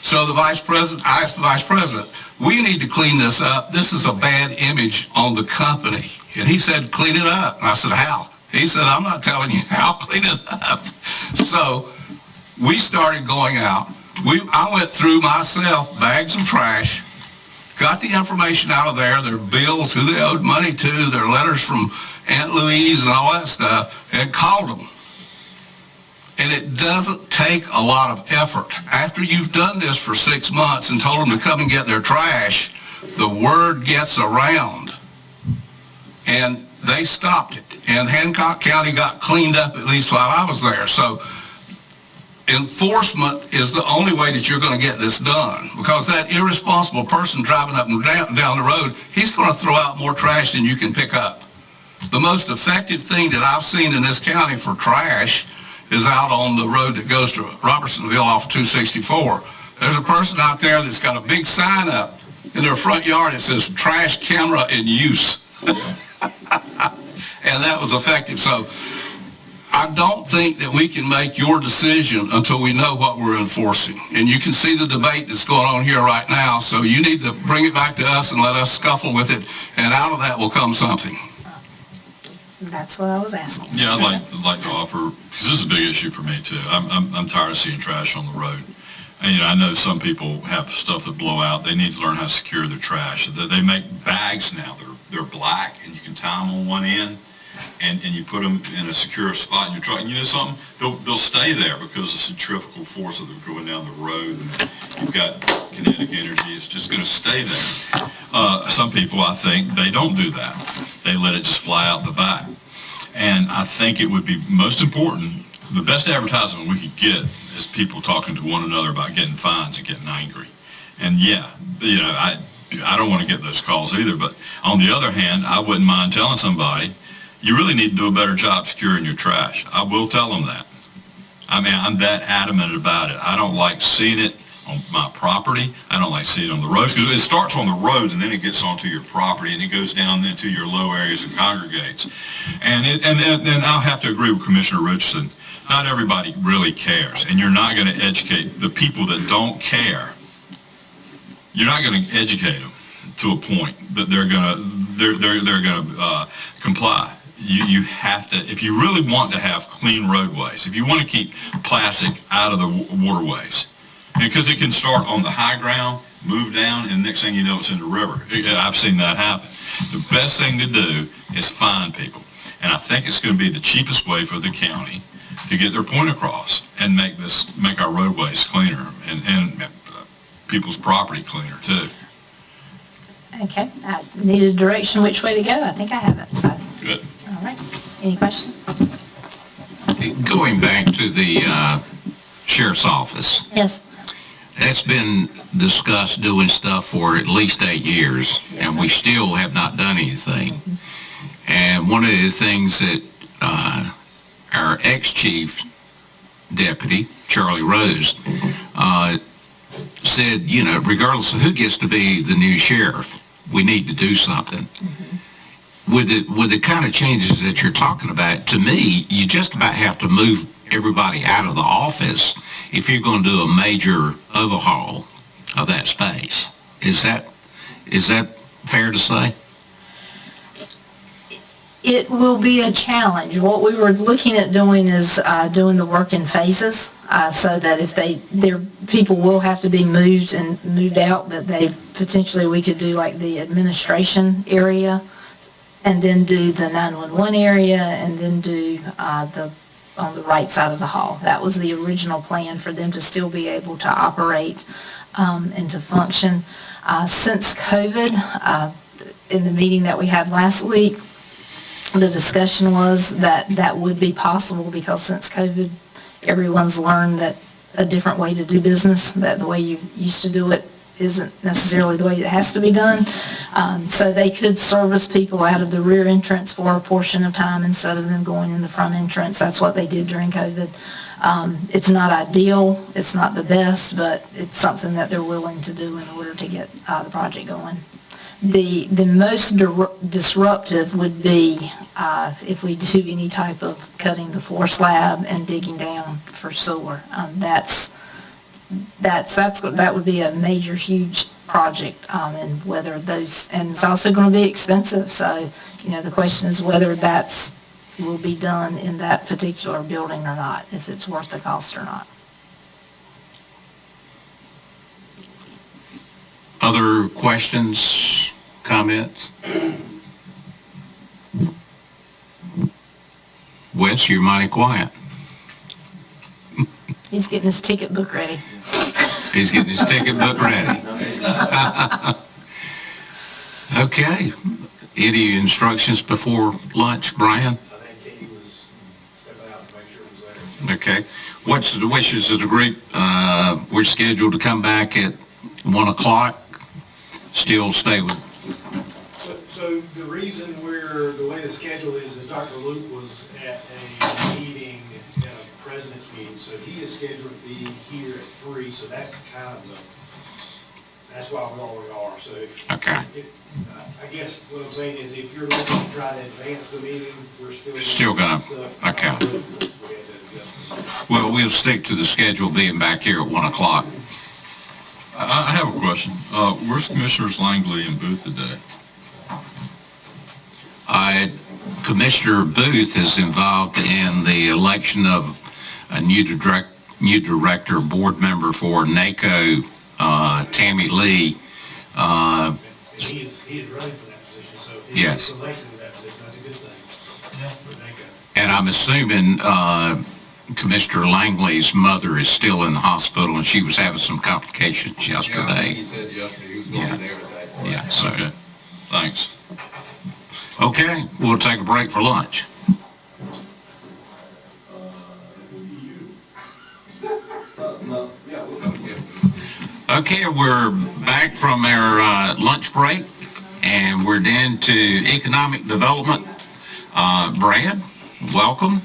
So the vice president, I asked the vice president, we need to clean this up. This is a bad image on the company. And he said, clean it up. And I said, how? He said, I'm not telling you how, clean it up. So we started going out. I went through myself bags of trash, got the information out of there, their bills, who they owed money to, their letters from Aunt Louise and all that stuff, and called them. And it doesn't take a lot of effort. After you've done this for 6 months and told them to come and get their trash, the word gets around. And they stopped it. And Hancock County got cleaned up, at least while I was there. So enforcement is the only way that you're going to get this done, because that irresponsible person driving up and down the road, he's going to throw out more trash than you can pick up. The most effective thing that I've seen in this county for trash is out on the road that goes to Robertsonville off of 264. There's a person out there that's got a big sign up in their front yard that says trash camera in use. And that was effective. So I don't think that we can make your decision until we know what we're enforcing. And you can see the debate that's going on here right now, so you need to bring it back to us and let us scuffle with it, and out of that will come something.
That's what I was asking.
Yeah, I'd like to offer, because this is a big issue for me too. I'm tired of seeing trash on the road. And, you know, I know some people have stuff that blow out. They need to learn how to secure their trash. They make bags now. They're black, and you can tie them on one end, and you put them in a secure spot in your truck. And you know something? They'll stay there because of the centrifugal force of them going down the road. And you've got kinetic energy. It's just going to stay there. Some people, I think, they don't do that. They let it just fly out the back. And I think it would be most important, the best advertisement we could get is people talking to one another about getting fines and getting angry. And yeah, you know, I don't want to get those calls either, but on the other hand, I wouldn't mind telling somebody, you really need to do a better job securing your trash. I will tell them that. I mean, I'm that adamant about it. I don't like seeing it on my property. I don't like seeing it on the roads, because it starts on the roads and then it gets onto your property and it goes down into your low areas and congregates. And then I'll have to agree with Commissioner Richardson. Not everybody really cares, and you're not going to educate the people that don't care. You're not going to educate them to a point that they're going to comply. You have to, if you really want to have clean roadways, if you want to keep plastic out of the waterways, because it can start on the high ground, move down, and next thing you know, it's in the river. I've seen that happen. The best thing to do is find people, and I think it's going to be the cheapest way for the county to get their point across and make our roadways cleaner and people's property cleaner too.
Okay, I needed direction which way to go. I think I have it, so.
Good.
All right. Any questions?
Going back to the sheriff's office,
Yes.
that's been discussed doing stuff for at least 8 years, and we still have not done anything. And one of the things that our ex-chief deputy, Charlie Rose, said, you know, regardless of who gets to be the new sheriff, we need to do something. With the kind of changes that you're talking about, to me, you just about have to move everybody out of the office if you're going to do a major overhaul of that space. Is that fair to say?
It will be a challenge. What we were looking at doing is doing the work in phases, so that if people will have to be moved and moved out, but we could do like the administration area, and then do the 911 area, and then do on the right side of the hall. That was the original plan, for them to still be able to operate and to function. Since COVID, in the meeting that we had last week, the discussion was that would be possible, because since COVID, everyone's learned that a different way to do business, that the way you used to do it isn't necessarily the way it has to be done. So they could service people out of the rear entrance for a portion of time instead of them going in the front entrance. That's what they did during COVID. It's not ideal, it's not the best, but it's something that they're willing to do in order to get the project going. The most disruptive would be if we do any type of cutting the floor slab and digging down for sewer. That would be a major, huge project, and whether those, and it's also going to be expensive. So, the question is whether will be done in that particular building or not, if it's worth the cost or not.
Other questions, comments? Wes, you're mighty quiet.
He's getting his ticket book ready.
He's getting his ticket book ready. Okay. Any instructions before lunch, Brian? Okay. What's the wishes of the group? We're scheduled to come back at 1 o'clock. Still stay with.
So the reason the way the schedule is Dr. Luke was at a meeting, a president's meeting, so he is scheduled to be here at 3, so that's kind of that's why we're where we are. So
okay.
I guess what I'm saying is if you're looking to try to advance the meeting, we're still
going to, okay. Well, we'll stick to the schedule being back here at 1 o'clock.
I have a question. Where's Commissioners Langley and Booth today?
Commissioner Booth is involved in the election of a new director, board member for NACO, Tammy Lee.
He is running for that position, so if
yes.
He's elected to that position, that's a good thing for NACO.
And I'm assuming Commissioner Langley's mother is still in the hospital, and she was having some complications yesterday.
Yeah, he said yesterday he was going there today.
Yeah, so.
Okay. Thanks.
Okay, we'll take a break for lunch. Okay, we're back from our lunch break, and we're down to economic development. Brad, welcome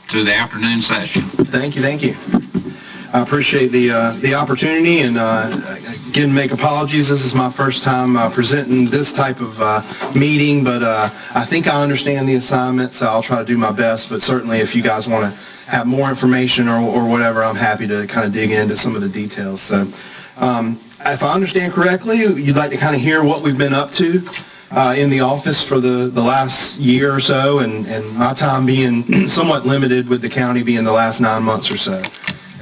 to the afternoon session.
Thank you. I appreciate the opportunity, and again, make apologies. This is my first time presenting this type of meeting, but I think I understand the assignment, so I'll try to do my best. But certainly, if you guys want to have more information or whatever, I'm happy to kind of dig into some of the details. So, if I understand correctly, you'd like to kind of hear what we've been up to in the office for the last year or so, and my time being somewhat limited with the county being the last 9 months or so.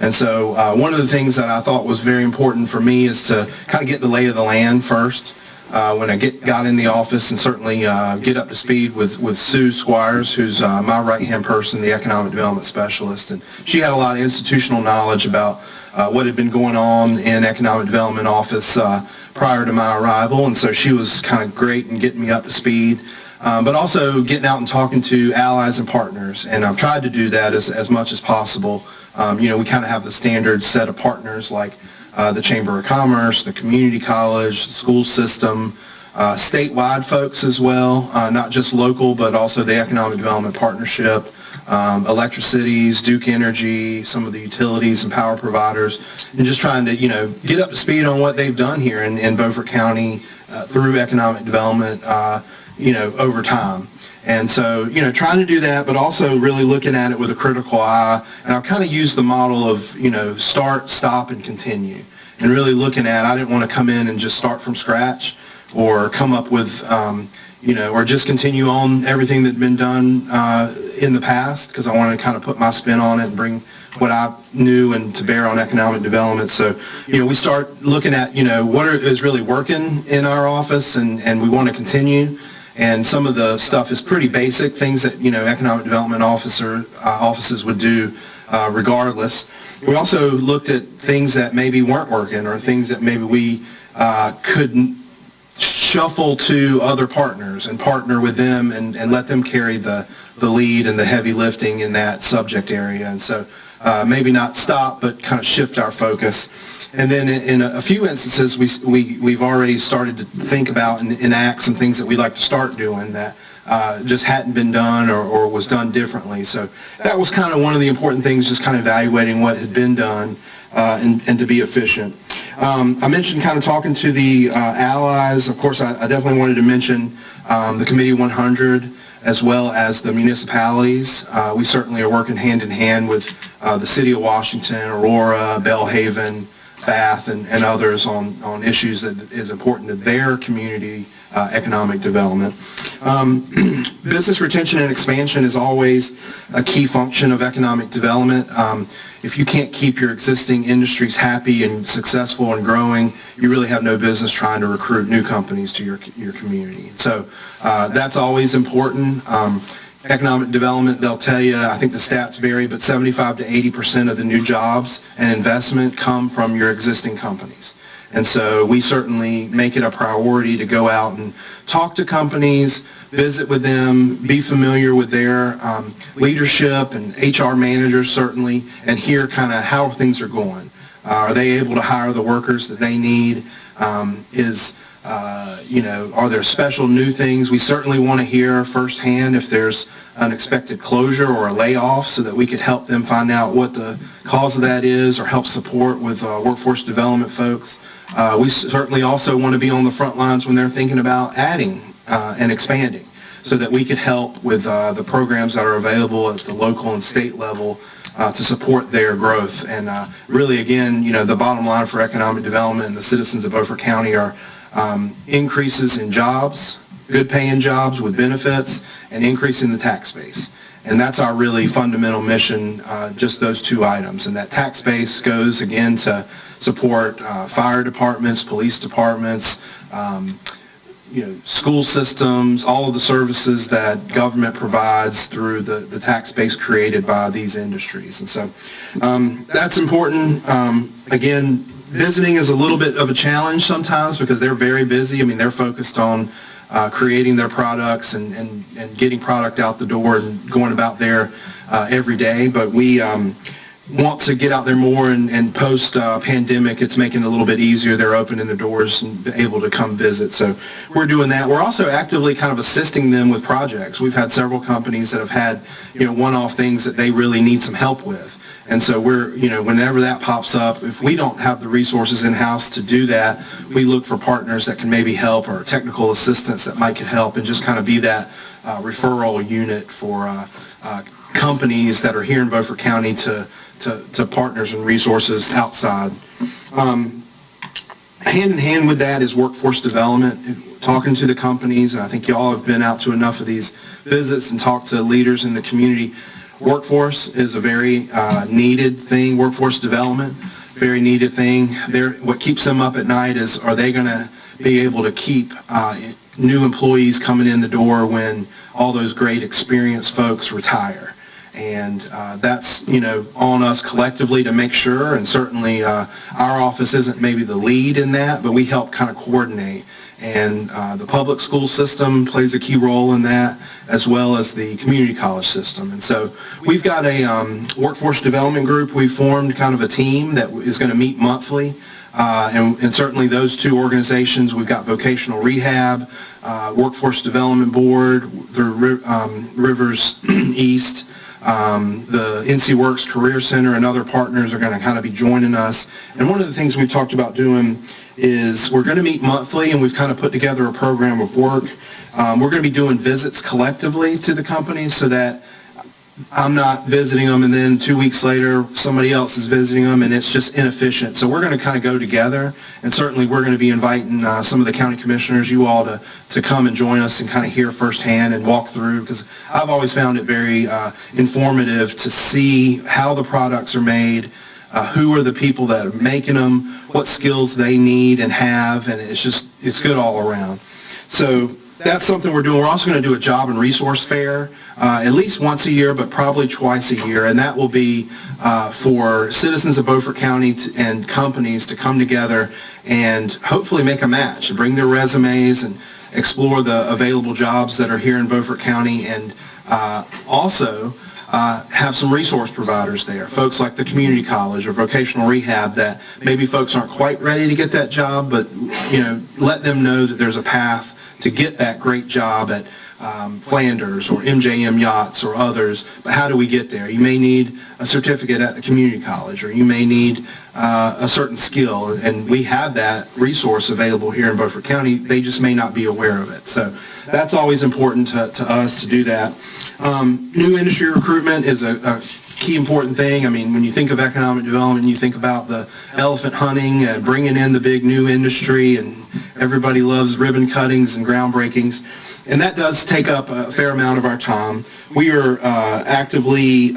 And so one of the things that I thought was very important for me is to kind of get the lay of the land first when I got in the office, and certainly get up to speed with Sue Squires, who's my right-hand person, the economic development specialist. And she had a lot of institutional knowledge about what had been going on in economic development office prior to my arrival, and so she was kind of great in getting me up to speed. But also getting out and talking to allies and partners, and I've tried to do that as much as possible. We kind of have the standard set of partners like the Chamber of Commerce, the community college, the school system, statewide folks as well, not just local, but also the Economic Development Partnership, Electricities, Duke Energy, some of the utilities and power providers, and just trying to, get up to speed on what they've done here in Beaufort County through economic development, over time. And so, trying to do that, but also really looking at it with a critical eye. And I've kind of used the model of, start, stop, and continue. And really looking at, I didn't want to come in and just start from scratch or come up with, or just continue on everything that's been done in the past, because I want to kind of put my spin on it and bring what I knew and to bear on economic development. So, we start looking at, what is really working in our office, and we want to continue. And some of the stuff is pretty basic, things that, economic development offices would do regardless. We also looked at things that maybe weren't working, or things that maybe we couldn't shuffle to other partners and partner with them and let them carry the lead and the heavy lifting in that subject area. And so maybe not stop, but kind of shift our focus. And then in a few instances, we've already started to think about and enact some things that we'd like to start doing that just hadn't been done or was done differently. So that was kind of one of the important things, just kind of evaluating what had been done and to be efficient. I mentioned kind of talking to the allies. Of course, I definitely wanted to mention the Committee 100 as well as the municipalities. We certainly are working hand in hand with the City of Washington, Aurora, Belhaven, Bath, and others on issues that is important to their community economic development. Business retention and expansion is always a key function of economic development. If you can't keep your existing industries happy and successful and growing, you really have no business trying to recruit new companies to your community. So that's always important. Economic development, they'll tell you, I think the stats vary, but 75 to 80% of the new jobs and investment come from your existing companies. And so we certainly make it a priority to go out and talk to companies, visit with them, be familiar with their leadership and HR managers certainly, and hear kind of how things are going. Are they able to hire the workers that they need? Are there special new things? We certainly want to hear firsthand if there's unexpected closure or a layoff so that we could help them find out what the cause of that is or help support with workforce development folks. We certainly also want to be on the front lines when they're thinking about adding and expanding so that we could help with the programs that are available at the local and state level to support their growth. And really, again, the bottom line for economic development and the citizens of Beaufort County are increases in jobs, good paying jobs with benefits, and increasing the tax base. And that's our really fundamental mission, just those two items. And that tax base goes, again, to support fire departments, police departments, school systems, all of the services that government provides through the tax base created by these industries. And so that's important. Again, visiting is a little bit of a challenge sometimes because they're very busy. I mean, they're focused on creating their products and getting product out the door and going about there every day. But we want to get out there more, and post-pandemic, it's making it a little bit easier. They're opening the doors and able to come visit. So we're doing that. We're also actively kind of assisting them with projects. We've had several companies that have had, one-off things that they really need some help with. And so we're, whenever that pops up, if we don't have the resources in-house to do that, we look for partners that can maybe help or technical assistants that might could help and just kind of be that referral unit for companies that are here in Beaufort County to partners and resources outside. Hand in hand with that is workforce development, talking to the companies, and I think y'all have been out to enough of these visits and talked to leaders in the community. Workforce is a very needed thing, workforce development, very needed thing. What keeps them up at night is, are they going to be able to keep new employees coming in the door when all those great experienced folks retire? And that's, on us collectively to make sure, and certainly our office isn't maybe the lead in that, but we help kind of coordinate. And the public school system plays a key role in that, as well as the community college system. And so we've got a workforce development group. We've formed kind of a team that is going to meet monthly. And certainly those two organizations, we've got vocational rehab, workforce development board, through Rivers East, the NC Works Career Center, and other partners are going to kind of be joining us. And one of the things we've talked about doing is we're going to meet monthly, and we've kind of put together a program of work. We're going to be doing visits collectively to the companies so that I'm not visiting them, and then 2 weeks later, somebody else is visiting them, and it's just inefficient. So we're going to kind of go together, and certainly we're going to be inviting some of the county commissioners, you all, to come and join us and kind of hear firsthand and walk through, because I've always found it very informative to see how the products are made, who are the people that are making them, what skills they need and have, and it's good all around. So that's something we're doing. We're also going to do a job and resource fair at least once a year, but probably twice a year, and that will be for citizens of Beaufort County and companies to come together and hopefully make a match and bring their resumes and explore the available jobs that are here in Beaufort County, and also have some resource providers there, folks like the community college or vocational rehab, that maybe folks aren't quite ready to get that job, but let them know that there's a path to get that great job at Flanders or MJM Yachts or others. But how do we get there? You may need a certificate at the community college, or you may need a certain skill, and we have that resource available here in Beaufort County. They just may not be aware of it. So that's always important to us to do that. New industry recruitment is a key important thing. I mean, when you think of economic development, you think about the elephant hunting and bringing in the big new industry, and everybody loves ribbon cuttings and groundbreakings. And that does take up a fair amount of our time. We are actively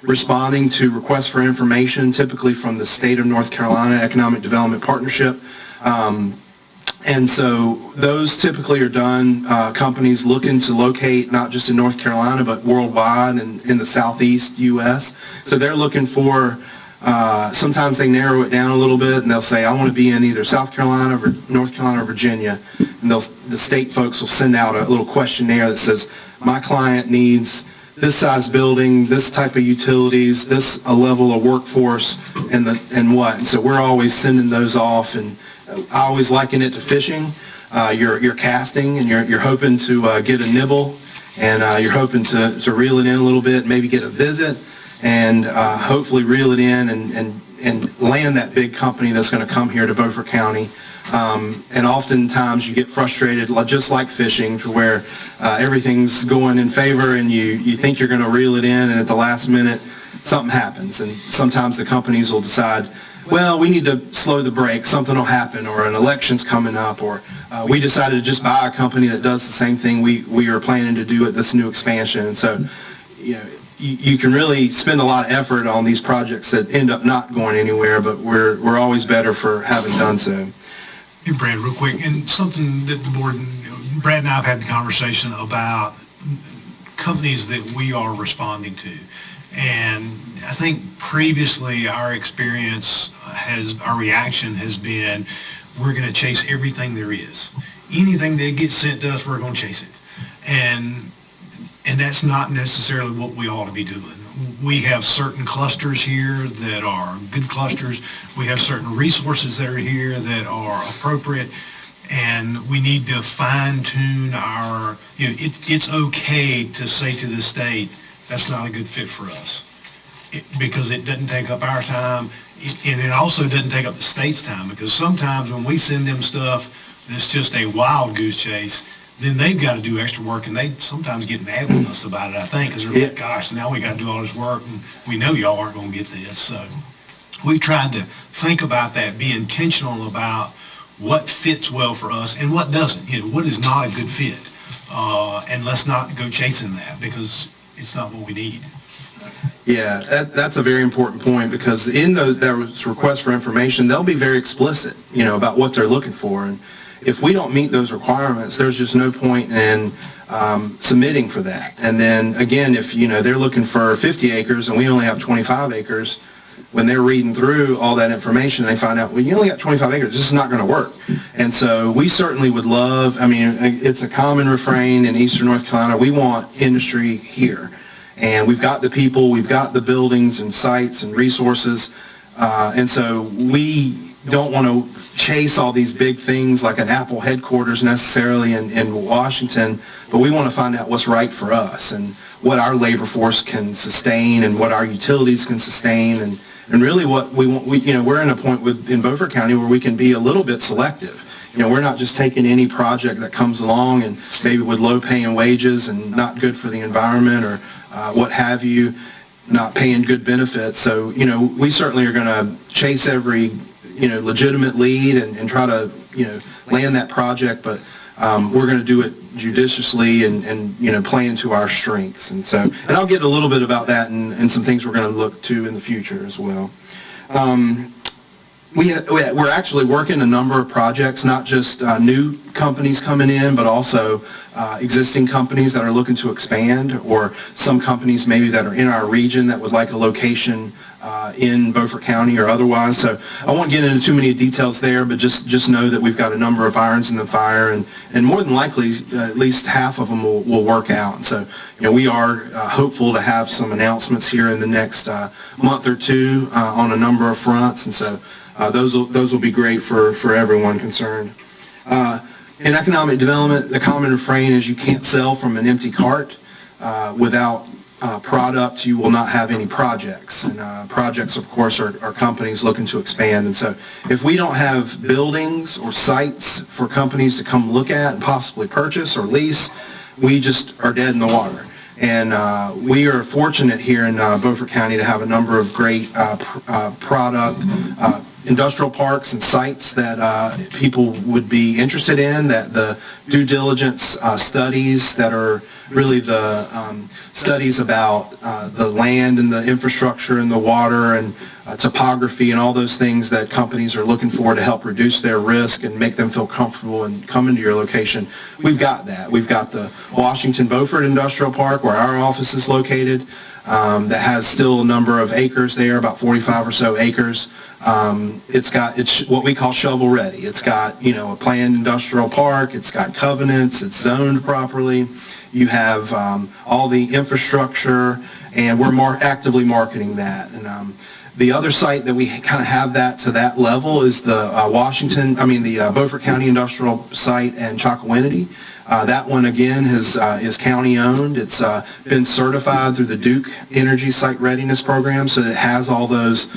responding to requests for information, typically from the state of North Carolina Economic Development Partnership. And so those typically are done, companies looking to locate not just in North Carolina, but worldwide and in the southeast U.S. So they're looking for, sometimes they narrow it down a little bit, and they'll say, I want to be in either South Carolina, or North Carolina, or Virginia. And the state folks will send out a little questionnaire that says, my client needs this size building, this type of utilities, this a level of workforce, and what. And so we're always sending those off, and I always liken it to fishing. You're casting, and you're hoping to get a nibble, and you're hoping to reel it in a little bit, maybe get a visit, and hopefully reel it in and land that big company that's going to come here to Beaufort County. And oftentimes you get frustrated, just like fishing, to where everything's going in favor, and you think you're going to reel it in, and at the last minute something happens. And sometimes the companies will decide, well, we need to slow the brakes, something will happen, or an election's coming up, or we decided to just buy a company that does the same thing we are planning to do at this new expansion. And so, you can really spend a lot of effort on these projects that end up not going anywhere, but we're always better for having done so.
Hey, Brad, real quick, and something that the board, Brad and I have had the conversation about companies that we are responding to. And I think previously our reaction has been, we're going to chase everything there is. Anything that gets sent to us, we're going to chase it. And that's not necessarily what we ought to be doing. We have certain clusters here that are good clusters. We have certain resources that are here that are appropriate. And we need to fine-tune our, it's okay to say to the state, that's not a good fit for us. Because it doesn't take up our time, and it also doesn't take up the state's time, because sometimes when we send them stuff that's just a wild goose chase, then they've got to do extra work, and they sometimes get mad with us about it, I think, because they're like, gosh, now we got to do all this work, and we know y'all aren't going to get this. So we tried to think about that, be intentional about what fits well for us and what doesn't, what is not a good fit. And let's not go chasing that, because it's not what we need.
Yeah, that's a very important point, because in those requests for information, they'll be very explicit, about what they're looking for. And if we don't meet those requirements, there's just no point in submitting for that. And then again, if they're looking for 50 acres and we only have 25 acres, when they're reading through all that information, they find out, well, you only got 25 acres. This is not going to work. And so we certainly would love, it's a common refrain in Eastern North Carolina, we want industry here. And we've got the people, we've got the buildings and sites and resources. And so we don't want to chase all these big things like an Apple headquarters necessarily in Washington, but we want to find out what's right for us and what our labor force can sustain and what our utilities can sustain, and really what we want. We're in a point in Beaufort County where we can be a little bit selective. We're not just taking any project that comes along and maybe with low paying wages and not good for the environment, or what have you, not paying good benefits. So, we certainly are going to chase every, legitimate lead and try to, land that project, but we're going to do it judiciously and play into our strengths. And I'll get a little bit about that and some things we're going to look to in the future as well. We're actually working a number of projects, not just new companies coming in, but also existing companies that are looking to expand, or some companies maybe that are in our region that would like a location in Beaufort County or otherwise. So I won't get into too many details there, but just know that we've got a number of irons in the fire, and more than likely at least half of them will work out. And so we are hopeful to have some announcements here in the next month or two on a number of fronts, and so those will be great for everyone concerned. In economic development, the common refrain is you can't sell from an empty cart. Without product, you will not have any projects. And projects, of course, are companies looking to expand. And so if we don't have buildings or sites for companies to come look at and possibly purchase or lease, we just are dead in the water. And we are fortunate here in Beaufort County to have a number of great product industrial parks and sites that people would be interested in, that the due diligence studies that are really the studies about the land and the infrastructure and the water and topography and all those things that companies are looking for to help reduce their risk and make them feel comfortable and come into your location. We've got that. We've got the Washington Beaufort Industrial Park, where our office is located, that has still a number of acres there, about 45 or so acres. It's what we call shovel ready. It's got, a planned industrial park. It's got covenants. It's zoned properly. You have all the infrastructure, and we're actively marketing that. And the other site that we kind of have that to that level is the the Beaufort County Industrial Site and Chocowinity. That one, again, is county-owned. It's been certified through the Duke Energy Site Readiness Program, so it has all those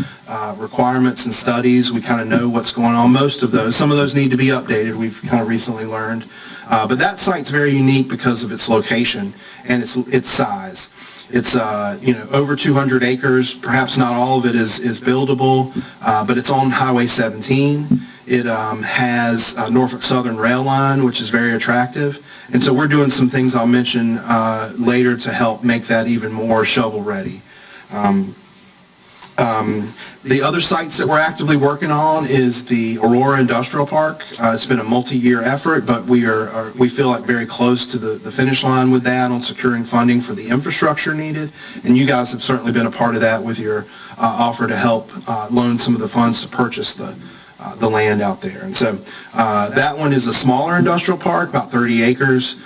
requirements and studies. We kind of know what's going on. Some of those need to be updated, we've kind of recently learned. But that site's very unique because of its location and its size. It's over 200 acres. Perhaps not all of it is buildable, but it's on Highway 17. It has a Norfolk Southern rail line, which is very attractive. And so we're doing some things I'll mention later to help make that even more shovel-ready. The other sites that we're actively working on is the Aurora Industrial Park. It's been a multi-year effort, but we feel like very close to the finish line with that on securing funding for the infrastructure needed. And you guys have certainly been a part of that with your offer to help loan some of the funds to purchase the land out there. And so that one is a smaller industrial park, about 30 acres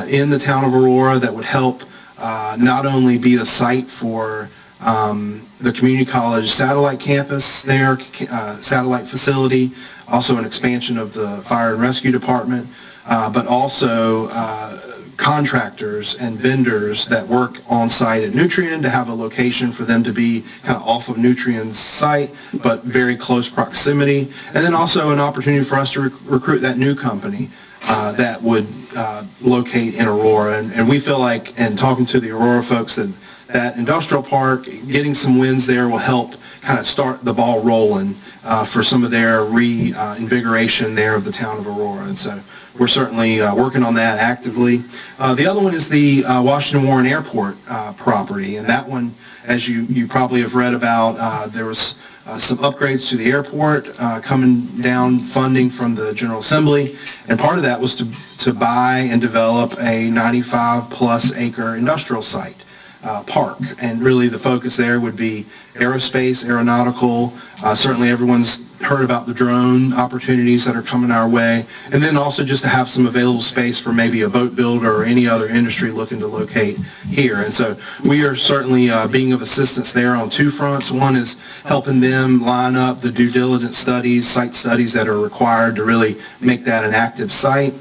in the town of Aurora, that would help not only be the site for the community college satellite campus there, satellite facility, also an expansion of the fire and rescue department, but also contractors and vendors that work on site at Nutrien to have a location for them to be kind of off of Nutrien's site, but very close proximity. And then also an opportunity for us to recruit that new company that would locate in Aurora. And we feel like, and talking to the Aurora folks, that industrial park, getting some wins there will help kind of start the ball rolling for some of their reinvigoration there of the town of Aurora. And so we're certainly working on that actively. The other one is the Washington Warren Airport property. And that one, as you probably have read about, there was some upgrades to the airport coming down funding from the General Assembly. And part of that was to buy and develop a 95-plus acre industrial site. Park, and really the focus there would be aerospace, aeronautical. Certainly everyone's heard about the drone opportunities that are coming our way, and then also just to have some available space for maybe a boat builder or any other industry looking to locate here. And so we are certainly being of assistance there on two fronts. One is helping them line up the due diligence studies, site studies that are required to really make that an active site.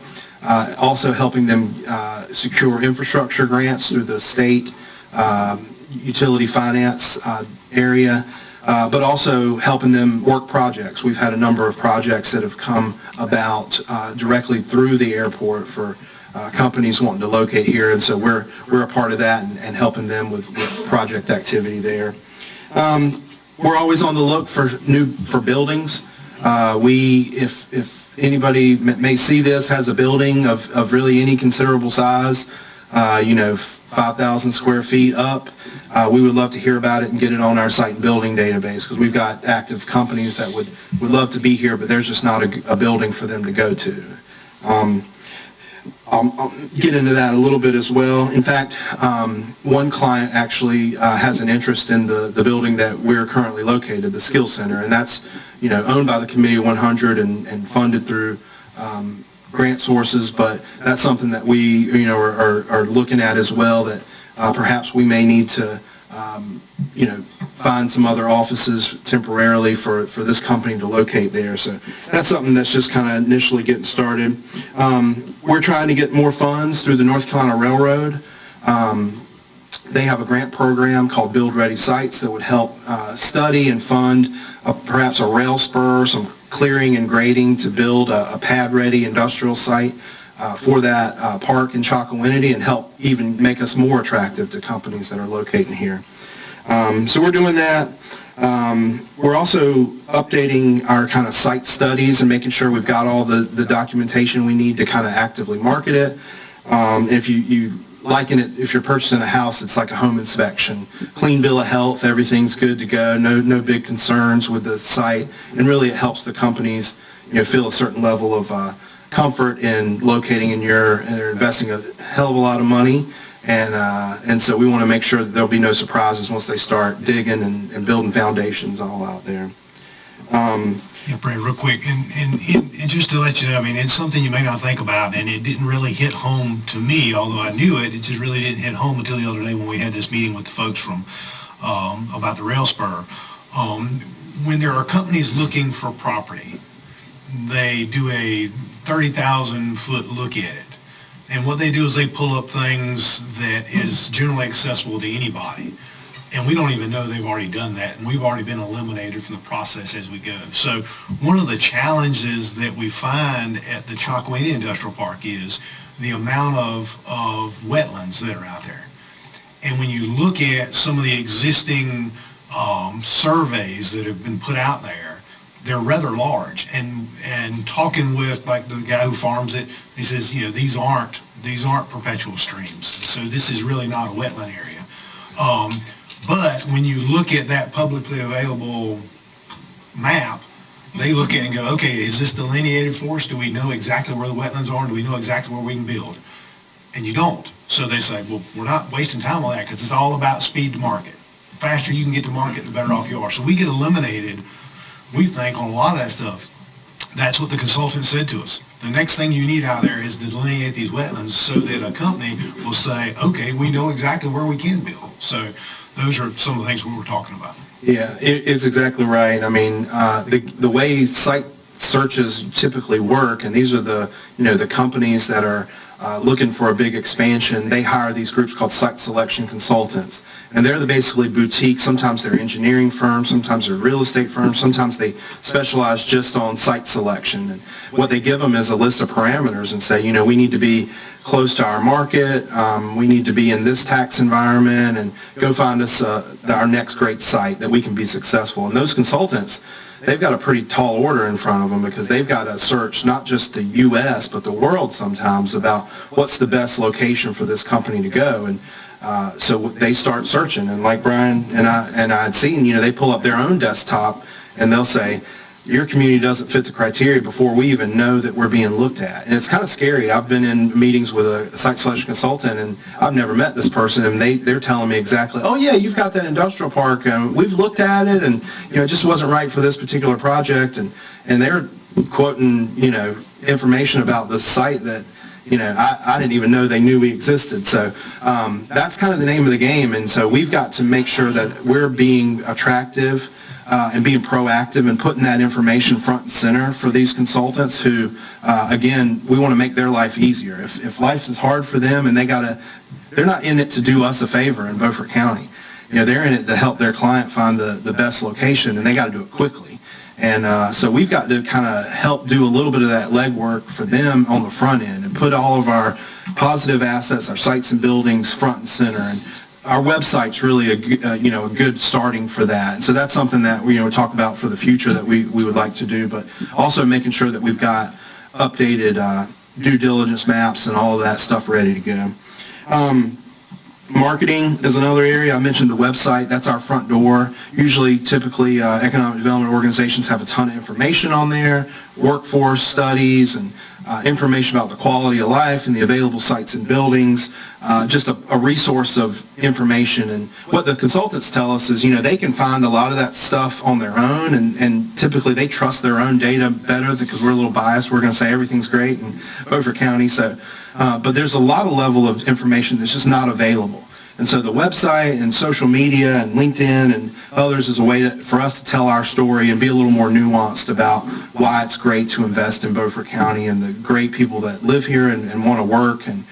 Also helping them secure infrastructure grants through the state utility finance area, but also helping them work projects. We've had a number of projects that have come about directly through the airport for companies wanting to locate here, and so we're a part of that and helping them with project activity there. We're always on the look for buildings. If anybody may see this, has a building of really any considerable size, 5,000 square feet up, we would love to hear about it and get it on our site and building database, because we've got active companies that would love to be here, but there's just not a building for them to go to. I'll get into that a little bit as well. In fact, one client actually has an interest in the building that we're currently located, the Skill Center, and that's owned by the Committee 100 and funded through grant sources, but that's something that we are looking at as well, that perhaps we may need to find some other offices temporarily for this company to locate there. So that's something that's just kind of initially getting started. We're trying to get more funds through the North Carolina Railroad. They have a grant program called Build Ready Sites that would help study and fund perhaps a rail spur, some clearing and grading to build a pad-ready industrial site for that park in Chocowinity, and help even make us more attractive to companies that are locating here. So we're doing that. We're also updating our kind of site studies and making sure we've got all the documentation we need to kind of actively market it. If you liken it, if you're purchasing a house, it's like a home inspection. Clean bill of health, everything's good to go, no big concerns with the site, and really it helps the companies feel a certain level of comfort in locating in and they're investing a hell of a lot of money. And so we want to make sure that there'll be no surprises once they start digging and building foundations all out there.
Yeah, Brad, real quick, and just to let you know, I mean, it's something you may not think about, and it didn't really hit home to me, although I knew it. It just really didn't hit home until the other day when we had this meeting with the folks from about the rail spur. When there are companies looking for property, they do a 30,000-foot look at it. And what they do is they pull up things that is generally accessible to anybody. And we don't even know they've already done that, and we've already been eliminated from the process as we go. So one of the challenges that we find at the Chocowinity Industrial Park is the amount of wetlands that are out there. And when you look at some of the existing surveys that have been put out there, they're rather large. And talking with like the guy who farms it, he says, these aren't perpetual streams. So this is really not a wetland area. But when you look at that publicly available map, they look at it and go, okay, is this delineated for us? Do we know exactly where the wetlands are? Do we know exactly where we can build? And you don't. So they say, well, we're not wasting time on that because it's all about speed to market. The faster you can get to market, the better off you are. So we get eliminated, we think, on a lot of that stuff. That's what the consultant said to us. The next thing you need out there is to delineate these wetlands so that a company will say, okay, we know exactly where we can build. So those are some of the things we were talking about.
Yeah, it's exactly right. I mean, the way site searches typically work, and these are the companies that are looking for a big expansion, they hire these groups called site selection consultants. And they're basically boutique. Sometimes they're engineering firms, sometimes they're real estate firms, sometimes they specialize just on site selection. And what they give them is a list of parameters and say, we need to be close to our market, we need to be in this tax environment, and go find us our next great site that we can be successful. And those consultants, they've got a pretty tall order in front of them because they've got to search not just the U.S. but the world sometimes about what's the best location for this company to go. And so they start searching, and like Brian and I had seen, they pull up their own desktop and they'll say, your community doesn't fit the criteria before we even know that we're being looked at. And it's kind of scary. I've been in meetings with a site selection consultant, and I've never met this person, and they're telling me exactly, oh yeah, you've got that industrial park, and we've looked at it, and it just wasn't right for this particular project. And they're quoting information about the site that I didn't even know they knew we existed. So that's kind of the name of the game. And so we've got to make sure that we're being attractive and being proactive and putting that information front and center for these consultants who, again, we want to make their life easier. If life is hard for them and they're not in it to do us a favor in Beaufort County. They're in it to help their client find the best location, and they got to do it quickly. And so we've got to kind of help do a little bit of that legwork for them on the front end and put all of our positive assets, our sites and buildings front and center. And our website's really a good starting for that. And so that's something that we talk about for the future that we would like to do, but also making sure that we've got updated due diligence maps and all of that stuff ready to go. Marketing is another area. I mentioned the website. That's our front door. Typically, economic development organizations have a ton of information on there, workforce studies and information about the quality of life and the available sites and buildings, just a resource of information. And what the consultants tell us is, they can find a lot of that stuff on their own, and typically they trust their own data better because we're a little biased. We're going to say everything's great in Beaufort County. But there's a lot of level of information that's just not available. And so the website and social media and LinkedIn and others is a way for us to tell our story and be a little more nuanced about why it's great to invest in Beaufort County and the great people that live here and want to work, and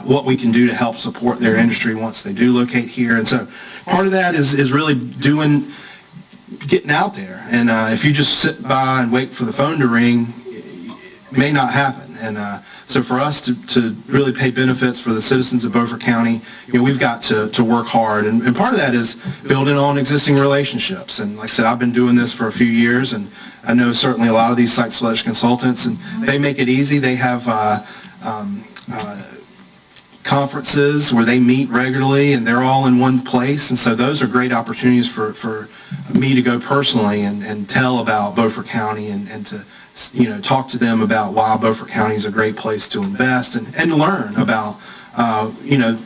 what we can do to help support their industry once they do locate here. And so part of that is really getting out there. And if you just sit by and wait for the phone to ring, it may not happen. And so for us to really pay benefits for the citizens of Beaufort County, we've got to work hard. And part of that is building on existing relationships. And like I said, I've been doing this for a few years, and I know certainly a lot of these site selection consultants, and they make it easy. They have conferences where they meet regularly, and they're all in one place. And so those are great opportunities for me to go personally and tell about Beaufort County and to talk to them about why Beaufort County is a great place to invest and learn about,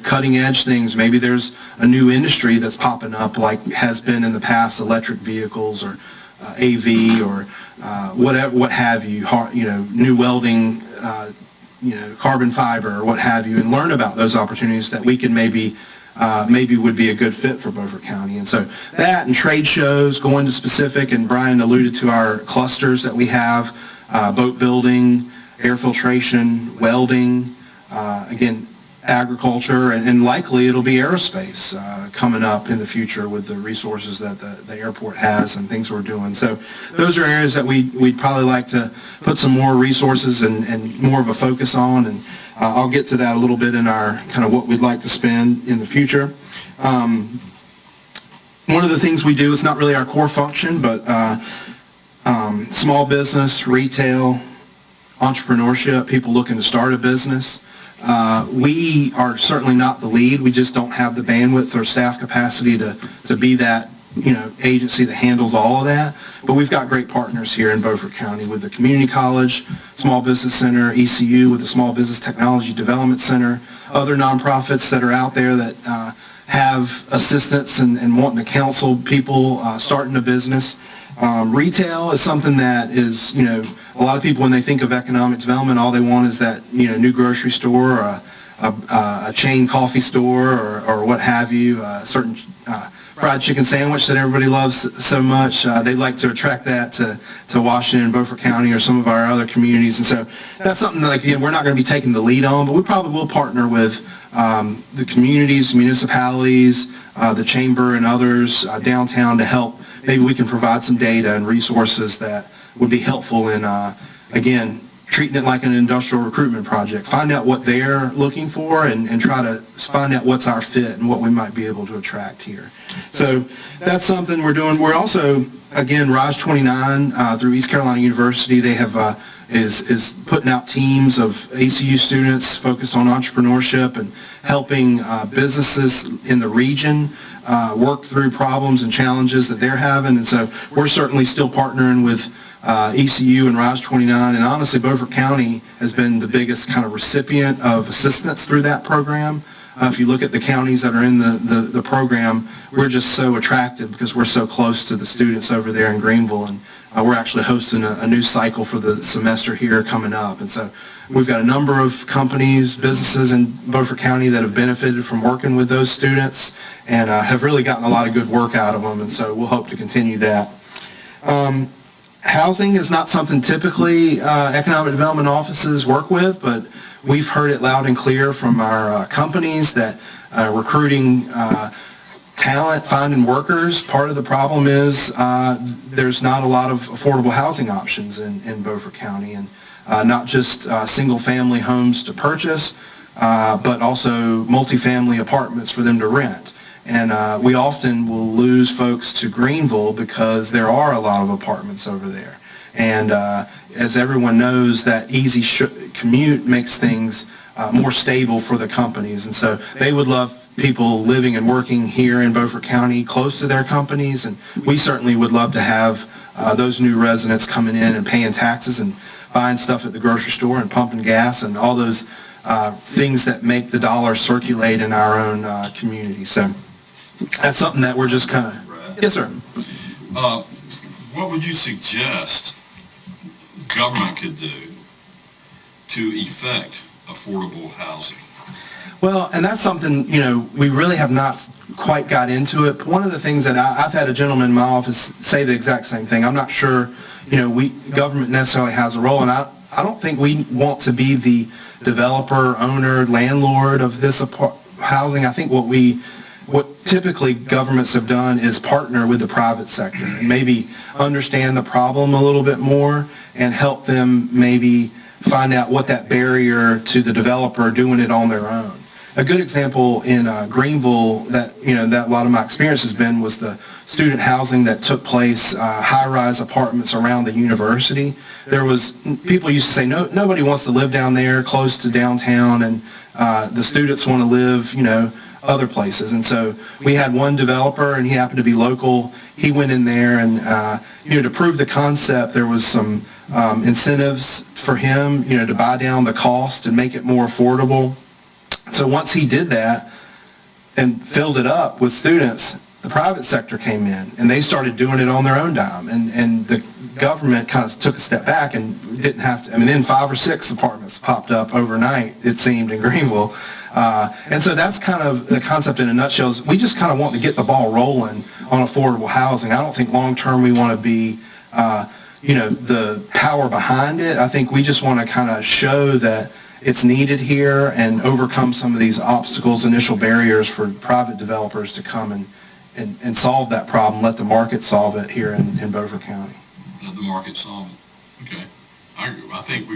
cutting edge things. Maybe there's a new industry that's popping up like has been in the past, electric vehicles or AV or what have you, new welding, carbon fiber or what have you, and learn about those opportunities that we can maybe would be a good fit for Beaufort County. And so that and trade shows, going to specific, and Brian alluded to our clusters that we have, boat building, air filtration, welding, again, agriculture, and likely it'll be aerospace coming up in the future with the resources that the airport has and things we're doing. So those are areas that we'd probably like to put some more resources and more of a focus on, and I'll get to that a little bit in our kind of what we'd like to spend in the future. One of the things we do, it's not really our core function, but small business, retail, entrepreneurship, people looking to start a business. We are certainly not the lead. We just don't have the bandwidth or staff capacity to be that agency that handles all of that. But we've got great partners here in Beaufort County with the Community College, Small Business Center, ECU with the Small Business Technology Development Center, other nonprofits that are out there that have assistance and wanting to counsel people starting a business. Retail is something that is, a lot of people when they think of economic development, all they want is that, new grocery store or a chain coffee store or what have you, a certain fried chicken sandwich that everybody loves so much. They'd like to attract that to Washington, Beaufort County, or some of our other communities. And so that's something that, again, we're not going to be taking the lead on, but we probably will partner with the communities, municipalities, the chamber and others downtown to help. Maybe we can provide some data and resources that would be helpful in, again, treating it like an industrial recruitment project. Find out what they're looking for and try to find out what's our fit and what we might be able to attract here. So that's something we're doing. We're also, again, Rise 29 through East Carolina University, they have is putting out teams of ACU students focused on entrepreneurship and helping businesses in the region work through problems and challenges that they're having. And so we're certainly still partnering with ECU and Rise 29, and honestly, Beaufort County has been the biggest kind of recipient of assistance through that program. If you look at the counties that are in the program, we're just so attractive because we're so close to the students over there in Greenville, and we're actually hosting a new cycle for the semester here coming up. And so we've got a number of companies, businesses in Beaufort County that have benefited from working with those students and have really gotten a lot of good work out of them, and so we'll hope to continue that. Housing is not something typically economic development offices work with, but we've heard it loud and clear from our companies that recruiting talent, finding workers. Part of the problem is there's not a lot of affordable housing options in Beaufort County, and not just single-family homes to purchase, but also multifamily apartments for them to rent. And we often will lose folks to Greenville because there are a lot of apartments over there. And as everyone knows, that easy commute makes things more stable for the companies. And so they would love people living and working here in Beaufort County close to their companies. And we certainly would love to have those new residents coming in and paying taxes and buying stuff at the grocery store and pumping gas and all those things that make the dollar circulate in our own community. So that's something that we're just kind of... Yes, sir.
What would you suggest government could do to effect affordable housing?
Well, and that's something, we really have not quite got into it. But one of the things that I've had a gentleman in my office say the exact same thing. I'm not sure, government necessarily has a role, and I don't think we want to be the developer, owner, landlord of this housing. I think what typically governments have done is partner with the private sector and maybe understand the problem a little bit more and help them maybe find out what that barrier to the developer doing it on their own. A good example in Greenville that a lot of my experience has been was the student housing that took place, high-rise apartments around the university. People used to say nobody wants to live down there close to downtown, and the students want to live, other places. And so we had one developer, and he happened to be local. He went in there, and to prove the concept, there was some incentives for him, to buy down the cost and make it more affordable. So once he did that and filled it up with students, the private sector came in, and they started doing it on their own dime. And the government kind of took a step back and didn't have to, then 5 or 6 apartments popped up overnight, it seemed, in Greenville. And so that's kind of the concept in a nutshell. Is we just kind of want to get the ball rolling on affordable housing. I don't think long-term we want to be, the power behind it. I think we just want to kind of show that it's needed here and overcome some of these obstacles, initial barriers for private developers to come and solve that problem, let the market solve it here in Beaufort County.
Let the market solve it. Okay. I think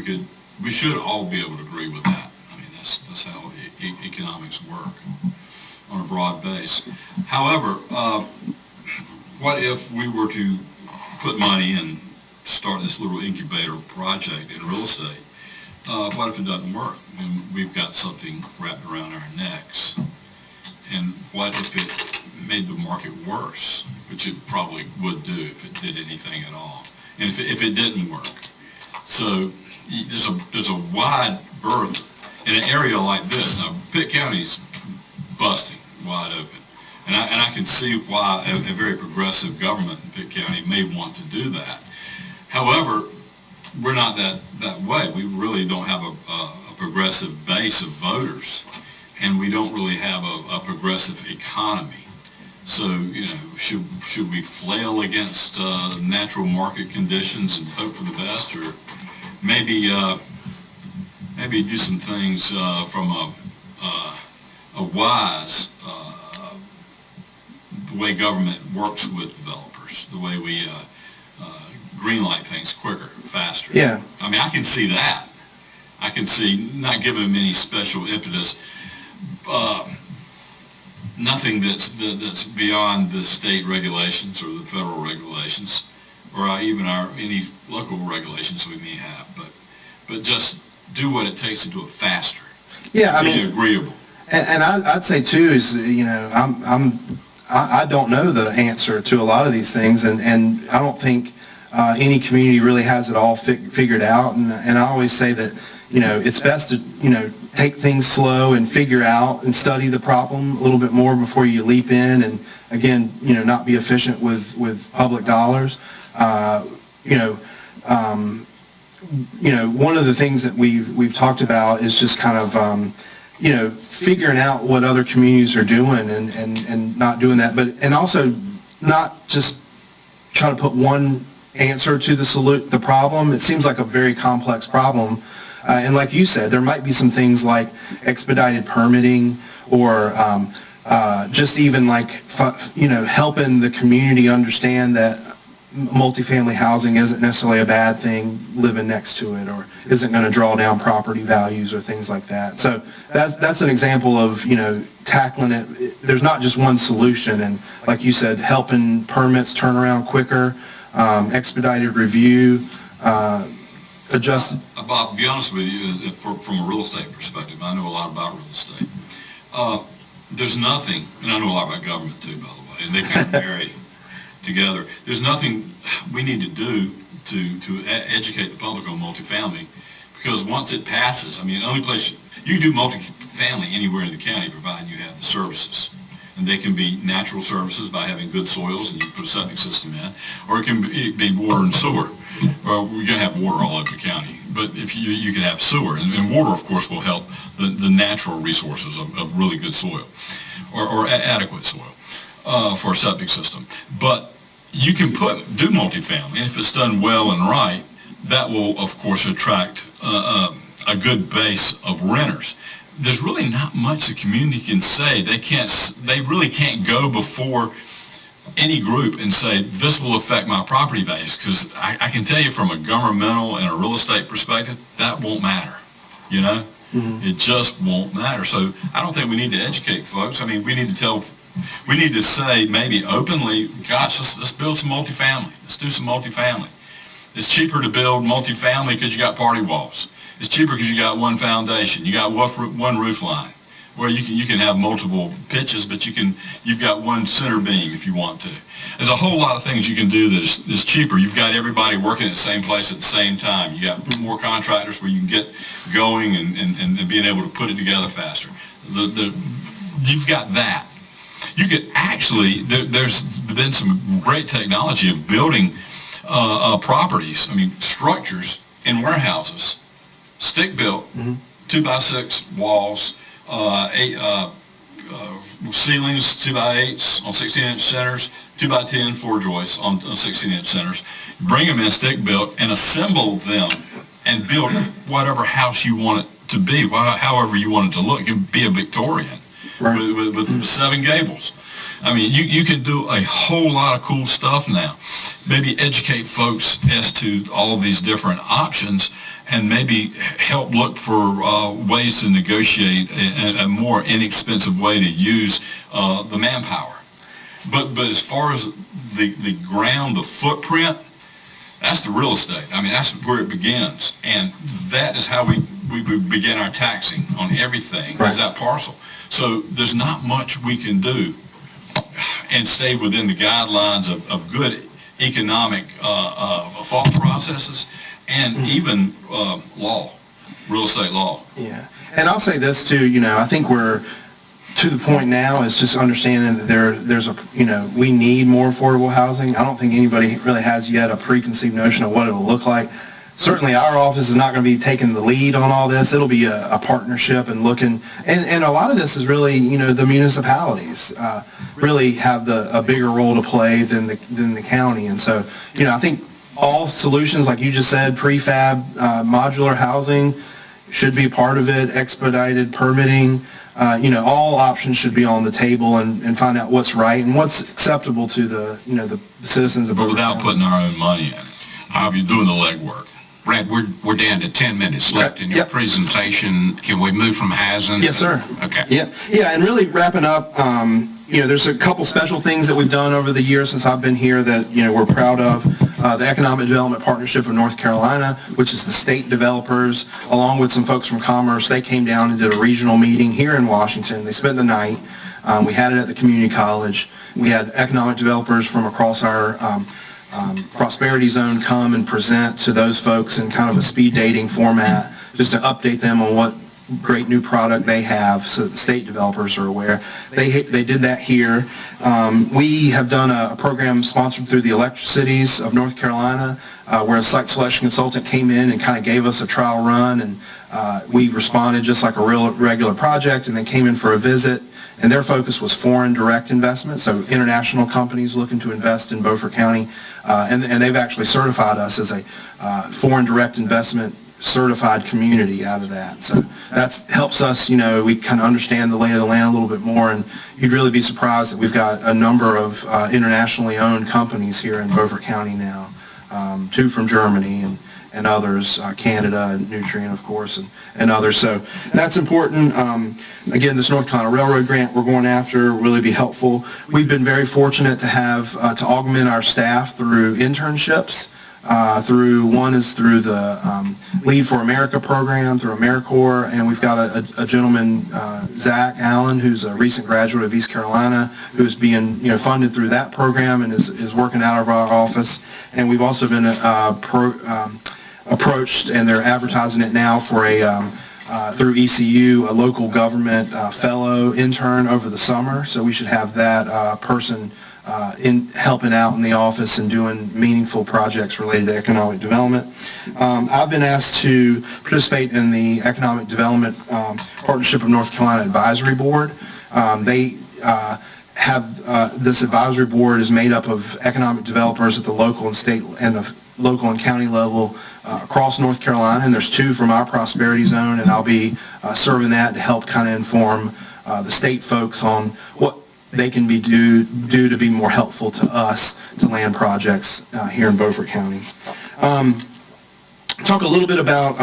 we should all be able to agree with that. That's how economics work on a broad base. However, what if we were to put money in, start this little incubator project in real estate? What if it doesn't work and we've got something wrapped around our necks? And what if it made the market worse, which it probably would do if it did anything at all, and if it didn't work? So there's a wide berth in an area like this. Now, Pitt County's busting wide open, and I can see why a very progressive government in Pitt County may want to do that. However, we're not that way. We really don't have a progressive base of voters, and we don't really have a progressive economy. So, should we flail against natural market conditions and hope for the best, or maybe do some things from a wise the way government works with developers, the way we greenlight things quicker, faster.
Yeah.
I can see that. I can see not giving them any special impetus, nothing that's beyond the state regulations or the federal regulations, or even any local regulations we may have, but just do what it takes to do it faster.
Yeah,
be agreeable.
And I'd say too is I don't know the answer to a lot of these things, and I don't think any community really has it all figured out. And I always say that it's best to take things slow and figure out and study the problem a little bit more before you leap in, and again not be efficient with public dollars. One of the things that we've talked about is just kind of, figuring out what other communities are doing and not doing that, and also not just try to put one answer to the problem. It seems like a very complex problem. And like you said, there might be some things like expedited permitting or just even like, helping the community understand that multifamily housing isn't necessarily a bad thing living next to it, or isn't going to draw down property values or things like that. So that's an example of, tackling it. There's not just one solution, and like you said, helping permits turn around quicker, expedited review, adjust.
Bob, to be honest with you, from a real estate perspective, I know a lot about real estate. There's nothing, and I know a lot about government too, by the way, and they kind of marry together. There's nothing we need to do to educate the public on multifamily, because once it passes, the only place you can do multifamily anywhere in the county, provided you have the services. And they can be natural services by having good soils and you put a septic system in, or it can be water and sewer. Well, we're going to have water all over the county, but if you can have sewer, and water, of course, will help the natural resources of really good soil, or adequate soil for a septic system. But you can do multifamily, and if it's done well and right, that will, of course, attract a good base of renters. There's really not much the community can say. They really can't go before any group and say, this will affect my property base, because I can tell you from a governmental and a real estate perspective, that won't matter, It just won't matter. So I don't think we need to educate folks. We need to say maybe openly, gosh, let's build some multifamily. Let's do some multifamily. It's cheaper to build multifamily because you got party walls. It's cheaper because you got one foundation. You got one roof line. Where you can have multiple pitches, but you've got one center beam if you want to. There's a whole lot of things you can do that is cheaper. You've got everybody working at the same place at the same time. You got more contractors where you can get going and being able to put it together faster. You've got that. You could actually, there's been some great technology of building properties, structures in warehouses, stick built, 2x6 walls, ceilings 2x8s on 16-inch centers, 2x10 floor joists on 16-inch centers. Bring them in stick built and assemble them and build whatever house you want it to be, however you want it to look. It can be a Victorian with 7 gables. You can do a whole lot of cool stuff now. Maybe educate folks as to all these different options, and maybe help look for ways to negotiate a more inexpensive way to use the manpower. But as far as the ground, the footprint, that's the real estate. That's where it begins. And that is how we begin our taxing on everything, is that parcel. So there's not much we can do and stay within the guidelines of good economic thought processes, and even real estate law. Yeah, and I'll say this too, I think we're to the point now is just understanding that we need more affordable housing. I don't think anybody really has yet a preconceived notion of what it'll look like. Certainly our office is not going to be taking the lead on all this. It'll be a partnership and looking, and a lot of this is really, the municipalities really have a bigger role to play than the county. And so, I think all solutions, like you just said, prefab, modular housing should be part of it, expedited permitting, all options should be on the table, and find out what's right and what's acceptable to the citizens of Beaufort County. But without putting our own money in it. How are you doing the legwork?
Brad, we're down to 10 minutes left in your presentation. Can we move from Hazen?
Yes, sir.
Okay.
Yeah, and really wrapping up, there's a couple special things that we've done over the years since I've been here that, we're proud of. The Economic Development Partnership of North Carolina, which is the state developers, along with some folks from Commerce. They came down and did a regional meeting here in Washington. They spent the night. We had it at the community college. We had economic developers from across our Prosperity Zone come and present to those folks in kind of a speed dating format, just to update them on what great new product they have, so that the state developers are aware. They did that here. We have done a program sponsored through the Electricities of North Carolina, where a site selection consultant came in and kind of gave us a trial run, and we responded just like a real regular project, and they came in for a visit. And their focus was foreign direct investment, so international companies looking to invest in Beaufort County. And they've actually certified us as a foreign direct investment certified community out of that. So that helps us, we kind of understand the lay of the land a little bit more, and you'd really be surprised that we've got a number of internationally owned companies here in Beaufort County now, 2 from Germany and others, Canada and Nutrien, of course, and others. So that's important. Again, this North Carolina Railroad grant we're going after will really be helpful. We've been very fortunate to have, to augment our staff through internships. One is through the Lead for America program through AmeriCorps, and we've got a gentleman, Zach Allen, who's a recent graduate of East Carolina, who's being funded through that program and is working out of our office. And we've also been approached, and they're advertising it now for through ECU, a local government fellow intern over the summer. So we should have that person in helping out in the office and doing meaningful projects related to economic development. I've been asked to participate in the Economic Development Partnership of North Carolina Advisory Board. They have this advisory board is made up of economic developers at the local and state and the local and county level across North Carolina, and there's 2 from our prosperity zone, and I'll be serving that to help kind of inform the state folks on what they can do to be more helpful to us to land projects here in Beaufort County. Talk a little bit about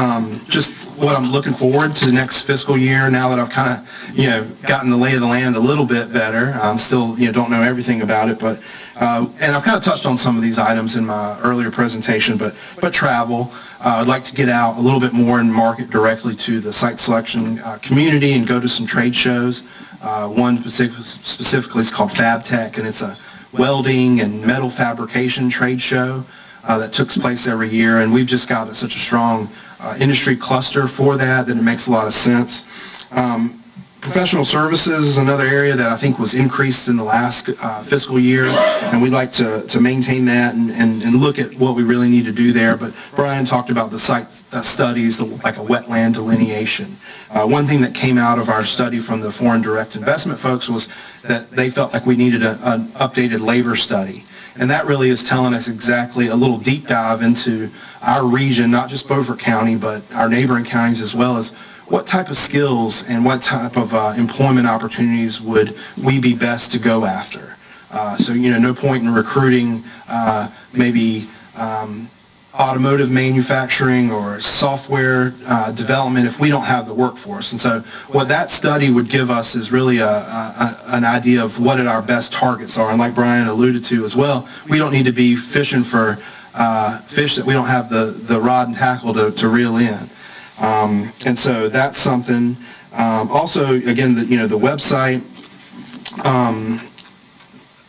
just what I'm looking forward to the next fiscal year now that I've kind of, gotten the lay of the land a little bit better. I'm still, don't know everything about it, but, and I've kind of touched on some of these items in my earlier presentation, but travel. I'd like to get out a little bit more and market directly to the site selection community and go to some trade shows. One specifically is called FabTech, and it's a welding and metal fabrication trade show that takes place every year, and we've just got such a strong industry cluster for that it makes a lot of sense. Professional services is another area that I think was increased in the last fiscal year, and we'd like to maintain that and look at what we really need to do there. But Brian talked about the site studies, like a wetland delineation. One thing that came out of our study from the foreign direct investment folks was that they felt like we needed an updated labor study. And that really is telling us exactly a little deep dive into our region, not just Beaufort County, but our neighboring counties as well, as what type of skills and what type of employment opportunities would we be best to go after. So, no point in recruiting maybe automotive manufacturing or software development if we don't have the workforce. And so what that study would give us is really an idea of what our best targets are. And like Brian alluded to as well, we don't need to be fishing for fish that we don't have the rod and tackle to reel in. And so that's something. Also, again, the website,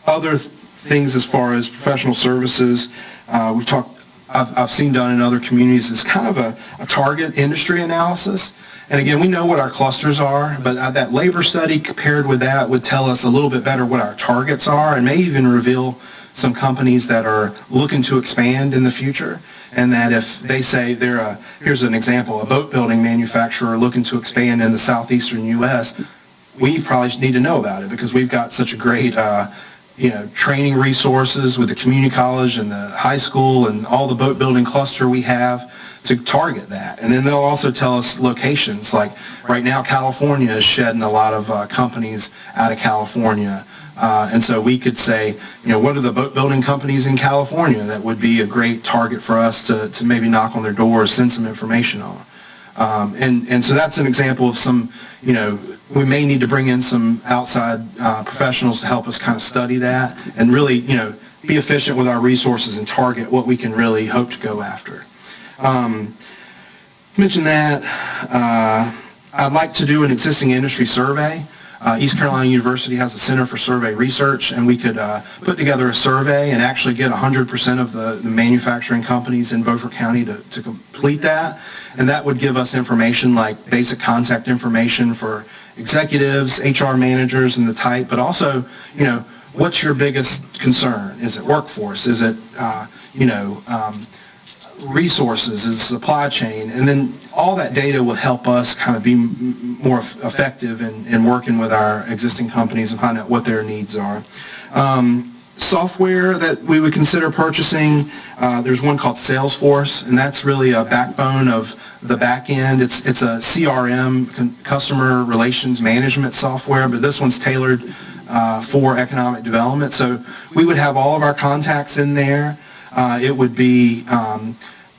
other things as far as professional services, we've talked. I've seen done in other communities is kind of a target industry analysis. And again, we know what our clusters are, but that labor study compared with that would tell us a little bit better what our targets are and may even reveal some companies that are looking to expand in the future. And that if they say here's an example, a boat building manufacturer looking to expand in the southeastern U.S., we probably need to know about it because we've got such a great training resources with the community college and the high school and all the boat building cluster we have to target that. And then they'll also tell us locations. Like right now, California is shedding a lot of companies out of California. And so we could say, what are the boat building companies in California that would be a great target for us to maybe knock on their doors, send some information on. And so that's an example of some, we may need to bring in some outside professionals to help us kind of study that and really, be efficient with our resources and target what we can really hope to go after. Mention that. I'd like to do an existing industry survey. East Carolina University has a Center for Survey Research, and we could put together a survey and actually get 100% of the manufacturing companies in Beaufort County to complete that. And that would give us information like basic contact information for executives, HR managers, and the type, but also, what's your biggest concern? Is it workforce? Is it, resources? Is it supply chain? And then all that data will help us kind of be more effective in working with our existing companies and find out what their needs are. software that we would consider purchasing, there's one called Salesforce, and that's really a backbone of the back end. It's a CRM, customer relations management software, but this one's tailored for economic development. So we would have all of our contacts in there. It would be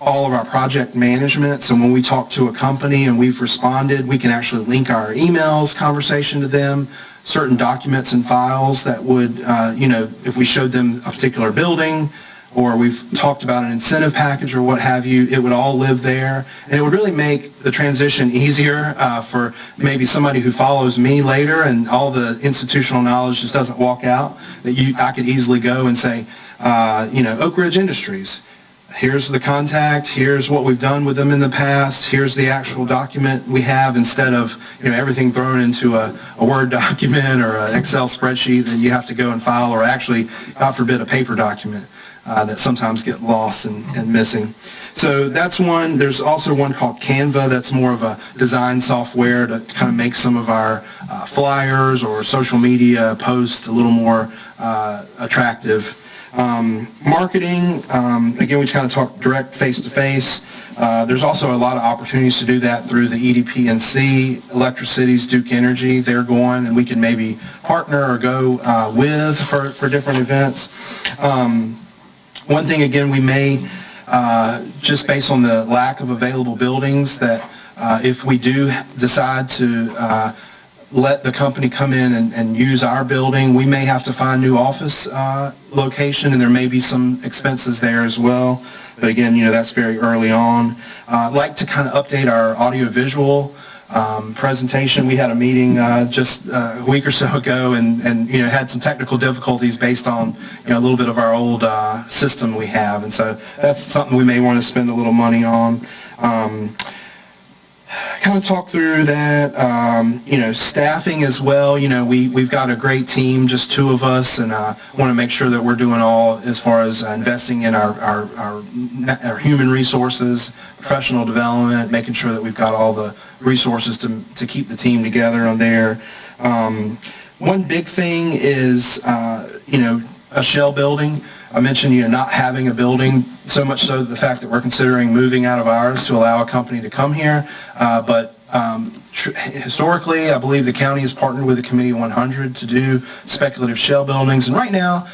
all of our project management. So when we talk to a company and we've responded, we can actually link our emails conversation to them, certain documents and files that would, if we showed them a particular building or we've talked about an incentive package or what have you, it would all live there. And it would really make the transition easier for maybe somebody who follows me later and all the institutional knowledge just doesn't walk out, that I could easily go and say, Oak Ridge Industries. Here's the contact, here's what we've done with them in the past, here's the actual document we have, instead of everything thrown into a Word document or an Excel spreadsheet that you have to go and file, or actually, God forbid, a paper document that sometimes get lost and missing. So that's one. There's also one called Canva that's more of a design software to kind of make some of our flyers or social media posts a little more attractive. Marketing, again, we kind of talk direct face-to-face. There's also a lot of opportunities to do that through the EDP&C, Electricity's Duke Energy. They're going, and we can maybe partner or go with for different events. One thing, again, we may, just based on the lack of available buildings, that if we do decide to let the company come in and use our building, we may have to find new office location, and there may be some expenses there as well. But again, that's very early on. I'd like to kind of update our audiovisual presentation. We had a meeting just a week or so ago and had some technical difficulties based on a little bit of our old system we have. And so that's something we may want to spend a little money on. Kind of talk through that, staffing as well. We've got a great team, just two of us, and want to make sure that we're doing all as far as investing in our human resources, professional development, making sure that we've got all the resources to keep the team together on there. One big thing is, a shell building. I mentioned not having a building, so much so the fact that we're considering moving out of ours to allow a company to come here. But historically, I believe the county has partnered with the Committee 100 to do speculative shell buildings. And right now,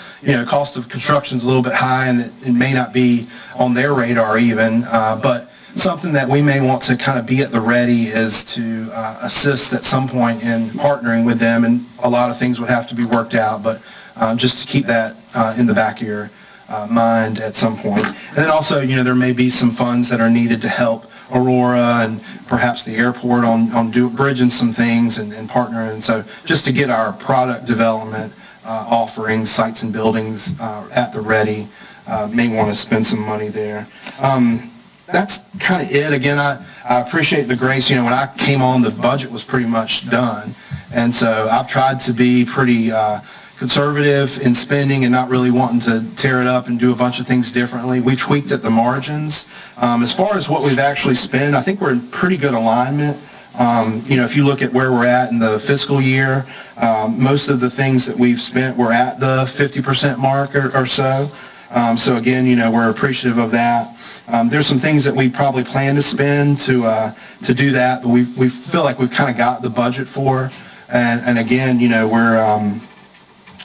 cost of construction is a little bit high, and it may not be on their radar even. But something that we may want to kind of be at the ready is to assist at some point in partnering with them. And a lot of things would have to be worked out, but just to keep that in the back of your mind at some point. And then also, there may be some funds that are needed to help Aurora and perhaps the airport on bridging some things and partnering. And so just to get our product development offerings, sites and buildings at the ready, may want to spend some money there. That's kind of it. Again, I appreciate the grace. When I came on, the budget was pretty much done. And so I've tried to be pretty conservative in spending and not really wanting to tear it up and do a bunch of things differently. We tweaked at the margins. As far as what we've actually spent, I think we're in pretty good alignment. If you look at where we're at in the fiscal year, most of the things that we've spent, we're at the 50% mark or so. So again, we're appreciative of that. There's some things that we probably plan to spend to do that, but we feel like we've kind of got the budget for. And again,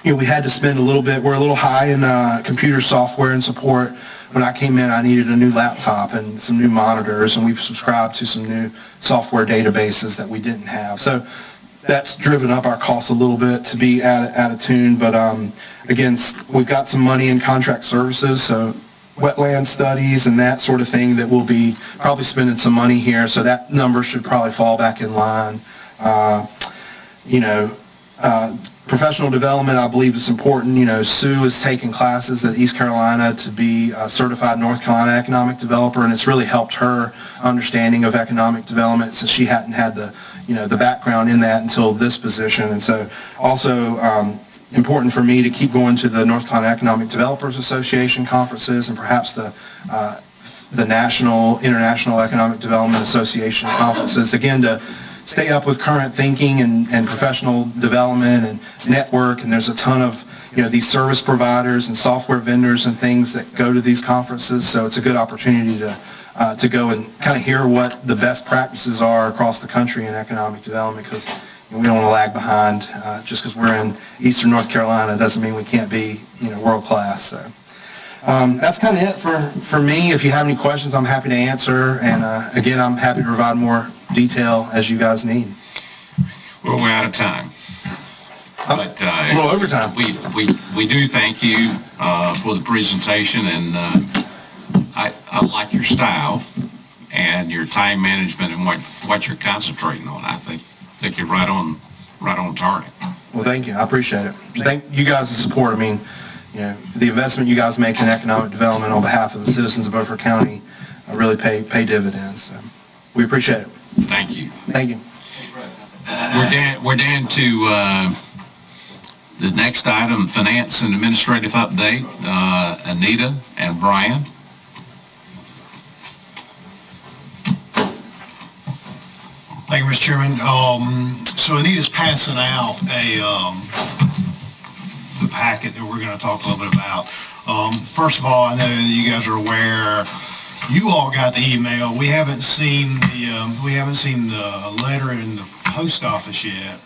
we had to spend a little bit. We're a little high in computer software and support. When I came in, I needed a new laptop and some new monitors, and we've subscribed to some new software databases that we didn't have. So that's driven up our costs a little bit to be out of tune. But again, we've got some money in contract services, so wetland studies and that sort of thing that we'll be probably spending some money here. So that number should probably fall back in line. Professional development, I believe, is important. Sue is taking classes at East Carolina to be a certified North Carolina economic developer, and it's really helped her understanding of economic development since she hadn't had the background in that until this position. And so also important for me to keep going to the North Carolina Economic Developers Association conferences and perhaps the International Economic Development Association conferences, again, to stay up with current thinking and professional development and network. And there's a ton of, these service providers and software vendors and things that go to these conferences. So it's a good opportunity to go and kind of hear what the best practices are across the country in economic development, because we don't want to lag behind. Just because we're in eastern North Carolina doesn't mean we can't be, world class. So that's kind of it for me. If you have any questions, I'm happy to answer. And again, I'm happy to provide more detail as you guys need.
Well, we're out of time. But
a little overtime.
We do thank you for the presentation, and I like your style and your time management and what you're concentrating on. I think you're right on target.
Well, thank you. I appreciate it. Thank you guys' support. I mean, the investment you guys make in economic development on behalf of the citizens of Beaufort County really pay dividends. So we appreciate it.
Thank you.
Thank you.
We're down to the next item, Finance and Administrative Update. Anita and Brian.
Thank you, Mr. Chairman. So Anita's passing out the packet that we're going to talk a little bit about. First of all, I know that you guys are aware. You all got the email. We haven't seen the letter in the post office yet.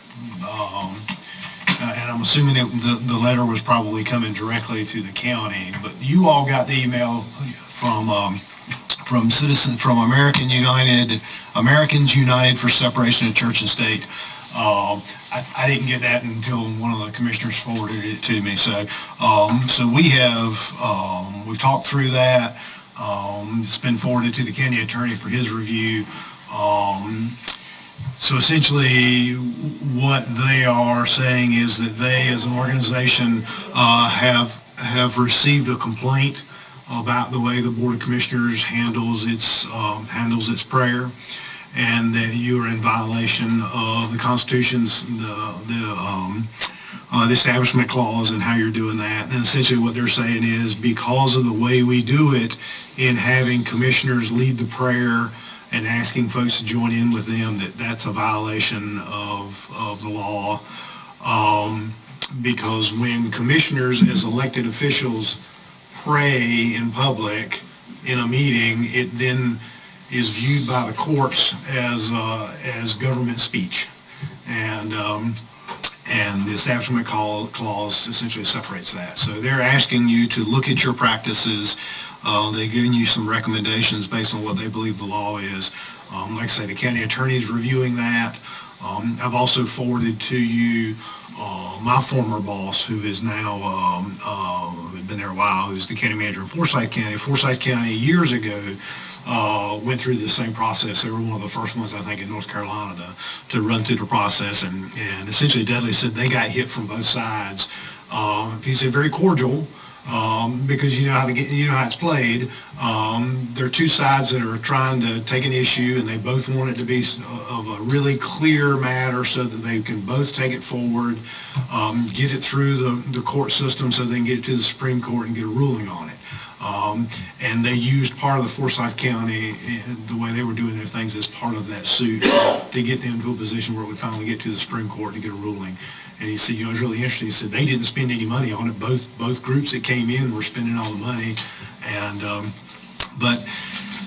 And I'm assuming the letter was probably coming directly to the county. But you all got the email from Americans United for Separation of Church and State. I didn't get that until one of the commissioners forwarded it to me. So we've talked through that. It's been forwarded to the county attorney for his review. So essentially, what they are saying is that they, as an organization, have received a complaint about the way the Board of Commissioners handles its prayer, and that you are in violation of the Constitution's the Establishment Clause and how you're doing that. And essentially, what they're saying is, because of the way we do it in having commissioners lead the prayer and asking folks to join in with them, that's a violation of the law. Because when commissioners as elected officials pray in public in a meeting, it then is viewed by the courts as government speech. And the Establishment Clause essentially separates that. So they're asking you to look at your practices. They're giving you some recommendations based on what they believe the law is. Like I say, the county attorney is reviewing that. I've also forwarded to you my former boss, who is now been there a while, who's the county manager in Forsyth County. Forsyth County years ago went through the same process. They were one of the first ones, I think, in North Carolina to run through the process, and essentially Dudley said they got hit from both sides. He said very cordial, because you know how it's played. There are two sides that are trying to take an issue, and they both want it to be of a really clear matter so that they can both take it forward, get it through the court system so they can get it to the Supreme Court and get a ruling on it. And they used part of the Forsyth County, the way they were doing their things, as part of that suit to get them to a position where it would finally get to the Supreme Court to get a ruling. And he said, it was really interesting. He said they didn't spend any money on it. Both groups that came in were spending all the money. And but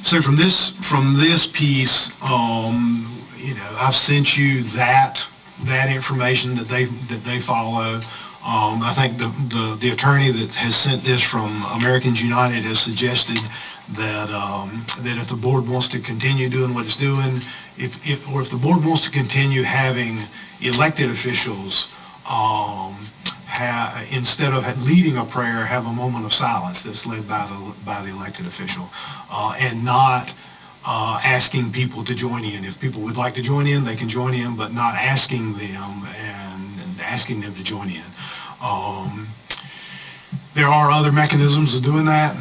so from this piece, I've sent you that information that they follow. I think the attorney that has sent this from Americans United has suggested that if the board wants to continue doing what it's doing, if the board wants to continue having elected officials, instead of leading a prayer, have a moment of silence that's led by the elected official, and not asking people to join in. If people would like to join in, they can join in, but not asking them and asking them to join in. There are other mechanisms of doing that.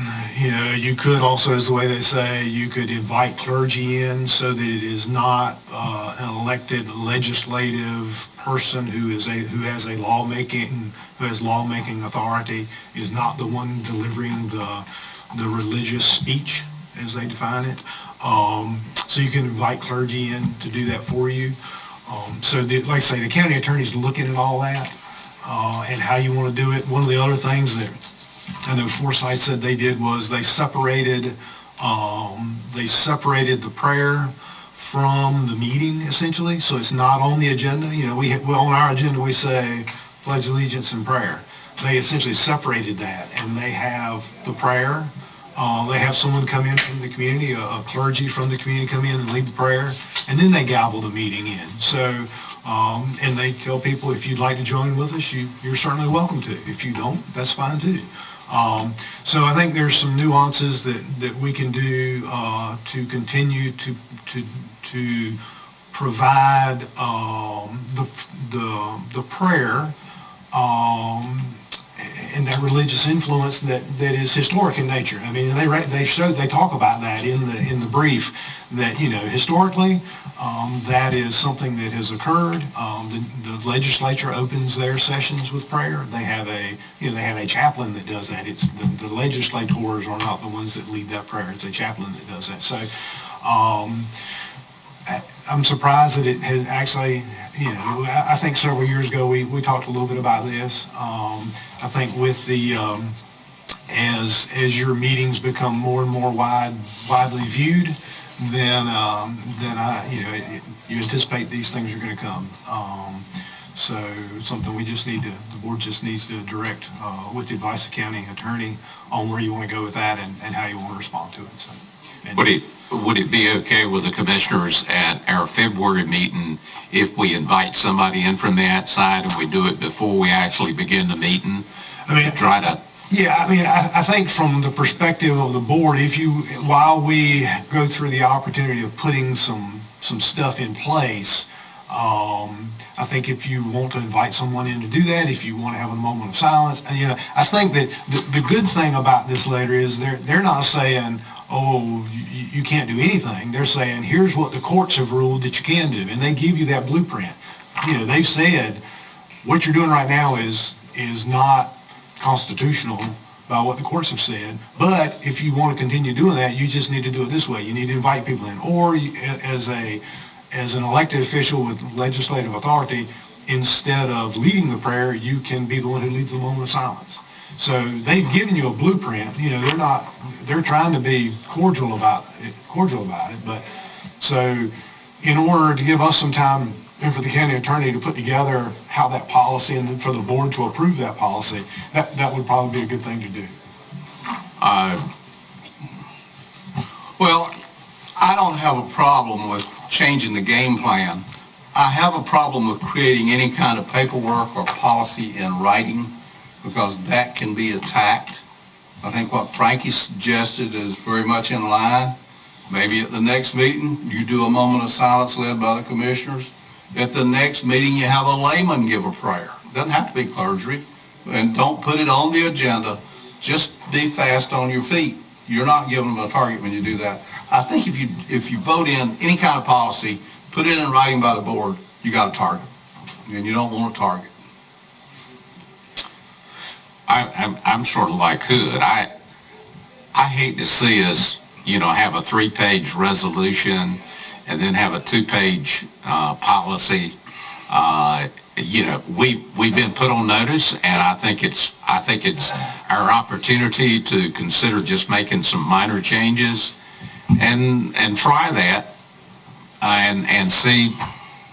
You could also, as the way they say, you could invite clergy in so that it is not an elected legislative person who has lawmaking authority, is not the one delivering the religious speech as they define it. So you can invite clergy in to do that for you. Like I say, the county attorney's looking at all that. and how you want to do it. One of the other things that I know Forsyth said they did was they separated the prayer from the meeting, essentially, so it's not on the agenda. You know, on our agenda, we say pledge allegiance and prayer. They essentially separated that, and they have the prayer. They have someone come in from the community, a clergy from the community come in and lead the prayer, and then they gavel the meeting in. So, and they tell people, if you'd like to join with us, you're certainly welcome to. If you don't, that's fine too. So I think there's some nuances that we can do to continue to provide the prayer and that religious influence that is historic in nature. I mean, they talk about that in the brief, that, you know, historically, that is something that has occurred. The legislature opens their sessions with prayer. They have a chaplain that does that. It's the legislators are not the ones that lead that prayer. It's a chaplain that does that. So I'm surprised that it has actually, you know, I think several years ago we talked a little bit about this. I think with the as your meetings become more and more widely viewed, then you anticipate these things are going to come. So it's something the board just needs to direct with the advice of county attorney on where you want to go with that and how you want to respond to it. So,
Would it be okay with the commissioners at our February meeting if we invite somebody in from the outside and we do it before we actually begin the meeting?
Yeah, I mean, I think from the perspective of the board, while we go through the opportunity of putting some stuff in place, I think if you want to invite someone in to do that, if you want to have a moment of silence, and, you know, I think that the good thing about this letter is they're not saying, oh, you can't do anything. They're saying, here's what the courts have ruled that you can do, and they give you that blueprint. You know, they've said what you're doing right now is not constitutional by what the courts have said, but if you want to continue doing that, you just need to do it this way. You need to invite people in, or as an elected official with legislative authority, instead of leading the prayer, you can be the one who leads the moment of silence. So they've given you a blueprint. You know, they're trying to be cordial about it, but so in order to give us some time and for the county attorney to put together how that policy and for the board to approve that policy, that would probably be a good thing to do.
Well, I don't have a problem with changing the game plan. I have a problem with creating any kind of paperwork or policy in writing, because that can be attacked. I think what Frankie suggested is very much in line. Maybe at the next meeting, you do a moment of silence led by the commissioners. At the next meeting, you have a layman give a prayer. It doesn't have to be clergy. And don't put it on the agenda. Just be fast on your feet. You're not giving them a target when you do that. I think if you vote in any kind of policy, put it in writing by the board, you got a target. And you don't want a target.
I'm sort of like Hood. I hate to see us, you know, have a 3-page resolution and then have a 2-page policy. You know, we've been put on notice, and I think it's our opportunity to consider just making some minor changes and try that and see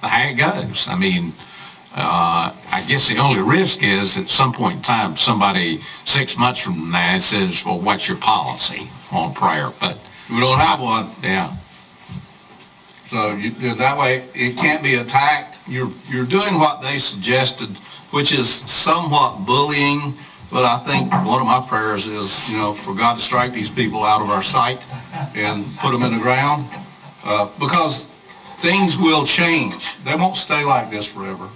how it goes. I mean, I guess the only risk is at some point in time, somebody 6 months from now says, well, what's your policy on prayer? But
we don't have one.
Yeah.
So that way it can't be attacked. You're doing what they suggested, which is somewhat bullying, but I think one of my prayers is, you know, for God to strike these people out of our sight and put them in the ground, because things will change. They won't stay like this forever.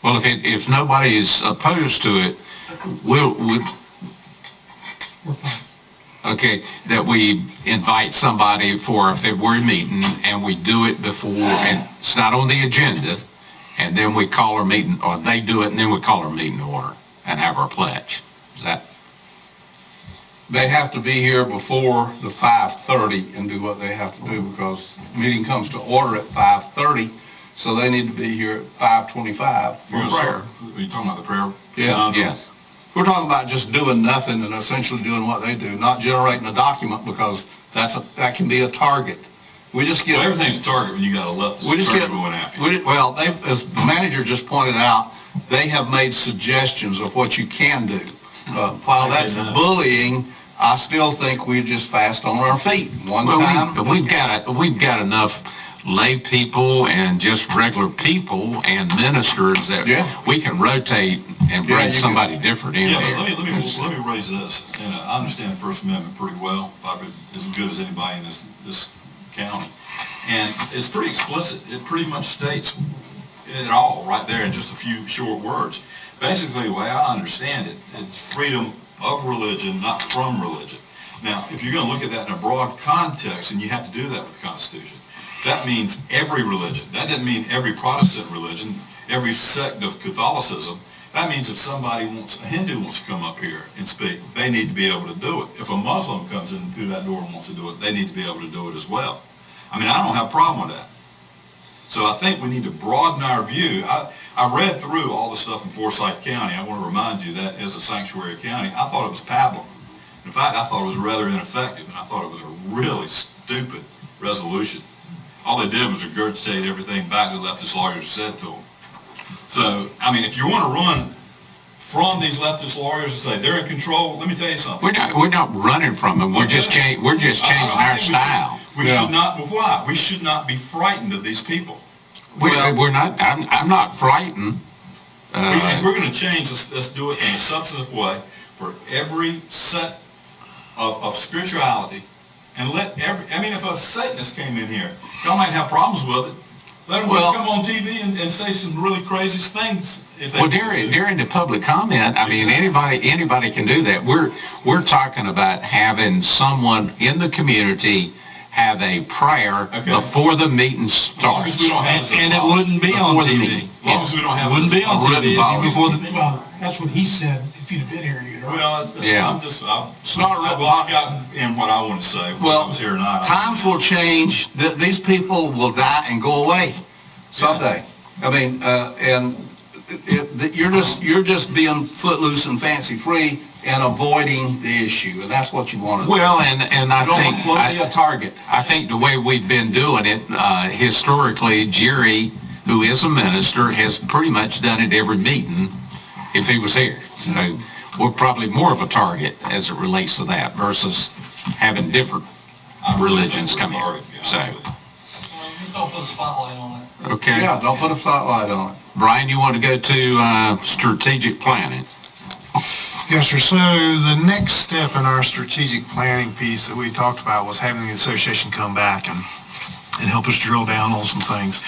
Well, if nobody is opposed to it, we're fine. Okay, that we invite somebody for a February meeting and we do it before, and it's not on the agenda, and then we call our meeting, or they do it and then we call our meeting to order and have our pledge. Is that?
They have to be here before the 5:30 and do what they have to do, because the meeting comes to order at 5:30. so they need to be here at 5:25 for prayer.
Are you talking about the prayer?
Yeah.
Yes.
We're talking about just doing nothing and essentially doing what they do, not generating a document, because that can be a target. We just get.
Well, everything's a target when you got a leftist
We just get,
going after you.
well, as the manager just pointed out, they have made suggestions of what you can do. While that's bullying, I still think we're just fast on our feet.
We've got enough lay people and just regular people and ministers that we can rotate and bring somebody different in there.
Yeah, but let me raise this, and I understand the First Amendment pretty well, probably as good as anybody in this county, and it's pretty explicit. It pretty much states it all right there in just a few short words. Basically, the way I understand it, it's freedom of religion, not from religion. Now, if you're going to look at that in a broad context, and you have to do that with the Constitution, that means every religion. That doesn't mean every Protestant religion, every sect of Catholicism. That means if a Hindu wants to come up here and speak, they need to be able to do it. If a Muslim comes in through that door and wants to do it, they need to be able to do it as well. I mean, I don't have a problem with that. So I think we need to broaden our view. I read through all the stuff in Forsyth County. I want to remind you that as a sanctuary county, I thought it was pablum. In fact, I thought it was rather ineffective, and I thought it was a really stupid resolution. All they did was regurgitate everything back to leftist lawyers said to them. So, I mean, if you want to run from these leftist lawyers and say they're in control, let me tell you something.
We're not running from them. We're just changing our style.
We should not. Why? We should not be frightened of these people.
We're not. I'm not frightened.
If we're going to change, let's do it in a substantive way for every set of spirituality, and if a Satanist came in here, y'all might have problems with it. Let them come on TV and say some really crazy things.
During the public comment, I mean, anybody can do that. We're talking about having someone in the community have a prayer before the meeting starts.
And it wouldn't be on TV.
As long as we don't have
It wouldn't be on TV before the,
Well, that's what he said, if you'd have been here, you'd have heard.
Well,
It's not really.
I got in what I want to say. I was here tonight.
Times will change. These people will die and go away someday. I mean, you're just being footloose and fancy free and avoiding the issue, and that's what you want to do.
Well, and I think
don't be a target.
I think the way we've been doing it historically, Jerry, who is a minister, has pretty much done it every meeting if he was here. So we're probably more of a target as it relates to that versus having different religions come here. So,
Don't put a spotlight on it.
okay.
Yeah, don't put a spotlight on it.
Brian, you want to go to strategic planning?
Yes, sir. So the next step in our strategic planning piece that we talked about was having the association come back and help us drill down on some things.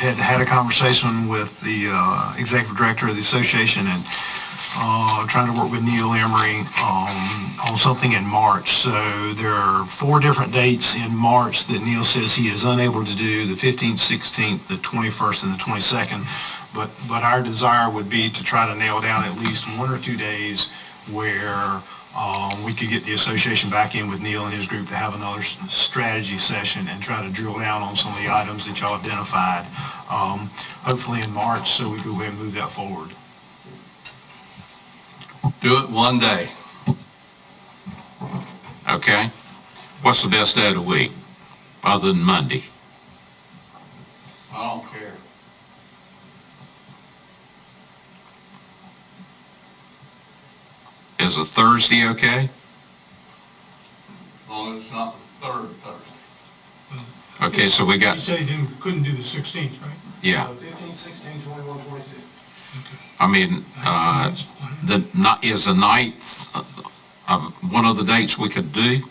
Had a conversation with the executive director of the association and trying to work with Neil Emery on something in March. So there are 4 different dates in March that Neil says he is unable to do: the 15th, 16th, the 21st, and the 22nd. But our desire would be to try to nail down at least 1 or 2 days where we could get the association back in with Neil and his group to have another strategy session and try to drill down on some of the items that y'all identified, hopefully in March, so we can go ahead and move that forward.
Do it one day.
Okay. What's the best day of the week other than Monday?
I don't care.
Is a Thursday okay?
As long as it's not the third Thursday.
Okay, so we got,
You said he couldn't do the 16th, right?
yeah.
15, 16, 21, 22.
I mean, is the 9th one of the dates we could do?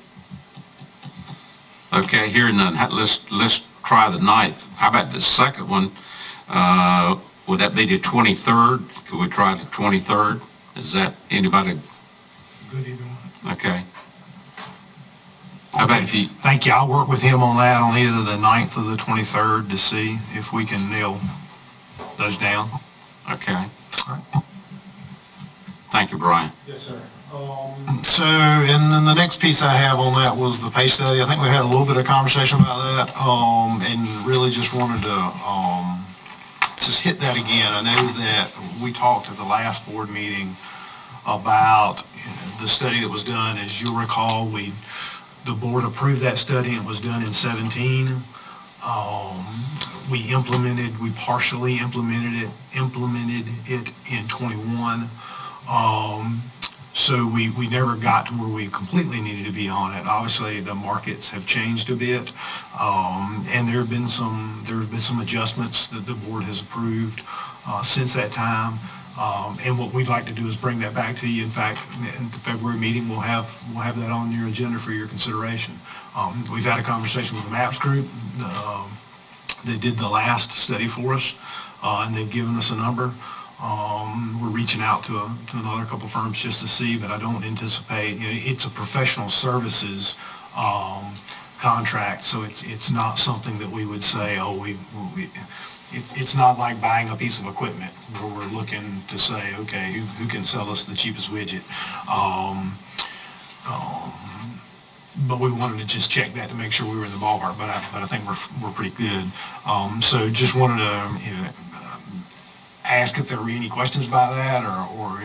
Okay, here and then, let's try the 9th. How about the second one? Would that be the 23rd? Could we try the 23rd? Is that anybody?
Good either one.
Okay. How about if you,
Thank you. I'll work with him on that on either the 9th or the 23rd to see if we can nail those down.
okay. Thank you, Brian.
Yes, sir.
So, and then the next piece I have on that was the pay study. I think we had a little bit of conversation about that, and really just wanted to, just hit that again. I know that we talked at the last board meeting about the study that was done. As you'll recall, the board approved that study and it was done in 17. We partially implemented it in 21. So we never got to where we completely needed to be on it. Obviously, the markets have changed a bit, and there have been some adjustments that the board has approved since that time. And what we'd like to do is bring that back to you. In fact, in the February meeting, we'll have that on your agenda for your consideration. We've had a conversation with the MAPS group. They did the last study for us, and they've given us a number. We're reaching out to another couple firms just to see, but I don't anticipate, it's a professional services contract, so it's not something that we would say, it's not like buying a piece of equipment where we're looking to say, okay, who can sell us the cheapest widget? But we wanted to just check that to make sure we were in the ballpark, but I think we're pretty good. So just wanted to ask if there were any questions about that, or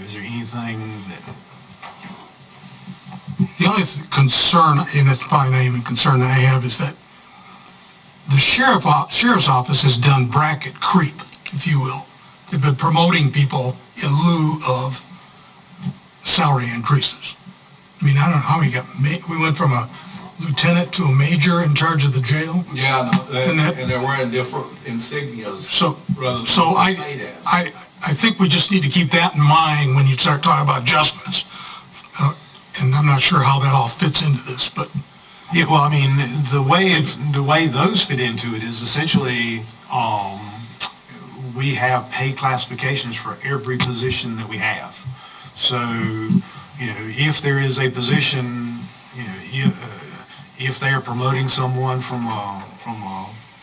is there anything that...
The only concern, and it's probably not even a concern that I have, is that the sheriff's office has done bracket creep, if you will. They've been promoting people in lieu of salary increases. I mean, I don't know how we went from a lieutenant to a major in charge of the jail.
Yeah, and they're wearing different insignias.
So I think we just need to keep that in mind when you start talking about adjustments. And I'm not sure how that all fits into this, but...
Yeah, well, I mean, the way those fit into it is essentially, we have pay classifications for every position that we have. So, if there is a position, if they are promoting someone from a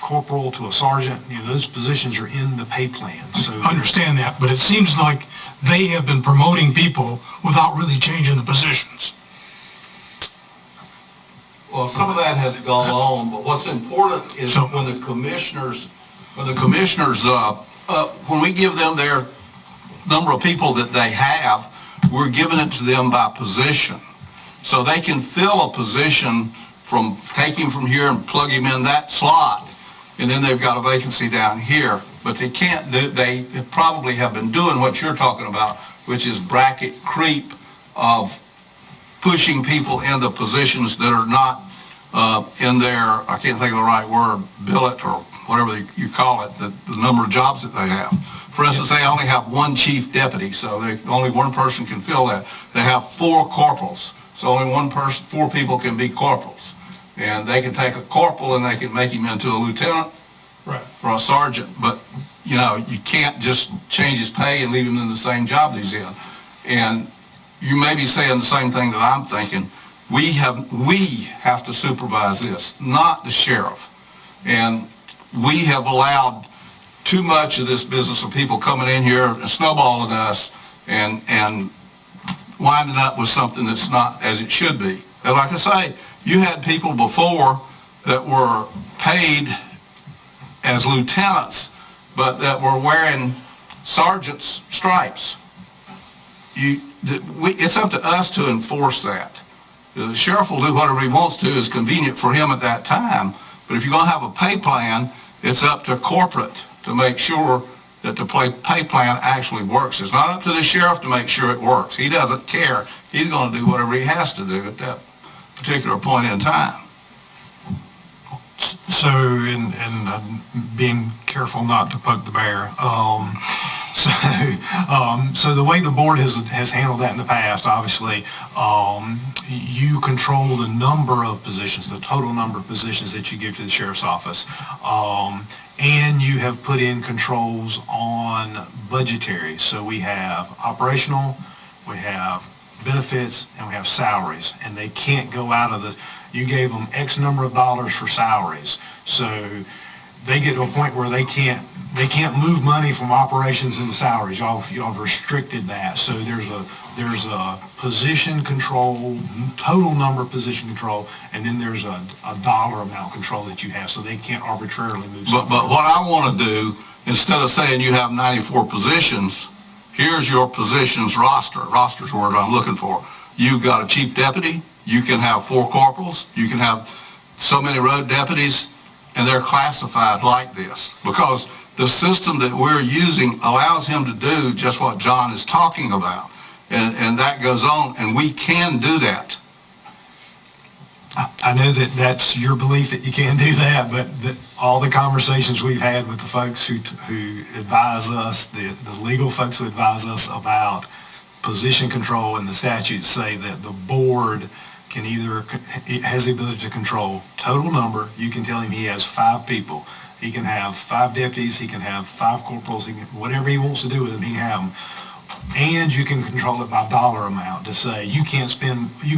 corporal to a sergeant, those positions are in the pay plan. So
I understand that, but it seems like they have been promoting people without really changing the positions.
Well, some of that has gone on, but what's important is when the commissioners, when we give them their number of people that they have, we're giving it to them by position. So they can fill a position from, take him from here and plug him in that slot, and then they've got a vacancy down here. But they can't do, they probably have been doing what you're talking about, which is bracket creep of pushing people into positions that are not in their, I can't think of the right word, billet or whatever you call it, the number of jobs that they have. For instance, they only have one chief deputy, so only one person can fill that. They have 4 corporals, so only one person, 4 people can be corporals. And they can take a corporal and they can make him into a lieutenant or a sergeant, but you can't just change his pay and leave him in the same job that he's in. And you may be saying the same thing that I'm thinking. We have to supervise this, not the sheriff. And we have allowed too much of this business of people coming in here and snowballing us and winding up with something that's not as it should be. And like I say, you had people before that were paid as lieutenants, but that were wearing sergeant's stripes. It's up to us to enforce that. The sheriff will do whatever he wants to is convenient for him at that time, but if you're going to have a pay plan, it's up to corporate to make sure that the pay plan actually works. It's not up to the sheriff to make sure it works. He doesn't care. He's going to do whatever he has to do at that particular point in time.
So, and being careful not to poke the bear. So the way the board has handled that in the past, obviously, you control the number of positions, the total number of positions that you give to the sheriff's office. And you have put in controls on budgetary. So we have operational, we have benefits, and we have salaries. And they can't go out of you gave them X number of dollars for salaries. So they get to a point where they can't move money from operations into salaries. Y'all have restricted that. So there's a position control, total number position control, and then there's a dollar amount control that you have, so they can't arbitrarily move.
But what I want to do, instead of saying you have 94 positions, here's your positions roster. Roster's the word I'm looking for. You've got a chief deputy, you can have 4 corporals, you can have so many road deputies, and they're classified like this. Because the system that we're using allows him to do just what John is talking about. And that goes on, and we can do that.
I know that that's your belief that you can do that, but all the conversations we've had with the folks who advise us, the legal folks who advise us about position control and the statutes say that the board can has the ability to control total number. You can tell him he has 5 people. He can have 5 deputies, he can have 5 corporals, whatever he wants to do with them, he can have them. And you can control it by dollar amount to say you can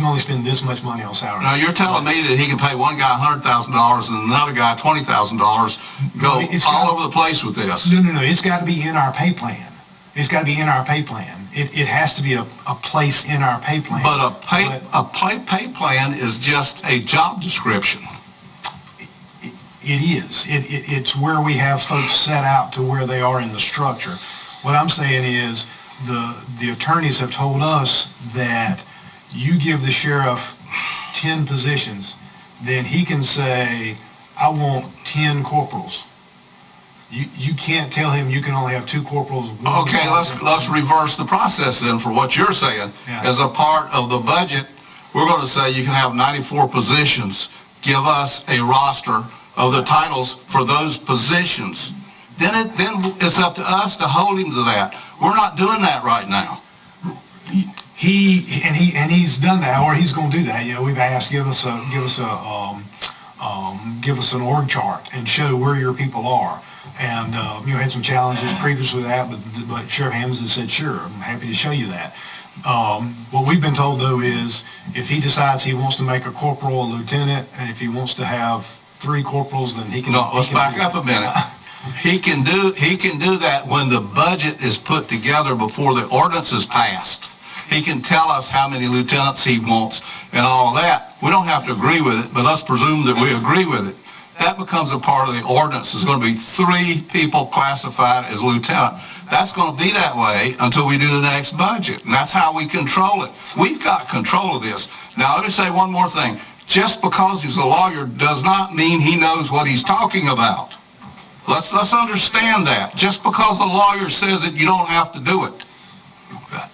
only spend this much money on salary.
Now, you're telling me that he can pay one guy $100,000 and another guy $20,000, go all over the place with this.
No. It's got to be in our pay plan. It's got to be in our pay plan. It has to be a place in our pay plan.
But a pay plan is just a job description.
It is. It's where we have folks set out to where they are in the structure. What I'm saying is the attorneys have told us that you give the sheriff 10 positions, then he can say, I want 10 corporals. You can't tell him you can only have 2 corporals.
Okay, let's reverse the process then for what you're saying.
Yeah.
As a part of the budget, we're going to say you can have 94 positions. Give us a roster of the titles for those positions. Then it's up to us to hold him to that. We're not doing that right now.
He's done that, or he's going to do that. We've asked give us an org chart and show where your people are. And had some challenges previous with that, but Sheriff Hammonds has said, sure, I'm happy to show you that. What we've been told though is if he decides he wants to make a corporal a lieutenant, and if he wants to have 3 corporals, then he can.
No, let's back up a minute. He can do that when the budget is put together before the ordinance is passed. He can tell us how many lieutenants he wants and all of that. We don't have to agree with it, but let's presume that we agree with it. That becomes a part of the ordinance. There's going to be 3 people classified as lieutenant. That's going to be that way until we do the next budget, and that's how we control it. We've got control of this. Now, let me say one more thing. Just because he's a lawyer does not mean he knows what he's talking about. Let's understand that. Just because the lawyer says it, you don't have to do it.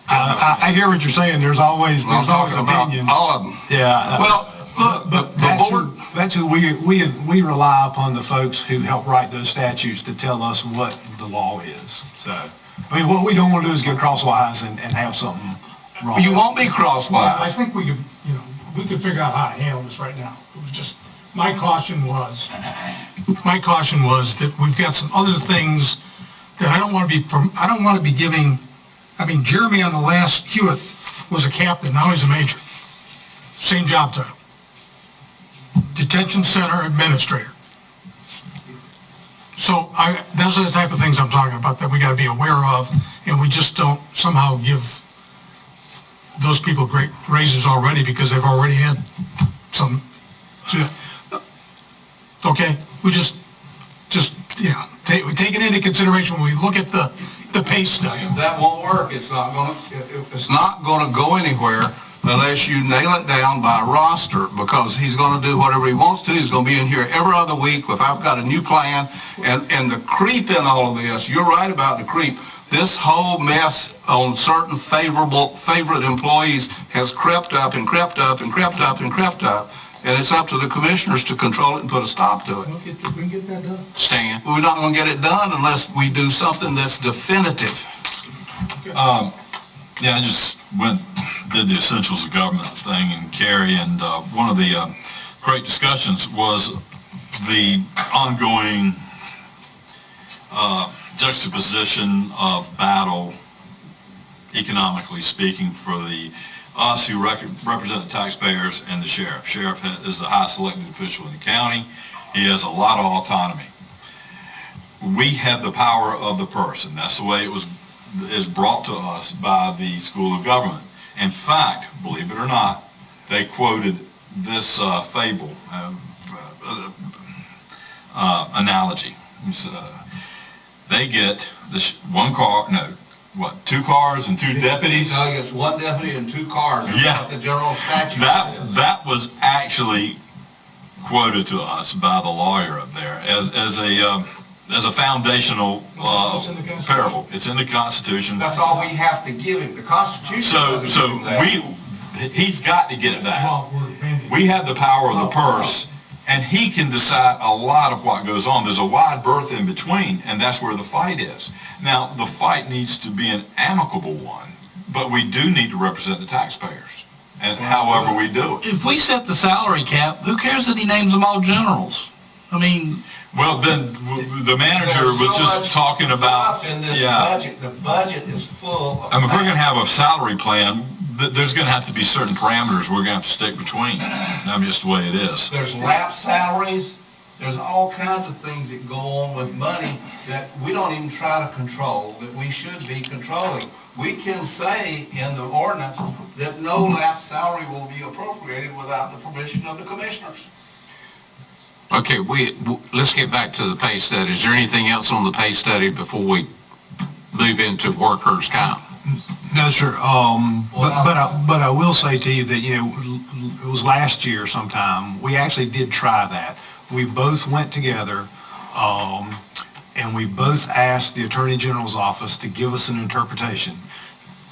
I hear what you're saying. There's always opinions.
All of them.
Yeah.
Well, look, the board.
That's who we rely upon the folks who help write those statutes to tell us what the law is. So, I mean, what we don't want to do is get crosswise and have something wrong.
You won't be crosswise.
I think we could figure out how to handle this right now. It was just, my caution was that we've got some other things that I don't want to be giving. I mean, Jeremy on the last Hewitt was a captain, now he's a major. Same job title. Detention center administrator. So those are the type of things I'm talking about that we got to be aware of, and we just don't somehow give those people great raises already because they've already had some. Okay, we just take it into consideration when we look at the pay study.
That won't work. It's not going to go anywhere unless you nail it down by roster, because he's going to do whatever he wants to. He's going to be in here every other week if I've got a new plan. And the creep in all of this, you're right about the creep. This whole mess on certain favorite employees has crept up and crept up and crept up and crept up. And it's up to the commissioners to control it and put a stop to it.
We can get that done.
Stan? We're not going to get it done unless we do something that's definitive.
Yeah, I just did the essentials of government thing in Cary, and one of the great discussions was the ongoing juxtaposition of battle, economically speaking, for us who represent the taxpayers and the sheriff. Sheriff is the highest elected official in the county. He has a lot of autonomy. we have the power of the purse, and that's the way is brought to us by the School of Government. In fact, believe it or not, they quoted this fable, analogy. They get two cars and two deputies?
No, it's one deputy and two cars. That's
Yeah.
what the general statute says.
That was actually quoted to us by the lawyer up there as a foundational parable. It's in the Constitution.
That's all we have to give him. The Constitution
So
doesn't do that.
he's got to get that. We have the power of the purse, and he can decide a lot of what goes on. There's a wide berth in between, and that's where the fight is. Now, the fight needs to be an amicable one, but we do need to represent the taxpayers, and however we do it.
If we set the salary cap, who cares that he names them all generals? I mean...
Well, then, the manager was just talking about...
in this
Yeah.
budget. The budget is full of...
I mean, if we're going to have a salary plan, there's going to have to be certain parameters we're going to have to stick between. That's just the way it is.
There's lapse salaries. There's all kinds of things that go on with money that we don't even try to control, that we should be controlling. We can say in the ordinance that no lapse salary will be appropriated without the permission of the commissioners.
Okay, let's get back to the pay study. Is there anything else on the pay study before we move into workers' comp?
No, sir. But I will say to you that, it was last year sometime, we actually did try that. We both went together, and we both asked the Attorney General's office to give us an interpretation.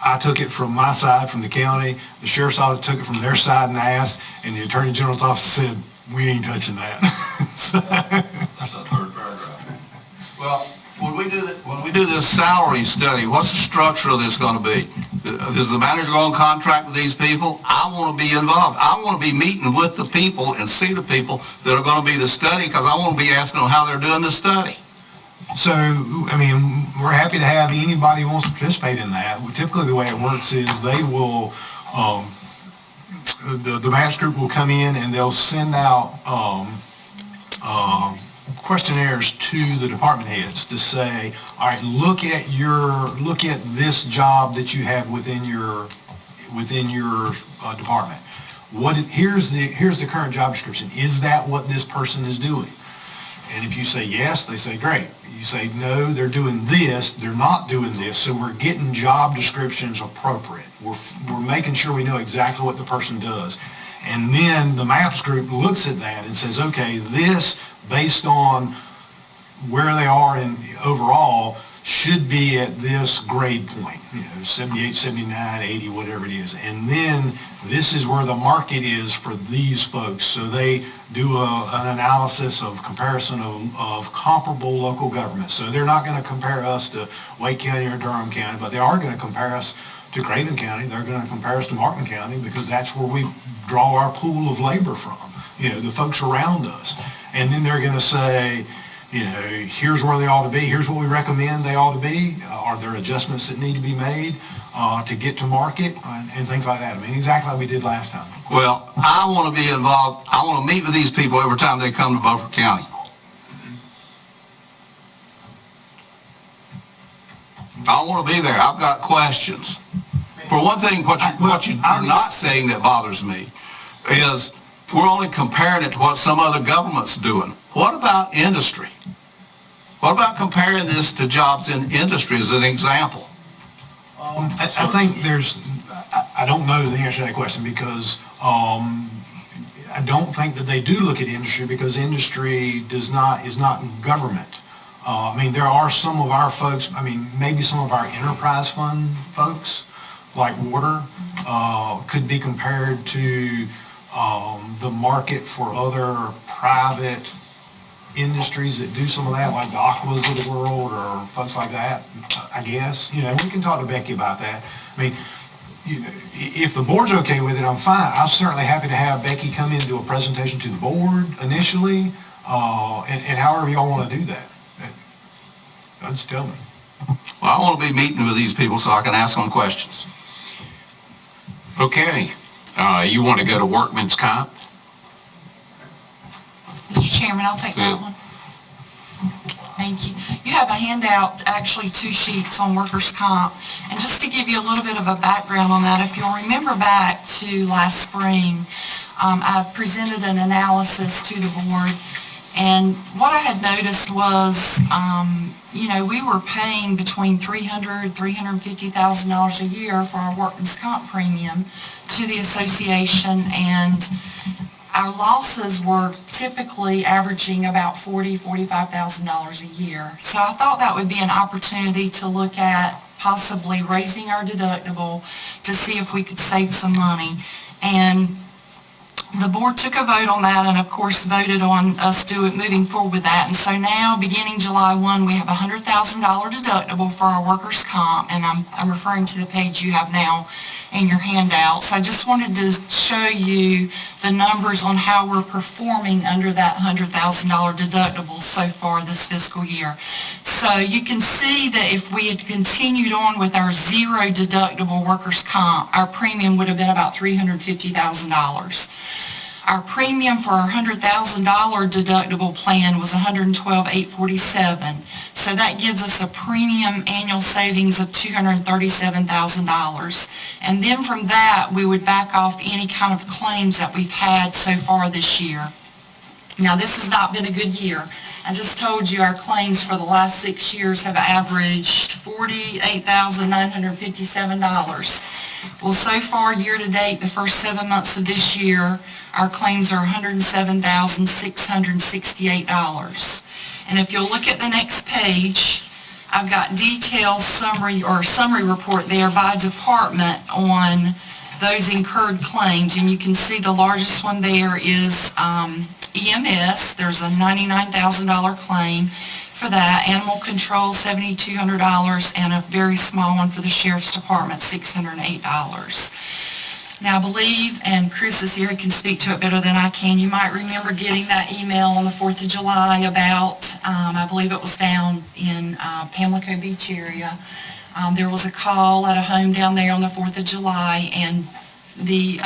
I took it from my side, from the county. The Sheriff's office took it from their side and asked, and the Attorney General's office said, we ain't touching that.
That's a third paragraph.
Well, when we do this salary study, what's the structure of this going to be? Is the manager going to contract with these people? I want to be involved. I want to be meeting with the people and see the people that are going to be the study, because I want to be asking them how they're doing the study.
So, I mean, we're happy to have anybody who wants to participate in that. Typically, the way it works is they will, the match group will come in and they'll send out questionnaires to the department heads to say, all right, look at this job that you have within your department. Here's the current job description. Is that what this person is doing? And if you say yes, they say great. You say no, they're doing this, they're not doing this, so we're getting job descriptions appropriate. We're making sure we know exactly what the person does. And then the MAPS group looks at that and says, okay, this, based on where they are in overall, should be at this grade point, 78, 79, 80, whatever it is. And then this is where the market is for these folks. So they do an analysis of comparison of comparable local governments. So they're not going to compare us to Wake County or Durham County, but they are going to compare us to Craven County. They're going to compare us to Martin County, because that's where we draw our pool of labor from, the folks around us. And then they're going to say, here's where they ought to be. Here's what we recommend they ought to be. Are there adjustments that need to be made to get to market and things like that? I mean, exactly like we did last time.
Well, I want to be involved. I want to meet with these people every time they come to Beaufort County. I want to be there. I've got questions. For one thing, what you're not saying that bothers me is we're only comparing it to what some other government's doing. What about industry? What about comparing this to jobs in industry as an example?
I think I don't know the answer to that question, because I don't think that they do look at industry, because industry is not government. I mean, there are some of our folks, maybe some of our enterprise fund folks, like water, could be compared to the market for other private industries that do some of that, like the Aquas of the world or folks like that, I guess. We can talk to Becky about that. I mean, if the board's okay with it, I'm fine. I'm certainly happy to have Becky come in and do a presentation to the board initially, and however y'all want to do that. Just tell me.
Well, I want to be meeting with these people so I can ask them questions.
Okay, you want to go to workman's comp?
Mr. Chairman, I'll take that one. Thank you. You have a handout, actually 2 sheets on workers' comp. And just to give you a little bit of a background on that, if you'll remember back to last spring, I presented an analysis to the board. And what I had noticed was, we were paying between $300,000, $350,000 a year for our workman's comp premium to the association, and our losses were typically averaging about $40,000, $45,000 a year. So I thought that would be an opportunity to look at possibly raising our deductible to see if we could save some money. And the board took a vote on that and, of course, voted on us moving forward with that. And so now, beginning July 1, we have a $100,000 deductible for our workers' comp, and I'm referring to the page you have now in your handout. So I just wanted to show you the numbers on how we're performing under that $100,000 deductible so far this fiscal year. So you can see that if we had continued on with our zero deductible workers' comp, our premium would have been about $350,000. Our premium for our $100,000 deductible plan was $112,847. So that gives us a premium annual savings of $237,000. And then from that, we would back off any kind of claims that we've had so far this year. Now, this has not been a good year. I just told you our claims for the last 6 years have averaged $48,957. Well, so far, year to date, the first 7 months of this year, our claims are $107,668. And if you'll look at the next page, I've got detailed summary report there by department on those incurred claims. And you can see the largest one there is EMS. There's a $99,000 claim for that. Animal control, $7,200, and a very small one for the sheriff's department, $608. Now, I believe, and Chris is here, he can speak to it better than I can, you might remember getting that email on the 4th of July about, I believe it was down in Pamlico Beach area. There was a call at a home down there on the 4th of July, and the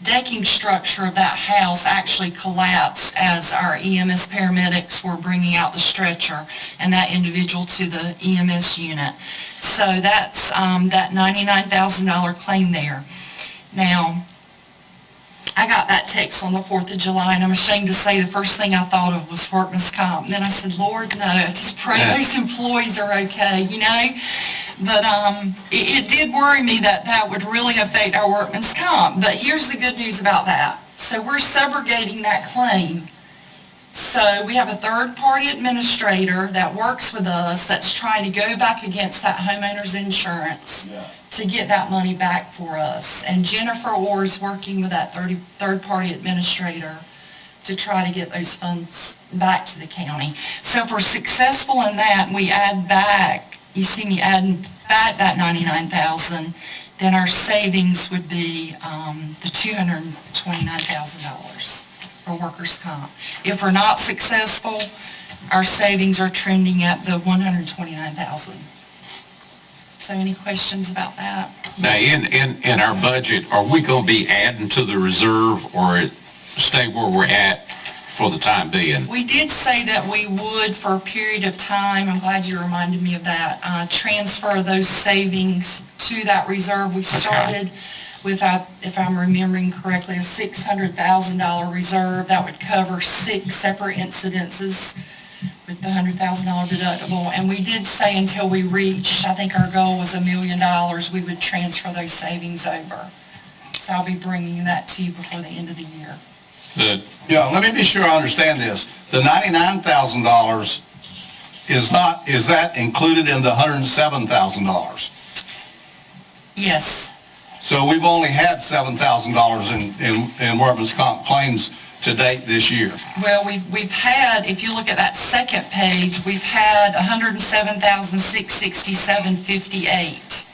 decking structure of that house actually collapsed as our EMS paramedics were bringing out the stretcher and that individual to the EMS unit. So that's that $99,000 claim there. Now, I got that text on the 4th of July, and I'm ashamed to say the first thing I thought of was workman's comp. And then I said, Lord, no, I just pray those employees are okay, But it did worry me that that would really affect our workman's comp. But here's the good news about that. So we're subrogating that claim. So we have a third-party administrator that works with us that's trying to go back against that homeowner's insurance to get that money back for us. And Jennifer Orr is working with that third-party administrator to try to get those funds back to the county. So if we're successful in that and we add back, you see me adding back that $99,000, then our savings would be the $229,000 for workers' comp. If we're not successful, our savings are trending at the $129,000. So any questions about that?
Now, in our budget, are we going to be adding to the reserve or stay where we're at for the time being?
We did say that we would, for a period of time, I'm glad you reminded me of that, transfer those savings to that reserve. We started with, if I'm remembering correctly, a $600,000 reserve that would cover 6 separate incidences with the $100,000 deductible. And we did say until we reached, I think our goal was $1 million, we would transfer those savings over. So I'll be bringing that to you before the end of the year.
Good.
Yeah, let me be sure I understand this. The $99,000 is that included in the $107,000?
Yes.
So we've only had $7,000 in workman's comp claims to date this year.
Well, we've had, if you look at that second page, we've had $107,667.58.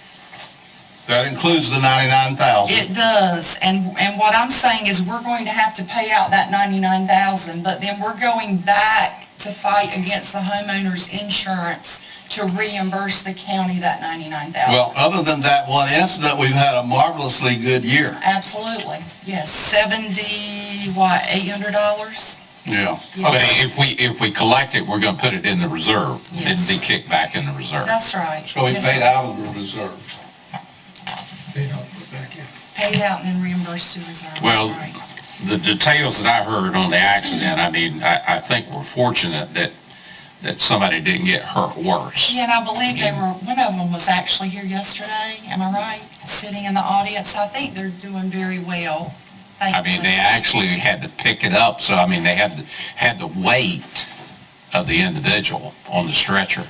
That includes the $99,000.
It does, and what I'm saying is we're going to have to pay out that $99,000, but then we're going back to fight against the homeowner's insurance to reimburse the county that $99,000.
Well, other than that one incident, we've had a marvelously good year.
Absolutely, yes. $800?
Yeah.
But if we collect it, we're gonna put it in the reserve.
Yes.
It'll be kicked back in the reserve.
That's right.
So we
Yes,
paid
sir.
out of the reserve.
Paid out and then reimbursed to reserve.
Well,
That's right.
the details that I heard on the accident, I mean, I think we're fortunate that somebody didn't get hurt worse.
Yeah, and I believe one of them was actually here yesterday, am I right? Sitting in the audience. I think they're doing very well.
I mean, they actually had to pick it up, so I mean, they had the weight of the individual on the stretcher.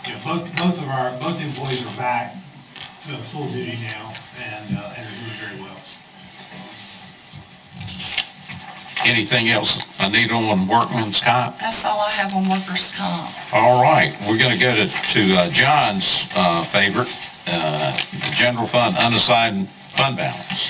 Yeah, both employees are back to full duty now and are doing very well.
Anything else, Anita, on workman's comp?
That's all I have on workers' comp.
All right, we're going to go to John's favorite, the general fund unassigned fund balance.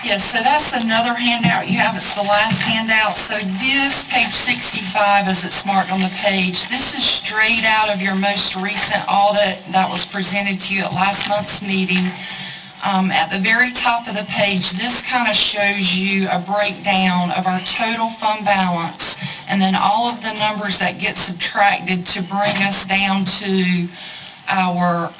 Yes, so that's another handout you have. It's the last handout. So this, page 65, as it's marked on the page, this is straight out of your most recent audit that was presented to you at last month's meeting. At the very top of the page, this kind of shows you a breakdown of our total fund balance and then all of the numbers that get subtracted to bring us down to our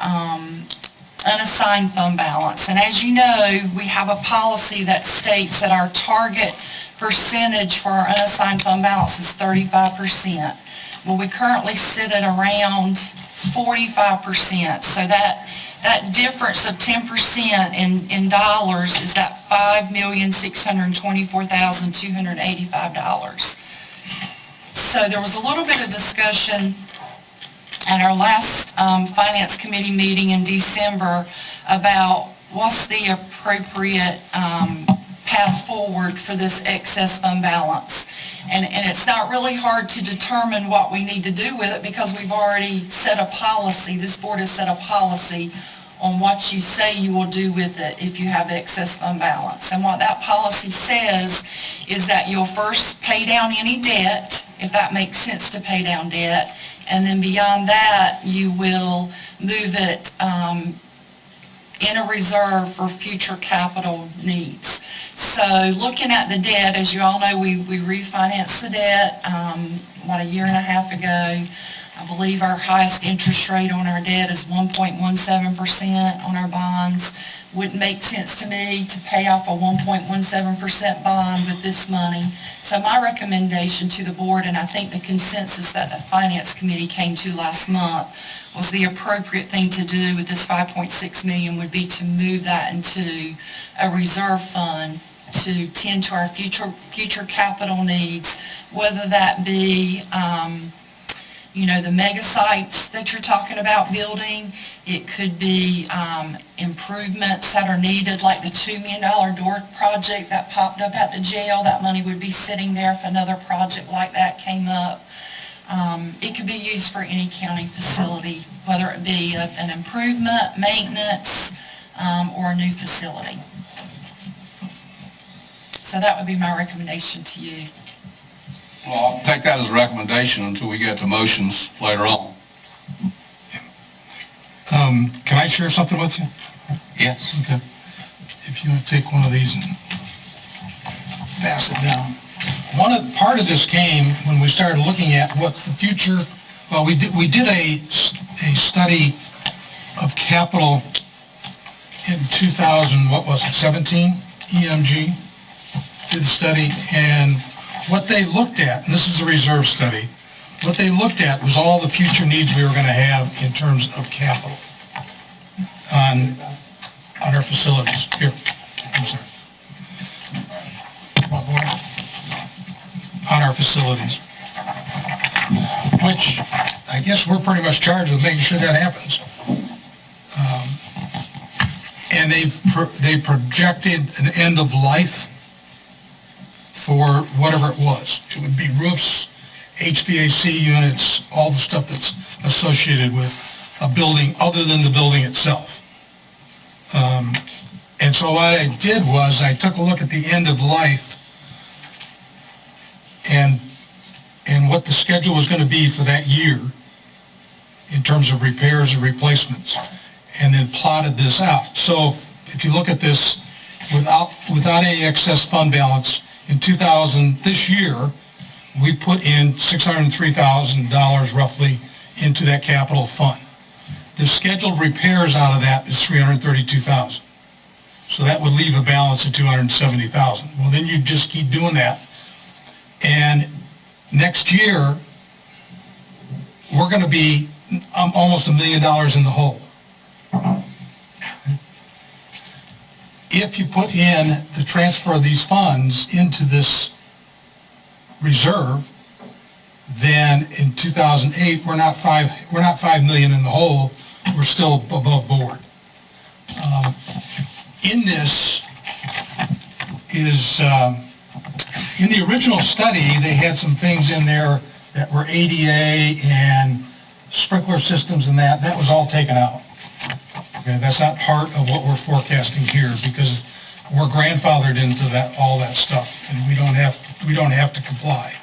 unassigned fund balance. And as you know, we have a policy that states that our target percentage for our unassigned fund balance is 35%. Well, we currently sit at around 45%. So that difference of 10% in dollars is that $5,624,285. So there was a little bit of discussion at our last Finance Committee meeting in December about what's the appropriate path forward for this excess fund balance. And it's not really hard to determine what we need to do with it because we've already set a policy, this board has set a policy on what you say you will do with it if you have excess fund balance. And what that policy says is that you'll first pay down any debt, if that makes sense to pay down debt, and then beyond that, you will move it in a reserve for future capital needs. So looking at the debt, as you all know, we refinanced the debt, a year and a half ago. I believe our highest interest rate on our debt is 1.17% on our bonds. Wouldn't make sense to me to pay off a 1.17% bond with this money. So my recommendation to the board, and I think the consensus that the Finance Committee came to last month, was the appropriate thing to do with this $5.6 million would be to move that into a reserve fund to tend to our future capital needs, whether that be the mega sites that you're talking about building. It could be improvements that are needed, like the $2 million door project that popped up at the jail. That money would be sitting there if another project like that came up. It could be used for any county facility, whether it be an improvement, maintenance, or a new facility. So that would be my recommendation to you.
Well, I'll take that as a recommendation until we get to motions later on.
Can I share something with you?
Yes.
Okay. If you want to take one of these and pass it down. Part of this came when we started looking at what the future, well, we did a study of capital in 2017, EMG did the study, and what they looked at, and this is a reserve study, what they looked at was all the future needs we were going to have in terms of capital on our facilities. Here, I'm sorry. On our facilities, which I guess we're pretty much charged with making sure that happens. And they projected an end of life for whatever it was. It would be roofs, HVAC units, all the stuff that's associated with a building other than the building itself. And so what I did was I took a look at the end of life and what the schedule was going to be for that year in terms of repairs and replacements, and then plotted this out. So if you look at this, without any excess fund balance, in this year, we put in $603,000 roughly into that capital fund. The scheduled repairs out of that is $332,000. So that would leave a balance of $270,000. Well, then you just keep doing that. And next year, we're going to be almost $1 million in the hole. If you put in the transfer of these funds into this reserve, then in 2008, we're not $5 million in the hole, we're still above board. In this is, in the original study, they had some things in there that were ADA and sprinkler systems and that was all taken out. Okay, that's not part of what we're forecasting here because we're grandfathered into that, all that stuff, and we don't have to comply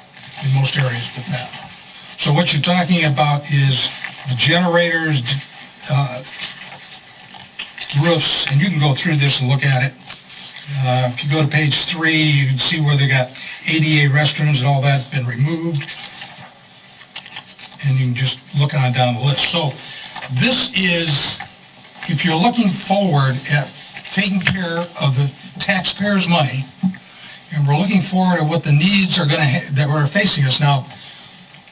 in most areas with that. So what you're talking about is the generators, roofs, and you can go through this and look at it. If you go to page 3, you can see where they got ADA restrooms and all that's been removed. And you can just look on down the list. So this is, if you're looking forward at taking care of the taxpayers' money, and we're looking forward at what the needs are that are facing us now.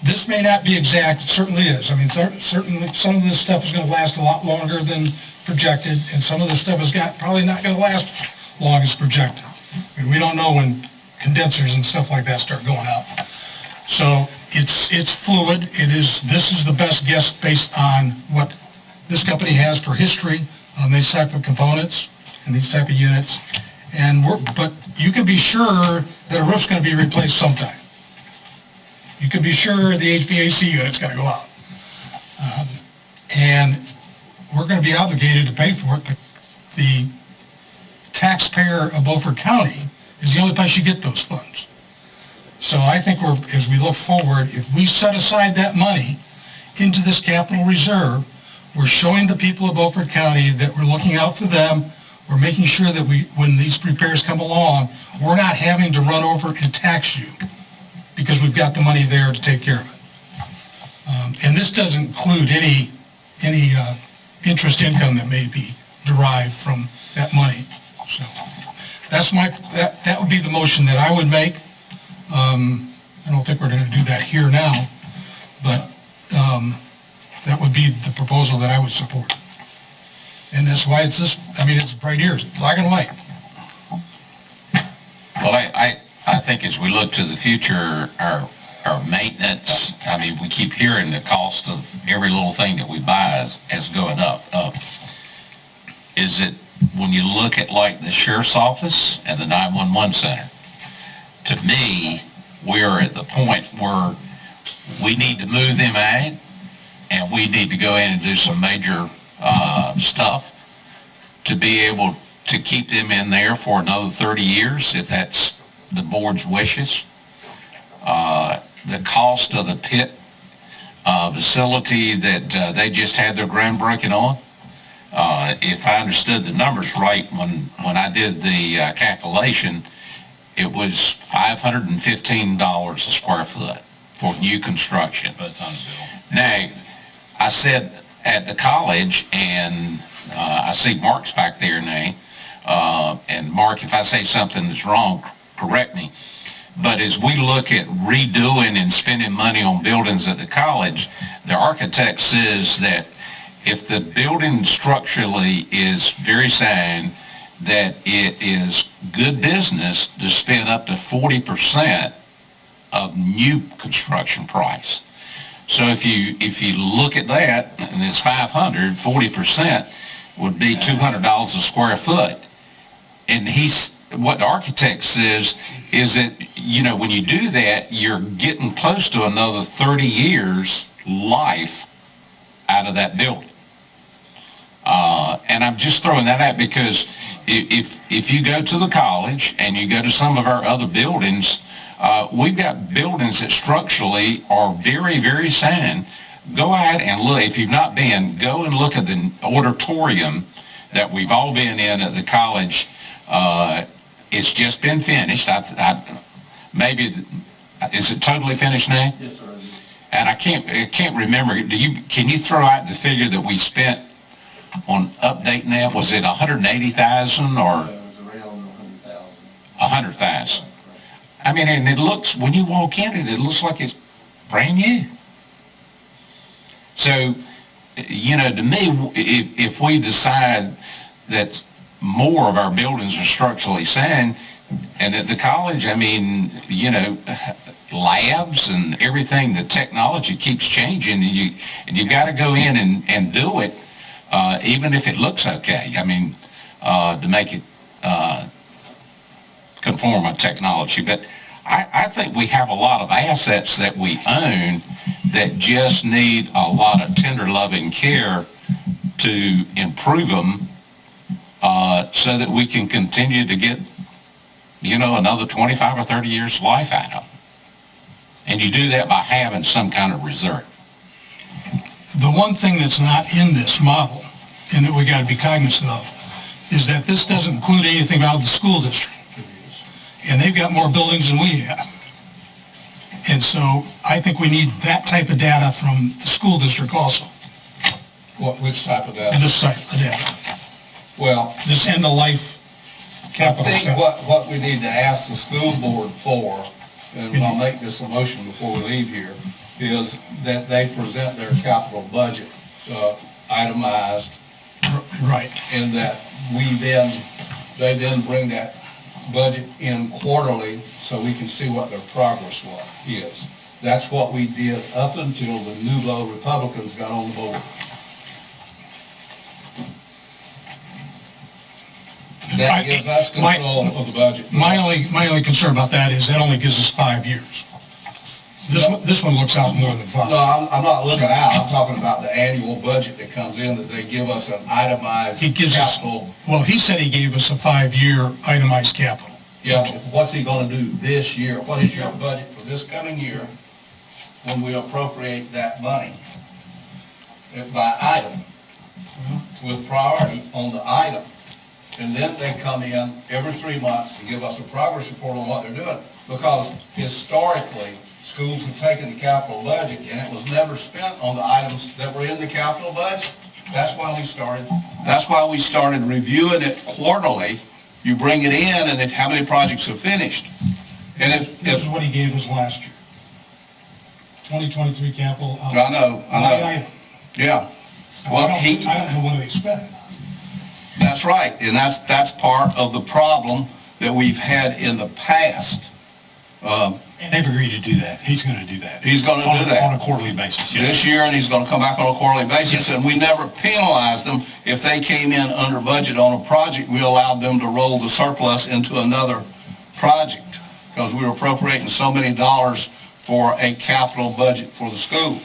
This may not be exact, it certainly is. I mean, certainly some of this stuff is going to last a lot longer than projected, and some of this stuff is probably not going to last long as projected. I mean, we don't know when condensers and stuff like that start going out. So it's fluid. This is the best guess based on what this company has for history on these type of components and these type of units. But you can be sure that a roof's going to be replaced sometime. You can be sure the HVAC unit's going to go out. And we're going to be obligated to pay for it. The taxpayer of Beaufort County is the only place you get those funds. So I think as we look forward, if we set aside that money into this capital reserve, we're showing the people of Beaufort County that we're looking out for them. We're making sure that when these repairs come along, we're not having to run over and tax you because we've got the money there to take care of it. And this doesn't include any interest income that may be derived from that money. So that would be the motion that I would make. I don't think we're going to do that here now, but that would be the proposal that I would support. And that's why it's right here, it's black and white.
Well, I think as we look to the future, our maintenance, I mean, we keep hearing the cost of every little thing that we buy is going up. Is it, when you look at like the sheriff's office and the 911 center, to me, we're at the point where we need to move them out and we need to go in and do some major stuff to be able to keep them in there for another 30 years, if that's the board's wishes. The cost of the pit facility that they just had their groundbreaking on, if I understood the numbers right when I did the calculation, it was $515 a square foot for new construction. Now, I said at the college, and I see Mark's back there now, and Mark, if I say something that's wrong, correct me. But as we look at redoing and spending money on buildings at the college, the architect says that if the building structurally is very sound, that it is good business to spend up to 40% of new construction price. So if you look at that, and it's 500, 40% would be $200 a square foot. And what the architect says is that, when you do that, you're getting close to another 30 years life out of that building. And I'm just throwing that out because if you go to the college and you go to some of our other buildings, we've got buildings that structurally are very, very sound. Go out and look. If you've not been, go and look at the auditorium that we've all been in at the college. It's just been finished. Maybe Is it totally finished now?
Yes, sir.
And I can't remember, can you throw out the figure that we spent on updating that? Was it 180,000 or?
It was around 100,000.
100,000. I mean, and it looks, when you walk in it looks like it's brand new. So, you know, to me, if we decide that more of our buildings are structurally sound, and at the college, I mean, you know, labs and everything, the technology keeps changing, and you got to go in and do it, even if it looks okay. I mean, to make it conform with technology. But I think we have a lot of assets that we own that just need a lot of tender loving care to improve them, so that we can continue to get, you know, another 25 or 30 years of life out of them. And you do that by having some kind of reserve.
The one thing that's not in this model, and that we got to be cognizant of, is that this doesn't include anything out of the school district. And they've got more buildings than we have. And so I think we need that type of data from the school district also.
Which type of data?
This type of data.
Well,
This end-of-life
I
capital
think
stuff.
what we need to ask the school board for, and I'll make this a motion before we leave here, is that they present their capital budget itemized.
Right.
And that they then bring that budget in quarterly so we can see what their progress is. That's what we did up until the Nouveau Republicans got on the board. That gives us control of the budget.
My only concern about that is that only gives us 5 years. This one looks out more than 5.
No, I'm not looking out, I'm talking about the annual budget that comes in, that they give us an itemized capital.
Well, he said he gave us a 5-year itemized capital.
Yeah, but what's he gonna do this year? What is your budget for this coming year when we appropriate that money? By item, with priority on the item. And then they come in every 3 months to give us a progress report on what they're doing. Because historically, schools have taken the capital budget and it was never spent on the items that were in the capital budget. That's why we started reviewing it quarterly. You bring it in and how many projects have finished. And
This is what he gave us last year. 2023 capital.
I know. Yeah. Well,
I don't know what they spent.
That's right, and that's part of the problem that we've had in the past.
And they've agreed to do that. He's going to do that.
He's going to do that.
On a quarterly basis, yes.
This year, and he's going to come back on a quarterly basis, and we never penalized them if they came in under budget on a project. We allowed them to roll the surplus into another project, because we were appropriating so many dollars for a capital budget for the school.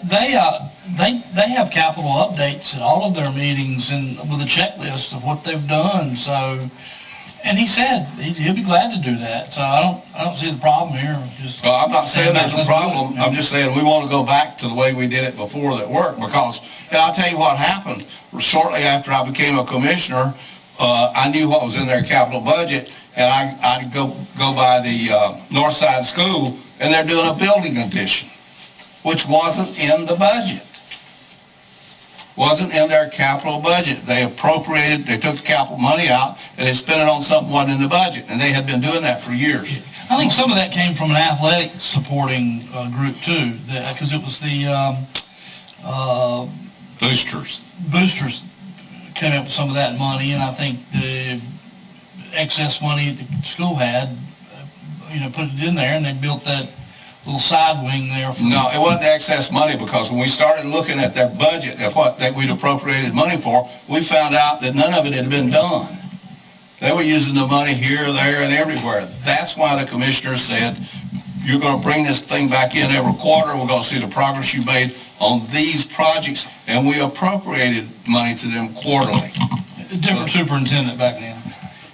They have capital updates at all of their meetings and with a checklist of what they've done, so, and he said he'll be glad to do that, so I don't see the problem here. Just
Well, I'm not saying there's a
let's do it.
problem, I'm just saying we want to go back to the way we did it before that worked, because, and I'll tell you what happened. Shortly after I became a commissioner, I knew what was in their capital budget, and I'd go by the North Side School, and they're doing a building addition, which wasn't in the budget. Wasn't in their capital budget. They appropriated, they took the capital money out, and they spent it on something that wasn't in the budget, and they had been doing that for years.
I think some of that came from an athletic supporting group too, because it was the boosters came up with some of that money, and I think the excess money the school had, put it in there, and they built that little side wing there.
No, it wasn't excess money, because when we started looking at their budget, at what that we'd appropriated money for, we found out that none of it had been done. They were using the money here, there, and everywhere. That's why the commissioner said, you're going to bring this thing back in every quarter. We're going to see the progress you made on these projects, and we appropriated money to them quarterly.
A different superintendent back then.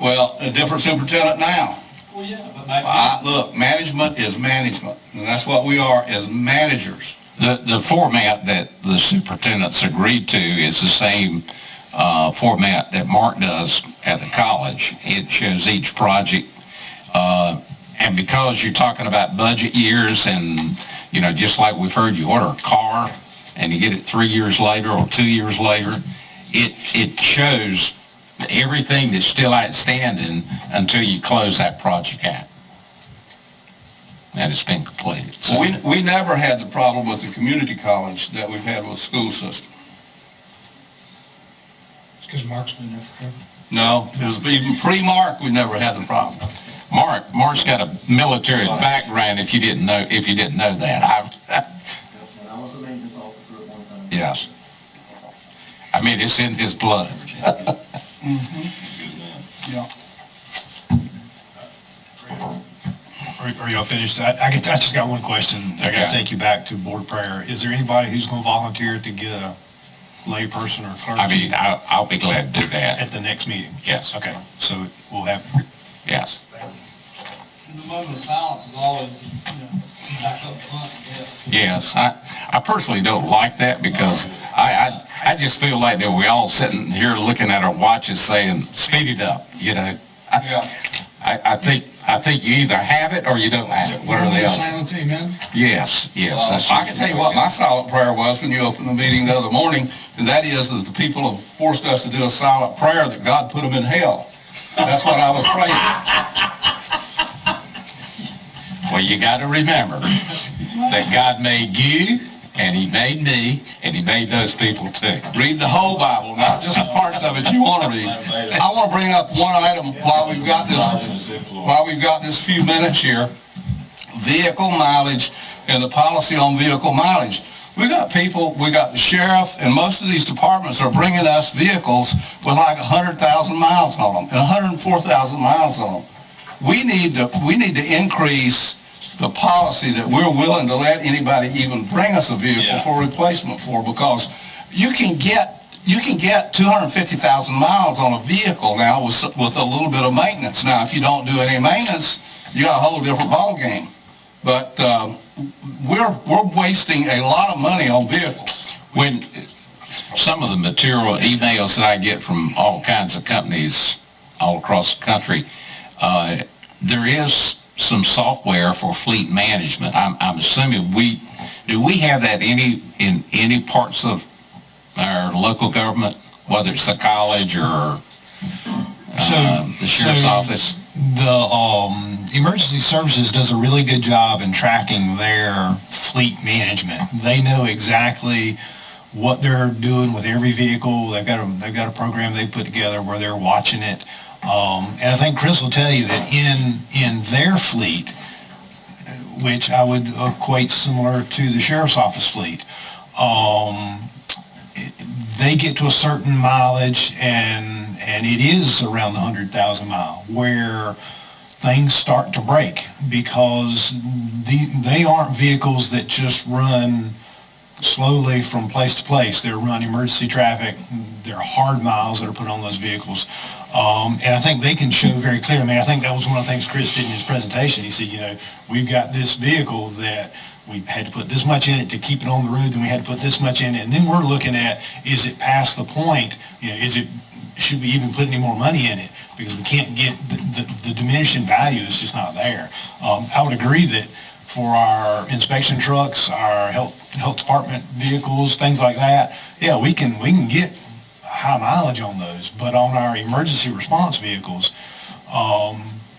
Well, a different superintendent now.
Well, yeah, but back then.
Look, management is management, and that's what we are as managers.
The format that the superintendents agreed to is the same format that Mark does at the college. It shows each project And because you're talking about budget years and, you know, just like we've heard, you order a car and you get it 3 years later or 2 years later, it shows everything that's still outstanding until you close that project out. And it's been completed. So,
We never had the problem with the community college that we've had with the school system.
It's because Mark's been there forever.
No, it was even pre-Mark, we never had the problem.
Mark's got a military background. If you didn't know that, yes. I mean, it's in his blood.
Yeah. Are y'all finished? I just got one question. I got to take you back to board prayer. Is there anybody who's going to volunteer to get a layperson or clergy?
I mean, I'll be glad to do that.
At the next meeting?
Yes.
Okay, so we'll have...
Yes.
The moment of silence is always, back up front.
Yes. I personally don't like that because I just feel like that we're all sitting here looking at our watches saying, speed it up, you know. I think you either have it or you don't have it. What are they?
Silence, amen?
Yes.
I can tell you what my silent prayer was when you opened the meeting the other morning, and that is that the people have forced us to do a silent prayer that God put them in hell. That's what I was praying.
Well, you got to remember that God made you, and he made me, and he made those people too.
Read the whole Bible, not just the parts of it you want to read. I want to bring up one item while we've got this few minutes here. Vehicle mileage and the policy on vehicle mileage. We got people, we got the sheriff, and most of these departments are bringing us vehicles with like 100,000 miles on them and 104,000 miles on them. We need to increase the policy that we're willing to let anybody even bring us a vehicle for replacement for, because you can get 250,000 miles on a vehicle now with a little bit of maintenance. Now, if you don't do any maintenance, you got a whole different ball game. But we're wasting a lot of money on vehicles.
When some of the material emails that I get from all kinds of companies all across the country, there is some software for fleet management. I'm assuming do we have that in any parts of our local government, whether it's the college or the sheriff's office?
The emergency services does a really good job in tracking their fleet management. They know exactly what they're doing with every vehicle. They've got a program they put together where they're watching it. And I think Chris will tell you that in their fleet, which I would equate similar to the sheriff's office fleet, they get to a certain mileage and it is around the 100,000 mile where things start to break, because they aren't vehicles that just run slowly from place to place. They're run emergency traffic. They're hard miles that are put on those vehicles. And I think they can show very clearly. I mean, I think that was one of the things Chris did in his presentation. He said, we've got this vehicle that we had to put this much in it to keep it on the road, then we had to put this much in it. And then we're looking at, is it past the point? Should we even put any more money in it? Because we can't get the diminishing value is just not there. I would agree that for our inspection trucks, our health department vehicles, things like that, yeah, we can get high mileage on those. But on our emergency response vehicles,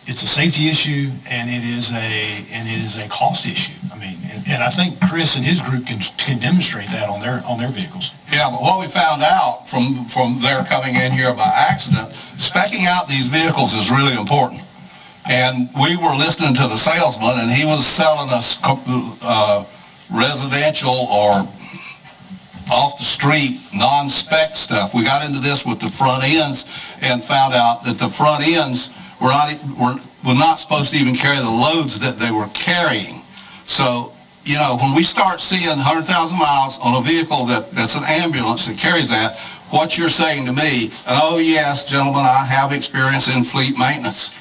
it's a safety issue and it is a cost issue. I mean, and I think Chris and his group can demonstrate that on their vehicles.
Yeah, but what we found out from their coming in here by accident, speccing out these vehicles is really important. And we were listening to the salesman, and he was selling us residential or off-the-street, non-spec stuff. We got into this with the front ends and found out that the front ends were not supposed to even carry the loads that they were carrying. So, when we start seeing 100,000 miles on a vehicle that's an ambulance that carries that, what you're saying to me, and oh yes, gentlemen, I have experience in fleet maintenance.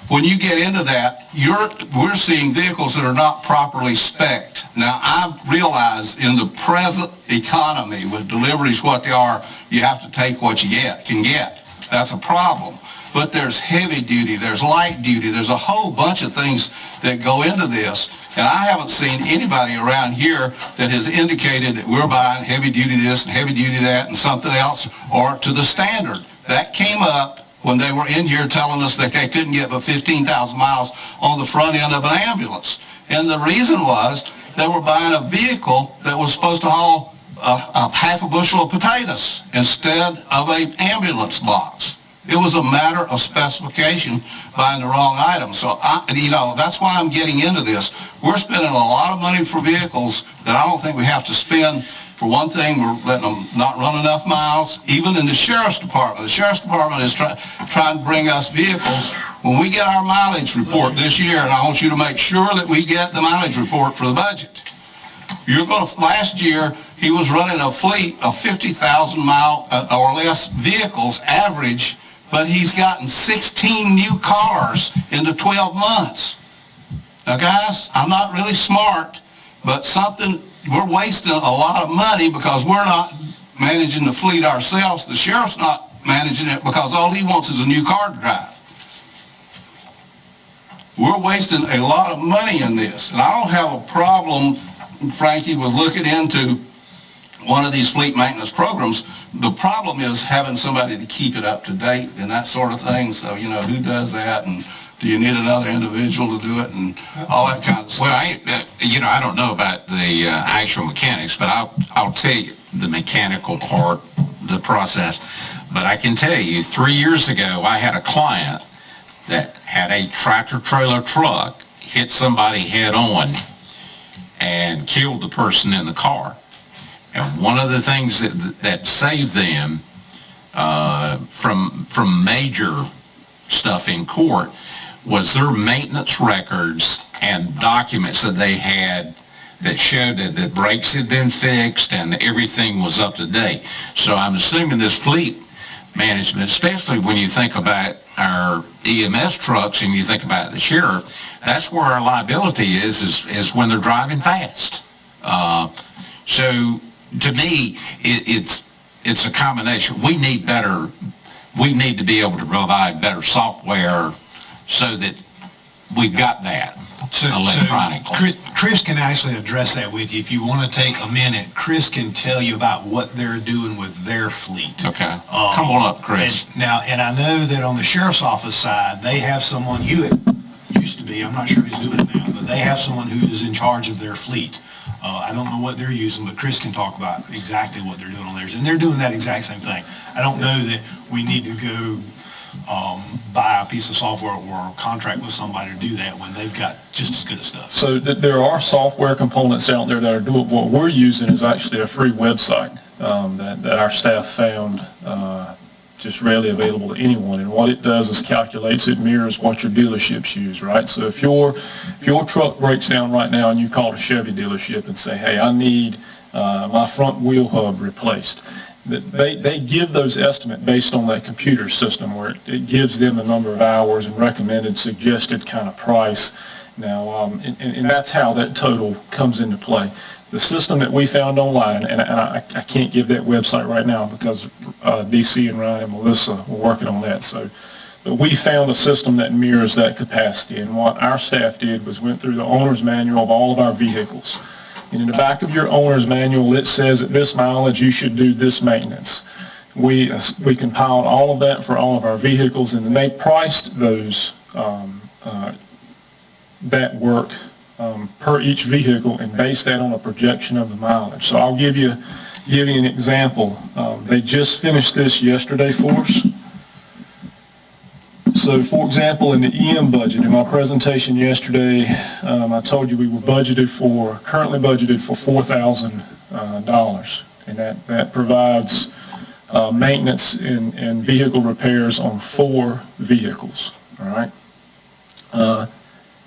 When you get into that, we're seeing vehicles that are not properly spec'd. Now, I realize in the present economy with deliveries what they are, you have to take what you can get. That's a problem. but there's heavy duty, there's light duty, there's a whole bunch of things that go into this. And I haven't seen anybody around here that has indicated that we're buying heavy duty this and heavy duty that and something else, or to the standard. That came up when they were in here telling us that they couldn't get but 15,000 miles on the front end of an ambulance. And the reason was they were buying a vehicle that was supposed to haul a half a bushel of potatoes instead of an ambulance box. It was a matter of specification buying the wrong item. So, that's why I'm getting into this. We're spending a lot of money for vehicles that I don't think we have to spend. For one thing, we're letting them not run enough miles. Even in the Sheriff's Department is trying to bring us vehicles. When we get our mileage report this year, and I want you to make sure that we get the mileage report for the budget. Last year, he was running a fleet of 50,000 mile or less vehicles average, but he's gotten 16 new cars in the 12 months. Now, guys, I'm not really smart, but we're wasting a lot of money because we're not managing the fleet ourselves. The sheriff's not managing it because all he wants is a new car to drive. We're wasting a lot of money in this, and I don't have a problem, Frankie, with looking into one of these fleet maintenance programs. The problem is having somebody to keep it up to date and that sort of thing. So, who does that, and do you need another individual to do it, and all that kind of stuff?
Well, I don't know about the actual mechanics, but I'll tell you the mechanical part, the process. But I can tell you, 3 years ago, I had a client that had a tractor-trailer truck hit somebody head-on and killed the person in the car. And one of the things that saved them from major stuff in court was their maintenance records and documents that they had that showed that the brakes had been fixed and everything was up to date. So I'm assuming this fleet management, especially when you think about our EMS trucks and you think about the sheriff, that's where our liability is when they're driving fast. So to me, it's a combination. We need to be able to provide better software so that we've got that electronically.
So Chris can actually address that with you. If you want to take a minute, Chris can tell you about what they're doing with their fleet.
Okay. Come on up, Chris.
And I know that on the sheriff's office side, they have someone, used to be, I'm not sure who's doing it now, but they have someone who's in charge of their fleet. I don't know what they're using, but Chris can talk about exactly what they're doing on theirs. And they're doing that exact same thing. I don't know that we need to go buy a piece of software or contract with somebody to do that when they've got just as good of stuff.
So there are software components out there that are doing. What we're using is actually a free website that our staff found just readily available to anyone. And what it does is it mirrors what your dealerships use, right? So if your truck breaks down right now and you call a Chevy dealership and say, hey, I need my front wheel hub replaced, they give those estimates based on that computer system where it gives them the number of hours and recommended, suggested kind of price. Now, and that's how that total comes into play. The system that we found online, and I can't give that website right now because DC and Ryan and Melissa were working on that. But we found a system that mirrors that capacity. And what our staff did was went through the owner's manual of all of our vehicles. And in the back of your owner's manual, it says at this mileage you should do this maintenance. We compiled all of that for all of our vehicles, and then they priced those that work per each vehicle and base that on a projection of the mileage. So I'll give you an example. They just finished this yesterday for us. So, for example, in the EM budget, in my presentation yesterday, I told you we were currently budgeted for $4,000, and that provides maintenance and vehicle repairs on 4 vehicles. All right.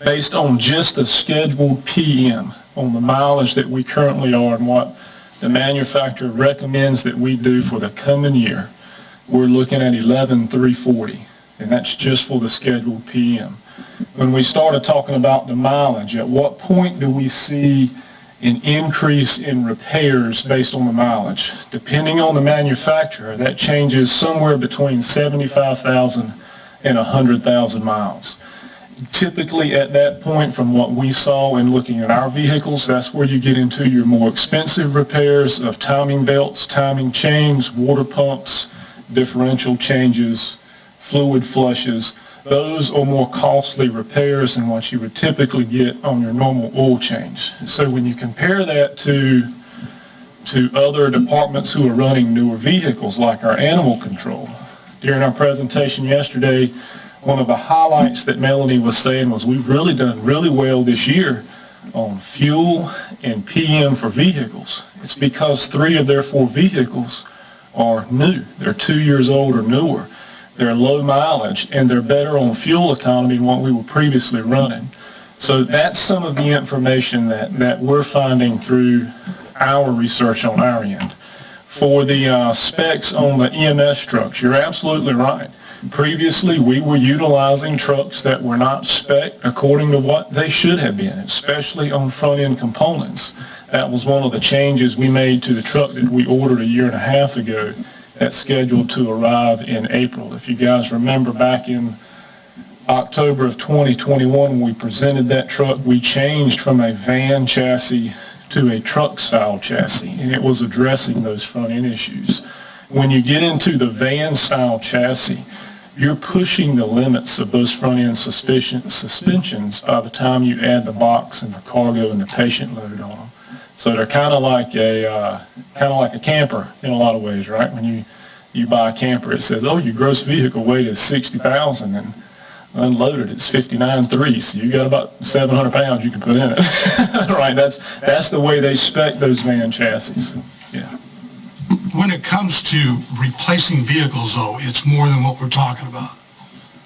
Based on just the scheduled PM, on the mileage that we currently are and what the manufacturer recommends that we do for the coming year, we're looking at $11,340, and that's just for the scheduled PM. When we started talking about the mileage, at what point do we see an increase in repairs based on the mileage? Depending on the manufacturer, that changes somewhere between $75,000 and 100,000 miles. Typically at that point, from what we saw in looking at our vehicles, that's where you get into your more expensive repairs of timing belts, timing chains, water pumps, differential changes, fluid flushes. Those are more costly repairs than what you would typically get on your normal oil change. So when you compare that to other departments who are running newer vehicles like our animal control, during our presentation yesterday, one of the highlights that Melanie was saying was we've really done really well this year on fuel and PM for vehicles. It's because 3 of their 4 vehicles are new. They're 2 years old or newer. They're low mileage, and they're better on fuel economy than what we were previously running. So that's some of the information that we're finding through our research on our end. For the specs on the EMS trucks, you're absolutely right. Previously, we were utilizing trucks that were not spec'd according to what they should have been, especially on front-end components. That was one of the changes we made to the truck that we ordered a year and a half ago that's scheduled to arrive in April. If you guys remember back in October of 2021 when we presented that truck, we changed from a van chassis to a truck-style chassis, and it was addressing those front-end issues. When you get into the van-style chassis, you're pushing the limits of those front-end suspensions by the time you add the box and the cargo and the patient load on them. So they're kind of like a camper in a lot of ways, right? When you buy a camper, it says, oh, your gross vehicle weight is 60,000, and unloaded it's 59.3, so you got about 700 pounds you can put in it. Right? That's the way they spec those van chassis. Yeah.
When it comes to replacing vehicles, though, it's more than what we're talking about.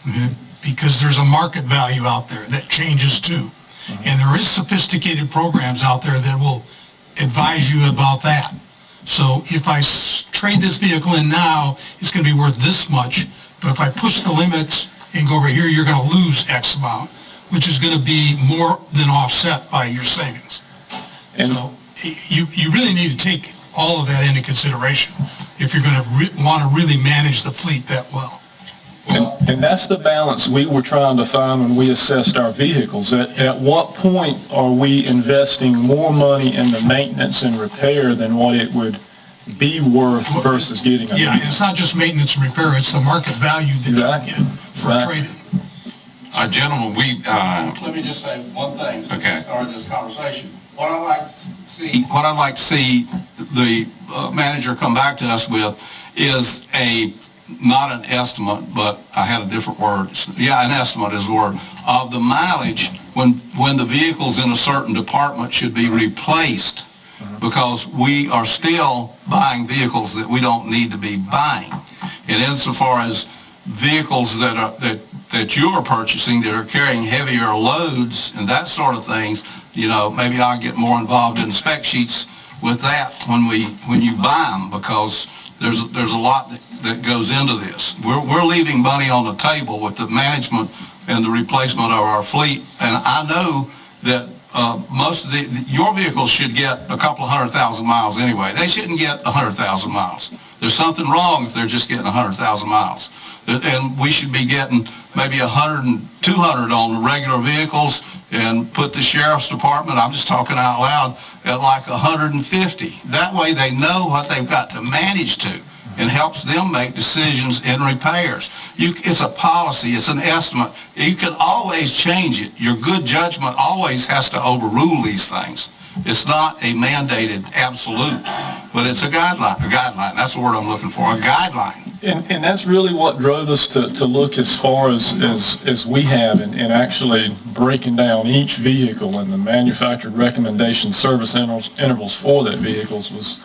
Okay? Because there's a market value out there that changes too. And there is sophisticated programs out there that will advise you about that. So if I trade this vehicle in now, it's going to be worth this much. But if I push the limits and go over here, you're going to lose X amount, which is going to be more than offset by your savings. And so you really need to take all of that into consideration if you're going to want to really manage the fleet that well.
And that's the balance we were trying to find when we assessed our vehicles. At what point are we investing more money in the maintenance and repair than what it would be worth versus getting a vehicle?
It's not just maintenance and repair, it's the market value that you get for trade-in.
Gentlemen, let me just say one thing since we started this conversation. What I'd like to see the manager come back to us with is not an estimate, but I had a different word. An estimate is the word, of the mileage when the vehicles in a certain department should be replaced, because we are still buying vehicles that we don't need to be buying. And insofar as vehicles that you are purchasing that are carrying heavier loads and that sort of things, maybe I'll get more involved in spec sheets with that when you buy them, because there's a lot that goes into this. We're leaving money on the table with the management and the replacement of our fleet, and I know that most of your vehicles should get a couple of 100,000 miles anyway. They shouldn't get 100,000 miles. There's something wrong if they're just getting 100,000 miles. And we should be getting maybe 100 and 200 on the regular vehicles, and put the sheriff's department, I'm just talking out loud, at like 150. That way they know what they've got to manage to, and helps them make decisions in repairs. It's a policy, it's an estimate. You can always change it. Your good judgment always has to overrule these things. It's not a mandated absolute, but it's a guideline. A guideline, that's the word I'm looking for, a guideline.
And that's really what drove us to look as far as we have in actually breaking down each vehicle and the manufactured recommendation service intervals for that vehicles. Was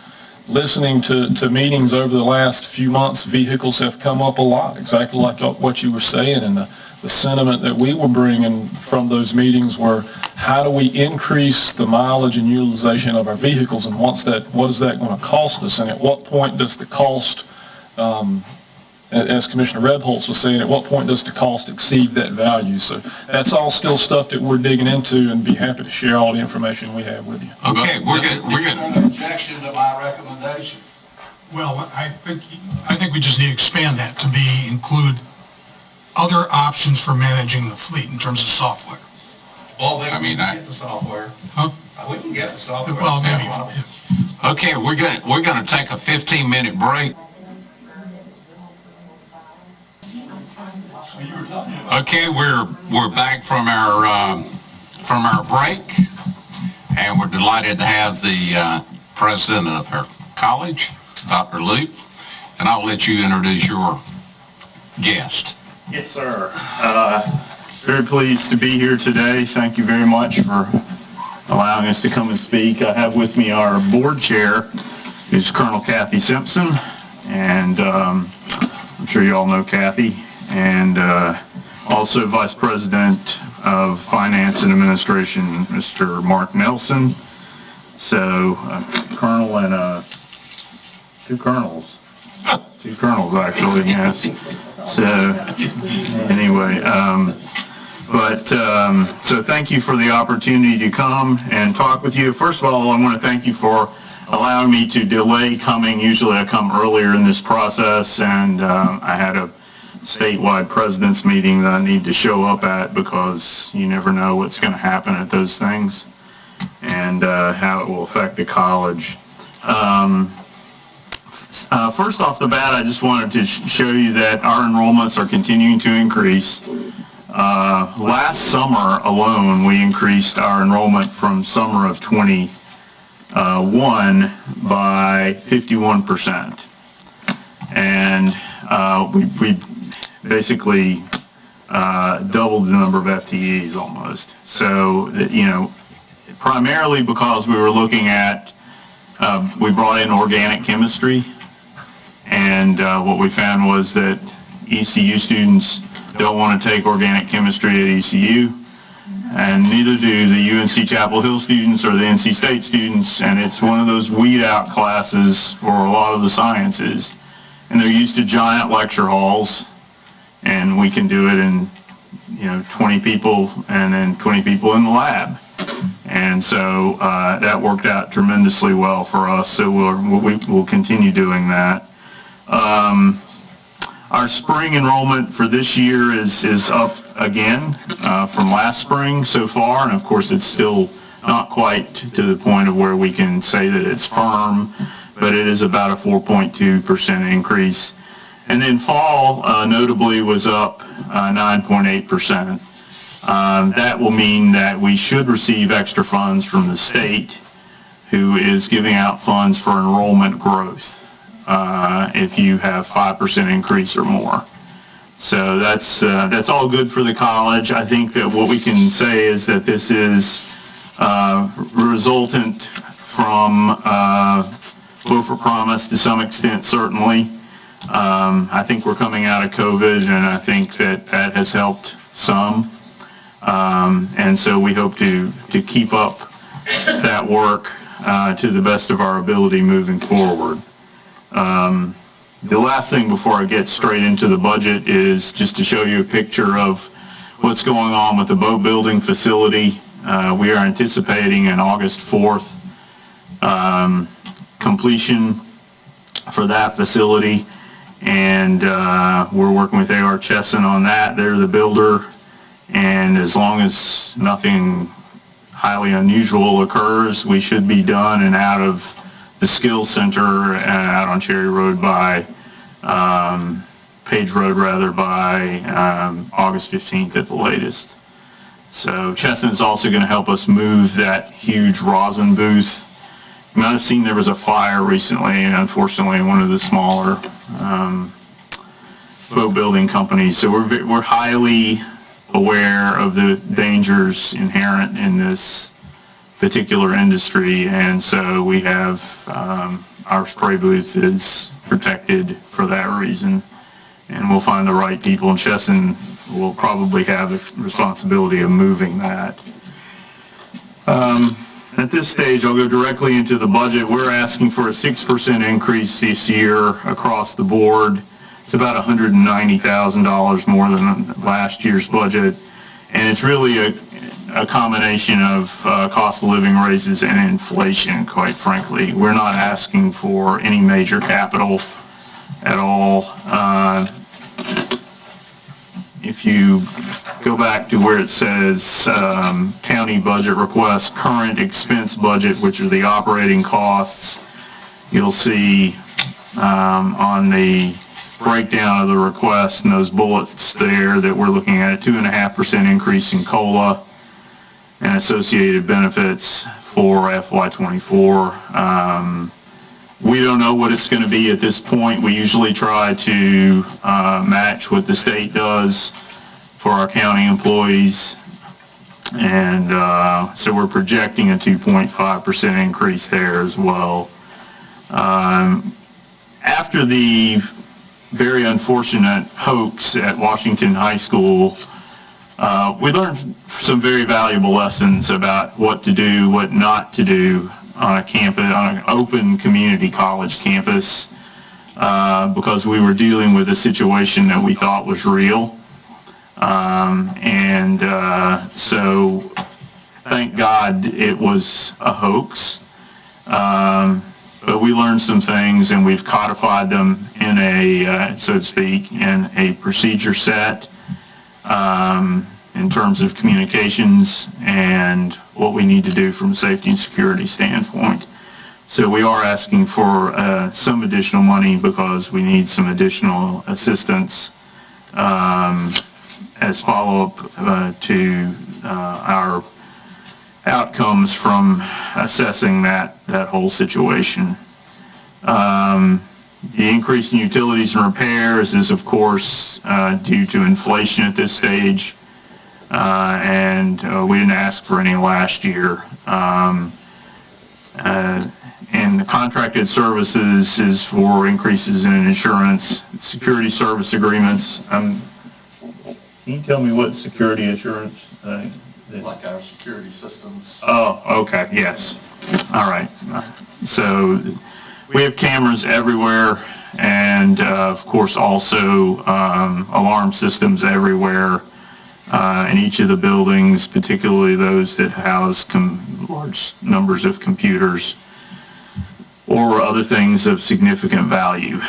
listening to meetings over the last few months. Vehicles have come up a lot, exactly like what you were saying, and the sentiment that we were bringing from those meetings were, how do we increase the mileage and utilization of our vehicles, and what is that going to cost us, and at what point does the cost, as Commissioner Rebholz was saying, at what point does the cost exceed that value? So that's all still stuff that we're digging into, and be happy to share all the information we have with you.
Okay, we're getting an objection to my recommendation.
Well, I think we just need to expand that to include other options for managing the fleet in terms of software?
Well, we can get the software.
Huh?
We can get the software.
Well, maybe.
Okay, we're gonna take a 15-minute break. Okay, we're back from our break, and we're delighted to have the president of our college, Dr. Luke, and I'll let you introduce your guest.
Yes, sir. Very pleased to be here today. Thank you very much for allowing us to come and speak. I have with me our board chair, who's Colonel Kathy Simpson, and I'm sure you all know Kathy, and also Vice President of Finance and Administration, Mr. Mark Nelson. So, Colonel and two colonels. Two colonels, actually, yes. So, anyway, so thank you for the opportunity to come and talk with you. First of all, I want to thank you for allowing me to delay coming. Usually I come earlier in this process, and I had a statewide president's meeting that I need to show up at because you never know what's going to happen at those things and how it will affect the college. First off the bat, I just wanted to show you that our enrollments are continuing to increase. Last summer alone, we increased our enrollment from summer of 21 by 51%. And we basically doubled the number of FTEs almost. So, primarily because we were looking at, we brought in organic chemistry, and what we found was that ECU students don't want to take organic chemistry at ECU, and neither do the UNC Chapel Hill students or the NC State students, and it's one of those weed out classes for a lot of the sciences, and they're used to giant lecture halls, and we can do it in 20 people and then 20 people in the lab. And so that worked out tremendously well for us, so we'll continue doing that. Our spring enrollment for this year is up again from last spring so far, and of course it's still not quite to the point of where we can say that it's firm, but it is about a 4.2% increase. And then fall notably was up 9.8%. That will mean that we should receive extra funds from the state, who is giving out funds for enrollment growth if you have 5% increase or more. So that's all good for the college. I think that what we can say is that this is resultant from Beaufort Promise to some extent, certainly. I think we're coming out of COVID, and I think that has helped some. And so we hope to keep up that work to the best of our ability moving forward. The last thing before I get straight into the budget is just to show you a picture of what's going on with the boat building facility. We are anticipating an August 4th completion for that facility, and we're working with A.R. Chesson on that. They're the builder, and as long as nothing highly unusual occurs, we should be done and out of the Skills Center out on Cherry Road by, Page Road rather, by August 15th at the latest. So Chesson's also going to help us move that huge rosin booth. You might have seen there was a fire recently, and unfortunately in one of the smaller boat building companies. So we're highly aware of the dangers inherent in this particular industry, and so we have our spray booth is protected for that reason, and we'll find the right people, and Chesson will probably have the responsibility of moving that. At this stage, I'll go directly into the budget. We're asking for a 6% increase this year across the board. It's about $190,000 more than last year's budget, and it's really a combination of cost of living raises and inflation, quite frankly. We're not asking for any major capital at all. if you go back to where it says county budget request, current expense budget, which are the operating costs, you'll see on the breakdown of the request and those bullets there that we're looking at a 2.5% increase in COLA and associated benefits for FY24. We don't know what it's going to be at this point. We usually try to match what the state does for our county employees. And so we're projecting a 2.5% increase there as well. After the very unfortunate hoax at Washington High School, we learned some very valuable lessons about what to do, what not to do on a campus, on an open community college campus, because we were dealing with a situation that we thought was real. So thank God it was a hoax. But we learned some things and we've codified them in a, so to speak, in a procedure set in terms of communications and what we need to do from a safety and security standpoint. So we are asking for some additional money because we need some additional assistance as follow-up to our outcomes from assessing that whole situation. The increase in utilities and repairs is, of course, due to inflation at this stage, and we didn't ask for any last year. And the contracted services is for increases in insurance, security service agreements. Can you tell me what security assurance?
Like our security systems.
Oh, okay, yes. All right. So we have cameras everywhere and, of course, also alarm systems everywhere in each of the buildings, particularly those that house large numbers of computers or other things of significant value.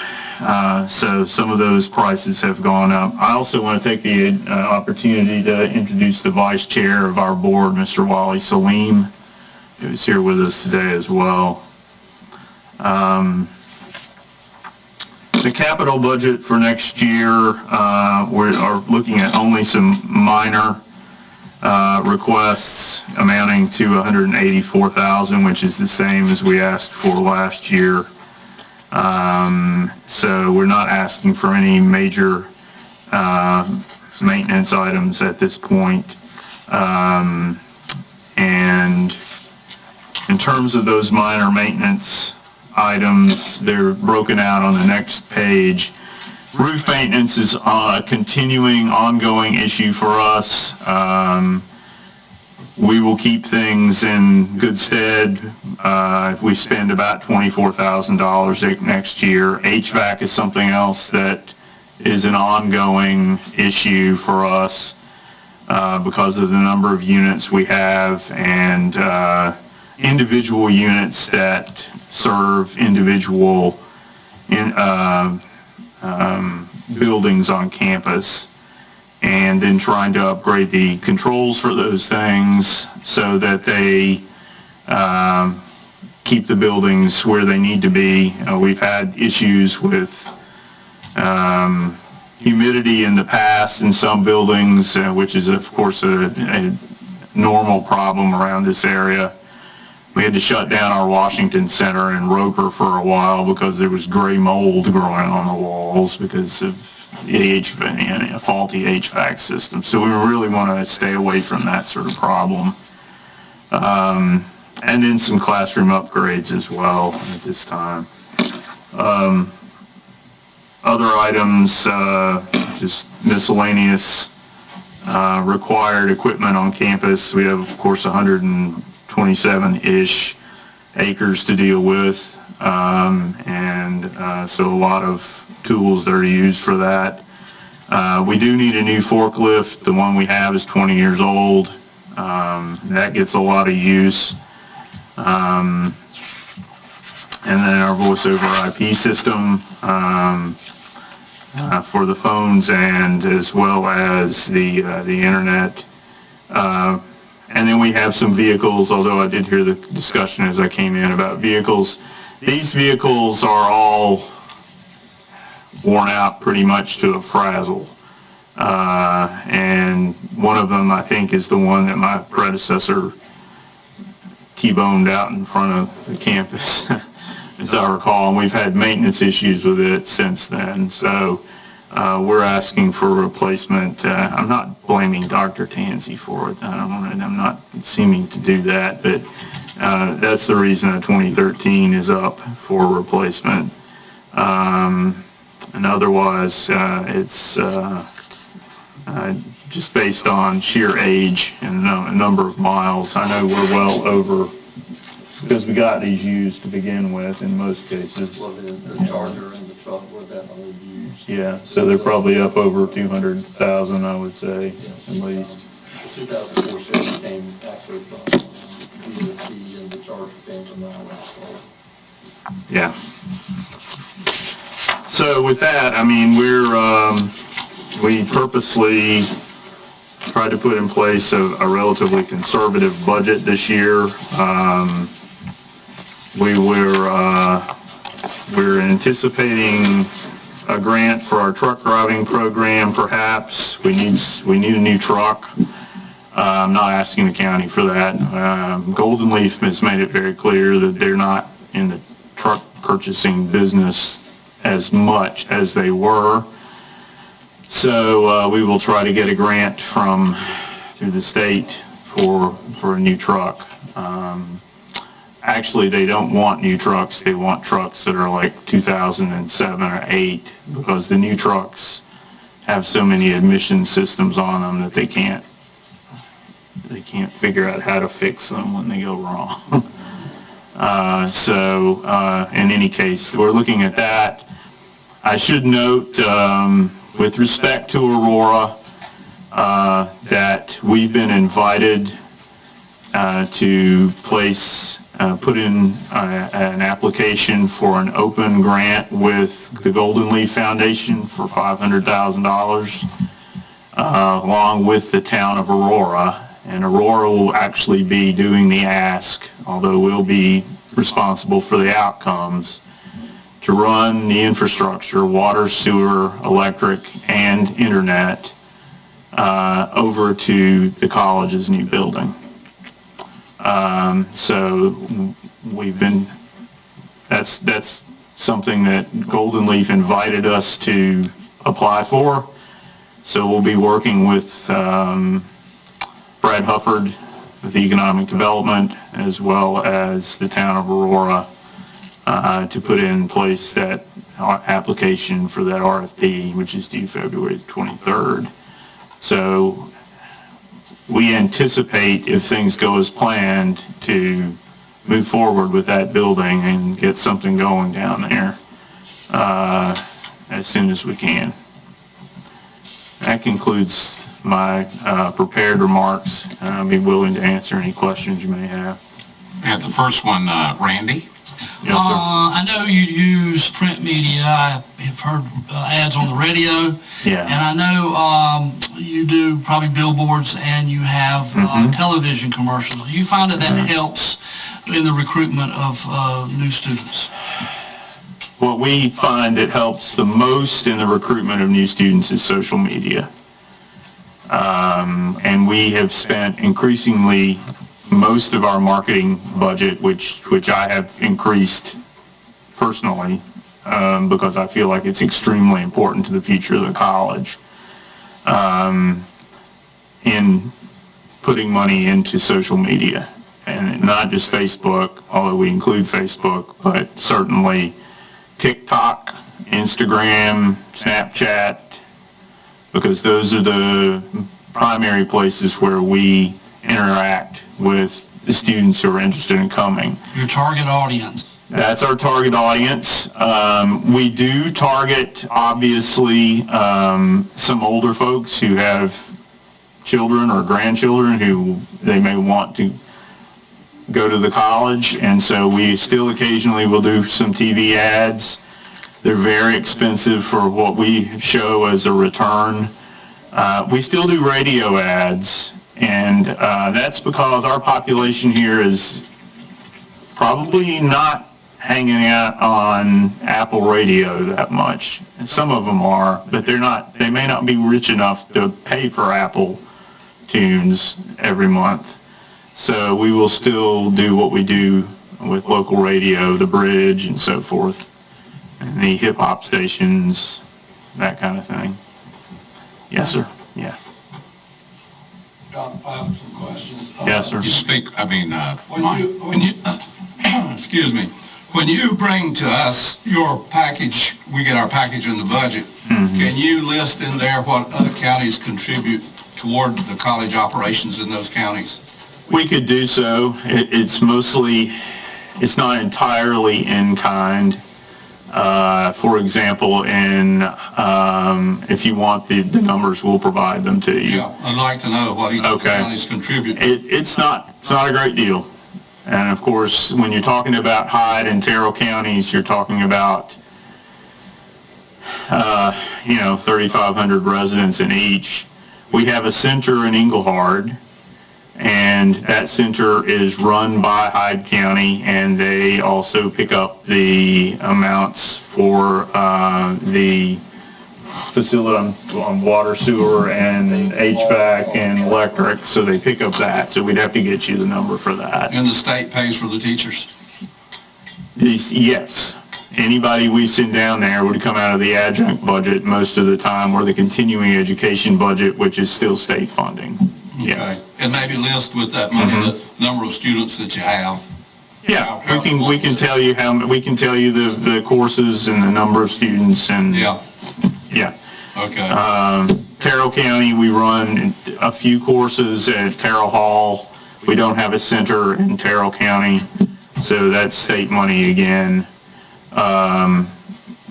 So some of those prices have gone up. I also want to take the opportunity to introduce the vice chair of our board, Mr. Wally Salim, who's here with us today as well. The capital budget for next year, we are looking at only some minor requests amounting to $184,000, which is the same as we asked for last year. So we're not asking for any major maintenance items at this point. And in terms of those minor maintenance items, they're broken out on the next page. Roof maintenance is a continuing, ongoing issue for us. We will keep things in good stead if we spend about $24,000 next year. HVAC is something else that is an ongoing issue for us because of the number of units we have and individual units that serve individual buildings on campus, and then trying to upgrade the controls for those things so that they keep the buildings where they need to be. We've had issues with humidity in the past in some buildings, which is, of course, a normal problem around this area. We had to shut down our Washington Center in Roper for a while because there was gray mold growing on the walls because of a faulty HVAC system. So we really want to stay away from that sort of problem. And then some classroom upgrades as well at this time. Other items, just miscellaneous required equipment on campus. We have, of course, 127-ish acres to deal with, so a lot of tools that are used for that. We do need a new forklift. The one we have is 20 years old. That gets a lot of use. And then our voice over IP system. for the phones and as well as the internet. And then we have some vehicles, although I did hear the discussion as I came in about vehicles. These vehicles are all worn out pretty much to a frazzle. And one of them, I think, is the one that my predecessor T-boned out in front of the campus, as I recall, and we've had maintenance issues with it since then. So we're asking for a replacement. I'm not blaming Dr. Tansey for it. I'm not seeming to do that, but that's the reason that 2013 is up for replacement. And otherwise, it's just based on sheer age and number of miles. I know we're well over, because we got these used to begin with in most cases.
Well, the Charger and the truck were definitely used.
Yeah, so they're probably up over 200,000, I would say, at least.
The 2004 Chevy came actually from DOT, and the Charger came from the
Yeah. So with that, I mean, we purposely tried to put in place a relatively conservative budget this year. We're anticipating a grant for our truck driving program, perhaps. We need a new truck. I'm not asking the county for that. Golden Leaf has made it very clear that they're not in the truck purchasing business as much as they were. So we will try to get a grant through the state for a new truck. Actually, they don't want new trucks. They want trucks that are like 2007 or 8, because the new trucks have so many emission systems on them that they can't figure out how to fix them when they go wrong. So in any case, we're looking at that. I should note, with respect to Aurora, that we've been invited to put in an application for an open grant with the Golden Leaf Foundation for $500,000, along with the town of Aurora. And Aurora will actually be doing the ask, although we'll be responsible for the outcomes, to run the infrastructure, water, sewer, electric, and internet, over to the college's new building. So that's something that Golden Leaf invited us to apply for. So we'll be working with Brad Hufford with Economic Development, as well as the town of Aurora, to put in place that application for that RFP, which is due February 23rd. So we anticipate, if things go as planned, to move forward with that building and get something going down there as soon as we can. That concludes my prepared remarks, and I'll be willing to answer any questions you may have.
And the first one, Randy?
Yes, sir.
I know you use print media. I have heard ads on the radio.
Yeah.
And I know you do probably billboards, and you have television commercials. Do you find that helps in the recruitment of new students?
What we find that helps the most in the recruitment of new students is social media. And we have spent increasingly most of our marketing budget, which I have increased personally, because I feel like it's extremely important to the future of the college, in putting money into social media. And not just Facebook, although we include Facebook, but certainly TikTok, Instagram, Snapchat, because those are the primary places where we interact with the students who are interested in coming.
Your target audience.
That's our target audience. We do target, obviously, some older folks who have children or grandchildren who they may want to go to the college, and so we still occasionally will do some TV ads.
They're very expensive for what we show as a return. We still do radio ads, and that's because our population here is probably not hanging out on Apple radio that much. And some of them are, but they may not be rich enough to pay for Apple tunes every month. So we will still do what we do with local radio, the Bridge and so forth, and the hip-hop stations, that kind of thing. Yes, sir. Yeah.
John, I have some questions.
Yes, sir.
You speak, when you, excuse me, when you bring to us your package, we get our package in the budget, can you list in there what other counties contribute toward the college operations in those counties?
We could do so. It's not entirely in kind. For example, if you want the numbers, we'll provide them to you.
Yeah, I'd like to know what each of the counties contribute.
It's not a great deal. And of course, when you're talking about Hyde and Terrell counties, you're talking about 3,500 residents in each. We have a center in Englehart, and that center is run by Hyde County, and they also pick up the amounts for the facility on water, sewer, and HVAC and electric, so they pick up that. So we'd have to get you the number for that.
And the state pays for the teachers?
Yes. Anybody we send down there would come out of the adjunct budget most of the time, or the continuing education budget, which is still state funding. Yes.
Okay. And maybe list with that money the number of students that you have.
Yeah, we can tell you the courses and the number of students and yeah.
Okay.
Terrell County, we run a few courses at Terrell Hall. We don't have a center in Terrell County, so that's state money again.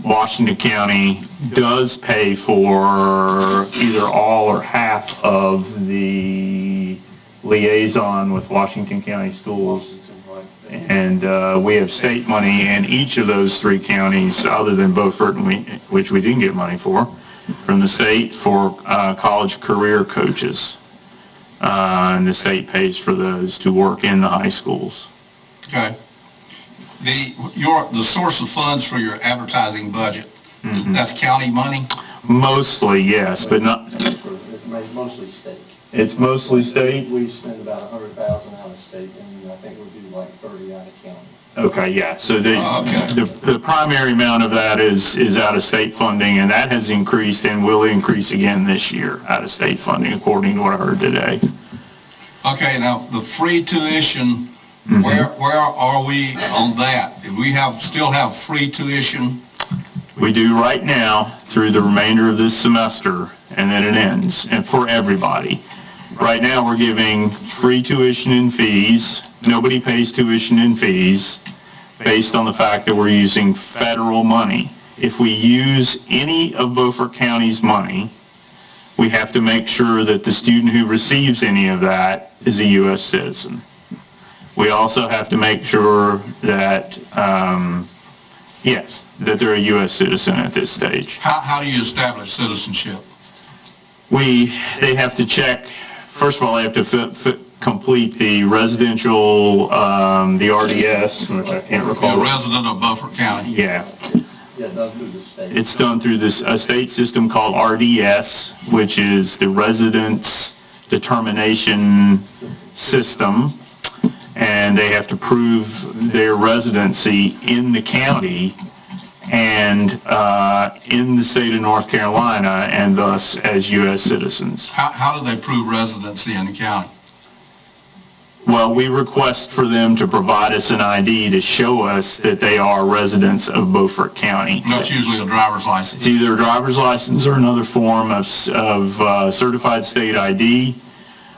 Washington County does pay for either all or half of the liaison with Washington County Schools. And we have state money in each of those three counties, other than Beaufort, which we didn't get money for, from the state for college career coaches. And the state pays for those to work in the high schools.
Okay. The source of funds for your advertising budget, that's county money?
Mostly, yes, but not.
It's mostly state.
It's mostly state?
We spend about $100,000 out of state, and I think we do like 30 out of county.
Okay, yeah. So the primary amount of that is out of state funding, and that has increased and will increase again this year out of state funding, according to what I heard today.
Okay, now the free tuition, where are we on that? Do we still have free tuition?
We do right now through the remainder of this semester, and then it ends, and for everybody. Right now, we're giving free tuition and fees. Nobody pays tuition and fees based on the fact that we're using federal money. If we use any of Beaufort County's money, we have to make sure that the student who receives any of that is a U.S. citizen. We also have to make sure that, that they're a U.S. citizen at this stage.
How do you establish citizenship?
They have to check, first of all, they have to complete the residential, the RDS, which I can't recall.
You're a resident of Beaufort County?
Yeah.
Yeah, done through the state.
It's done through a state system called RDS, which is the Residence Determination System, and they have to prove their residency in the county and in the state of North Carolina, and thus as U.S. citizens.
How do they prove residency in the county?
Well, we request for them to provide us an ID to show us that they are residents of Beaufort County.
That's usually a driver's license.
It's either a driver's license or another form of certified state ID,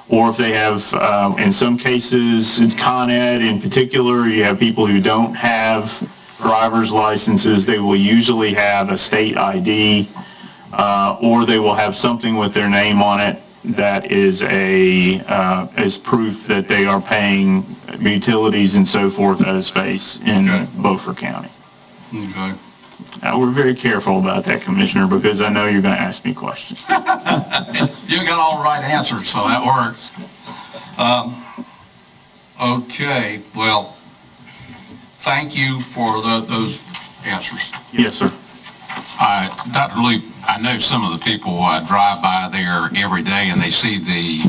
or if they have, in some cases, Con Ed in particular, you have people who don't have driver's licenses, they will usually have a state ID, or they will have something with their name on it that is as proof that they are paying utilities and so forth at a space in Beaufort County.
Okay.
We're very careful about that, Commissioner, because I know you're going to ask me questions.
You got all the right answers, so that works. Okay, well, thank you for those answers.
Yes, sir.
Dr. Luke, I know some of the people drive by there every day and they see the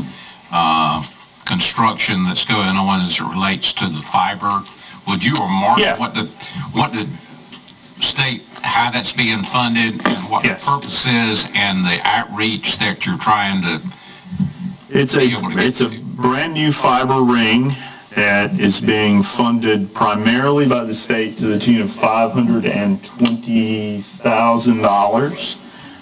construction that's going on as it relates to the fiber. Would you remark what the state, how that's being funded and what the purpose is and the outreach that you're trying to
It's a brand new fiber ring that is being funded primarily by the state to the tune of $520,000.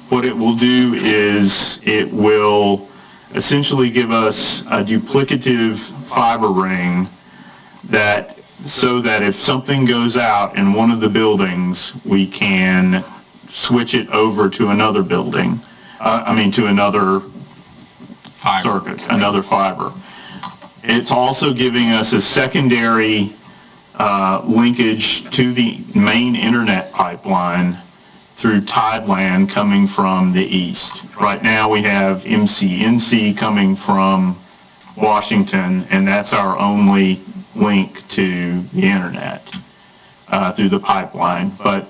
What it will do is it will essentially give us a duplicative fiber ring so that if something goes out in one of the buildings, we can switch it over to another building, to another circuit, another fiber. It's also giving us a secondary linkage to the main internet pipeline through Tideland coming from the east. Right now we have MCNC coming from Washington, and that's our only link to the internet through the pipeline. But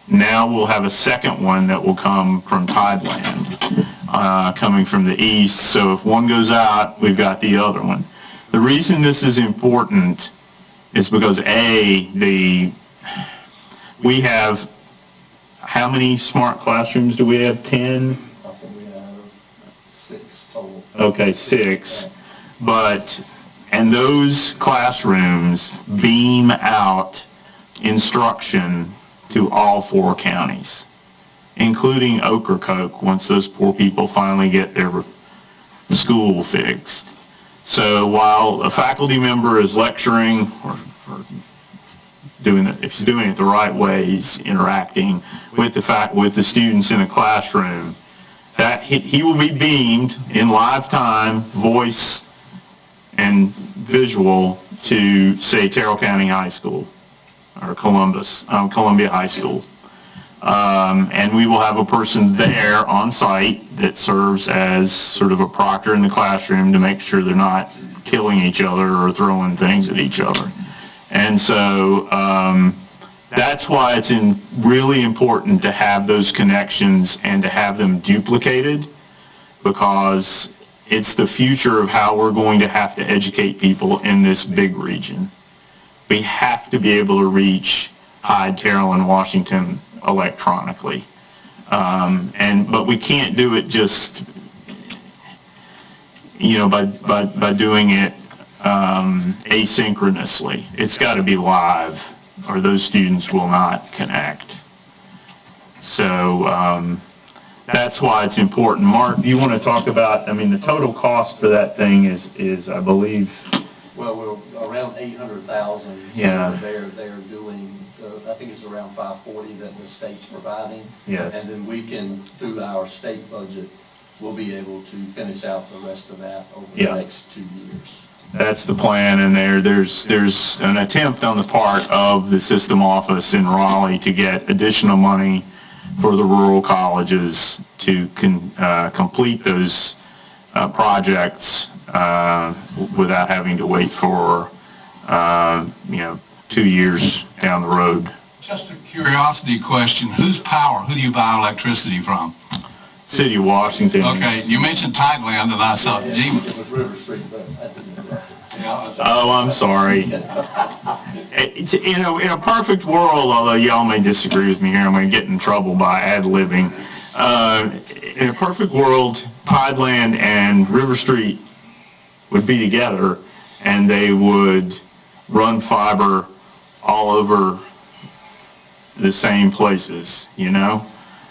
now we'll have a second one that will come from Tideland coming from the east. So if one goes out, we've got the other one. The reason this is important is because we have, how many smart classrooms do we have? 10?
I think we have 6 total.
Okay, 6. And those classrooms beam out instruction to all 4 counties, including Ocracoke, once those poor people finally get their school fixed. So while a faculty member is lecturing or if he's doing it the right way, he's interacting with the students in a classroom, that he will be beamed in live time, voice and visual to, say, Terrell County High School or Columbia High School. And we will have a person there on site that serves as sort of a proctor in the classroom to make sure they're not killing each other or throwing things at each other. And so that's why it's really important to have those connections and to have them duplicated, because it's the future of how we're going to have to educate people in this big region. We have to be able to reach Hyde, Terrell, and Washington electronically. But we can't do it just, by doing it asynchronously. It's got to be live, or those students will not connect. So that's why it's important. Mark, do you want to talk about, the total cost for that thing is I believe...
Well, we're around 800,000.
Yeah.
They're doing, I think it's around 540 that the state's providing.
Yes.
And then we can, through our state budget, we'll be able to finish out the rest of that over the next 2 years.
That's the plan, and there's an attempt on the part of the system office in Raleigh to get additional money for the rural colleges to complete those projects without having to wait for 2 years down the road.
Just a curiosity question, who do you buy electricity from?
City of Washington.
Okay, you mentioned Tideland, and I saw,
It was River Street, but I didn't know that.
Oh, I'm sorry. In a perfect world, although y'all may disagree with me here, I'm going to get in trouble by ad-libbing. In a perfect world, Tideland and River Street would be together, and they would run fiber all over the same places,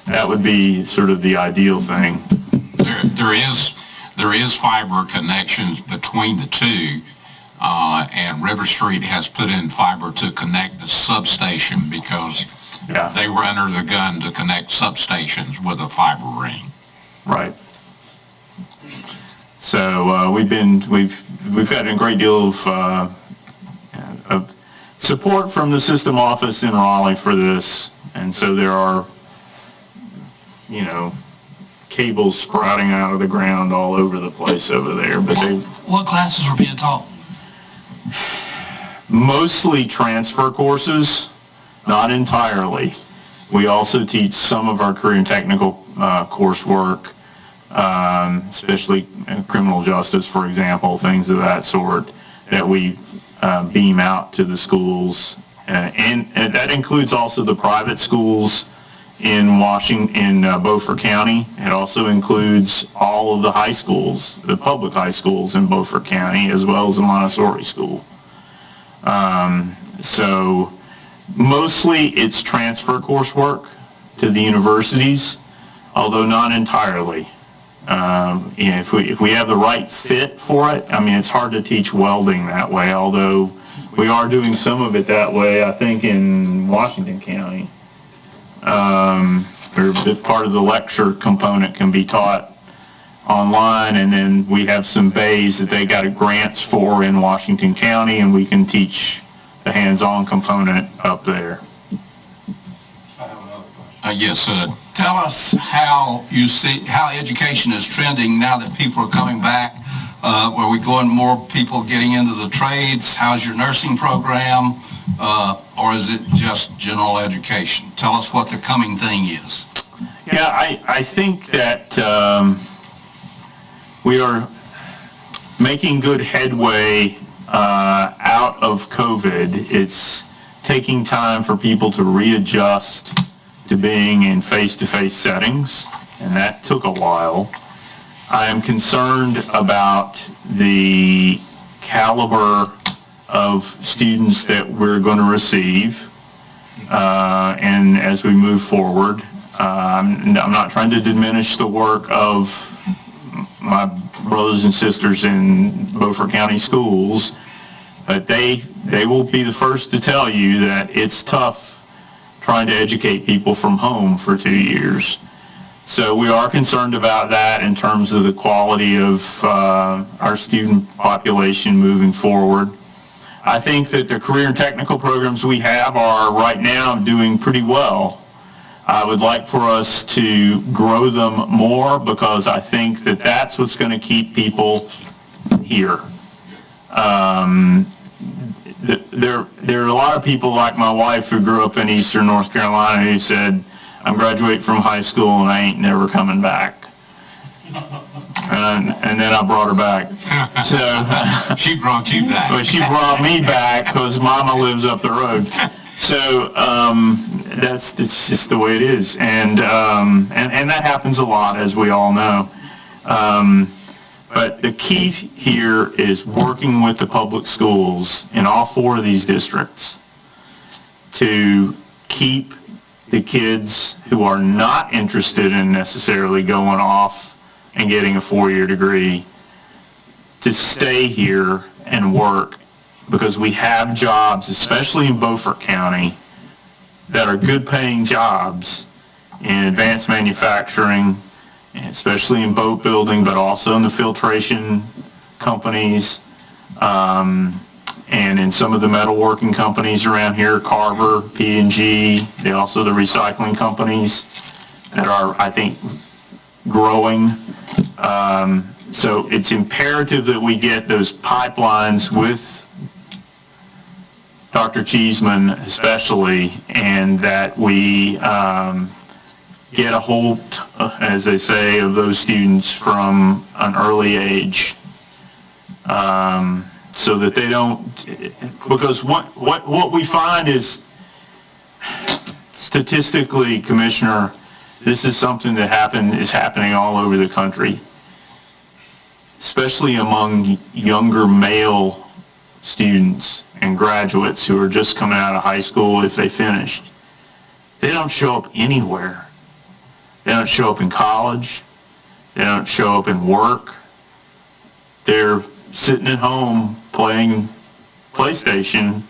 That would be sort of the ideal thing.
There is fiber connections between the two, and River Street has put in fiber to connect the substation because they were under the gun to connect substations with a fiber ring.
Right. So we've had a great deal of support from the system office in Raleigh for this. And so there are, cables sprouting out of the ground all over the place over there, but
What classes were being taught?
mostly transfer courses, not entirely. We also teach some of our career and technical coursework, especially criminal justice, for example, things of that sort that we beam out to the schools. And that includes also the private schools in Beaufort County. It also includes all of the high schools, the public high schools in Beaufort County, as well as the Montessori school. So mostly it's transfer coursework to the universities, although not entirely. If we have the right fit for it, it's hard to teach welding that way, although we are doing some of it that way, I think, in Washington County. Where part of the lecture component can be taught online, and then we have some bays that they got grants for in Washington County, and we can teach the hands-on component up there.
Yes, tell us how you see how education is trending now that people are coming back. Are we going more people getting into the trades? How's your nursing program? Or is it just general education? Tell us what the coming thing is.
Yeah, I think that we are making good headway out of COVID. It's taking time for people to readjust to being in face-to-face settings, and that took a while. I am concerned about the caliber of students that we're going to receive, and as we move forward. I'm not trying to diminish the work of my brothers and sisters in Beaufort County schools, but they will be the first to tell you that it's tough trying to educate people from home for 2 years. So we are concerned about that in terms of the quality of our student population moving forward. I think that the career and technical programs we have are right now doing pretty well. I would like for us to grow them more because I think that that's what's going to keep people here. There are a lot of people like my wife who grew up in Eastern North Carolina who said, I'm graduating from high school and I ain't never coming back. And then I brought her back. So
she brought you back.
Well, she brought me back because Mama lives up the road. So it's just the way it is, and that happens a lot, as we all know. But the key here is working with the public schools in all 4 of these districts to keep the kids who are not interested in necessarily going off and getting a 4-year degree to stay here and work, because we have jobs, especially in Beaufort County, that are good paying jobs in advanced manufacturing, especially in boat building, but also in the filtration companies, and in some of the metalworking companies around here, Carver, P&G, also the recycling companies that are, I think, growing. So it's imperative that we get those pipelines with Dr. Cheeseman especially, and that we get a hold, as they say, of those students from an early age, so that they don't, because what we find is, statistically, Commissioner, this is something that is happening all over the country, especially among younger male students and graduates who are just coming out of high school if they finished. They don't show up anywhere. They don't show up in college. They don't show up in work. They're sitting at home playing PlayStation,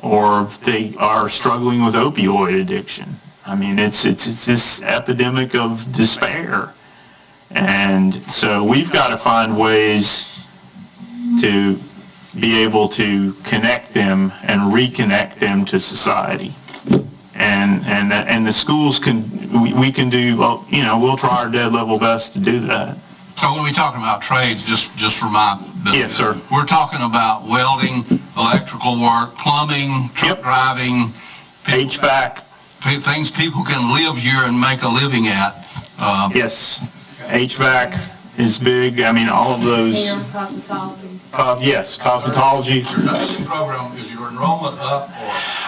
or they are struggling with opioid addiction. I mean, it's this epidemic of despair. And so we've got to find ways to be able to connect them and reconnect them to society. And the schools we can do, well, we'll try our dead level best to do that.
So when we talking about trades, just for my business?
Yes, sir.
We're talking about welding, electrical work, plumbing, truck driving,
HVAC.
Things people can live here and make a living at.
Yes, HVAC is big. I mean, all of those.
Cosmetology.
Yes, cosmetology.
Your nursing program, is your enrollment up?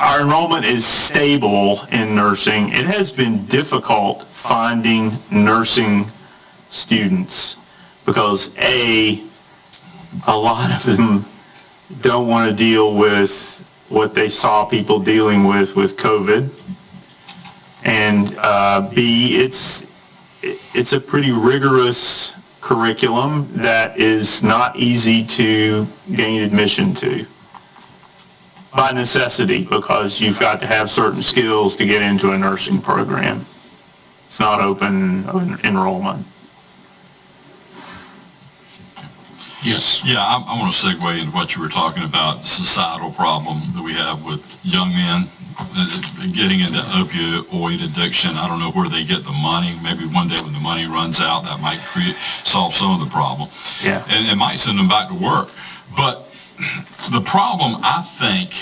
Our enrollment is stable in nursing. It has been difficult finding nursing students because a lot of them don't want to deal with what they saw people dealing with COVID, and B, it's a pretty rigorous curriculum that is not easy to gain admission to by necessity, because you've got to have certain skills to get into a nursing program. It's not open enrollment.
Yes.
Yeah, I want to segue into what you were talking about, the societal problem that we have with young men getting into opioid addiction. I don't know where they get the money. Maybe one day when the money runs out, that might solve some of the problem.
Yeah.
And it might send them back to work. But the problem, I think,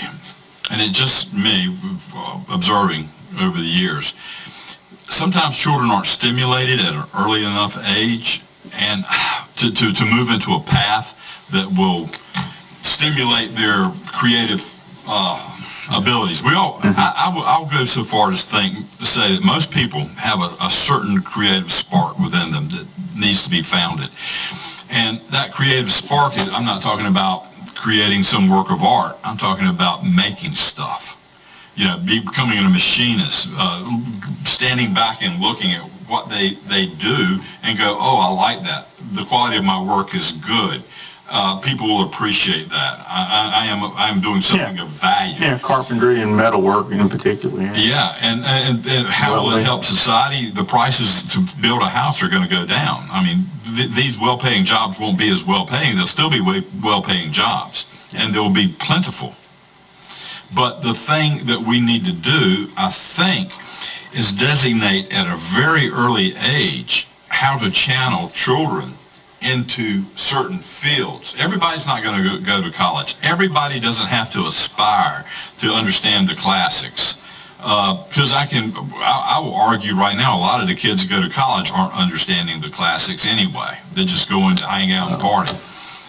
and it's just me observing over the years, sometimes children aren't stimulated at an early enough age and to move into a path that will stimulate their creative abilities. I'll go so far as to say that most people have a certain creative spark within them that needs to be founded. And that creative spark is, I'm not talking about creating some work of art. I'm talking about making stuff. Becoming a machinist, standing back and looking at what they do and go, oh, I like that. The quality of my work is good. People will appreciate that. I am doing something of value.
Yeah, carpentry and metalwork in particular.
Yeah, and how will it help society? The prices to build a house are going to go down. I mean, these well-paying jobs won't be as well-paying. They'll still be well-paying jobs, and they'll be plentiful. But the thing that we need to do, I think, is designate at a very early age how to channel children into certain fields. Everybody's not going to go to college. Everybody doesn't have to aspire to understand the classics. Because I will argue right now, a lot of the kids that go to college aren't understanding the classics anyway. They're just going to hang out and party.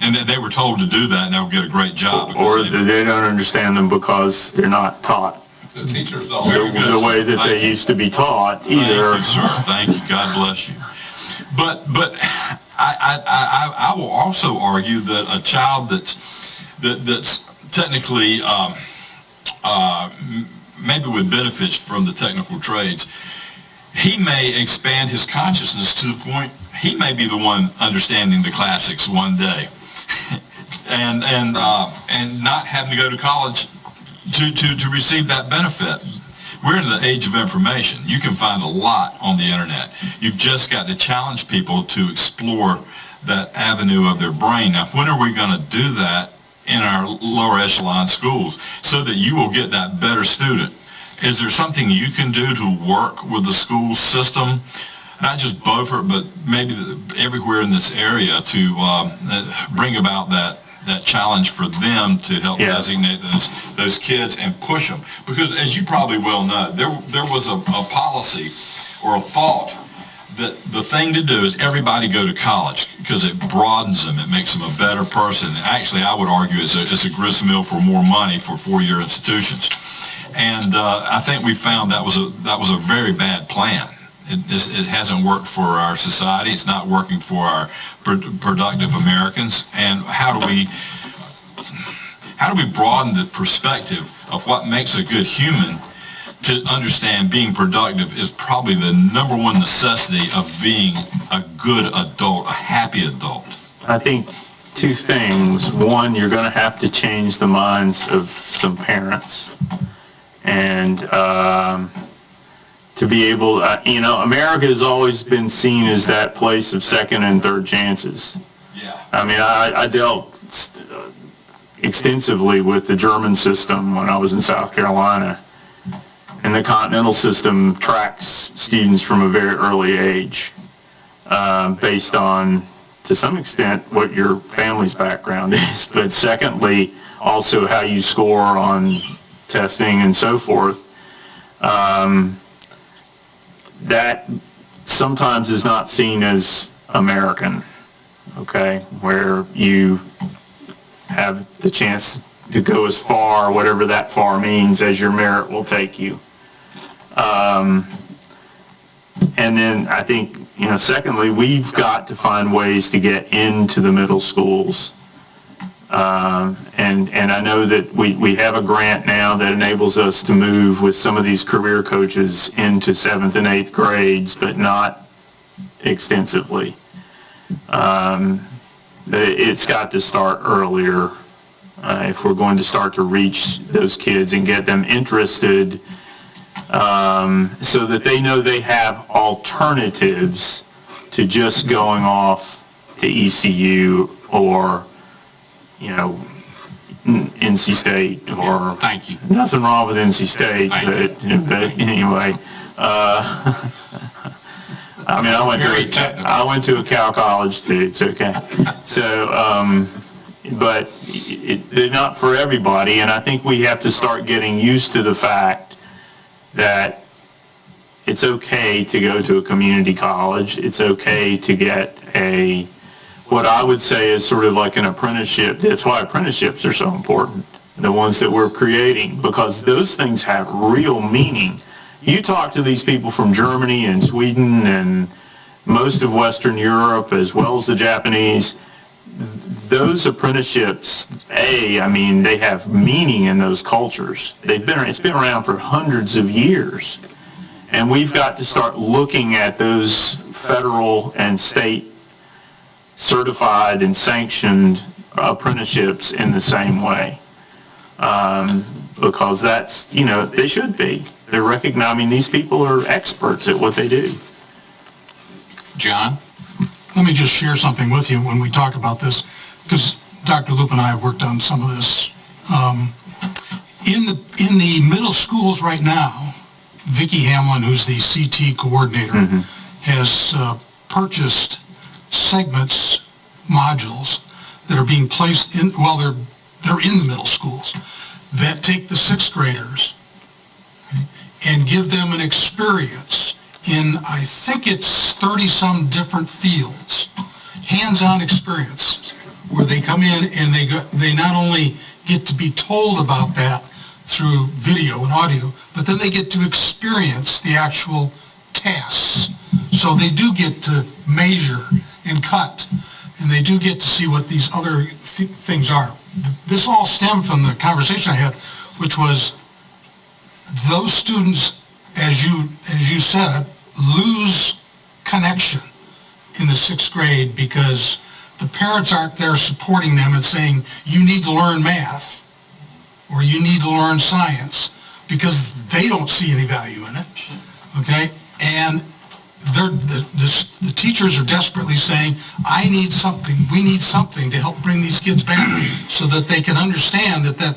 And they were told to do that and they'll get a great job.
Or they don't understand them because they're not taught
The teachers don't.
the way that they used to be taught either.
Thank you, sir. Thank you. God bless you. But I will also argue that a child that's technically maybe would benefit from the technical trades, he may expand his consciousness to the point he may be the one understanding the classics one day, and not having to go to college to receive that benefit. We're in the age of information. You can find a lot on the internet. You've just got to challenge people to explore that avenue of their brain. Now, when are we going to do that in our lower echelon schools so that you will get that better student? Is there something you can do to work with the school system, not just Beaufort, but maybe everywhere in this area, to bring about that challenge for them to help designate those kids and push them? Because as you probably well know, there was a policy or a thought that the thing to do is everybody go to college because it broadens them, it makes them a better person. And actually, I would argue it's a gristmill for more money for four-year institutions. And I think we found that was a very bad plan. It hasn't worked for our society. It's not working for our productive Americans. And how do we broaden the perspective of what makes a good human to understand being productive is probably the number one necessity of being a good adult, a happy adult?
I think two things. One, you're going to have to change the minds of some parents. And to be able, America has always been seen as that place of second and third chances.
Yeah.
I mean, I dealt extensively with the German system when I was in South Carolina. And the continental system tracks students from a very early age, based on, to some extent, what your family's background is, but secondly, also how you score on testing and so forth. That sometimes is not seen as American, okay, where you have the chance to go as far, whatever that far means, as your merit will take you. And then I think, secondly, we've got to find ways to get into the middle schools. And I know that we have a grant now that enables us to move with some of these career coaches into 7th and 8th grades, but not extensively. It's got to start earlier if we're going to start to reach those kids and get them interested, so that they know they have alternatives to just going off to ECU or, NC State or...
Thank you.
Nothing wrong with NC State, but anyway. I went to a Cal college too. It's okay. So, but they're not for everybody, and I think we have to start getting used to the fact that it's okay to go to a community college. It's okay to get what I would say is sort of like an apprenticeship. That's why apprenticeships are so important, the ones that we're creating, because those things have real meaning. You talk to these people from Germany and Sweden and most of Western Europe, as well as the Japanese, those apprenticeships, they have meaning in those cultures. It's been around for hundreds of years. And we've got to start looking at those federal and state certified and sanctioned apprenticeships in the same way. Because that's, they should be. They're recognizing these people are experts at what they do.
John?
Let me just share something with you when we talk about this, because Dr. Loop and I have worked on some of this. In the middle schools right now, Vicki Hamlin, who's the CT coordinator, has purchased segments, modules that are being placed in, they're in the middle schools, that take the 6th graders and give them an experience in, I think it's 30-some different fields, hands-on experience, where they come in and they not only get to be told about that through video and audio, but then they get to experience the actual tasks. So they do get to measure and cut, and they do get to see what these other things are. This all stemmed from the conversation I had, which was those students, as you said, lose connection in the 6th grade because the parents aren't there supporting them and saying, you need to learn math or you need to learn science, because they don't see any value in it, okay? And the teachers are desperately saying, I need something, we need something to help bring these kids back so that they can understand that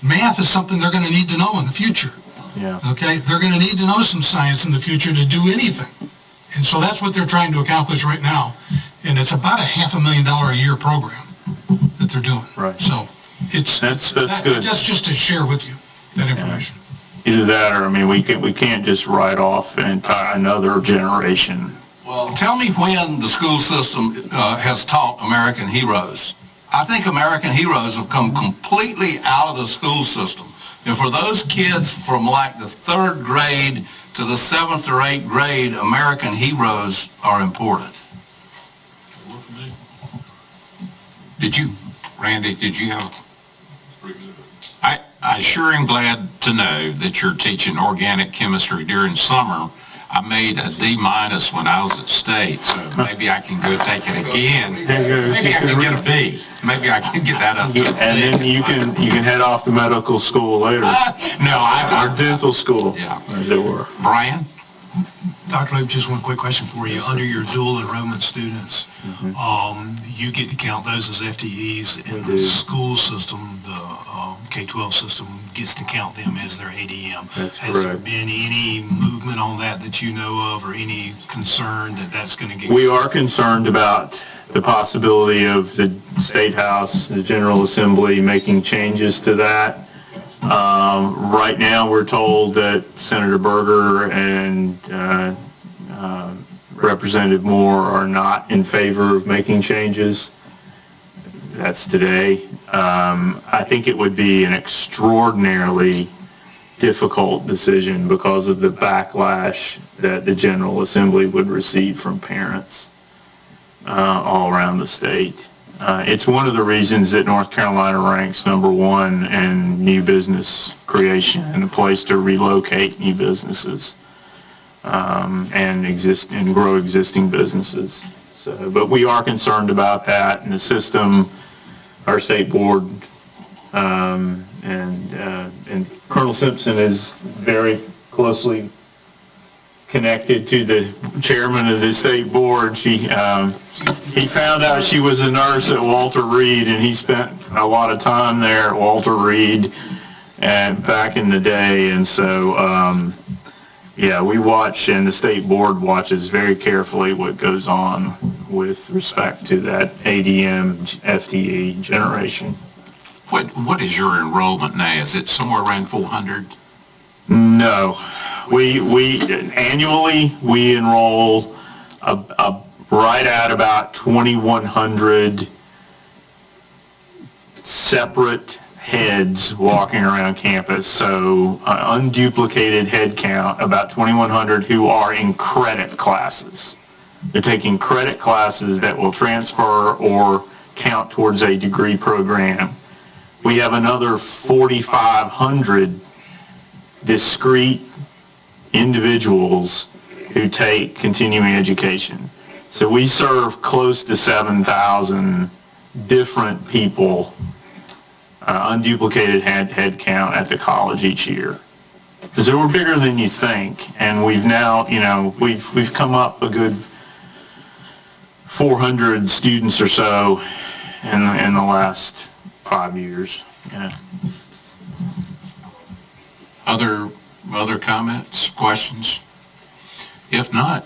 math is something they're going to need to know in the future.
Yeah.
Okay? They're going to need to know some science in the future to do anything. And so that's what they're trying to accomplish right now. And it's about a $500,000 a year program that they're doing.
Right.
So that's good. That's just to share with you that information.
Either that or, we can't just write off another generation.
Well, tell me when the school system has taught American heroes. I think American heroes have come completely out of the school system. And for those kids from like the 3rd grade to the 7th or 8th grade, American heroes are important.
Randy, did you have? I sure am glad to know that you're teaching organic chemistry during summer. I made a D- when I was at State, so maybe I can go take it again. Maybe I can get a B. Maybe I can get that up to a B.
And then you can head off to medical school later.
No,
or dental school.
Yeah.
As it were.
Brian?
Dr. Loeb, just one quick question for you. Under your dual enrollment students, you get to count those as FTEs, and the school system, the K-12 system, gets to count them as their ADM.
That's
Has there
correct.
been any movement on that you know of, or any concern that that's going to get?
We are concerned about the possibility of the State House, the General Assembly making changes to that. Right now, we're told that Senator Berger and Representative Moore are not in favor of making changes. That's today. I think it would be an extraordinarily difficult decision because of the backlash that the General Assembly would receive from parents all around the state. It's one of the reasons that North Carolina ranks #1 in new business creation and a place to relocate new businesses and grow existing businesses. So, but we are concerned about that and the system, our state board, and Colonel Simpson is very closely connected to the chairman of the state board. He found out she was a nurse at Walter Reed, and he spent a lot of time there at Walter Reed and back in the day. And so, yeah, we watch, and the state board watches very carefully what goes on with respect to that ADM FTE generation.
What is your enrollment now? Is it somewhere around 400?
No. We annually, we enroll right at about 2,100 separate heads walking around campus. So unduplicated head count, about 2,100 who are in credit classes. They're taking credit classes that will transfer or count towards a degree program. We have another 4,500 discrete individuals who take continuing education. So we serve close to 7,000 different people, unduplicated head count at the college each year. Because we're bigger than you think, and we've now, we've come up a good 400 students or so in the last 5 years. Yeah.
Other comments, questions? If not,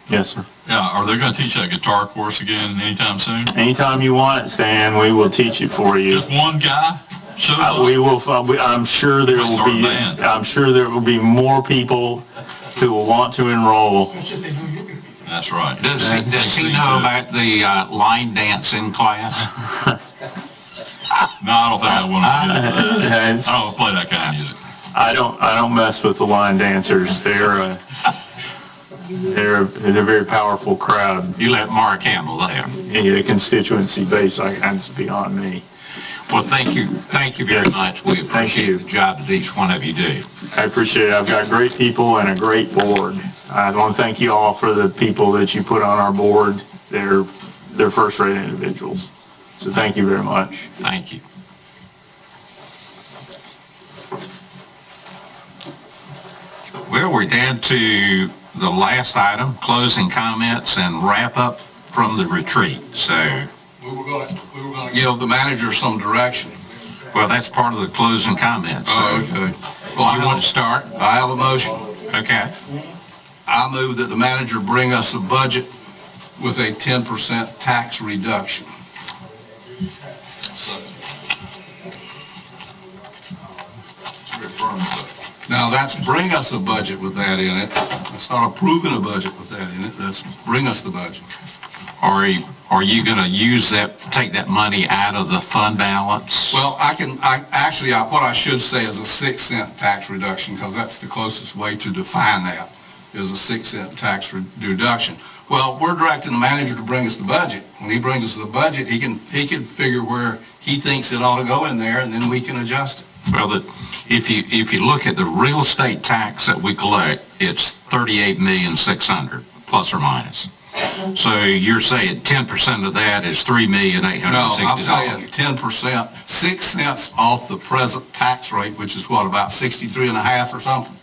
yes, sir.
Yeah, are they going to teach that guitar course again anytime soon?
Anytime you want it, Stan, we will teach it for you.
Just one guy shows up?
We will. I'm sure there will be. I'm sure there will be more people who will want to enroll.
That's right.
Does he know about the line dancing class?
No, I don't think I want to do that. I don't want to play that kind of music.
I don't mess with the line dancers. They're a very powerful crowd.
You let Mark handle that.
Yeah, the constituency base, that's beyond me.
Well, thank you very much. We appreciate the job that each one of you do.
I appreciate it. I've got great people and a great board. I want to thank you all for the people that you put on our board. They're first-rate individuals. So thank you very much.
Thank you. Well, we're down to the last item, closing comments and wrap up from the retreat. So
We were going to give the manager some direction.
Well, that's part of the closing comments.
Oh, okay. Well,
you want to start?
I have a motion.
Okay.
I move that the manager bring us a budget with a 10% tax reduction. Now, that's bring us a budget with that in it. That's not approving a budget with that in it. That's bring us the budget.
Are you going to use that, take that money out of the fund balance?
Well, what I should say is a 6-cent tax reduction, because that's the closest way to define that, is a 6-cent tax reduction. Well, we're directing the manager to bring us the budget. When he brings us the budget, he can figure where he thinks it ought to go in there, and then we can adjust it.
Well, if you look at the real estate tax that we collect, it's $38,600,000 plus or minus. So you're saying 10% of that is $3,860,000?
No, I'm saying 10%, 6 cents off the present tax rate, which is what, about 63 and a half or something?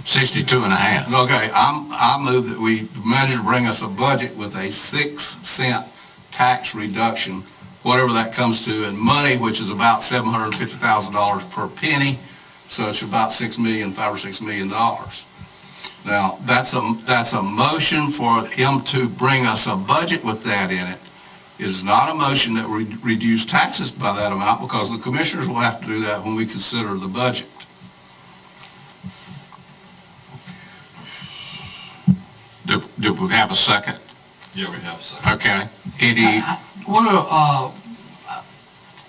62 and a half.
Okay, I move that the manager bring us a budget with a 6-cent tax reduction, whatever that comes to, in money, which is about $750,000 per penny, so it's about $5 or $6 million. Now, that's a motion for him to bring us a budget with that in it. It is not a motion that we reduce taxes by that amount, because the commissioners will have to do that when we consider the budget.
Do we have a second?
Yeah, we have a second.
Okay. Any,
What are,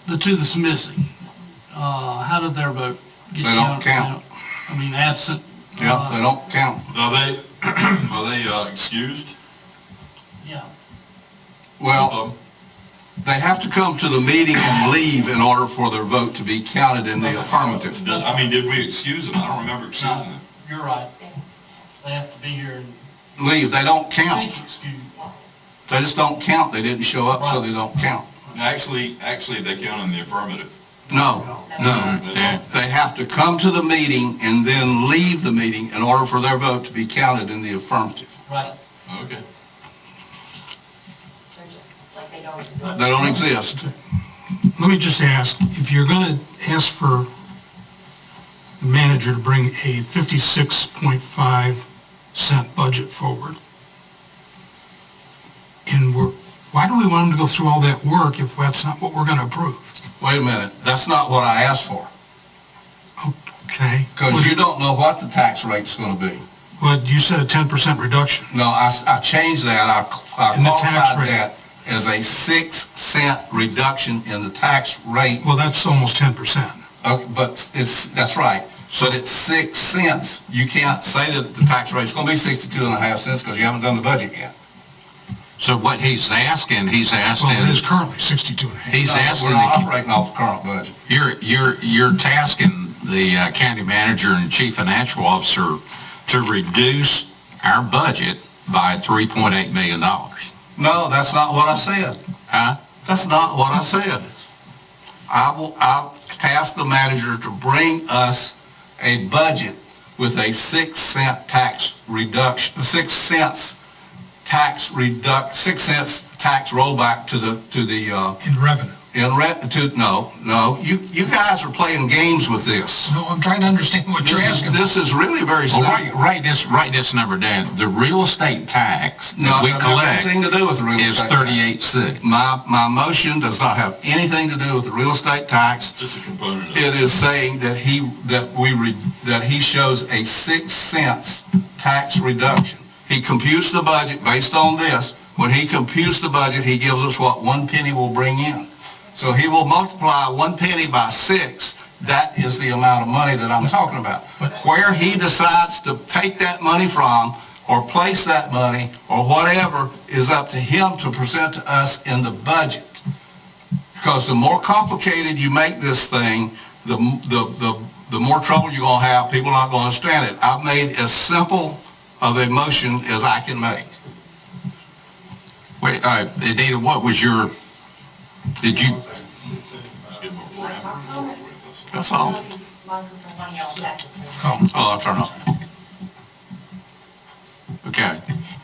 the two that's missing, how did their vote?
They don't count.
I mean, absent.
Yeah, they don't count.
Are they excused?
Yeah.
Well, they have to come to the meeting and leave in order for their vote to be counted in the affirmative.
I mean, did we excuse them? I don't remember excusing them.
You're right. They have to be here and
Leave, they don't count.
seek excuse.
They just don't count. They didn't show up, so they don't count.
Actually, they count in the affirmative.
No. They have to come to the meeting and then leave the meeting in order for their vote to be counted in the affirmative.
Right.
Okay.
They don't exist.
Let me just ask, if you're going to ask for the manager to bring a 56.5 cent budget forward, and why do we want him to go through all that work if that's not what we're going to approve?
Wait a minute, that's not what I asked for.
Okay.
Because you don't know what the tax rate's going to be.
Well, you said a 10% reduction.
No, I changed that. I
In the tax
qualified
rate.
that as a 6-cent reduction in the tax rate.
Well, that's almost 10%.
Okay, but that's right. But it's 6 cents. You can't say that the tax rate's going to be 62 and a half cents because you haven't done the budget yet.
so what he's asking,
Well, it is currently 62 and a half.
he's
No,
asking,
we're not operating off the current budget.
you're tasking the county manager and chief financial officer to reduce our budget by $3.8 million.
No, that's not what I said.
Huh?
That's not what I said. I'll task the manager to bring us a budget with a 6-cent tax reduction, 6 cents tax 6 cents tax rollback to the
In revenue.
No, you guys are playing games with this.
No, I'm trying to understand what you're asking.
This is really very simple.
Well, write this number down. The real estate tax that we
Doesn't have
collect
anything to do with the real
is
estate tax.
38.6.
My motion does not have anything to do with the real estate tax.
Just a component of
It is saying that he shows a 6 cents tax reduction. He computes the budget based on this. When he computes the budget, he gives us what 1 penny will bring in. So he will multiply 1 penny by 6. That is the amount of money that I'm talking about. Where he decides to take that money from or place that money or whatever is up to him to present to us in the budget. Because the more complicated you make this thing, the more trouble you're going to have. People are not going to understand it. I've made as simple of a motion as I can make.
Wait, Anita, what was your, did you,
That's all. Oh, I'll turn off.
okay.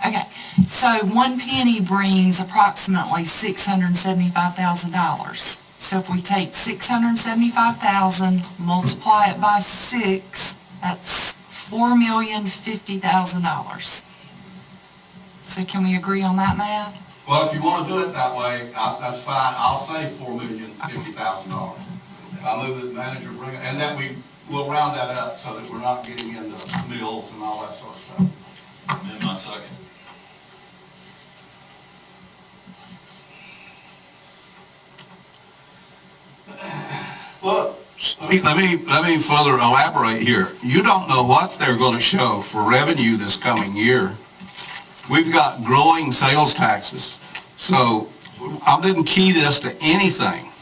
Okay, so 1 penny brings approximately $675,000. So if we take 675,000, multiply it by 6, that's $4,050,000. So can we agree on that math?
Well, if you want to do it that way, that's fine. I'll say $4,050,000. I move that the manager bring it, and that we'll round that up so that we're not getting into mills and all that sort of stuff.
And my second.
Look, let me further elaborate here. You don't know what they're going to show for revenue this coming year. We've got growing sales taxes, so I didn't key this to anything.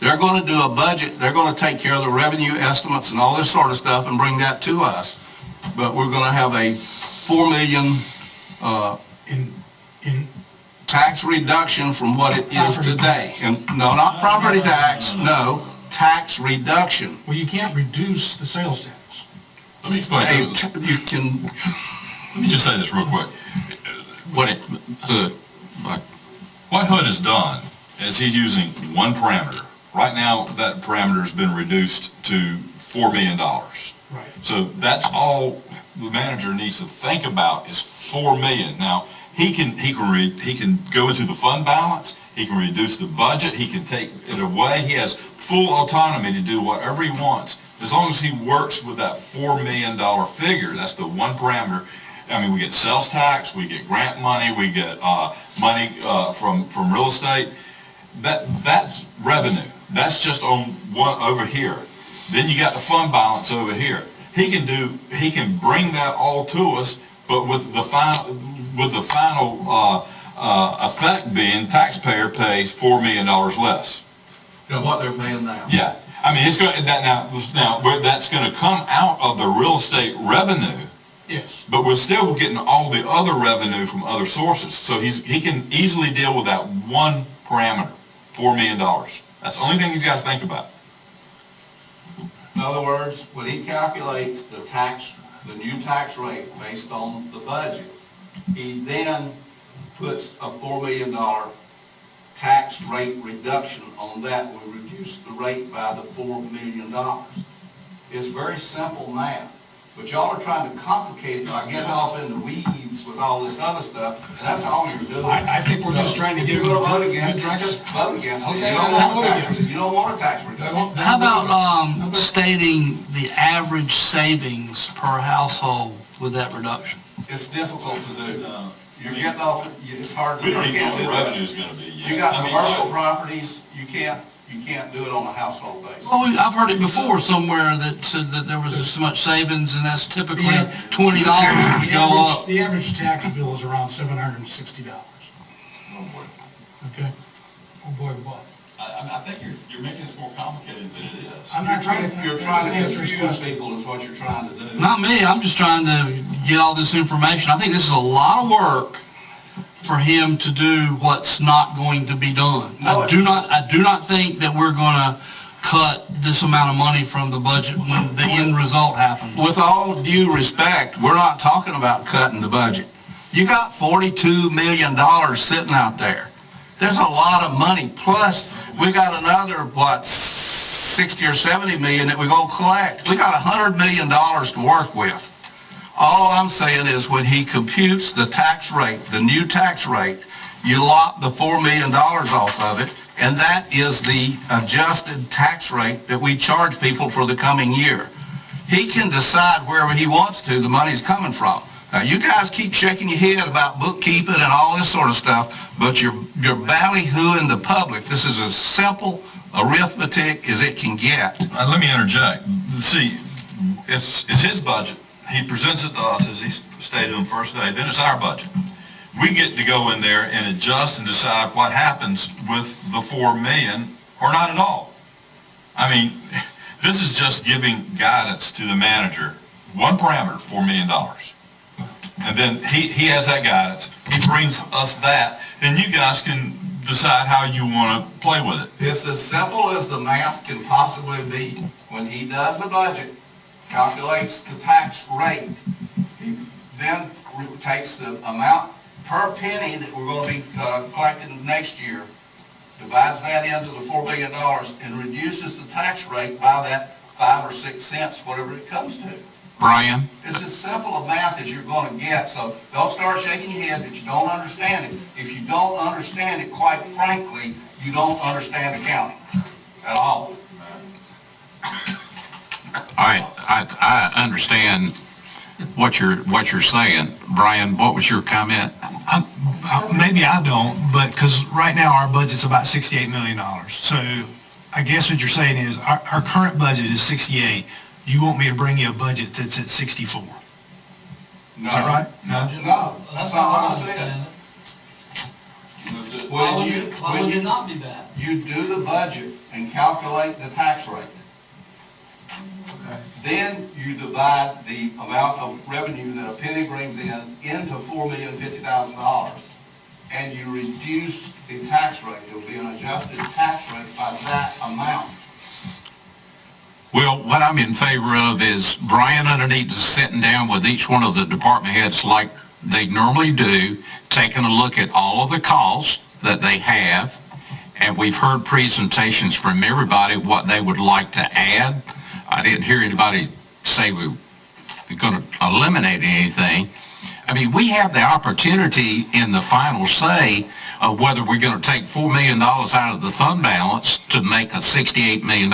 They're going to do a budget. They're going to take care of the revenue estimates and all this sort of stuff and bring that to us. But we're going to have a $4 million
In
tax reduction from what it is today. And no, not property tax. No, tax reduction.
Well, you can't reduce the sales tax.
Let me explain.
You can,
Let me just say this real quick. What Hood has done is he's using one parameter. Right now, that parameter has been reduced to $4 million.
Right.
So that's all the manager needs to think about is $4 million. Now, he can go into the fund balance, he can reduce the budget, he can take it away. He has full autonomy to do whatever he wants. As long as he works with that $4 million figure, that's the one parameter. I mean, we get sales tax, we get grant money, we get money from real estate. That's revenue. That's just on one over here. Then you got the fund balance over here. He can bring that all to us, but with the final effect being taxpayer pays $4 million less.
you know, what they're paying now.
Yeah. I mean, it's going now that's going to come out of the real estate revenue.
Yes.
But we're still getting all the other revenue from other sources. So he can easily deal with that one parameter, $4 million. That's the only thing he's got to think about.
In other words, when he calculates the new tax rate based on the budget, he then puts a $4 million tax rate reduction on that. We reduce the rate by the $4 million. It's very simple math. But y'all are trying to complicate it by getting off in the weeds with all this other stuff, and that's all you're doing.
I think we're just trying to get...
If you're going to vote against it, just vote against it.
Okay,
You don't want a tax reduction.
How about stating the average savings per household with that reduction?
It's difficult to do. You're getting off, it's hard to...
We don't even know what the revenue's going to be yet.
You got commercial properties, you can't do it on a household basis.
Well, I've heard it before somewhere that said that there was so much savings, and that's typically $20 would go up.
The average tax bill is around $760. Okay? Oh, boy, what?
I think you're making this more complicated than it is.
You're trying to confuse people is what you're trying to do.
Not me, I'm just trying to get all this information. I think this is a lot of work for him to do what's not going to be done. I do not think that we're going to cut this amount of money from the budget when the end result happens.
With all due respect, we're not talking about cutting the budget. You got $42 million sitting out there. There's a lot of money. Plus, we got another, 60 or 70 million that we're going to collect. We got $100 million to work with. All I'm saying is when he computes the tax rate, the new tax rate, you lop the $4 million off of it, and that is the adjusted tax rate that we charge people for the coming year. He can decide wherever he wants to, the money's coming from. Now, you guys keep shaking your head about bookkeeping and all this sort of stuff, but you're ballyhooing the public. This is as simple arithmetic as it can get.
Let me interject. See, it's his budget. He presents it to us, as he stated on the first day. Then it's our budget. We get to go in there and adjust and decide what happens with the $4 million or not at all. I mean, this is just giving guidance to the manager. One parameter, $4 million. And then he has that guidance. He brings us that. And you guys can decide how you want to play with it.
It's as simple as the math can possibly be. When he does the budget, calculates the tax rate, he then takes the amount per penny that we're going to be collecting next year, divides that into the $4 billion, and reduces the tax rate by that 5 or 6 cents, whatever it comes to.
Brian?
It's as simple a math as you're going to get, so don't start shaking your head that you don't understand it. If you don't understand it, quite frankly, you don't understand accounting at all.
I understand what you're saying. Brian, what was your comment?
Maybe I don't, but because right now our budget's about $68 million. So I guess what you're saying is our current budget is 68. You want me to bring you a budget that's at 64?
No.
Is that right?
No, that's not what I said.
Why would it not be bad?
You do the budget and calculate the tax rate. Okay. Then you divide the amount of revenue that a penny brings in into $4,050,000, and you reduce the tax rate. It will be an adjusted tax rate by that amount.
Well, what I'm in favor of is Brian underneath is sitting down with each one of the department heads like they normally do, taking a look at all of the costs that they have, and we've heard presentations from everybody what they would like to add. I didn't hear anybody say we're going to eliminate anything. I mean, we have the opportunity in the final say of whether we're going to take $4 million out of the fund balance to make a $68 million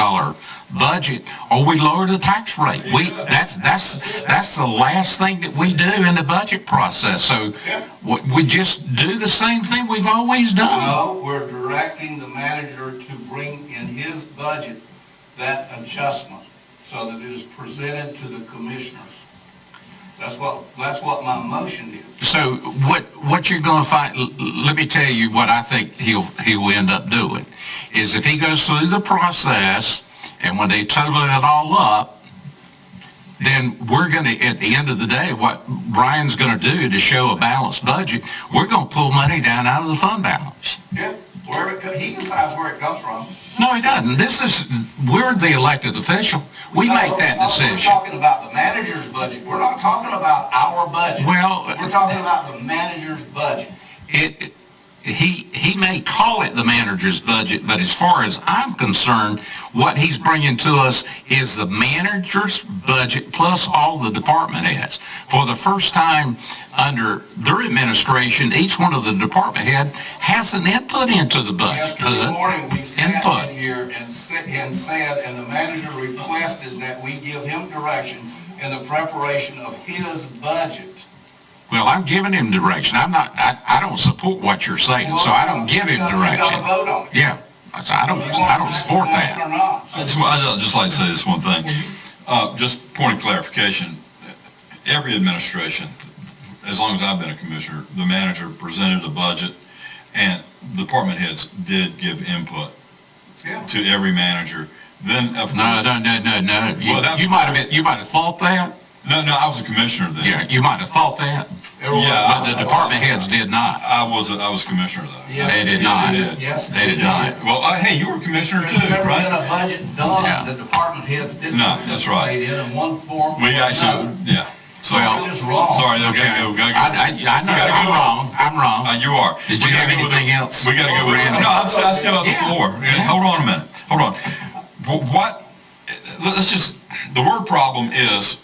budget, or we lower the tax rate. That's the last thing that we do in the budget process. So we just do the same thing we've always done.
No, we're directing the manager to bring in his budget that adjustment so that it is presented to the commissioners. That's what my motion is.
So what you're going to find, let me tell you what I think he'll end up doing, is if he goes through the process and when they total it all up, then we're going to, at the end of the day, what Brian's going to do to show a balanced budget, we're going to pull money down out of the fund balance.
Yeah, he decides where it comes from.
No, he doesn't. We're the elected official. We make that decision.
We're talking about the manager's budget. We're not talking about our budget.
Well,
we're talking about the manager's budget.
He may call it the manager's budget, but as far as I'm concerned, what he's bringing to us is the manager's budget plus all the department heads. For the first time under their administration, each one of the department head has an input into the budget.
Yesterday morning, we sat in here and said, and the manager requested that we give him direction in the preparation of his budget.
Well, I'm giving him direction. I don't support what you're saying, so I don't give him direction. Yeah, I don't support that.
I'd just like to say this one thing. Just point of clarification. Every administration, as long as I've been a commissioner, the manager presented a budget, and the department heads did give input to every manager. Then, of course,
no. You might have thought that.
No, I was a commissioner then.
Yeah, you might have thought that.
Yeah,
but the department heads did not.
I was a commissioner though.
Yeah, they did not.
Yes,
they did not.
Well, hey, you were a commissioner too,
There's never
right?
been a budget done.
Yeah.
The department heads didn't
No, that's right.
participate in one form.
We actually, yeah. So,
Well, just wrong.
Sorry, okay.
I know I'm wrong.
You are.
Did you have anything else?
We got to go with it. No, I'm still on the floor. Yeah. Hold on a minute. Hold on. The word problem is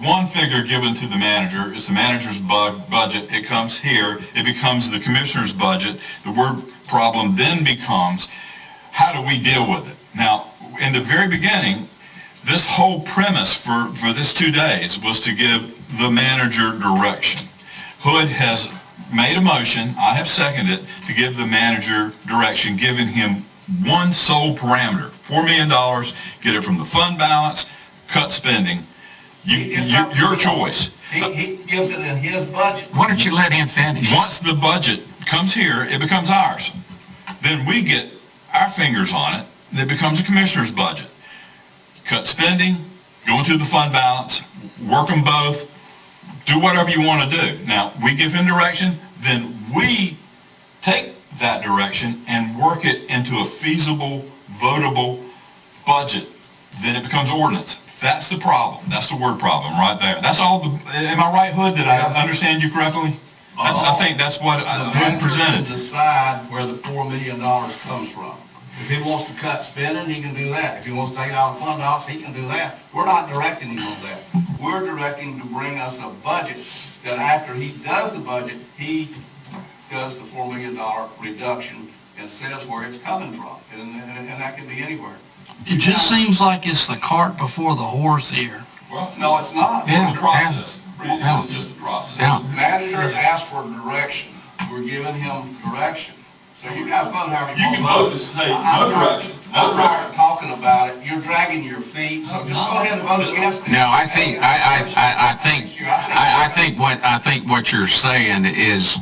one figure given to the manager is the manager's budget. It comes here. It becomes the commissioner's budget. The word problem then becomes, how do we deal with it? Now, in the very beginning, this whole premise for this 2 days was to give the manager direction. Hood has made a motion, I have seconded it, to give the manager direction, giving him one sole parameter, $4 million, get it from the fund balance, cut spending. Your choice.
He gives it in his budget.
Why don't you let him finish?
Once the budget comes here, it becomes ours. Then we get our fingers on it, and it becomes a commissioner's budget. Cut spending, go into the fund balance, work them both, do whatever you want to do. Now, we give him direction, then we take that direction and work it into a feasible, votable budget. Then it becomes ordinance. That's the problem. That's the word problem right there. That's all. Am I right, Hood? Did I understand you correctly? I think that's what Hood presented.
The manager can decide where the $4 million comes from. If he wants to cut spending, he can do that. If he wants to take it out of the fund balance, he can do that. We're not directing him on that. We're directing him to bring us a budget that after he does the budget, he does the $4 million reduction and says where it's coming from. And that can be anywhere.
It just seems like it's the cart before the horse here.
Well, no, it's not.
Yeah.
It's the process.
Yeah.
It's just the process.
Yeah.
The manager asked for direction. We're giving him direction. So you guys vote however you want.
You can vote to say no direction.
I'm tired of talking about it. You're dragging your feet, so just go ahead and vote against it.
No, I think what you're saying is,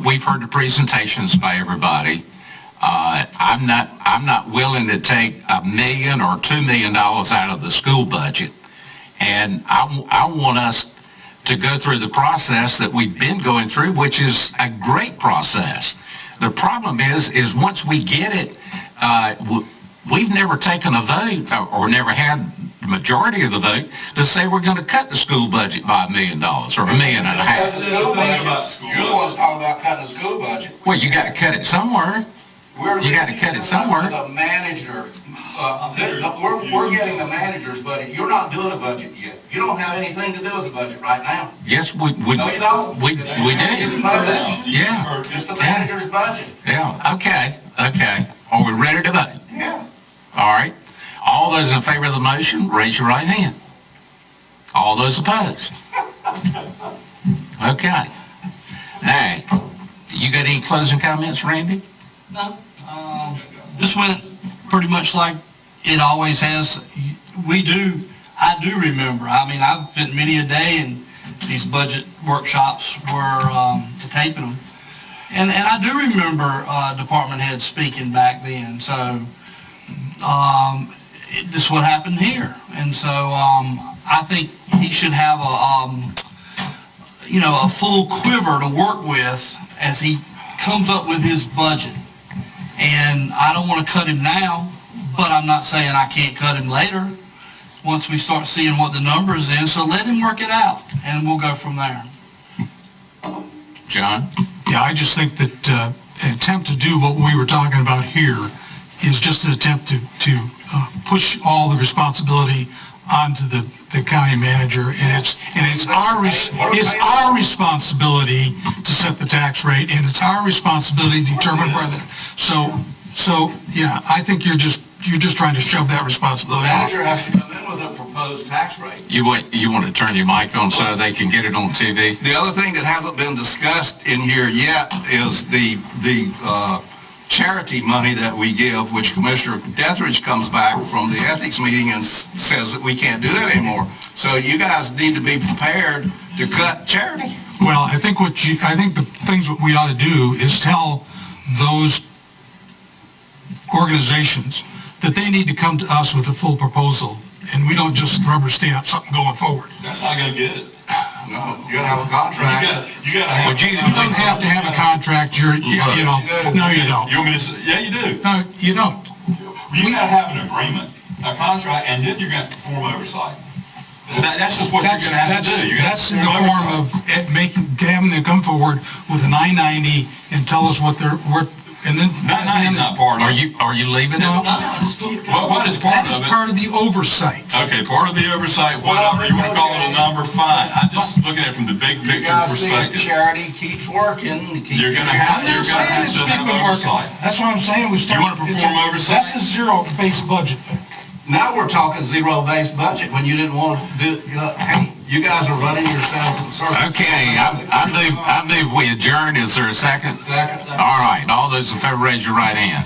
we've heard the presentations by everybody. I'm not willing to take $1 million or $2 million out of the school budget, and I want us to go through the process that we've been going through, which is a great process. The problem is once we get it, we've never taken a vote or never had the majority of the vote to say we're going to cut the school budget by $1 million or $1.5 million.
You're the ones talking about cutting the school budget.
Well, you got to cut it somewhere. You got to cut it somewhere.
The manager, we're getting the manager's budget. You're not doing a budget yet. You don't have anything to do with the budget right now.
Yes, we
No, you don't.
do. Yeah.
Just the manager's budget.
Yeah. Okay. Are we ready to vote?
Yeah.
All right. All those in favor of the motion, raise your right hand. All those opposed? Okay. Now, you got any closing comments, Randy?
No. This went pretty much like it always has. I do remember. I mean, I've been many a day in these budget workshops where taping them. And I do remember department heads speaking back then. So this is what happened here. And so I think he should have a full quiver to work with as he comes up with his budget. And I don't want to cut him now, but I'm not saying I can't cut him later once we start seeing what the numbers is. So let him work it out, and we'll go from there.
John?
Yeah, I just think that an attempt to do what we were talking about here is just an attempt to push all the responsibility onto the county manager, and it's our responsibility to set the tax rate, and it's our responsibility to determine whether. So yeah, I think you're just trying to shove that responsibility
The
off.
manager has to come in with a proposed tax rate.
You want to turn your mic on so they can get it on TV?
The other thing that hasn't been discussed in here yet is the charity money that we give, which Commissioner Deathridge comes back from the ethics meeting and says that we can't do that anymore. So you guys need to be prepared to cut charity.
Well, I think the things that we ought to do is tell those organizations that they need to come to us with a full proposal, and we don't just rubber stamp something going forward.
That's not gonna get it.
No, you gotta have a contract.
You gotta have.
You don't have to have a contract. No, you don't.
You want me to say, yeah, you do.
No, you don't.
You gotta have an agreement, a contract, and then you're gonna have to perform oversight. That's just what you're gonna have to do. You're gonna have
That's
to
in the
perform
form of having them come forward with a 990 and tell us what they're worth. And then
990 is not part of it.
Are you leaving it?
What is part of it?
That is part of the oversight.
Okay, part of the oversight, whatever you want to call it a number, fine. I'm just looking at it from the big
You
picture
guys see if
perspective.
charity keeps working.
You're gonna have to have oversight.
That's what I'm saying.
You wanna perform oversight?
That's a zero-based budget.
Now we're talking zero-based budget when you didn't want to do, hey, you guys are running yourselves in circles.
Okay, I move we adjourn. Is there a second?
Second.
All right, all those in favor, raise your right hand.